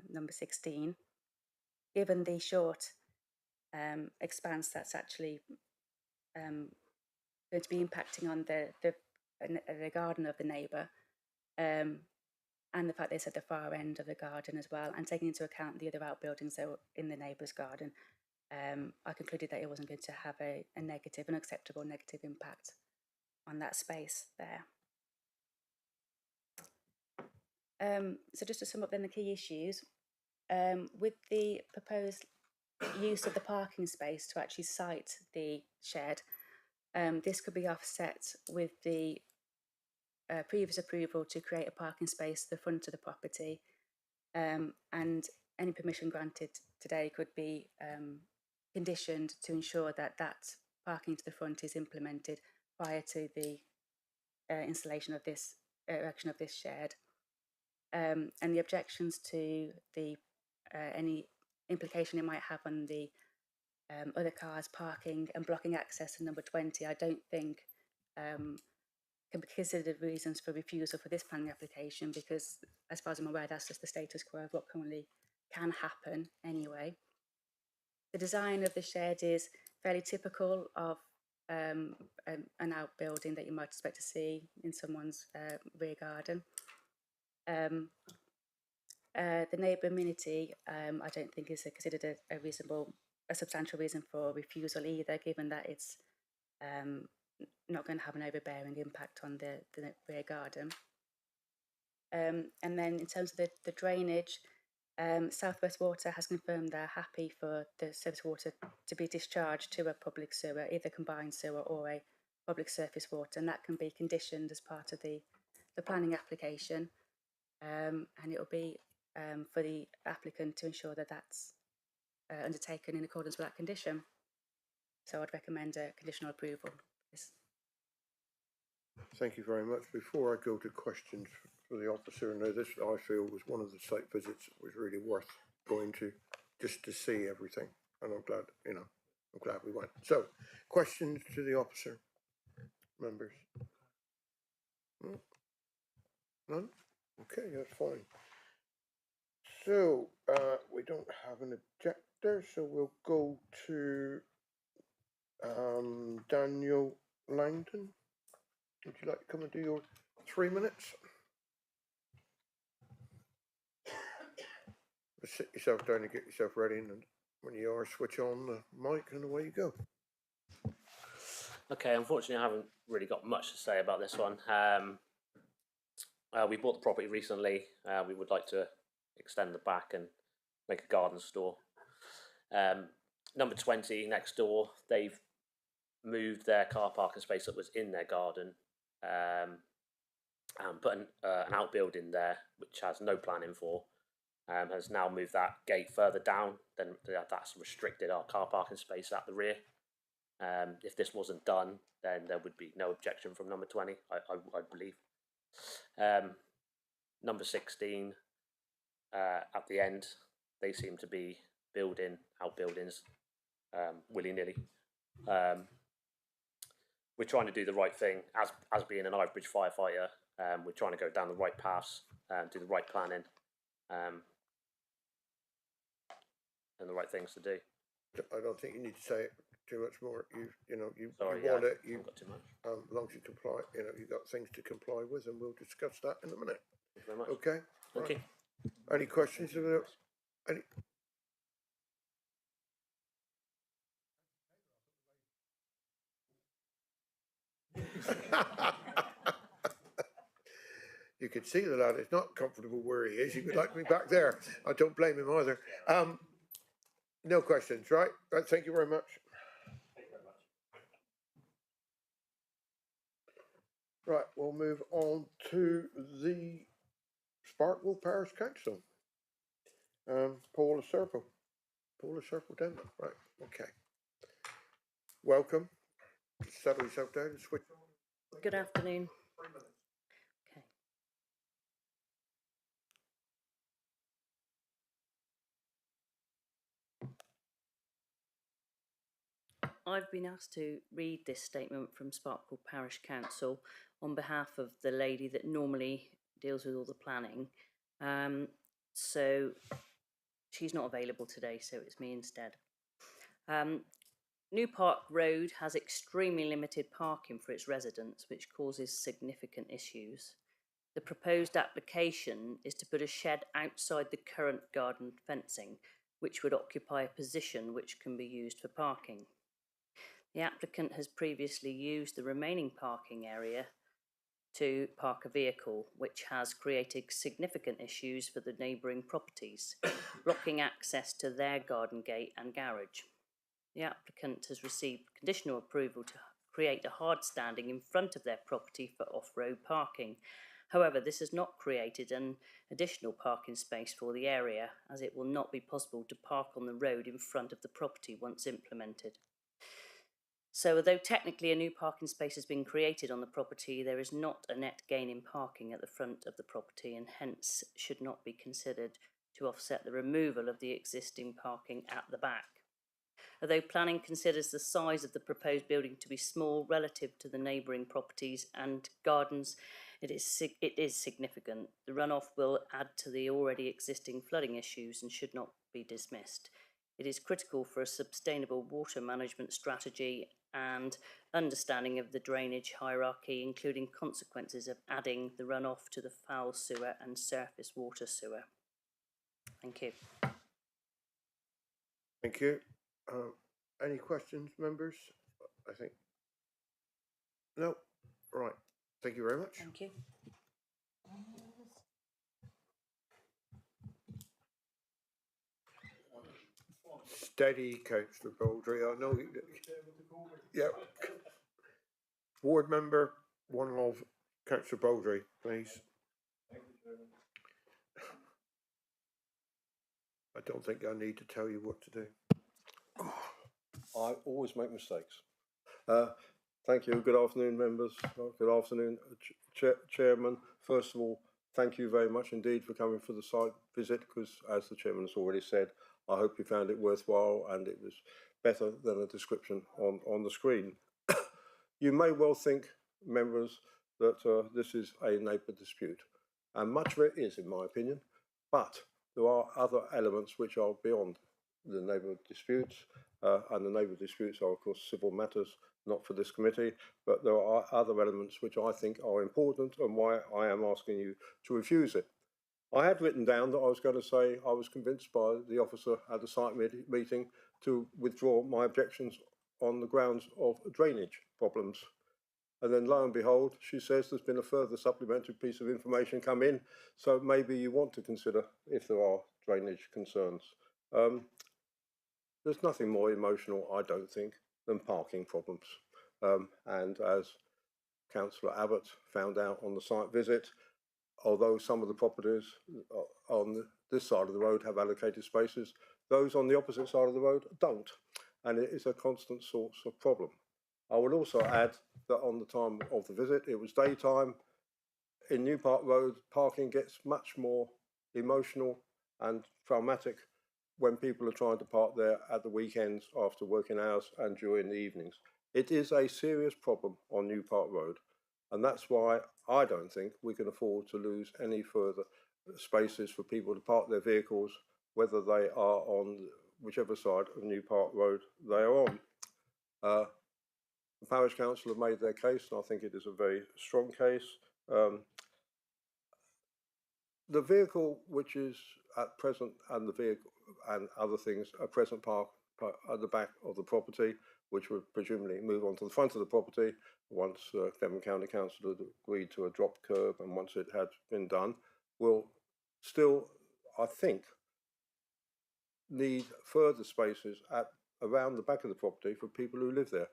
number 16. Given the short expanse that's actually going to be impacting on the garden of the neighbour, and the fact that it's at the far end of the garden as well, and taking into account the other outbuildings that were in the neighbour's garden, I concluded that it wasn't going to have an acceptable negative impact on that space there. So just to sum up then the key issues, with the proposed use of the parking space to actually site the shed, this could be offset with the previous approval to create a parking space at the front of the property, and any permission granted today could be conditioned to ensure that parking to the front is implemented prior to the installation of this erection of this shed. And the objections to the any implication it might have on the other cars parking and blocking access to number 20, I don't think can be considered reasons for refusal for this planning application, because as far as I'm aware, that's just the status quo of what currently can happen anyway. The design of the shed is fairly typical of an outbuilding that you might expect to see in someone's rear garden. The neighbour amenity, I don't think is considered a substantial reason for refusal either, given that it's not going to have an overbearing impact on the rear garden. And then in terms of the drainage, South West Water has confirmed they're happy for the surface water to be discharged to a public sewer, either combined sewer or a public surface water, and that can be conditioned as part of the planning application, and it will be for the applicant to ensure that that's undertaken in accordance with that condition. So I'd recommend a conditional approval. Thank you very much. Before I go to questions for the officer, now this I feel was one of the site visits that was really worth going to, just to see everything, and I'm glad, I'm glad we went. So, questions to the officer, members? None? Okay, that's fine. So, we don't have an objector, so we'll go to Daniel Langton. Would you like to come and do your 3 minutes? Sit yourself down and get yourself ready, and when you are, switch on the mic and away you go. Okay, unfortunately I haven't really got much to say about this one. We bought the property recently. We would like to extend the back and make a garden store. Number 20 next door, they've moved their car parking space that was in their garden and put an outbuilding there, which has no planning for, has now moved that gate further down. Then that's restricted our car parking space at the rear. If this wasn't done, then there would be no objection from number 20, I believe. Number 16, at the end, they seem to be building outbuildings willy-nilly. We're trying to do the right thing as being an Ivebridge firefighter. We're trying to go down the right paths, do the right planning, and the right things to do. I don't think you need to say too much more. You want it. You got too much. As long as you comply, you've got things to comply with, and we'll discuss that in a minute. Thank you very much. Okay. Thank you. Any questions about any? You can see the lad is not comfortable where he is. He would like me back there. I don't blame him either. No questions, right? Right, thank you very much. Right, we'll move on to the Sparkville Parish Council. Paula Serpo. Paula Serpo Denver. Right, okay. Welcome. Settle yourself down and switch on. Good afternoon. Okay. I've been asked to read this statement from Sparkville Parish Council on behalf of the lady that normally deals with all the planning. So she's not available today, so it's me instead. New Park Road has extremely limited parking for its residents, which causes significant issues. The proposed application is to put a shed outside the current garden fencing, which would occupy a position which can be used for parking. The applicant has previously used the remaining parking area to park a vehicle, which has created significant issues for the neighbouring properties, blocking access to their garden gate and garage. The applicant has received conditional approval to create a hard standing in front of their property for off-road parking. However, this has not created an additional parking space for the area, as it will not be possible to park on the road in front of the property once implemented. So, although technically a new parking space has been created on the property, there is not a net gain in parking at the front of the property and hence should not be considered to offset the removal of the existing parking at the back. Although planning considers the size of the proposed building to be small relative to the neighbouring properties and gardens, it is significant. The runoff will add to the already existing flooding issues and should not be dismissed. It is critical for a sustainable water management strategy and understanding of the drainage hierarchy, including consequences of adding the runoff to the foul sewer and surface water sewer. Thank you. Thank you. Any questions, members? I think. No. Right. Thank you very much. Thank you. Steady, Councillor Baldry. I know. Yeah. Ward member, one of Councillor Baldry, please. I don't think I need to tell you what to do. I always make mistakes. Thank you. Good afternoon, members. Good afternoon, Chairman. First of all, thank you very much indeed for coming for the site visit, because as the Chairman has already said, I hope you found it worthwhile and it was better than a description on the screen. You may well think, members, that this is a neighbour dispute, and much of it is, in my opinion, but there are other elements which are beyond the neighbour disputes, and the neighbour disputes are, of course, civil matters, not for this committee, but there are other elements which I think are important and why I am asking you to refuse it. I had written down that I was going to say I was convinced by the officer at the site meeting to withdraw my objections on the grounds of drainage problems. And then lo and behold, she says there's been a further supplementary piece of information come in, so maybe you want to consider if there are drainage concerns. There's nothing more emotional, I don't think, than parking problems. And as Councillor Abbott found out on the site visit, although some of the properties on this side of the road have allocated spaces, those on the opposite side of the road don't. And it is a constant source of problem. I would also add that on the time of the visit, it was daytime. In New Park Road, parking gets much more emotional and traumatic when people are trying to park there at the weekends after working hours and during the evenings. It is a serious problem on New Park Road, and that's why I don't think we can afford to lose any further spaces for people to park their vehicles, whether they are on whichever side of New Park Road they are on. The Parish Council have made their case, and I think it is a very strong case. The vehicle which is at present, and the vehicle and other things are present parked at the back of the property, which would presumably move on to the front of the property once Devon County Council had agreed to a drop curb, and once it had been done, will still, I think, need further spaces around the back of the property for people who live there.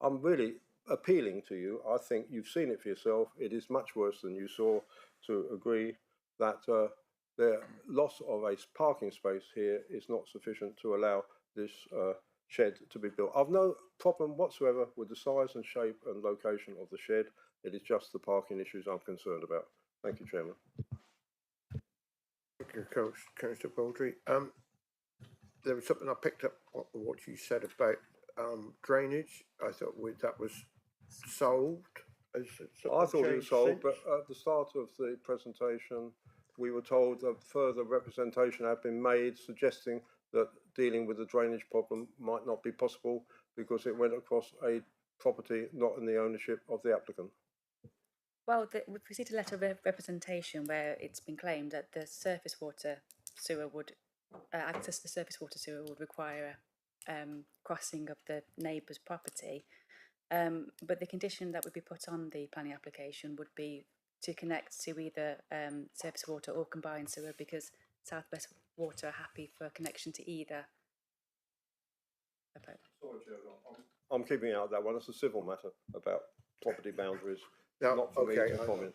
I'm really appealing to you. I think you've seen it for yourself. It is much worse than you saw, to agree that the loss of a parking space here is not sufficient to allow this shed to be built. I've no problem whatsoever with the size and shape and location of the shed. It is just the parking issues I'm concerned about. Thank you, Chairman. Thank you, Councillor Baldry. There was something I picked up what you said about drainage. I thought that was solved. I thought it was solved, but at the start of the presentation, we were told that further representation had been made suggesting that dealing with the drainage problem might not be possible because it went across a property not in the ownership of the applicant. Well, we've received a letter of representation where it's been claimed that the surface water sewer would, access to the surface water sewer would require crossing of the neighbour's property. But the condition that would be put on the planning application would be to connect to either surface water or combined sewer, because South West Water are happy for a connection to either. I'm keeping out that one. It's a civil matter about property boundaries, Now, not for me okay, to comment.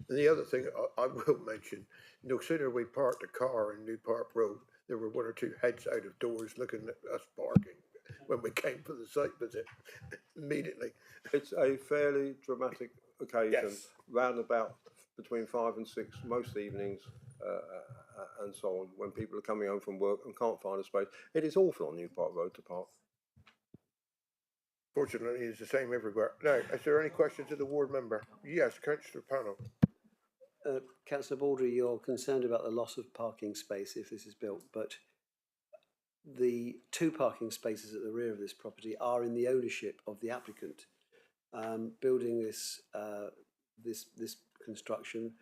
The other thing I will mention, no sooner we parked the car in New Park Road, there were one or two heads out of doors looking at us parking when we came for the site visit immediately. It's a fairly dramatic occasion, Yes. round about between 5 and 6 most evenings, and so on, when people are coming home from work and can't find a space. It is awful on New Park Road to park. Fortunately, it's the same everywhere. Now, is there any questions of the ward member? Yes, Councillor Panel. Councillor Baldry, you're concerned about the loss of parking space if this is built, but the 2 parking spaces at the rear of this property are in the ownership of the applicant. Building this this construction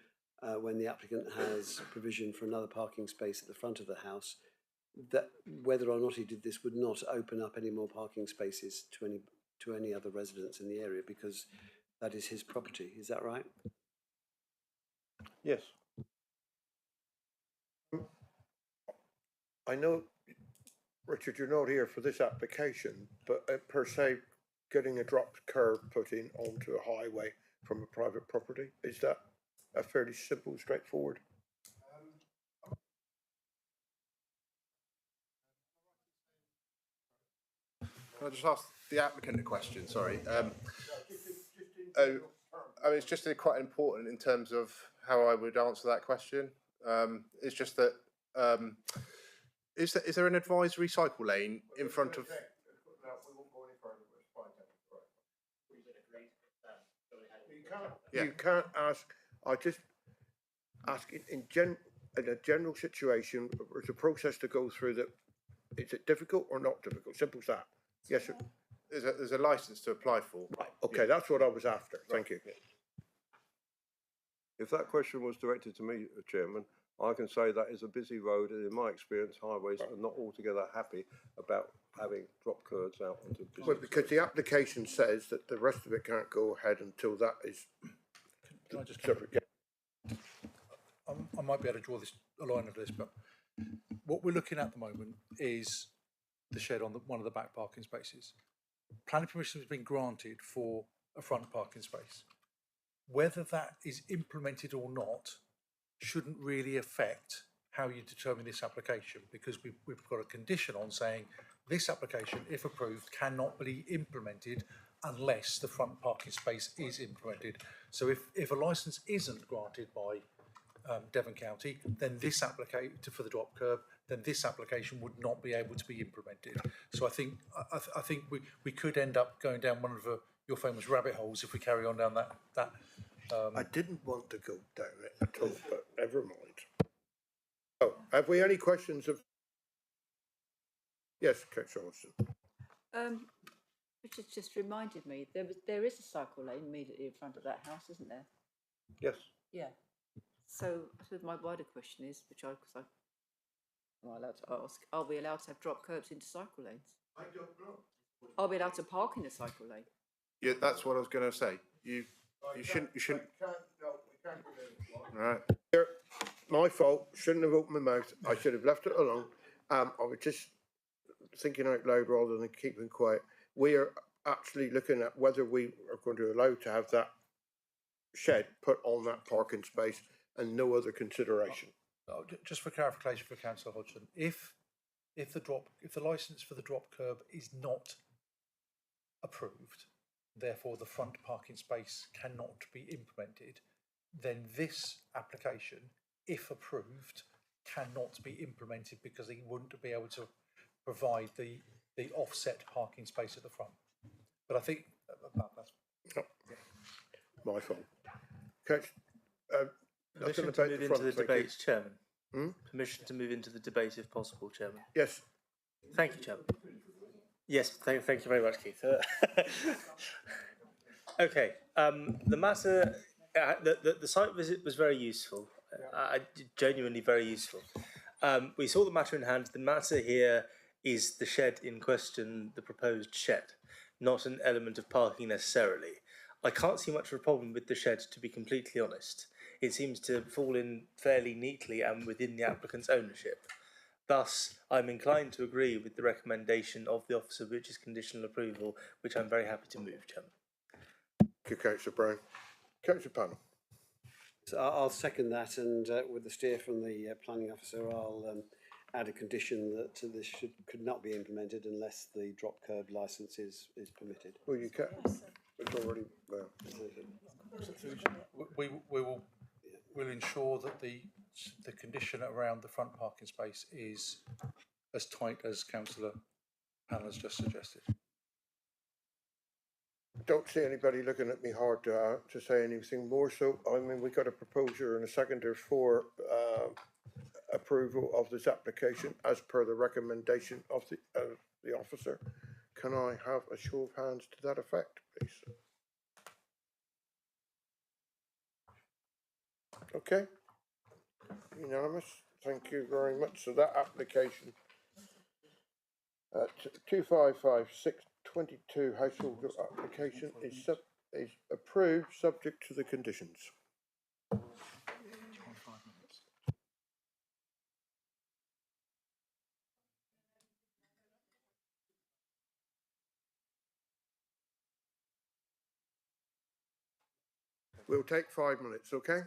when the applicant has provision for another parking space at the front of the house, that whether or not he did this would not open up any more parking spaces to any other residents in the area, because that is his property. Is that right? Yes. I know, Richard, you're not here for this application, but per se, getting a dropped curb put in onto a highway from a private property, is that a fairly simple, straightforward? Can I just ask the applicant a question? Sorry. It's just quite important in terms of how I would answer that question. It's just that is there an advisory cycle lane in front of? You can't ask. I just ask in a general situation. There's a process to go through. That is it difficult or not difficult? Simple as that. Yes, sir. There's a license to apply for. Right. Okay, that's what I was after. Thank you. If that question was directed to me, Chairman, I can say that is a busy road, and in my experience, highways are not altogether happy about having drop curbs out onto busy. Well, because the application says that the rest of it can't go ahead until that is. Can I just separate? Yeah. I might be able to draw a line of this, but what we're looking at the moment is the shed on one of the back parking spaces. Planning permission has been granted for a front parking space. Whether that is implemented or not shouldn't really affect how you determine this application, because we've got a condition on saying this application, if approved, cannot be implemented unless the front parking space is implemented. So if a licence isn't granted by Devon County, then this application for the drop curb, then this application would not be able to be implemented. So I think we could end up going down one of your famous rabbit holes if we carry on down that. I didn't want to go down it at all, but never mind. Oh, have we any questions of? Yes, Councillor Hodgson. Richard just reminded me there is a cycle lane immediately in front of that house, isn't there? Yes. Yeah. So I suppose my wider question is, am I allowed to ask, are we allowed to have drop curbs into cycle lanes? I don't know. Are we allowed to park in a cycle lane? Yeah, that's what I was going to say. You shouldn't. No, we can't go there. Right. Here, my fault. Shouldn't have opened my mouth. I should have left it alone. I was just thinking out loud rather than keeping quiet. We are actually looking at whether we are going to allow to have that shed put on that parking space and no other consideration. Just for clarification for Councillor Hodgson, if the licence for the drop curb is not approved, therefore the front parking space cannot be implemented, then this application, if approved, cannot be implemented because he wouldn't be able to provide the offset parking space at the front. But I think that's my fault. Coach, permission to move into the debate, Chairman. Permission to move into the debate if possible, Chairman. Yes, Thank you, Chairman. Yes, thank you very much, Keith. Okay, the matter, the site visit was very useful, genuinely very useful. We saw the matter in hand. The matter here is the shed in question, the proposed shed, not an element of parking necessarily. I can't see much of a problem with the shed, to be completely honest. It seems to fall in fairly neatly and within the applicant's ownership. Thus, I'm inclined to agree with the recommendation of the Office of which is conditional approval, which I'm very happy to move, Chairman. Thank you, Councillor Brown. Councillor Panel. So I'll second that, and with the steer from the planning officer, I'll add a condition that this could not be implemented unless the drop curb licence is permitted. Well, you can. It's already well. We'll ensure that the condition around the front parking space is as tight as Councillor Panel has just suggested. Don't see anybody looking at me hard to say anything more. So, I mean, we got a proposer and a seconder for approval of this application as per the recommendation of the officer. Can I have a show of hands to that effect, please? Okay. Unanimous. Thank you very much. So that application, 255622 household application is approved subject to the conditions. We'll take 5 minutes, okay?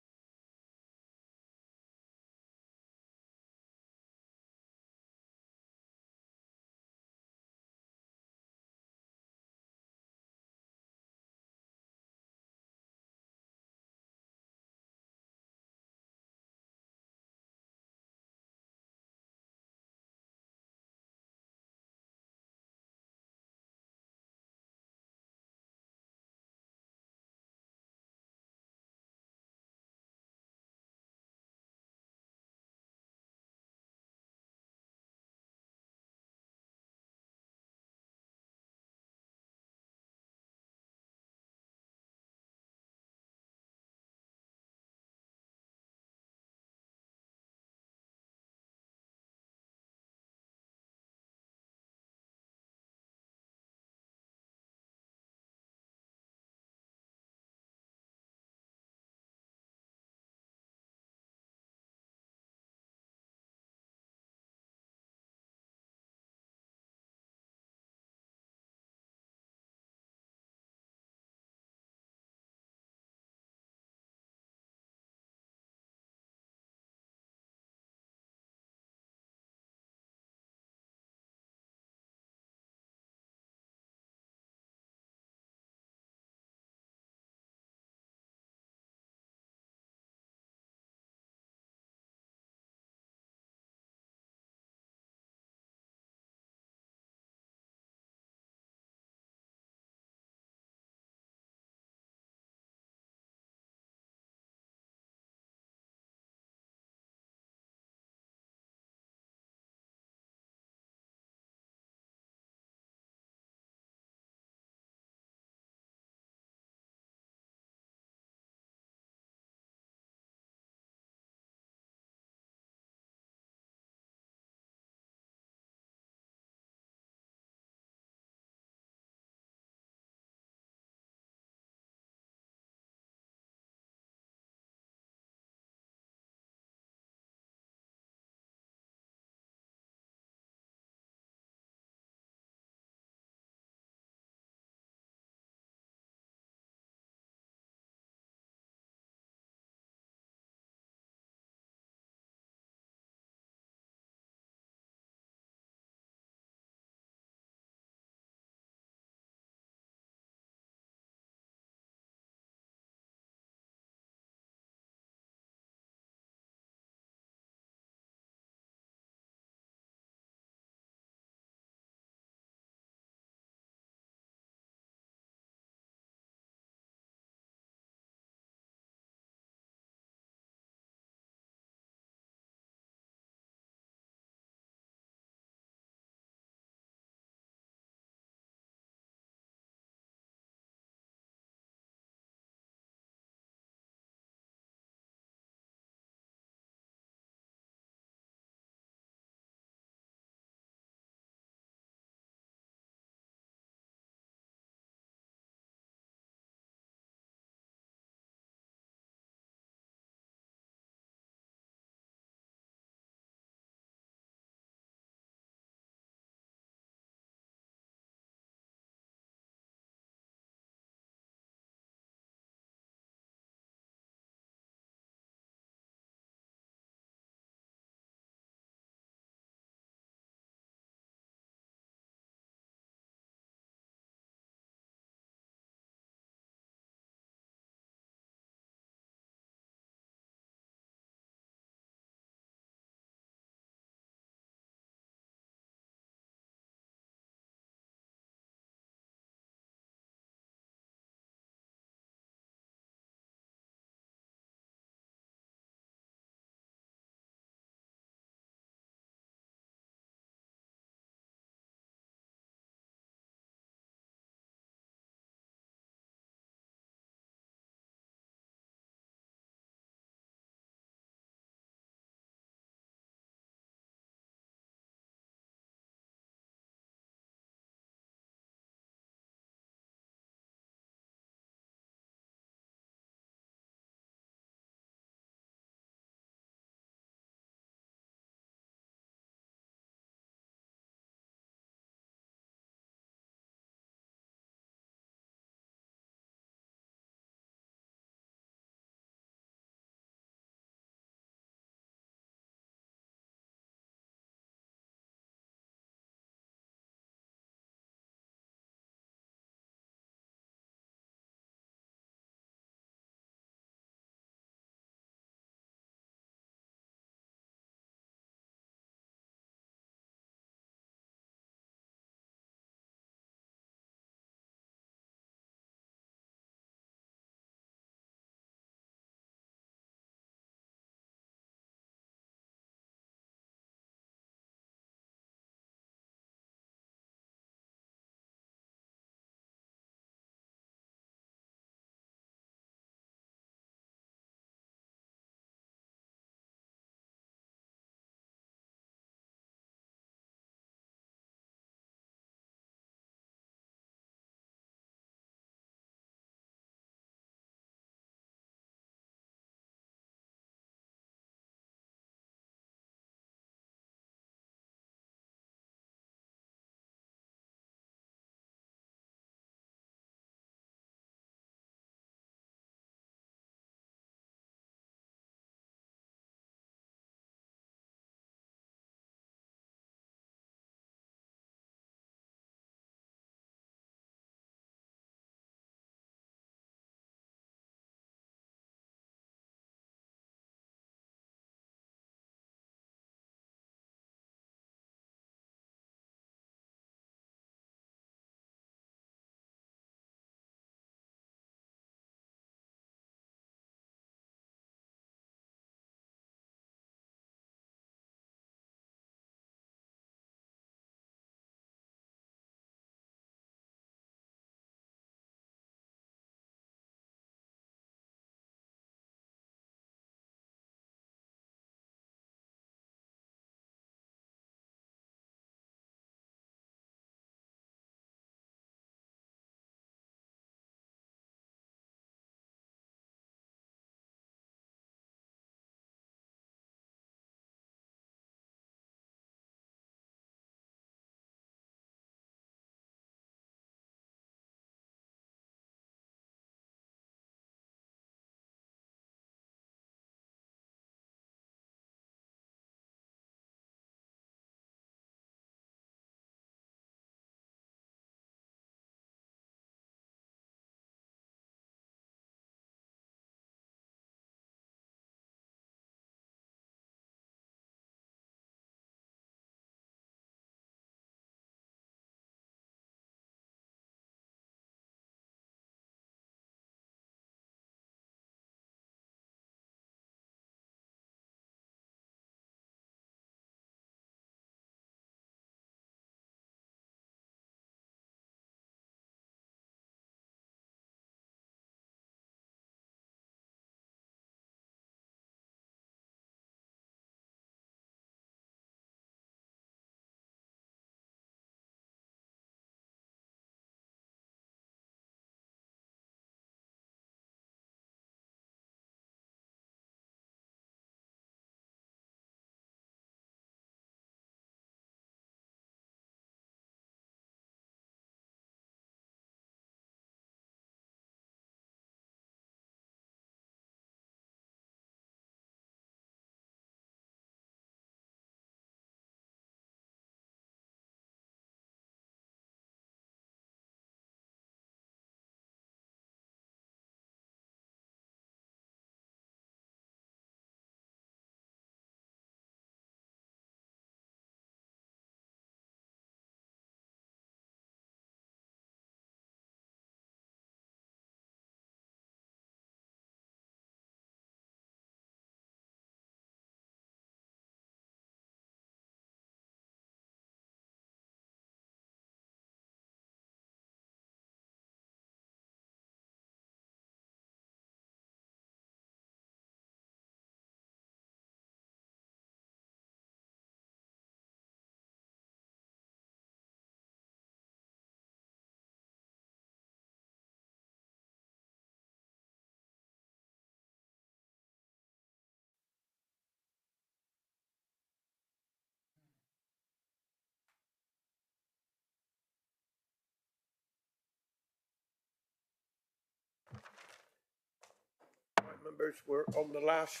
members, we're on the last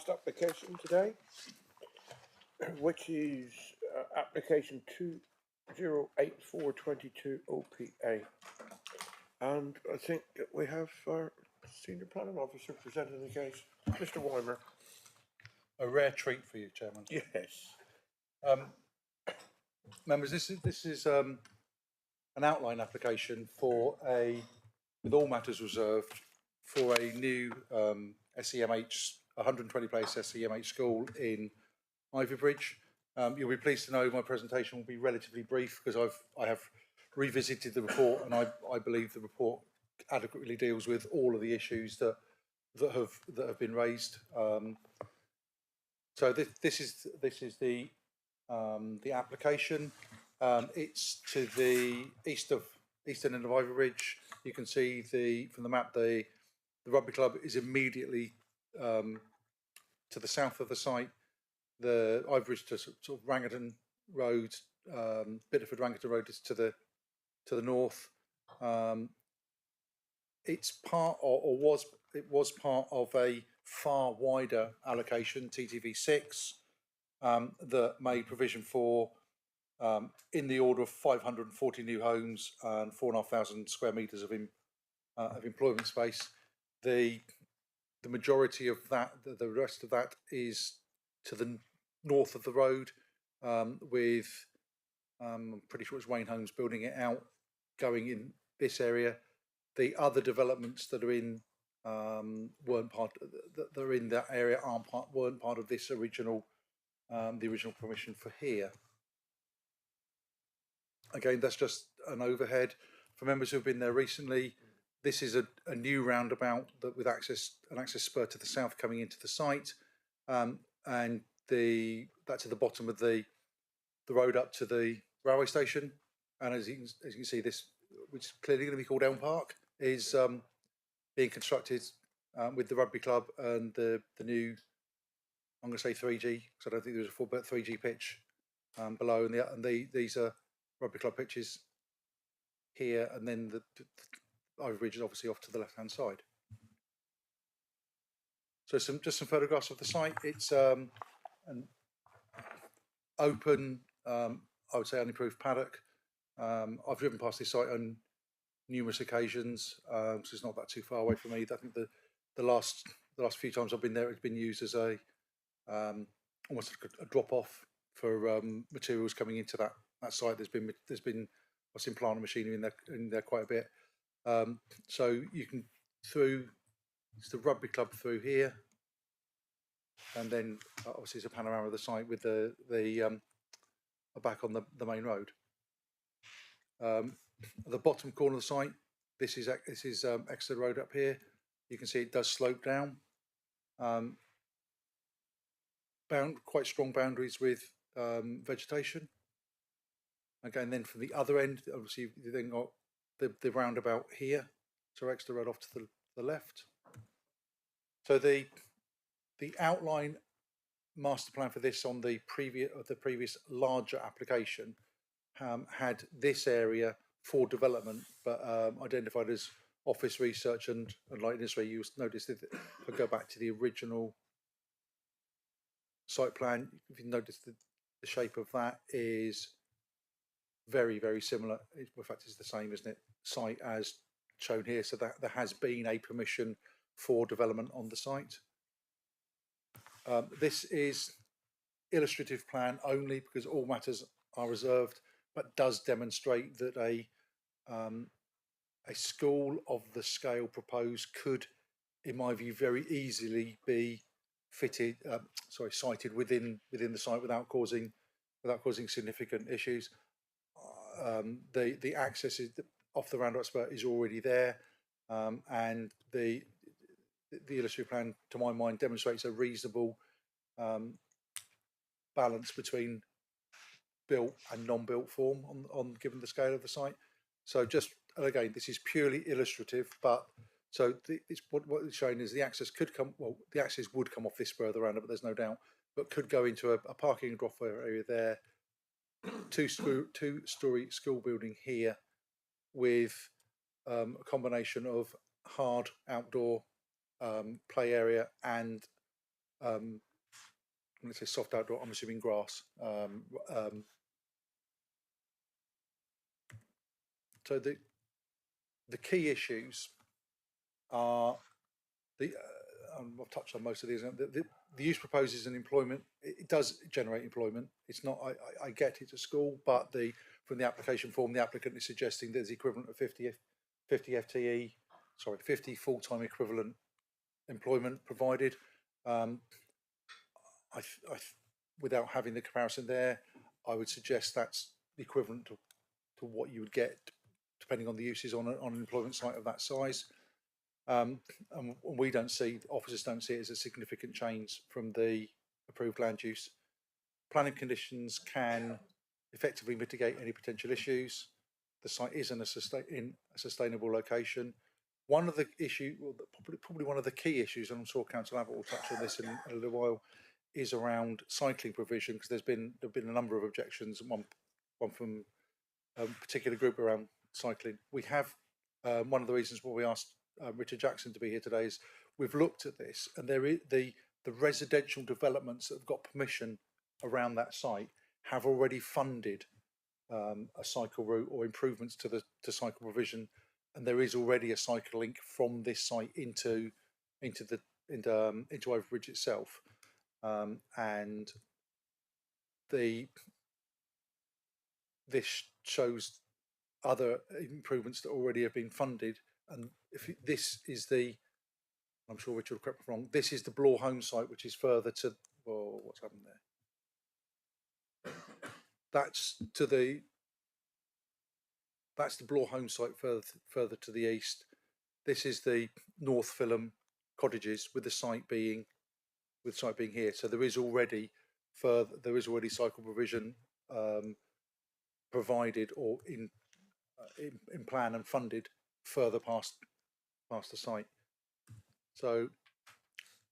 application today, which is application 208422 OPA. And I think that we have our senior planning officer presenting the case, Mr. Weimer. A rare treat for you, Chairman. Yes. Members, this is an outline application for with all matters reserved, for a new SEMH 120 place SEMH school in Ivybridge. You'll be pleased to know my presentation will be relatively brief because I have revisited the report, and I believe the report adequately deals with all of the issues that have been raised. So this is the application. It's to the eastern end of Ivybridge. You can see from the map the rugby club is immediately to the south of the site. The Ivybridge to sort of Rangerton Road, Biddeford Rangerton Road is to the north. It's part it was part of a far wider allocation, TTV6, that made provision for in the order of 540 new homes and 4,500 square metres of employment space. The majority of that, the rest of that, is to the north of the road, with I'm pretty sure it's Wayne Homes building it out, going in this area. The other developments that are in weren't part that are in that area weren't part of this original the original permission for here. Again, that's just an overhead for members who've been there recently. This is a new roundabout that with an access spur to the south coming into the site, and that's at the bottom of the road up to the railway station. And as you can see, this, which is clearly going to be called Elm Park, is being constructed with the rugby club and the new, I'm going to say 3G, because I don't think there's a full 3G pitch below, and these are rugby club pitches here, and then the Ivybridge is obviously off to the left-hand side. So just some photographs of the site. It's an open, I would say unimproved paddock. I've driven past this site on numerous occasions, so it's not that too far away from me. I think the last few times I've been there, it's been used as a almost a drop off for materials coming into that site. There's been I've seen plant and machinery in there quite a bit. So you can it's the rugby club through here, and then obviously it's a panorama of the site with the back on the main road. At the bottom corner of the site, this is Exeter Road up here. You can see it does slope down. Quite strong boundaries with vegetation. Again, then from the other end, obviously you then got the roundabout here, so Exeter Road off to the left. So the outline master plan for this on the previous larger application had this area for development, but identified as office research and light industry. You notice that if I go back to the original site plan, if you notice the shape of that is very, very similar. In fact, it's the same, isn't it? Site as shown here. So that there has been a permission for development on the site. This is illustrative plan only because all matters are reserved, but does demonstrate that a school of the scale proposed could, in my view, very easily be sited within the site without causing significant issues. The access off the roundabout spur is already there, and the illustrative plan, to my mind, demonstrates a reasonable balance between built and non-built form on given the scale of the site. So just again, this is purely illustrative, but so what it's showing is the access could come. Well, the access would come off this spur of the roundabout, there's no doubt, but could go into a parking and drop area there. Two-story school building here with a combination of hard outdoor play area and when I say soft outdoor, I'm assuming grass. So the key issues are I've touched on most of these. The use proposes an employment. It does generate employment. It's not. I get it's a school, but from the application form, the applicant is suggesting there's the equivalent of 50 FTE, 50 full-time equivalent employment provided. Without having the comparison there, I would suggest that's the equivalent to what you would get depending on the uses on an employment site of that size. And we don't see, officers don't see it as a significant change from the approved land use. Planning conditions can effectively mitigate any potential issues. The site is in a sustainable location. One of the issues, well, probably one of the key issues, and I'm sure Councillor Abbott will touch on this in a little while, is around cycling provision, because there've been a number of objections, one from a particular group around cycling. We have one of the reasons why we asked Richard Jackson to be here today is we've looked at this, and there is the residential developments that have got permission around that site have already funded a cycle route or improvements to cycle provision, and there is already a cycle link from this site into Overbridge itself, and this shows other improvements that already have been funded. And if this is I'm sure Richard will correct me wrong, this is the Blore Home site, which is further to, well, what's happened there? That's the Blore Home site further to the east. This is the North Filham cottages with the site being here. So there is already cycle provision provided or in plan and funded further past the site. So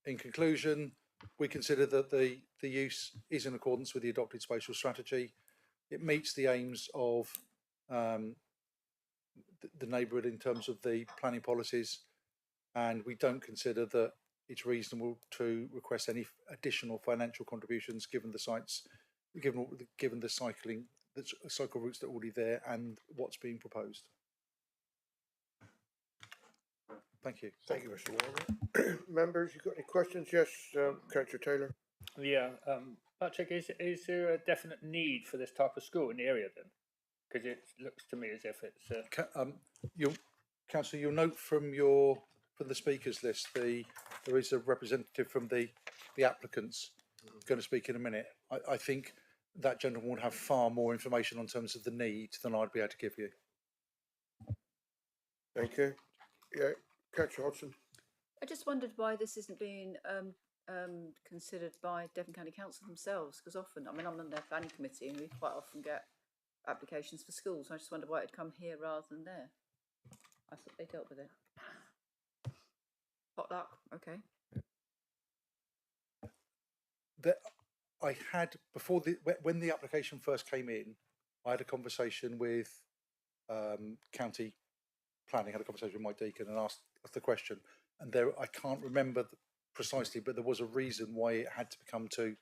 in conclusion, we consider that the use is in accordance with the adopted spatial strategy. It meets the aims of the neighbourhood in terms of the planning policies, and we don't consider that it's reasonable to request any additional financial contributions given the cycle routes that are already there and what's being proposed. Thank you. Thank you, Mr. Warner. Members, you got any questions? Yes, Councillor Taylor. Yeah, Patrick, is there a definite need for this type of school in the area then? Because it looks to me as if it's. Councillor, you'll note from the speakers list, there is a representative from the applicants going to speak in a minute. I think that gentleman would have far more information on terms of the need than I'd be able to give you. Thank you. Yeah, Councillor Hodgson. I just wondered why this isn't being considered by Devon County Council themselves, because often, I'm on their planning committee and we quite often get applications for schools. I just wondered why it'd come here rather than there. I thought they dealt with it. Potluck, okay. I had when the application first came in, I had a conversation with county planning. Had a conversation with Mike Deacon and asked the question. And I can't remember precisely, but there was a reason why it had to come to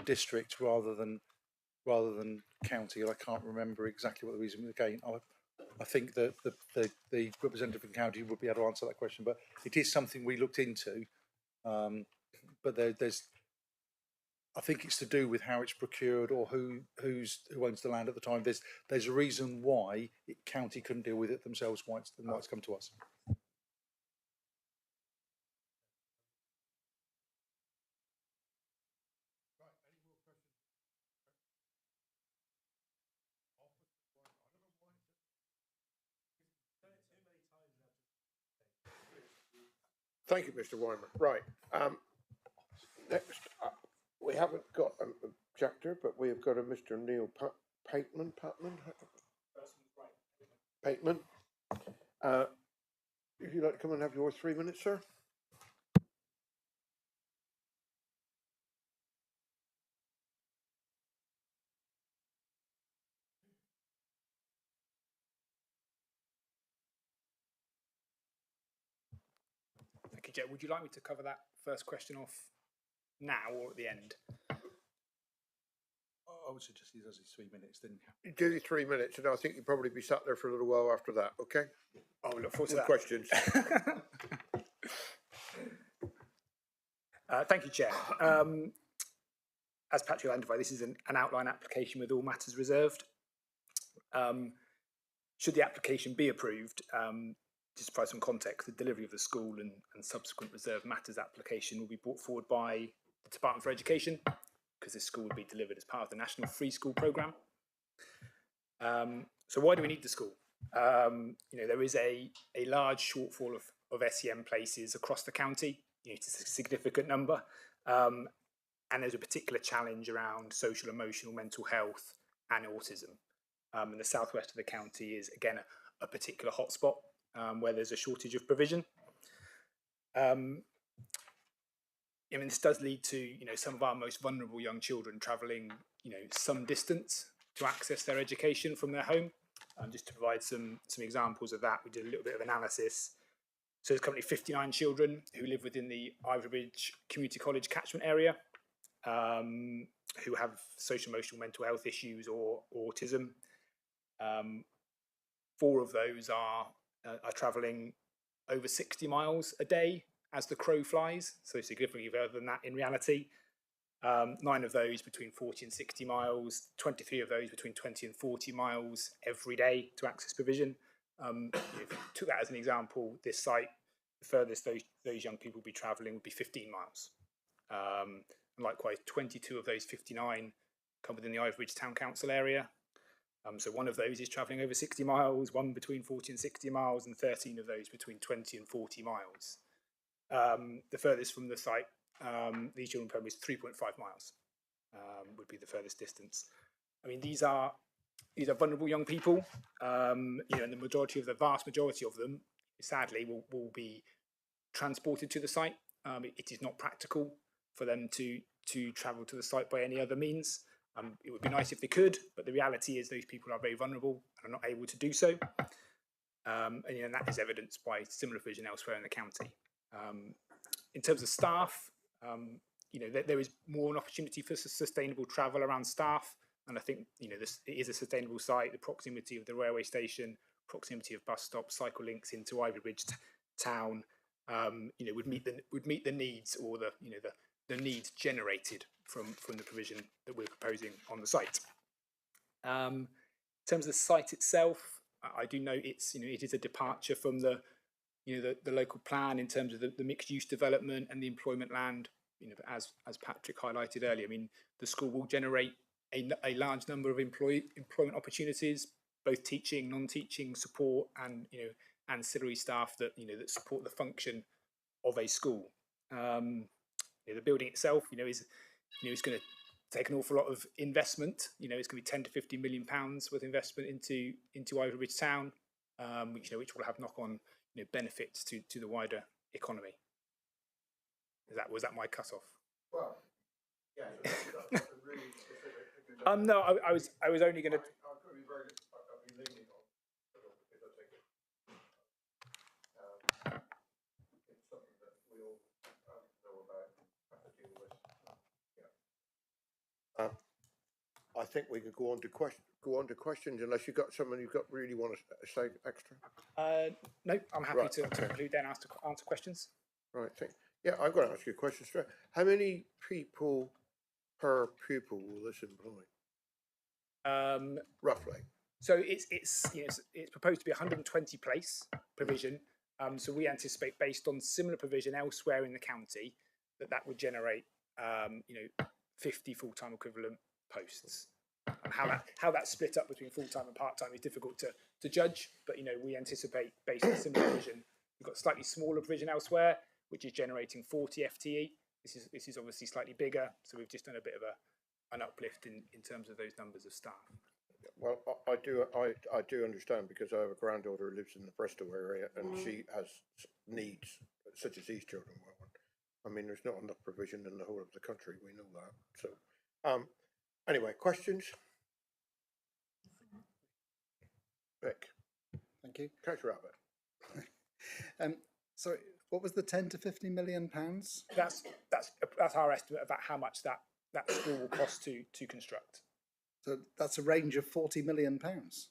district rather than county. And I can't remember exactly what the reason was. Again, I think that the representative from county would be able to answer that question. But it is something we looked into. But I think it's to do with how it's procured or who owns the land at the time. There's a reason why county couldn't deal with it themselves. Why it's come to us. Thank you, Mr. Weimer. Right. Next, we haven't got an objector, but we have got a Mr. Neil Pateman. Pateman. If you'd like to come and have your 3 minutes, sir. Thank you, Chair. Would you like me to cover that first question off now or at the end? I would suggest he does his 3 minutes, then. You do your 3 minutes, and I think you'll probably be sat there for a little while after that, okay? I'll look forward to With that. questions. Thank you, Chair. As Patrick identified, this is an outline application with all matters reserved. Should the application be approved, just to provide some context, the delivery of the school and subsequent reserved matters application will be brought forward by the Department for Education, because this school will be delivered as part of the National Free School Programme. So why do we need the school? There is a large shortfall of SEM places across the county. It's a significant number. And there's a particular challenge around social, emotional, mental health and autism. And the southwest of the county is, again, a particular hotspot where there's a shortage of provision. This does lead to, some of our most vulnerable young children travelling, some distance to access their education from their home. Just to provide some examples of that, we did a little bit of analysis. So there's currently 59 children who live within the Ivory Community College catchment area who have social, emotional, mental health issues or autism. 4 of those are travelling over 60 miles a day as the crow flies, so significantly further than that in reality. 9 of those between 40 and 60 miles, 23 of those between 20 and 40 miles every day to access provision. If you took that as an example, this site, the furthest those young people would be travelling would be 15 miles. And likewise, 22 of those 59 come within the Ivory Town Council area. So 1 of those is travelling over 60 miles, 1 between 40 and 60 miles, and 13 of those between 20 and 40 miles. The furthest from the site, these children program is 3.5 miles, would be the furthest distance. These are vulnerable young people, and the vast majority of them, sadly, will be transported to the site. It is not practical for them to travel to the site by any other means. It would be nice if they could, but the reality is those people are very vulnerable and are not able to do so. And that is evidenced by similar provision elsewhere in the county. In terms of staff, there is more an opportunity for sustainable travel around staff. And I think, it is a sustainable site. The proximity of the railway station, proximity of bus stops, cycle links into Ivory Bridge town, would meet the needs or the needs generated from the provision that we're proposing on the site. In terms of the site itself, I do note it is a departure from the local plan in terms of the mixed use development and the employment land. As Patrick highlighted earlier, the school will generate a large number of employment opportunities, both teaching, non-teaching, support, and ancillary staff that that support the function of a school. The building itself, is going to take an awful lot of investment. It's going to be 10 to 50 million pounds worth of investment into Ivory Bridge town, which will have knock-on benefits to the wider economy. Was that my cut-off? Well, yeah. No, I was only going to. I think we could go on to questions unless you've got something you've got really want to say extra. No, I'm happy Right, to okay. conclude then answer questions. Right. Yeah, I'm going to ask you a question straight. How many people per pupil will this employ? Roughly. So it's proposed to be 120 place provision. So we anticipate, based on similar provision elsewhere in the county, that would generate 50 full-time equivalent posts. And how that's split up between full-time and part-time is difficult to judge, but we anticipate, based on similar provision, we've got slightly smaller provision elsewhere, which is generating 40 FTE. This is obviously slightly bigger, so we've just done a bit of an uplift in terms of those numbers of staff. Well, I do understand, because I have a granddaughter who lives in the Bristol area, and she has needs such as these children will. There's not enough provision in the whole of the country. We know that. So, anyway, questions? Vic. Thank you. Catch Rabbit. Sorry, what was the 10 to 50 million pounds? That's our estimate about how much that school will cost to construct. So that's a range of 40 million pounds.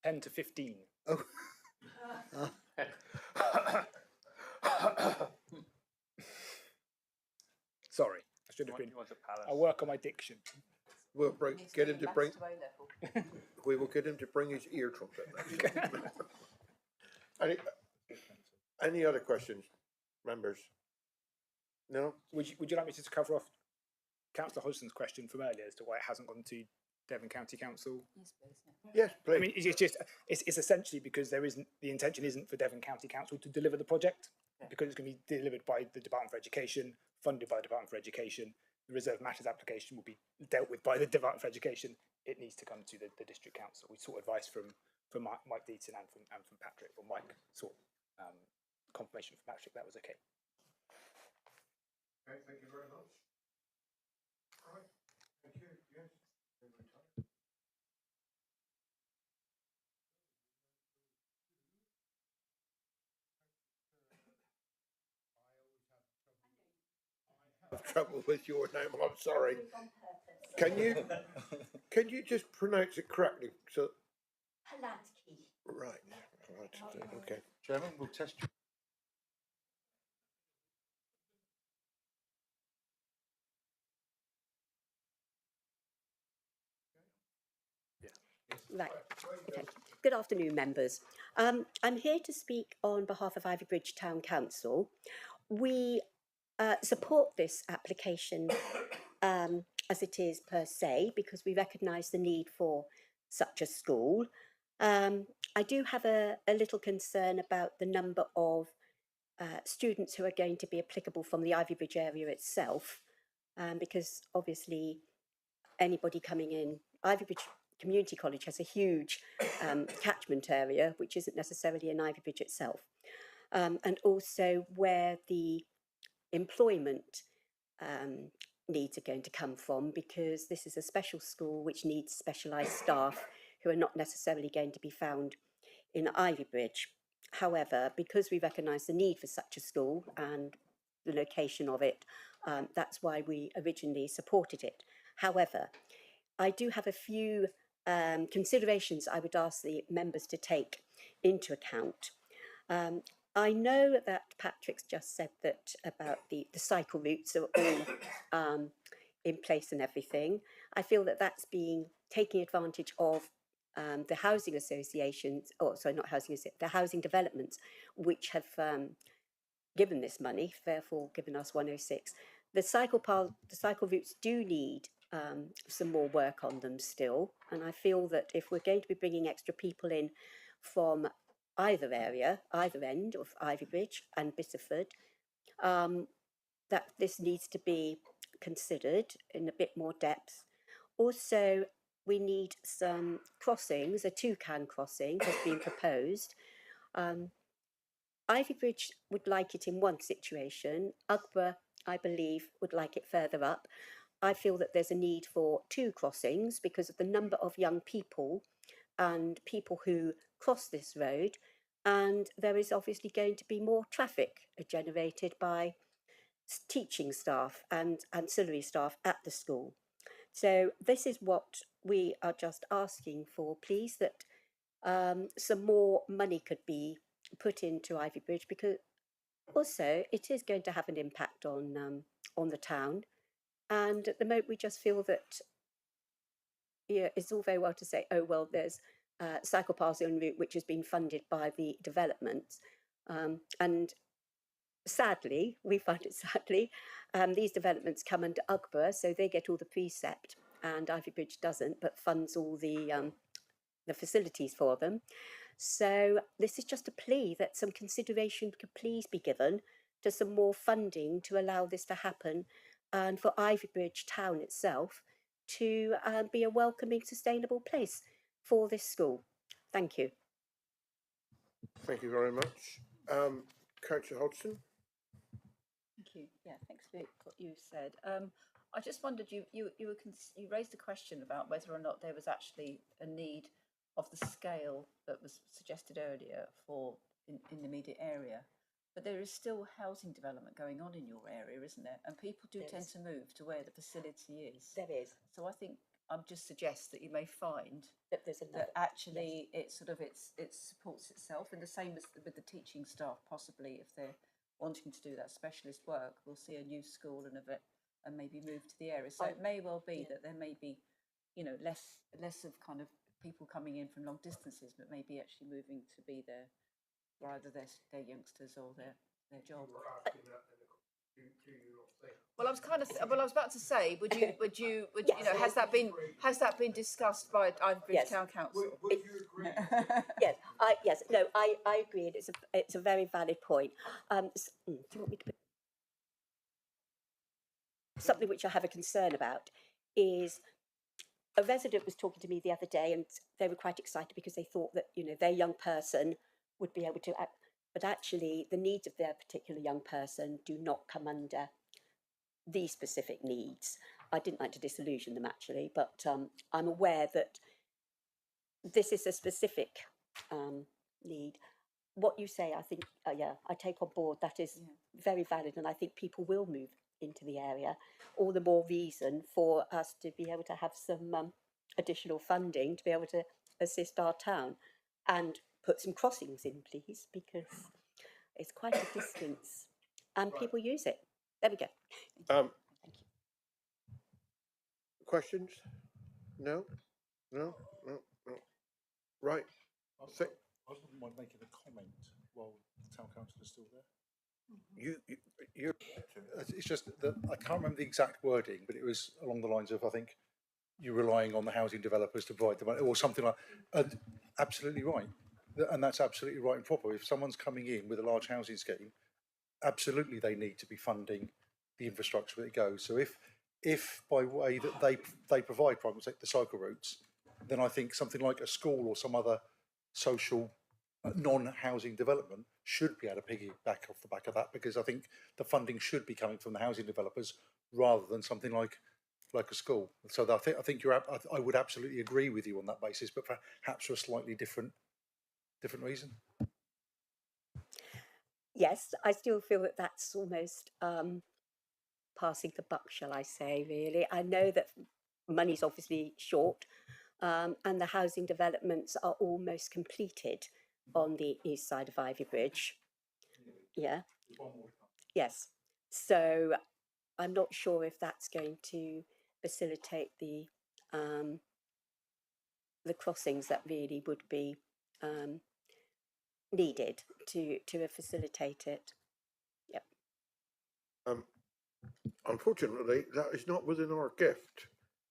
10 to 15. Oh. Sorry, I should have been. I'll work on my diction. We'll get him to bring. We will get him to bring his ear trumpet. Any other questions, members? No. Would you like me to cover off Councillor Hodgson's question from earlier as to why it hasn't gone to Devon County Council? Yes, please. I mean, it's essentially because the intention isn't for Devon County Council to deliver the project, because it's going to be delivered by the Department for Education, funded by the Department for Education. The Reserve Matters application will be dealt with by the Department for Education. It needs to come to the District Council. We sought advice from Mike Deaton and from Patrick. Well, Mike sought confirmation from Patrick that was okay. Okay, thank you very much. All right, thank you. Yes. Have trouble with your name. I'm sorry. Can you just pronounce it correctly? So Polansky. right. Okay. Chairman, we'll test you. Right. Okay. Good afternoon, members. I'm here to speak on behalf of Ivybridge Town Council. We support this application as it is per se, because we recognise the need for such a school. I do have a little concern about the number of students who are going to be applicable from the Ivybridge area itself, because obviously anybody coming in, Ivybridge Community College has a huge catchment area, which isn't necessarily in Ivybridge itself, and also where the employment needs are going to come from, because this is a special school which needs specialised staff who are not necessarily going to be found in Ivybridge. However, because we recognise the need for such a school and the location of it, that's why we originally supported it. However, I do have a few considerations I would ask the members to take into account. I know that Patrick's just said that about the cycle routes are all in place and everything. I feel that that's taking advantage of the housing associations, the housing developments, which have given this money, therefore given us 106. The cycle routes do need some more work on them still, and I feel that if we're going to be bringing extra people in from either end of Ivybridge and Bitterford, that this needs to be considered in a bit more depth. Also, we need some crossings. A toucan crossing has been proposed. Ivybridge would like it in one situation. Ugborough, I believe, would like it further up. I feel that there's a need for two crossings because of the number of young people and people who cross this road, and there is obviously going to be more traffic generated by teaching staff and ancillary staff at the school. So this is what we are just asking for, please, that some more money could be put into Ivybridge, because also it is going to have an impact on the town. And at the moment, we just feel that it's all very well to say, oh, well, there's cycle paths en route, which has been funded by the developments. And sadly, we find it sadly, these developments come under Ugborough, so they get all the precept, and Ivybridge doesn't, but funds all the facilities for them. So this is just a plea that some consideration could please be given to some more funding to allow this to happen, and for Ivybridge town itself to be a welcoming, sustainable place for this school. Thank you. Thank you very much. Councillor Hodgson. Thank you. Yeah, thanks for what you said. I just wondered, you raised a question about whether or not there was actually a need of the scale that was suggested earlier for in the immediate area. but there is still housing development going on in your area, isn't there? And people do There tend is. to move to where the facility is. There is. So I think I'd just suggest that you may find that there's another. that actually it supports itself, and the same as with the teaching staff. Possibly, if they're wanting to do that specialist work, we'll see a new school and and maybe move to the area. So it may well be that there may be, you know, less of kind of people coming in from long distances, but maybe actually moving to be there for either their youngsters or their job. Well, I was about to say, would you know, has that been discussed by Ivybridge Town Council? Yes, I agree. And it's a very valid point. Do you want me to put something which I have a concern about? Is a resident was talking to me the other day, and they were quite excited because they thought that, you know, their young person would be able to act, but actually the needs of their particular young person do not come under these specific needs. I didn't like to disillusion them actually, but I'm aware that this is a specific need. What you say, I think, I take on board. That is very valid, and I think people will move into the area. All the more reason for us to be able to have some additional funding to be able to assist our town, and put some crossings in, please, because it's quite a distance and people use it. There we go. Thank you. Questions? No? Right. I wouldn't mind making a comment while the town council is still there. You're. It's just that I can't remember the exact wording, but it was along the lines of, I think, you're relying on the housing developers to provide the money, or something like. And absolutely right, and that's absolutely right and proper. If someone's coming in with a large housing scheme, absolutely they need to be funding the infrastructure that it goes. So if by way that they provide, for example, the cycle routes, then I think something like a school or some other social non-housing development should be able to piggyback off the back of that, because I think the funding should be coming from the housing developers rather than something like a school. So I think I would absolutely agree with you on that basis, but perhaps for a slightly different reason. Yes, I still feel that that's almost passing the buck, shall I say, really. I know that money's obviously short, and the housing developments are almost completed on the east side of Ivybridge. Yeah. Yes. So I'm not sure if that's going to facilitate the crossings that really would be needed to facilitate it. Yep. Unfortunately, that is not within our gift,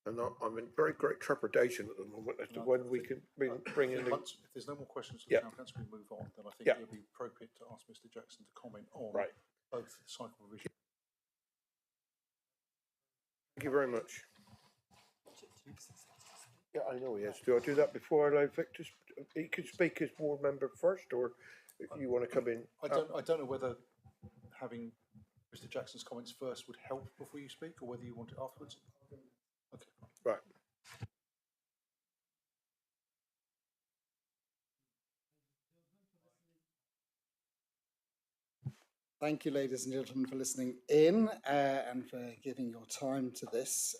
and I'm in very great trepidation at the moment as to when we can bring in. If there's no more questions from the town council, we move on. Then I think it would be appropriate to ask Mr. Jackson to comment on both cycle revision. Thank you very much. Yeah, I know he has. Do I do that before I allow Victor? He could speak as board member first, or if you want to come in. I don't know whether having Mr. Jackson's comments first would help before you speak, or whether you want it afterwards. Okay. Right. Thank you, ladies and gentlemen, for listening in and for giving your time to this.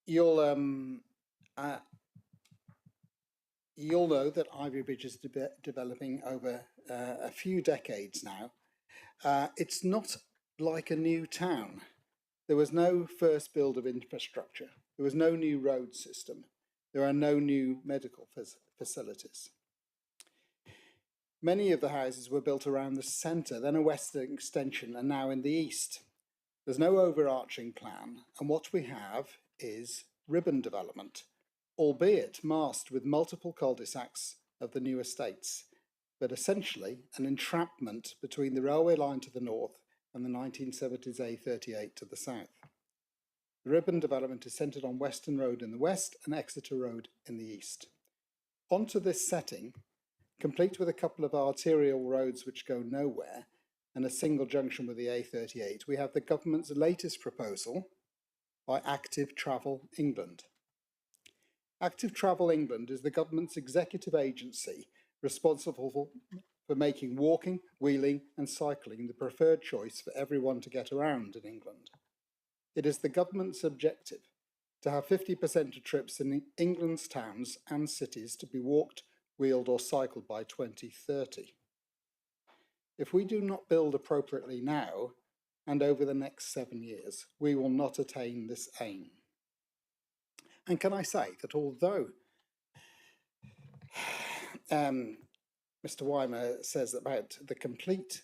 You'll know that Ivybridge is developing over a few decades now. It's not like a new town. There was no first build of infrastructure. There was no new road system. There are no new medical facilities. Many of the houses were built around the centre, then a western extension, and now in the east. There's no overarching plan, and what we have is ribbon development, albeit masked with multiple cul-de-sacs of the new estates, but essentially an entrapment between the railway line to the north and the 1970s A38 to the south. The ribbon development is centred on Western Road in the west and Exeter Road in the east. Onto this setting, complete with a couple of arterial roads which go nowhere and a single junction with the A38, we have the government's latest proposal by Active Travel England. Active Travel England is the government's executive agency responsible for making walking, wheeling and cycling the preferred choice for everyone to get around in England. It is the government's objective to have 50% of trips in England's towns and cities to be walked, wheeled or cycled by 2030. If we do not build appropriately now and over the next 7 years, we will not attain this aim. And can I say that although Mr. Weimer says about the complete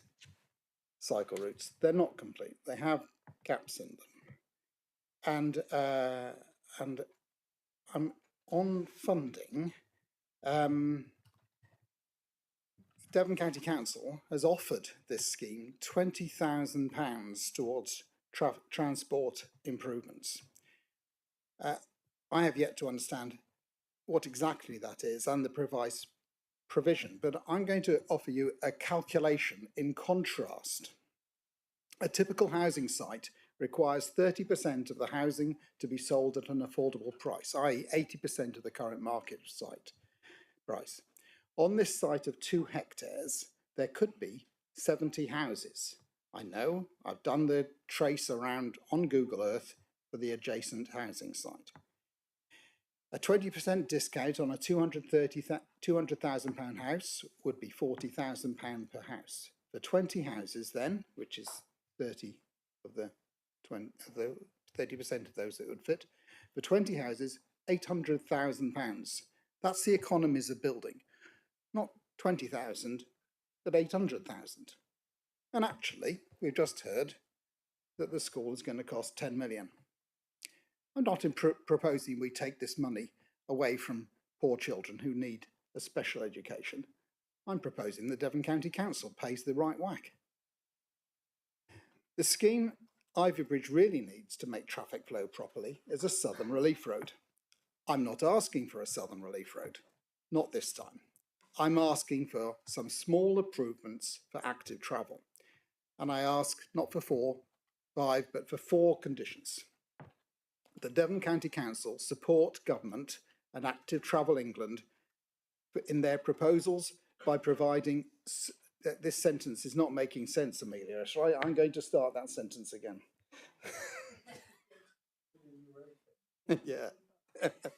cycle routes, they're not complete. They have gaps in them. And on funding, Devon County Council has offered this scheme £20,000 towards transport improvements. I have yet to understand what exactly that is and the provision, but I'm going to offer you a calculation in contrast. A typical housing site requires 30% of the housing to be sold at an affordable price, i.e. 80% of the current market site price. On this site of 2 hectares, there could be 70 houses. I know, I've done the trace around on Google Earth for the adjacent housing site. A 20% discount on a £200,000 house would be £40,000 per house. For 20 houses then, which is 30% of those that would fit, for 20 houses, £800,000. That's the economies of building. Not 20,000, but 800,000. And actually, we've just heard that the school is going to cost 10 million. I'm not proposing we take this money away from poor children who need a special education. I'm proposing the Devon County Council pays the right whack. The scheme Ivybridge really needs to make traffic flow properly is a Southern Relief Road. I'm not asking for a Southern Relief Road, not this time. I'm asking for some small improvements for active travel. And I ask not for 4, 5, but for 4 conditions. The Devon County Council support government and Active Travel England in their proposals by providing, this sentence is not making sense, Amelia, so I'm going to start that sentence again. Yeah,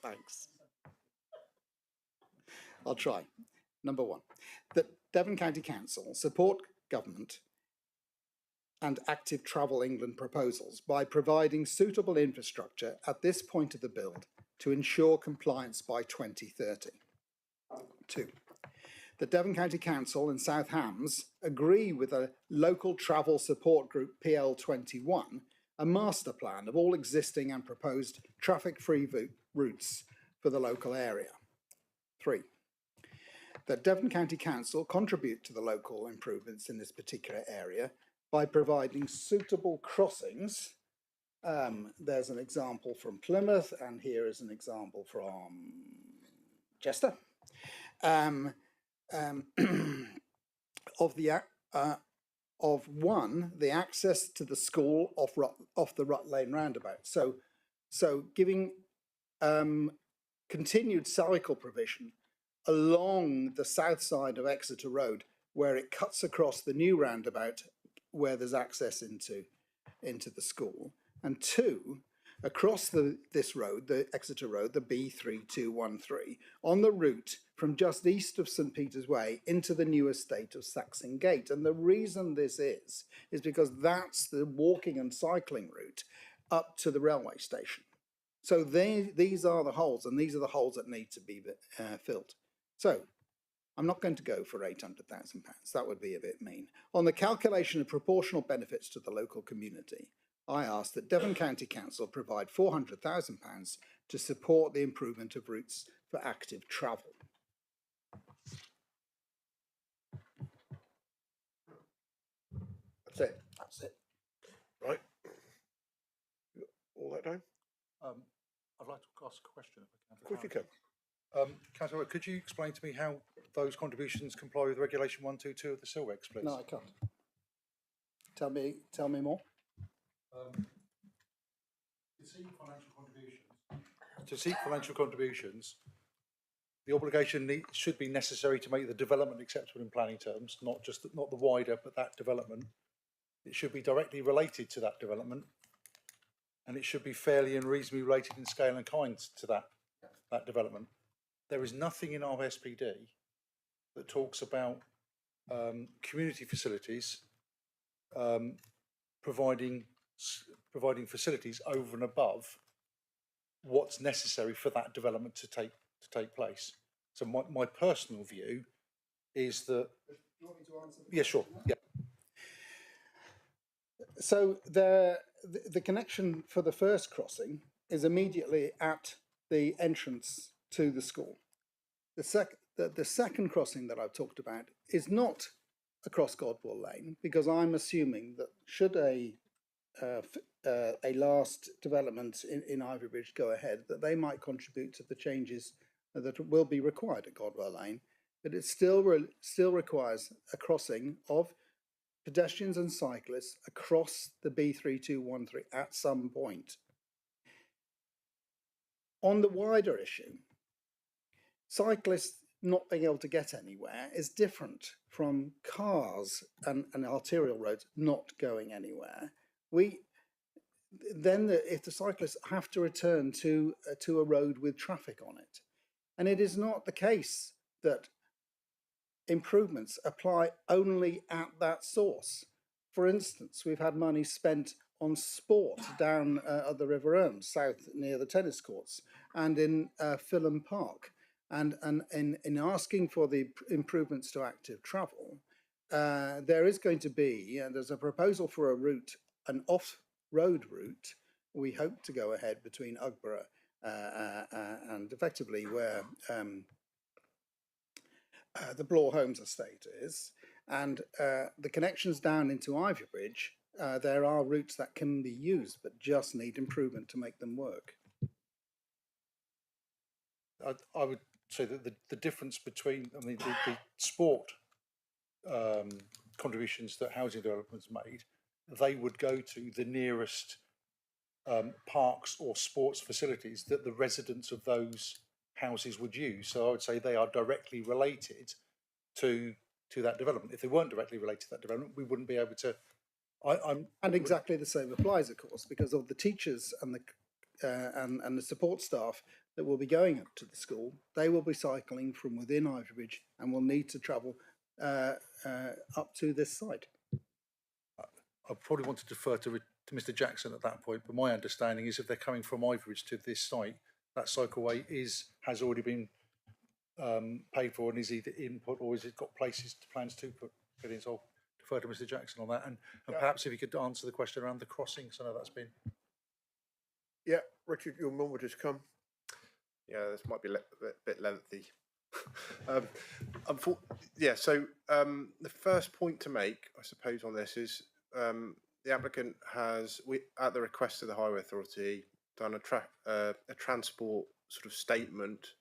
thanks. I'll try. Number 1, that Devon County Council support government and Active Travel England proposals by providing suitable infrastructure at this point of the build to ensure compliance by 2030. 2, the Devon County Council and South Hams agree with a local travel support group PL21 a master plan of all existing and proposed traffic-free routes for the local area. 3, that Devon County Council contribute to the local improvements in this particular area by providing suitable crossings. There's an example from Plymouth, and here is an example from Chester, of one, the access to the school off the Rut Lane roundabout. So giving continued cycle provision along the south side of Exeter Road, where it cuts across the new roundabout where there's access into the school. And 2, across this road, the Exeter Road, the B3213, on the route from just east of St Peter's Way into the new estate of Saxon Gate. And the reason this is because that's the walking and cycling route up to the railway station. So these are the holes, and these are the holes that need to be filled. So I'm not going to go for £800,000. That would be a bit mean. On the calculation of proportional benefits to the local community, I ask that Devon County Council provide £400,000 to support the improvement of routes for active travel. That's it. That's it. Right. You got all that down? I'd like to ask a question if I can. Of course you can. Councillor, could you explain to me how those contributions comply with Regulation 122 of the SILREGs, please? No, I can't. Tell me more. To seek financial contributions, the obligation should be necessary to make the development acceptable in planning terms, not the wider, but that development. It should be directly related to that development, and it should be fairly and reasonably related in scale and kind to that development. There is nothing in our SPD that talks about community facilities providing facilities over and above what's necessary for that development to take place. So my personal view is that. Do you want me to answer? Yeah, sure. Yeah. So the connection for the first crossing is immediately at the entrance to the school. The second crossing that I've talked about is not across Godwell Lane, because I'm assuming that should a last development in Ivybridge go ahead, that they might contribute to the changes that will be required at Godwell Lane, but it still requires a crossing of pedestrians and cyclists across the B3213 at some point. On the wider issue, cyclists not being able to get anywhere is different from cars and arterial roads not going anywhere. If the cyclists have to return to a road with traffic on it, and it is not the case that improvements apply only at that source. For instance, we've had money spent on sport down at the River Erms, south near the tennis courts, and in Fulham Park. And in asking for the improvements to active travel, there is going to be, there's a proposal for a route, an off-road route, we hope to go ahead between Ugborough and effectively where the Blore Homes estate is, and the connections down into Ivybridge, there are routes that can be used, but just need improvement to make them work. I would say that the difference between, I mean, the sport contributions that housing developments made, they would go to the nearest parks or sports facilities that the residents of those houses would use. So I would say they are directly related to that development. If they weren't directly related to that development, we wouldn't be able to. And exactly the same applies, of course, because of the teachers and the support staff that will be going up to the school. They will be cycling from within Ivybridge and will need to travel up to this site. I probably want to defer to Mr. Jackson at that point, but my understanding is if they're coming from Ivybridge to this site, that cycleway has already been paid for and is either input or is it got plans to put in. So I'll defer to Mr. Jackson on that, and perhaps if you could answer the question around the crossings. I know that's been. Yeah, Richard, your moment has come. Yeah, this might be a bit lengthy. So the first point to make, I suppose, on this is the applicant has, at the request of the Highway Authority, done a transport sort of statement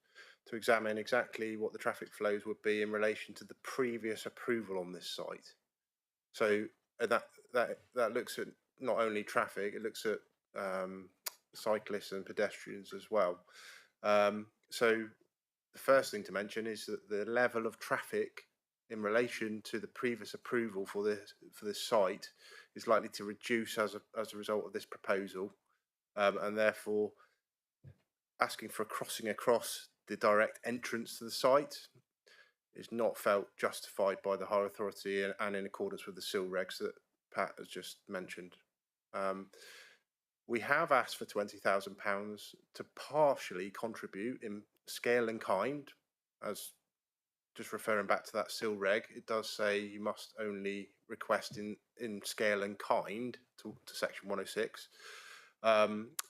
to examine exactly what the traffic flows would be in relation to the previous approval on this site. So that looks at not only traffic, it looks at cyclists and pedestrians as well. So the first thing to mention is that the level of traffic in relation to the previous approval for this site is likely to reduce as a result of this proposal, and therefore asking for a crossing across the direct entrance to the site is not felt justified by the Highway Authority and in accordance with the SIL regs that Pat has just mentioned. We have asked for £20,000 to partially contribute in scale and kind. As just referring back to that SIL reg, it does say you must only request in scale and kind to section 106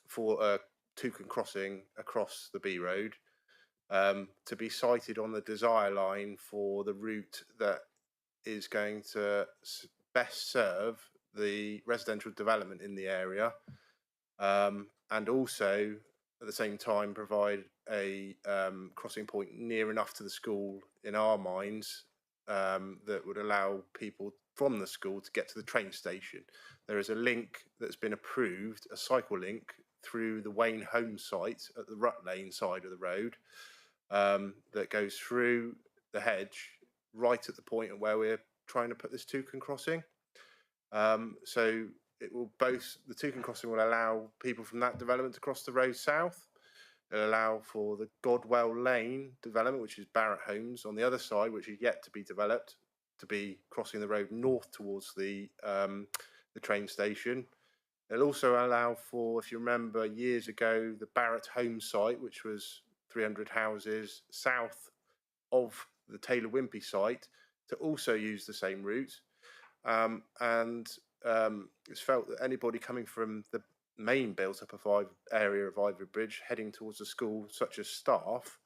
for a toucan crossing across the B road to be sited on the desire line for the route that is going to best serve the residential development in the area, and also at the same time provide a crossing point near enough to the school in our minds that would allow people from the school to get to the train station. There is a link that's been approved, a cycle link through the Wayne Home site at the Rut Lane side of the road, that goes through the hedge right at the point at where we're trying to put this toucan crossing. So it will the toucan crossing will allow people from that development to cross the road south. It'll allow for the Godwell Lane development, which is Barratt Homes on the other side, which is yet to be developed, to be crossing the road north towards the train station. It'll also allow for, if you remember years ago, the Barratt Home site, which was 300 houses south of the Taylor Wimpey site, to also use the same route. It's felt that anybody coming from the main built-up of area of Ivory Bridge heading towards the school, such as staff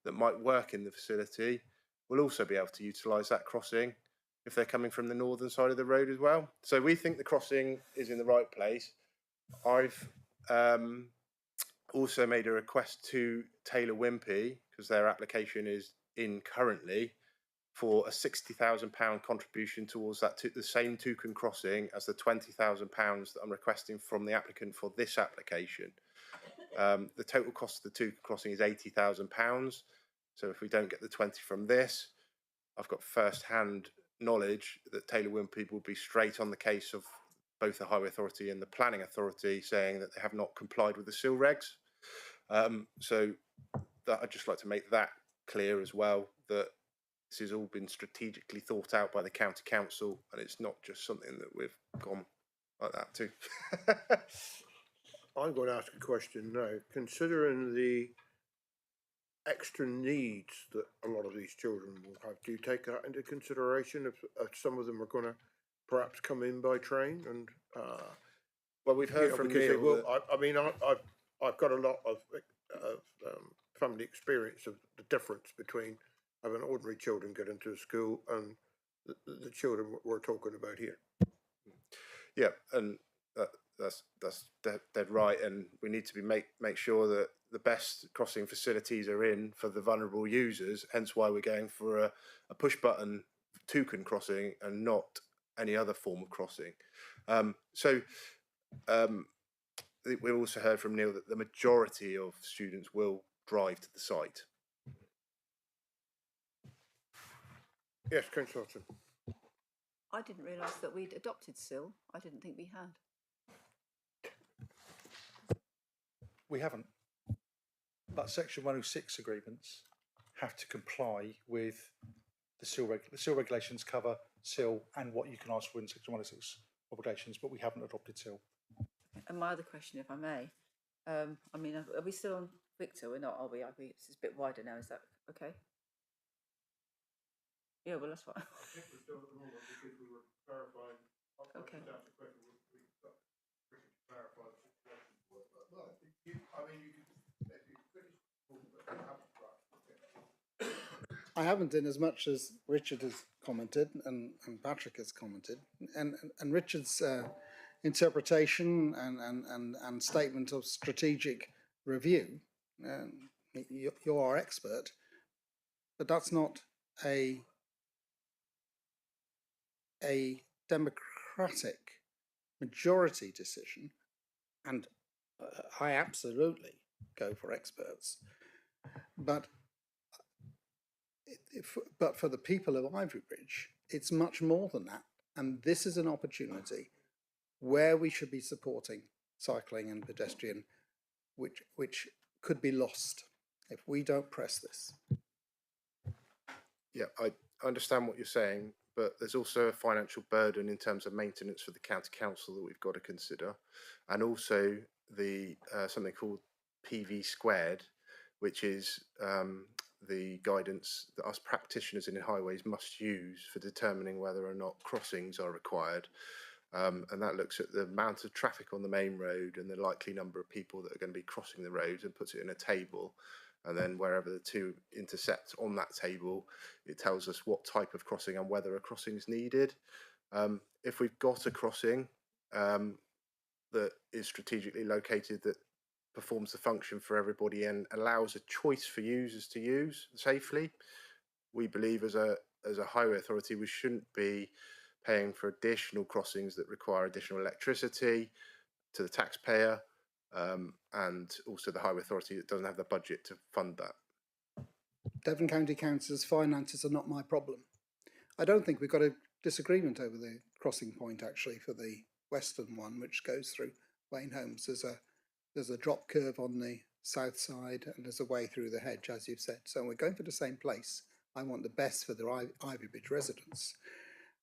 that might work in the facility, will also be able to utilise that crossing if they're coming from the northern side of the road as well. So we think the crossing is in the right place. I've also made a request to Taylor Wimpey, because their application is in currently, for a £60,000 contribution towards that the same toucan crossing as the £20,000 that I'm requesting from the applicant for this application. The total cost of the toucan crossing is £80,000. So if we don't get the 20 from this, I've got first-hand knowledge that Taylor Wimpey will be straight on the case of both the Highway Authority and the Planning Authority, saying that they have not complied with the SIL regs. So that I'd just like to make that clear as well, that this has all been strategically thought out by the County Council, and it's not just something that we've gone like that too. I'm going to ask a question now. Considering the extra needs that a lot of these children will have, do you take that into consideration if some of them are going to perhaps come in by train? And well, we've heard from because Neil. I mean, I've got a lot of family experience of the difference between having ordinary children get into a school and the children we're talking about here. Yeah, and that's dead right, and we need to make sure that the best crossing facilities are in for the vulnerable users. Hence why we're going for a push button toucan crossing and not any other form of crossing. We've also heard from Neil that the majority of students will drive to the site. Yes, Councillor Hudson. I didn't realise that we'd adopted SIL. I didn't think we had. We haven't. But Section 106 agreements have to comply with the SIL the SIL regulations cover SIL and what you can ask for in Section 106 obligations, but we haven't adopted SIL. And my other question, if I may, I mean, are we still on Victor? We're not, are we? It's a bit wider now. Is that okay? Yeah, well, that's fine. I think we're still at the moment because we were clarifying. Okay. Well, I haven't, in as much as Richard has commented and Patrick has commented, and Richard's interpretation and statement of strategic review. You're our expert, but that's not a democratic majority decision, and I absolutely go for experts, but for the people of Ivory Bridge, it's much more than that, and this is an opportunity where we should be supporting cycling and pedestrian, which could be lost if we don't press this. Yeah, I understand what you're saying, but there's also a financial burden in terms of maintenance for the county council that we've got to consider, and also the something called PV squared, which is the guidance that us practitioners in highways must use for determining whether or not crossings are required. And that looks at the amount of traffic on the main road and the likely number of people that are going to be crossing the roads and puts it in a table. And then wherever the two intersect on that table, it tells us what type of crossing and whether a crossing is needed. If we've got a crossing that is strategically located, that performs the function for everybody and allows a choice for users to use safely, we believe as a highway authority we shouldn't be paying for additional crossings that require additional electricity to the taxpayer, and also the highway authority that doesn't have the budget to fund that. Devon County Council's finances are not my problem. I don't think we've got a disagreement over the crossing point actually for the western one, which goes through Wayne Homes. There's a drop curve on the south side and there's a way through the hedge, as you've said. So we're going for the same place. I want the best for the Ivybridge residents.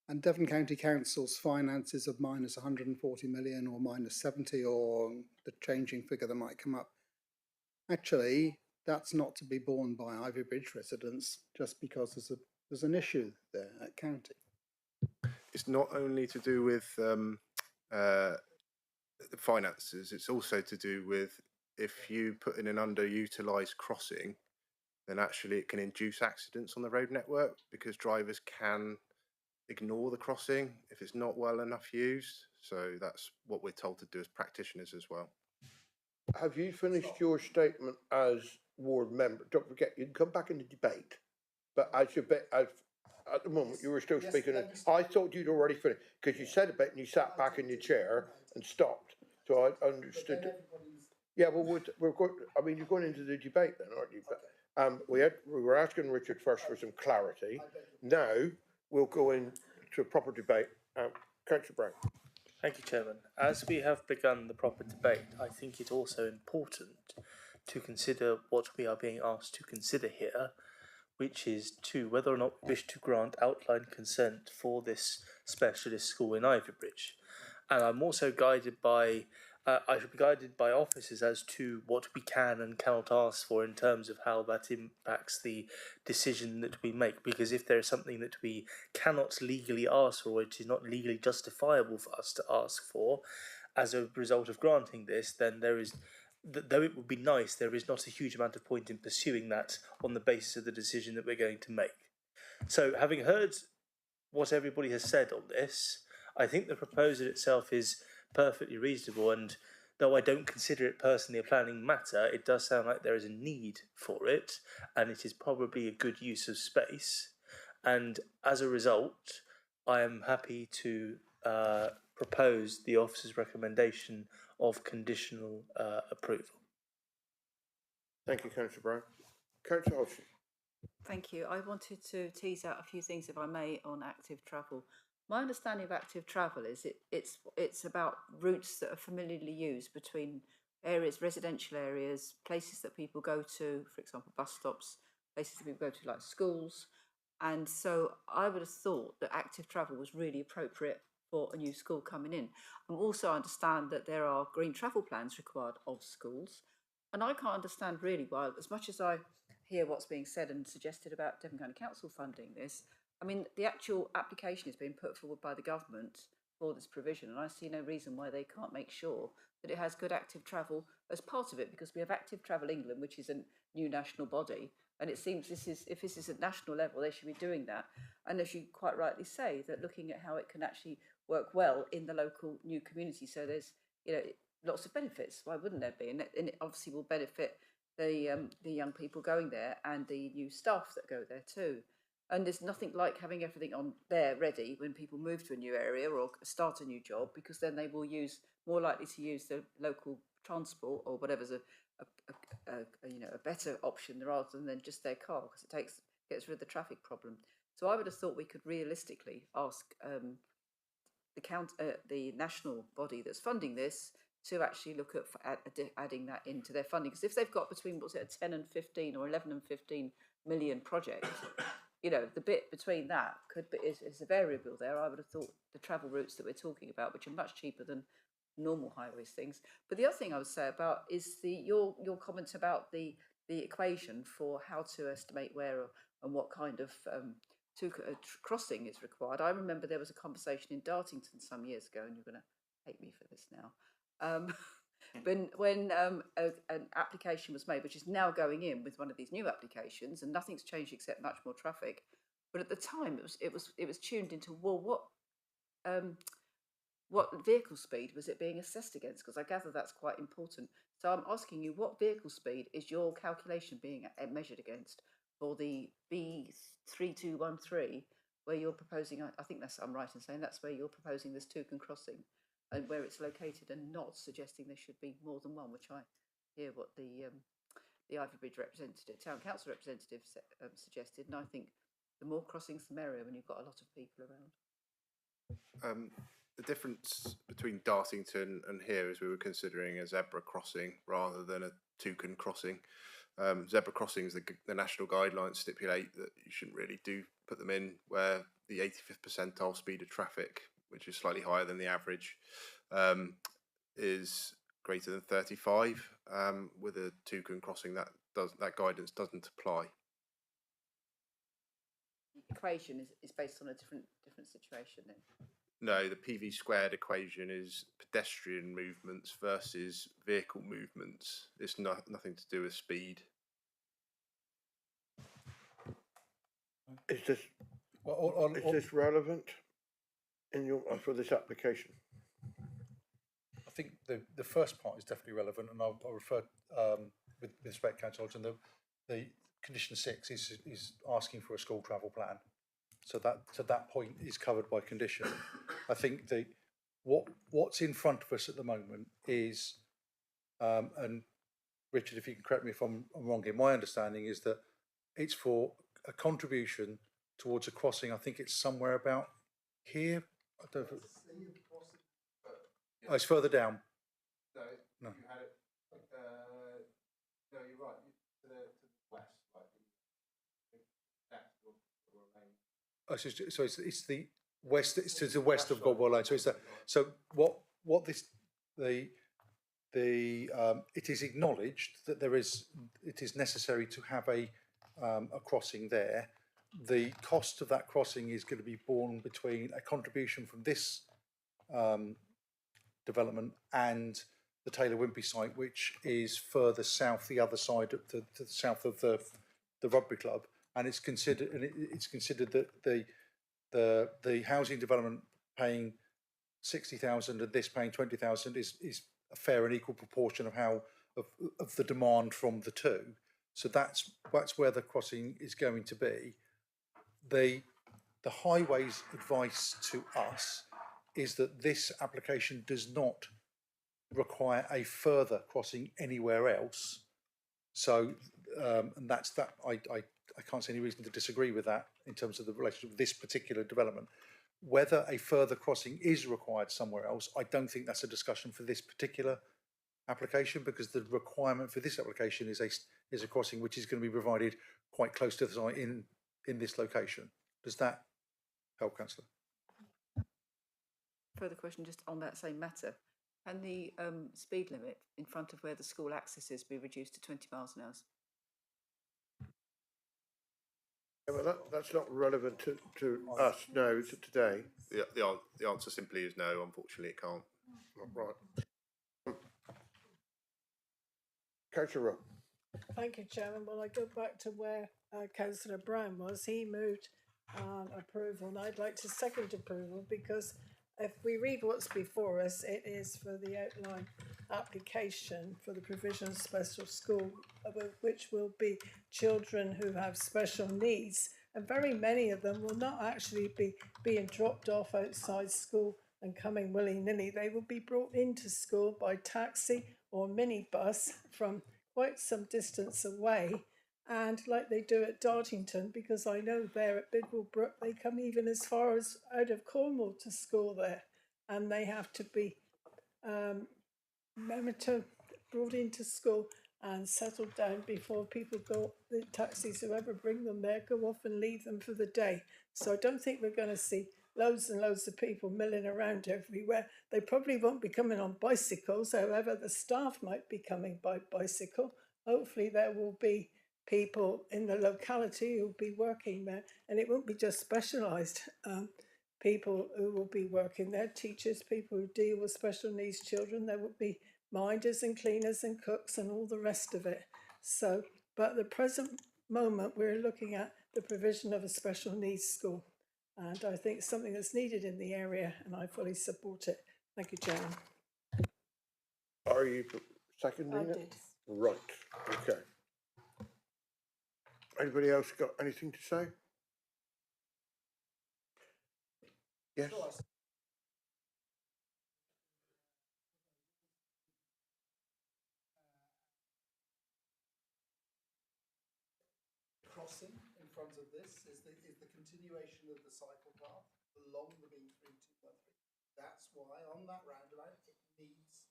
And Devon County Council's finances of minus 140 million or minus 70 or the changing figure that might come up. Actually, that's not to be borne by Ivybridge residents just because there's an issue there at county. It's not only to do with finances, it's also to do with if you put in an underutilised crossing, then actually it can induce accidents on the road network because drivers can ignore the crossing if it's not well enough used. So that's what we're told to do as practitioners as well. Have you finished your statement as ward member? Don't forget, you can come back in the debate, but at the moment you were still speaking. I thought you'd already finished because you said a bit and you sat back in your chair and stopped. So I understood. Yeah, well, we're going. I mean, you're going into the debate then, aren't you? But we were asking Richard first for some clarity. Now we'll go into a proper debate. Councillor Brown. Thank you, Chairman. As we have begun the proper debate, I think it's also important to consider what we are being asked to consider here, which is whether or not we wish to grant outline consent for this specialist school in Ivybridge. And I'm also guided by, I should be guided by officers as to what we can and cannot ask for in terms of how that impacts the decision that we make. Because if there is something that we cannot legally ask for, which is not legally justifiable for us to ask for, as a result of granting this, then there is, though it would be nice, there is not a huge amount of point in pursuing that on the basis of the decision that we're going to make. So, having heard what everybody has said on this, I think the proposal itself is perfectly reasonable, and though I don't consider it personally a planning matter, it does sound like there is a need for it, and it is probably a good use of space. And as a result, I am happy to propose the officer's recommendation of conditional approval. Thank you, Councillor Brown. Councillor Hodgson. Thank you. I wanted to tease out a few things, if I may, on active travel. My understanding of active travel is it's about routes that are familiarly used between areas, residential areas, places that people go to, for example, bus stops, places that people go to like schools. And so I would have thought that active travel was really appropriate for a new school coming in. I also understand that there are green travel plans required of schools. And I can't understand really why, as much as I hear what's being said and suggested about Devon County Council funding this, I mean, the actual application is being put forward by the government for this provision, and I see no reason why they can't make sure that it has good active travel as part of it, because we have Active Travel England, which is a new national body, and it seems if this is at national level, they should be doing that. And as you quite rightly say, that looking at how it can actually work well in the local new community, so there's lots of benefits. Why wouldn't there be? And it obviously will benefit the young people going there and the new staff that go there too. And there's nothing like having everything on there ready when people move to a new area or start a new job, because then they will more likely to use the local transport or whatever's a better option rather than just their car, because it gets rid of the traffic problem. So I would have thought we could realistically ask the national body that's funding this to actually look at adding that into their funding, because if they've got between 10 and 15 or 11 and 15 million project. The bit between that is a variable there. I would have thought the travel routes that we're talking about, which are much cheaper than normal highways things. But the other thing I would say about is your comments about the equation for how to estimate where and what kind of crossing is required. I remember there was a conversation in Dartington some years ago, and you're going to hate me for this now. When an application was made, which is now going in with one of these new applications, and nothing's changed except much more traffic. But at the time, it was tuned into what vehicle speed was it being assessed against? Because I gather that's quite important. So I'm asking you, what vehicle speed is your calculation being measured against for the B3213, where you're proposing? I think I'm right in saying that's where you're proposing this Toucan crossing, and where it's located, and not suggesting there should be more than one, which I hear what the the Ivybridge representative, town council representative suggested, and I think the more crossings the merrier when you've got a lot of people around. The difference between Dartington and here is we were considering a zebra crossing rather than a toucan crossing. Zebra crossings, the national guidelines stipulate that you shouldn't really put them in where the 85th percentile speed of traffic, which is slightly higher than the average, is greater than 35. With a toucan crossing, that guidance doesn't apply. The equation is based on a different situation then. No, the PV squared equation is pedestrian movements versus vehicle movements. It's nothing to do with speed. Is this relevant in your for this application? I think the first part is definitely relevant, and I'll refer with respect, Councillor Hodgson, the condition 6 is asking for a school travel plan. So that point is covered by condition. I think what's in front of us at the moment is, and Richard, if you can correct me if I'm wrong here, my understanding is that it's for a contribution towards a crossing. I think it's somewhere about here. I don't know. Oh, it's further down. No. No. You had it. No, you're right. To the west, So it's the west. It's to the west of Goldwell Lane. So it's that. So what this it is acknowledged that it is necessary to have a crossing there. The cost of that crossing is going to be borne between a contribution from this development and the Taylor Wimpey site, which is further south, the other side, to the south of the rugby club. And it's considered that the housing development paying 60,000 and this paying 20,000 is a fair and equal proportion of the demand from the two. So that's where the crossing is going to be. The highways advice to us is that this application does not require a further crossing anywhere else. So and that's that. I can't see any reason to disagree with that in terms of the relationship with this particular development. Whether a further crossing is required somewhere else, I don't think that's a discussion for this particular application, because the requirement for this application is a crossing which is going to be provided quite close to the site in this location. Does that help, Councillor? Further question just on that same matter. Can the speed limit in front of where the school accesses be reduced to 20 miles an hour? Yeah, well, that's not relevant to us, no, to today. The answer simply is no. Unfortunately, it can't. Right. Councillor Rowe. Thank you, Chairman. Well, I go back to where Councillor Brown was. He moved approval, and I'd like to second approval, because if we read what's before us, it is for the outline application for the provision of special school, which will be children who have special needs, and very many of them will not actually be being dropped off outside school and coming willy-nilly. They will be brought into school by taxi or minibus from quite some distance away, and like they do at Dartington, because I know there at Bidwell Brook they come even as far as out of Cornwall to school there, and they have to be brought into school and settled down before people go, the taxis, whoever bring them there, go off and leave them for the day. So I don't think we're going to see loads and loads of people milling around everywhere. They probably won't be coming on bicycles, however the staff might be coming by bicycle. Hopefully there will be people in the locality who will be working there, and it won't be just specialised people who will be working there, teachers, people who deal with special needs children. There will be minders and cleaners and cooks and all the rest of it. So, but at the present moment, we're looking at the provision of a special needs school. And I think it's something that's needed in the area, and I fully support it. Thank you, Chairman. Are you seconding it? did. Right, okay. Anybody else got anything to say? Yes? crossing in front of this is the continuation of the cycle path along the B3213. That's why on that roundabout it needs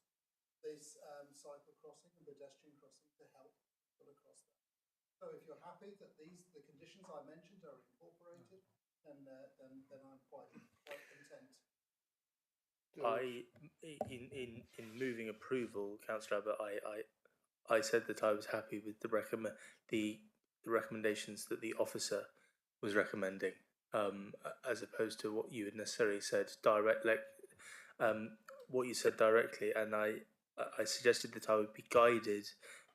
this cycle crossing and pedestrian crossing to help people across there. So if you're happy that the conditions I mentioned are incorporated, then I'm quite content. In moving approval, Councillor Abbott, I said that I was happy with the recommendations that the officer was recommending, as opposed to what you had necessarily said what you said directly, and I suggested that I would be guided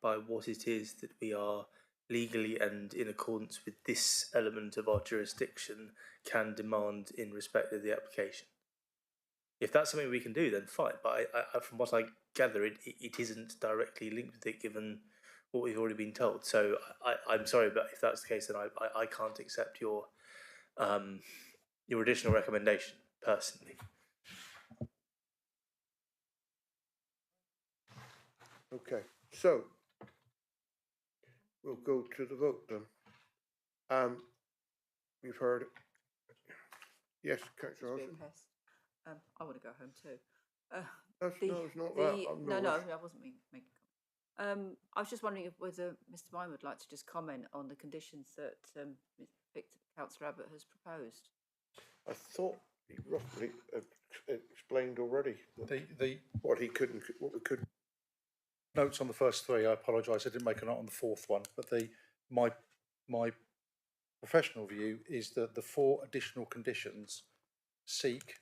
by what it is that we are legally and in accordance with this element of our jurisdiction can demand in respect of the application. If that's something we can do, then fine. But from what I gather, it isn't directly linked with it, given what we've already been told. So I'm sorry, but if that's the case, then I can't accept your additional recommendation personally. Okay, so we'll go to the vote then. You've heard it. Yes, Councillor Olsen. I want to go home too. No, it's not that. I'm No, not I wasn't making a comment. I was just wondering whether Mr. Vine would like to just comment on the conditions that Councillor Abbott has proposed. I thought he roughly explained already what we couldn't. Notes on the first three. I apologise. I didn't make a note on the fourth one. But my professional view is that the 4 additional conditions seek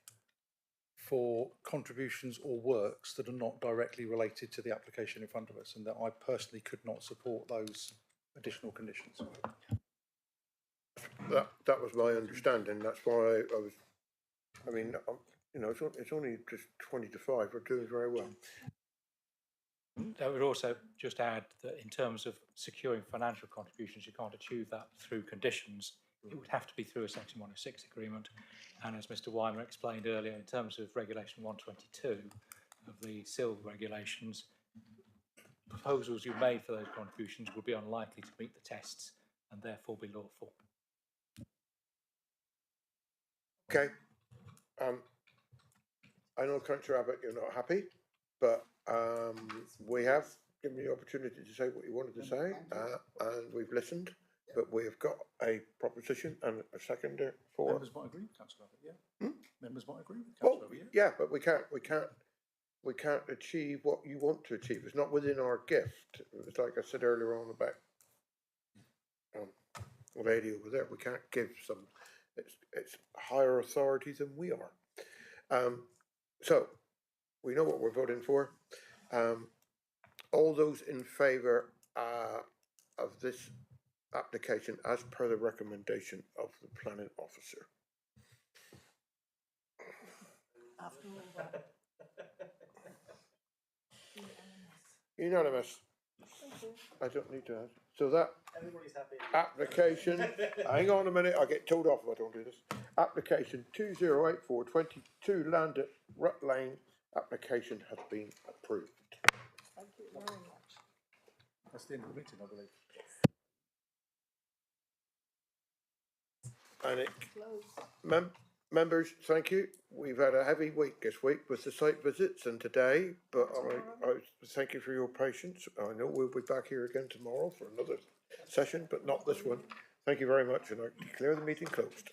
for contributions or works that are not directly related to the application in front of us, and that I personally could not support those additional conditions. That was my understanding. That's why I was. I mean, it's only just 20 to 5. We're doing very well. I would also just add that in terms of securing financial contributions, you can't achieve that through conditions. It would have to be through a Section 106 agreement. And as Mr. Weimer explained earlier, in terms of Regulation 122 of the SIL regulations, proposals you made for those contributions would be unlikely to meet the tests and therefore be lawful. Okay. I know, Councillor Abbott, you're not happy, but we have given you the opportunity to say what you wanted to say, and we've listened. But we have got a proposition and a seconder for. Members might agree with Councillor Abbott, yeah. Members might agree with Councillor Abbott, yeah. But we can't achieve what you want to achieve. It's not within our gift. It's like I said earlier on about the lady over there. We can't give some. It's higher authority than we are. So we know what we're voting for. All those in favour of this application as per the recommendation of the planning officer. Unanimous. I don't need to ask. So that application, hang on a minute, I get told off if I don't do this. Application 208422 Land at Rut Lane application has been approved. Thank you very much. That's the end of the meeting, I believe. And members, thank you. We've had a heavy week this week with the site visits and today, but I thank you for your patience. I know we'll be back here again tomorrow for another session, but not this one. Thank you very much, and I declare the meeting closed.